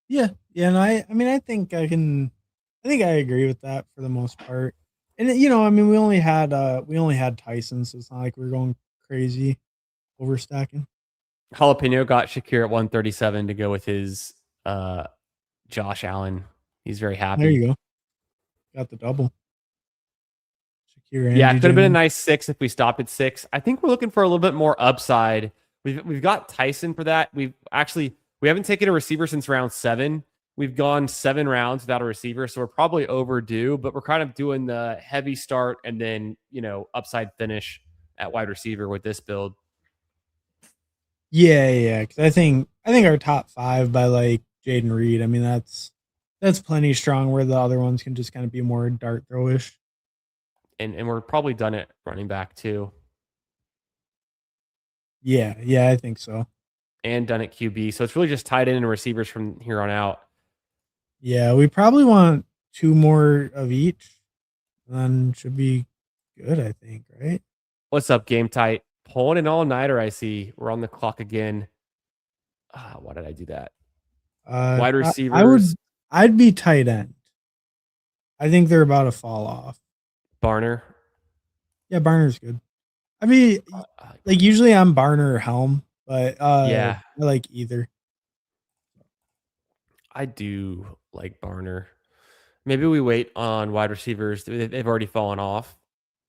Yeah. And I mean, I think I agree with that for the most part. And I mean, we only had Tyson, so it's not like we're going crazy overstacking. Jalapeno got Shakir at 137 to go with his Josh Allen. He's very happy. There you go. Got the double. Shakir and Yeah, it could have been a DJ. nice 6 if we stopped at 6. I think we're looking for a little bit more upside. We've got Tyson for that. We haven't taken a receiver since round 7. We've gone 7 rounds without a receiver, so we're probably overdue, but we're kind of doing the heavy start and then, upside finish at wide receiver with this build. Yeah. Because I think our top 5 by like Jaden Reed. I mean, that's plenty strong. Where the other ones can just kind of be more dart throwish. And we're probably done at running back too. Yeah, I think so. And done at QB. So it's really just tight end and receivers from here on out. Yeah, we probably want 2 more of each. Then should be good, I think, right? What's up, Game Tight? Pulling an all-nighter, I see. We're on the clock again. Why did I do that? Wide receivers. I'd be tight end. I think they're about to fall off. Barner. Yeah, Barner's good. I mean, like usually I'm Barner or Helm, but yeah, I like either. I do like Barner. Maybe we wait on wide receivers. They've already fallen off.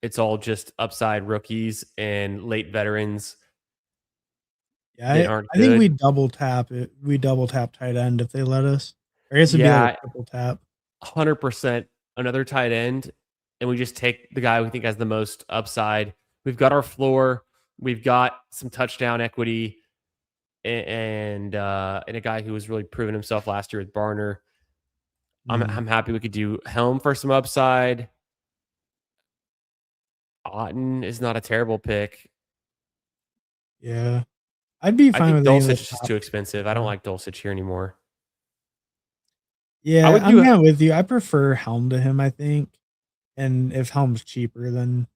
It's all just upside rookies and late veterans. Yeah, I think we double tap it. We double tap tight end if they let us. I guess it'd be like a triple tap. 100% another tight end, and we just take the guy we think has the most upside. We've got our floor. We've got some touchdown equity, and a guy who was really proven himself last year with Barner. I'm happy we could do Helm for some upside. Otten is not a terrible pick. Yeah. I'd be fine with Dulcich is just too expensive. I don't like Dulcich here anymore. Yeah, I'm kind of with you. I prefer Helm to him, I think. And if Helm's cheaper, then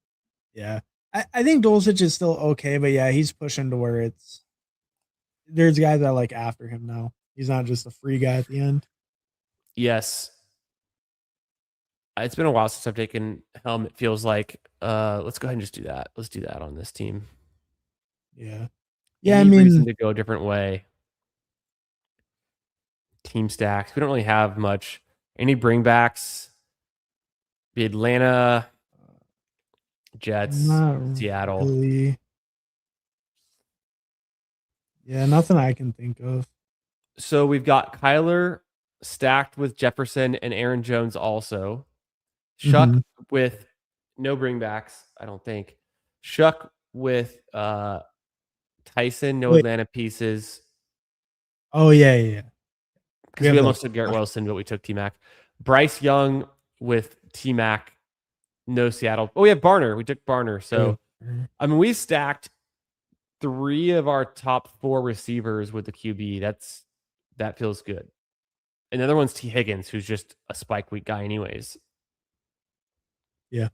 yeah. I think Dulcich is still okay, but yeah, he's pushing to where there's guys that like after him now. He's not just a free guy at the end. Yes. It's been a while since I've taken Helm. It feels like let's go ahead and just do that. Let's do that on this team. Yeah. Yeah, I mean, reason to go a different way. Team stacks. We don't really have much. Any bringbacks? The Atlanta, Jets, Seattle. Really. Yeah, nothing I can think of. So we've got Kyler stacked with Jefferson and Aaron Jones also. Shuck with no bringbacks, I don't think. Shuck with Tyson, no Atlanta pieces. Oh, yeah. Because we almost took Garrett Wilson, but we took T-Mac. Bryce Young with T-Mac, no Seattle. Oh, we have Barner. We took Barner. So, I mean, we stacked 3 of our top 4 receivers with the QB. That feels good. And the other one's T. Higgins, who's just a spike week guy anyways. Yeah.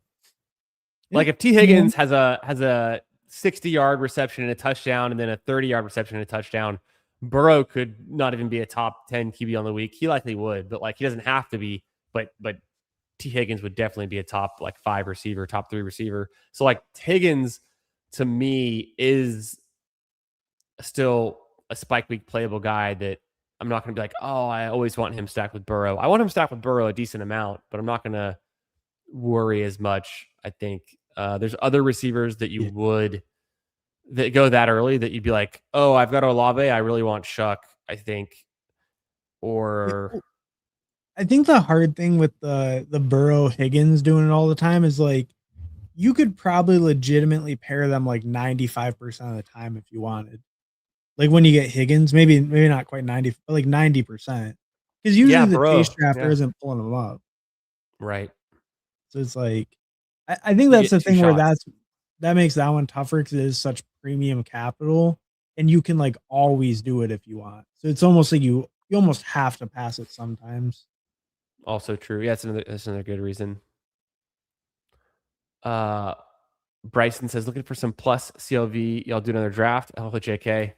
Like if T. Higgins has a 60-yard reception and a touchdown and then a 30-yard reception and a touchdown, Burrow could not even be a top 10 QB on the week. He likely would, but like he doesn't have to be. But T. Higgins would definitely be a top 5 receiver, top 3 receiver. So like Higgins to me is still a spike week playable guy that I'm not going to be like, oh, I always want him stacked with Burrow. I want him stacked with Burrow a decent amount, but I'm not going to worry as much, I think, There's other receivers that you would that go that early that you'd be like, oh, I've got Olave. I really want Shuck, I think. Or I think the hard thing with the Burrow Higgins doing it all the time is like you could probably legitimately pair them like 95% of the time if you wanted. Like when you get Higgins, maybe not quite 90, but like 90%. Because usually the Burrow. chase drafter isn't pulling them up. Right. So it's like I think You that's get the two thing where shots. that makes that one tougher because it is such premium capital and you can like always do it if you want. So it's almost like you almost have to pass it sometimes. Also true. Yeah, that's another good reason. Bryson says, looking for some plus CLV. Y'all do another draft. Hello, JK.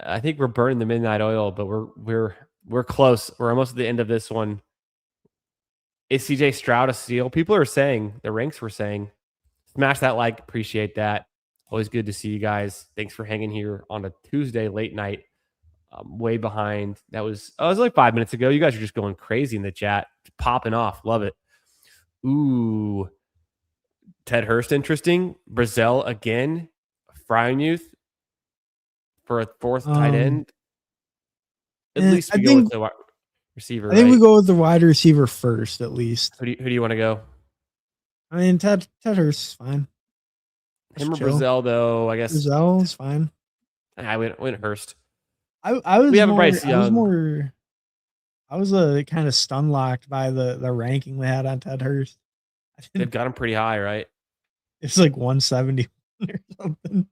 I think we're burning the midnight oil, but we're close. We're almost at the end of this one. Is CJ Stroud a steal? People are saying, the ranks were saying, smash that like, appreciate that. Always good to see you guys. Thanks for hanging here on a Tuesday late night. Way behind. It was like 5 minutes ago. You guys are just going crazy in the chat, popping off. Love it. Ooh, Ted Hurst, interesting. Brazil again. Frymuth for a fourth tight end. At least we go with the wide receiver. I think right? we go with the wide receiver first, at least. Who do you want to go? I mean, Ted Hurst is fine. Him or Brazil, though? I guess Brazil's fine. I went Hurst. I was We have more, Bryce Young. I was kind of stun locked by the ranking they had on Ted Hurst. They've got him pretty high, right? It's like 170 or something.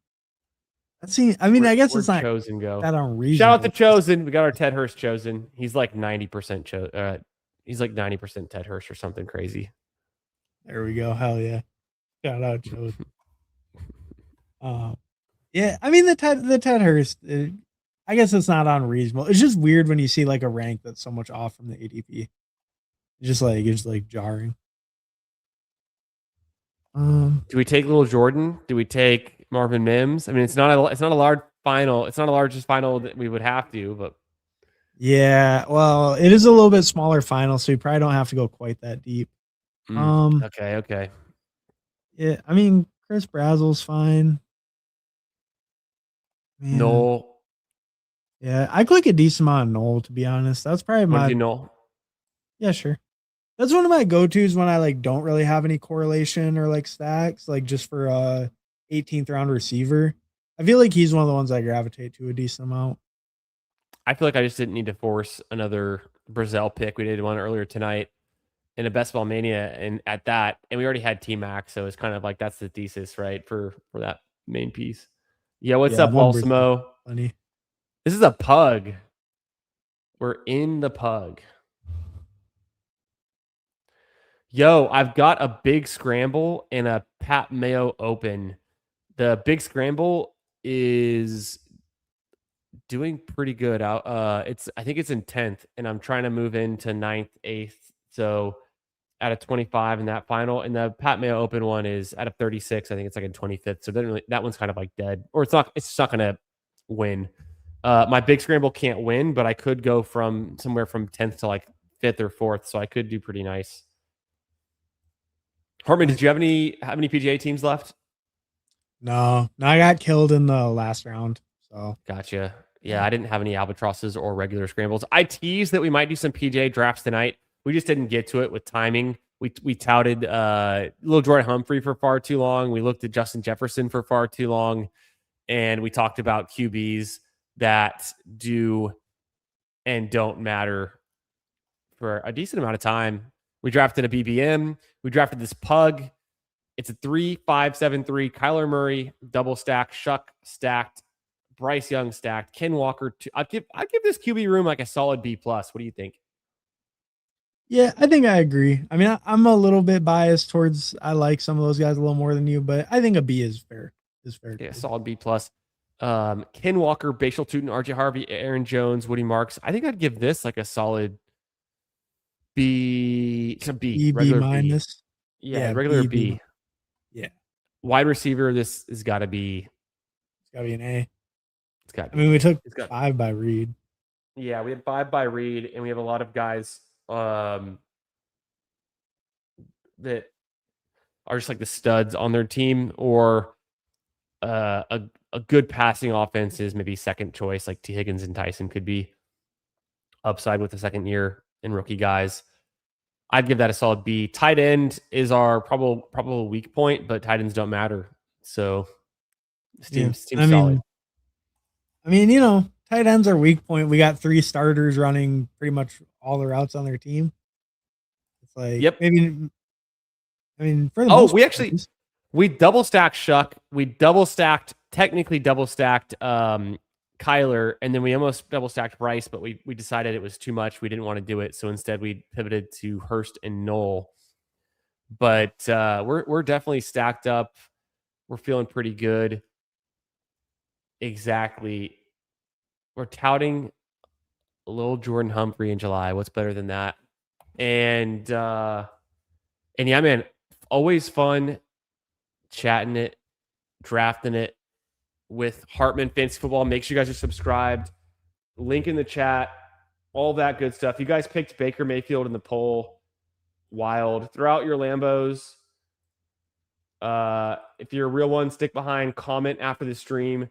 I guess it's not chosen go. that unreasonable. Shout out to Chosen. We got our Ted Hurst chosen. He's like 90% he's like 90% Ted Hurst or something crazy. There we go. Hell yeah. Shout out Chosen. Yeah, I mean the Ted Hurst, I guess it's not unreasonable. It's just weird when you see like a rank that's so much off from the ADP. It's just jarring. Do we take Little Jordan? Do we take Marvin Mims? I mean, it's not a large final. It's not a largest final that we would have to, but yeah, well, it is a little bit smaller final, so you probably don't have to go quite that deep. Okay. Yeah, I mean Chris Brazel's fine. Man. Noel. Yeah, I click a decent amount of Noel, to be honest. That's probably my. You Noel? Yeah, sure. That's one of my go-tos when I like don't really have any correlation or like stacks, like just for 18th round receiver. I feel like he's one of the ones I gravitate to a decent amount. I feel like I just didn't need to force another Brazil pick. We did one earlier tonight in a Best Ball Mania, and at that, and we already had T-Max, so it's kind of like that's the thesis, right, for that main piece. Yeah, what's up, Walsamo? Funny. This is a pug. We're in the pug. Yo, I've got a big scramble and a Pat Mayo open. The big scramble is doing pretty good. I think it's in 10th, and I'm trying to move into 9th, 8th. So out of 25 in that final, and the Pat Mayo Open one is out of 36. I think it's like in 25th. So that one's kind of like dead, or it's not gonna win. My big scramble can't win, but I could go from somewhere from 10th to like 5th or 4th, so I could do pretty nice. Hartman, did you have how many PGA teams left? No, I got killed in the last round. So gotcha. Yeah, I didn't have any albatrosses or regular scrambles. I teased that we might do some PGA drafts tonight. We just didn't get to it with timing. We touted Little Jordan Humphrey for far too long. We looked at Justin Jefferson for far too long, and we talked about QBs that do and don't matter for a decent amount of time. We drafted a BBM. We drafted this pug. It's a 3-5-7-3. Kyler Murray double stack, Shuck stacked, Bryce Young stacked, Ken Walker. I'd give this QB room like a solid B+. What do you think? Yeah, I think I agree. I mean, I'm a little bit biased towards I like some of those guys a little more than you, but I think a B is fair. Yeah, solid B+. Ken Walker, Bashal Tootin, RJ Harvey, Aaron Jones, Woody Marks. I think I'd give this like a solid B. It's a B. Regular B-. Yeah, regular B. Yeah. Wide receiver, this has got to be. It's got to be an A. It's got. I mean, we took 5 by Reed. Yeah, we had 5 by Reed, and we have a lot of guys that are just like the studs on their team, or a good passing offense is maybe second choice, like T. Higgins and Tyson could be upside with the second year and rookie guys. I'd give that a solid B. Tight end is our probable weak point, but tight ends don't matter. So this team's solid. I mean, you know, tight ends are weak point. We got 3 starters running pretty much all the routes on their team. It's like, Yep. maybe, I mean, for the most we part, actually we double stacked Shuck. We technically double stacked Kyler, and then we almost double stacked Bryce, but we decided it was too much. We didn't want to do it, so instead we pivoted to Hurst and Knoll. But we're definitely stacked up. We're feeling pretty good. Exactly. We're touting a little Jordan Humphrey in July. What's better than that? And yeah, man, always fun chatting it, drafting it with Hartman Fantasy Football. Make sure you guys are subscribed. Link in the chat, all that good stuff. You guys picked Baker Mayfield in the poll. Wild. Throw out your Lambos. If you're a real one, stick behind, comment after the stream.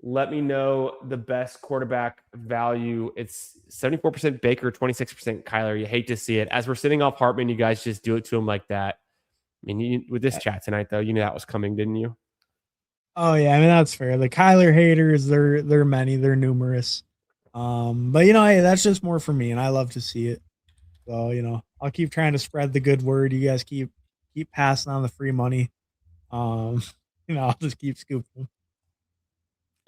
Let me know the best quarterback value. It's 74% Baker, 26% Kyler. You hate to see it. As we're sitting off Hartman, you guys just do it to him like that. I mean, with this chat tonight, though, you knew that was coming, didn't you? Oh yeah, I mean that's fair. The Kyler haters, they're many, they're numerous. But you know, hey, that's just more for me, and I love to see it. So you know, I'll keep trying to spread the good word. You guys keep passing on the free money. You know, I'll just keep scooping.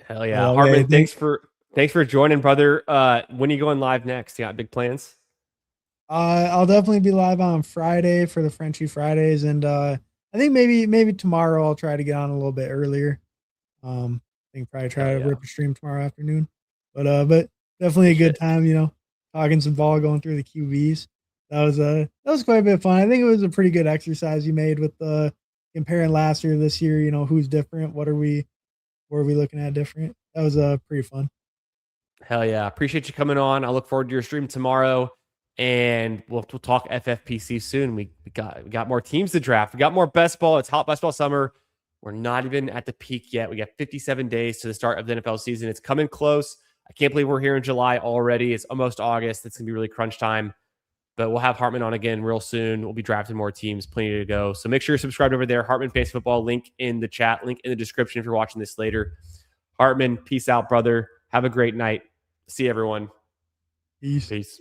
Hell yeah, Hartman! Thanks for joining, brother. When are you going live next? You got big plans? I'll definitely be live on Friday for the Frenchy Fridays, and I think maybe tomorrow I'll try to get on a little bit earlier. I think probably try to rip a stream tomorrow afternoon. But definitely a good time, you know, talking some ball, going through the QBs. That was quite a bit of fun. I think it was a pretty good exercise you made with comparing last year to this year. You know, who's different? What are we looking at different? That was pretty fun. Hell yeah. Appreciate you coming on. I look forward to your stream tomorrow, and we'll talk FFPC soon. We got more teams to draft. We got more best ball. It's hot best ball summer. We're not even at the peak yet. We got 57 days to the start of the NFL season. It's coming close. I can't believe we're here in July already. It's almost August. It's going to be really crunch time. But we'll have Hartman on again real soon. We'll be drafting more teams, plenty to go. So make sure you're subscribed over there. Hartman Fantasy Football, link in the chat, link in the description if you're watching this later. Hartman, peace out, brother. Have a great night. See everyone. Peace. Peace.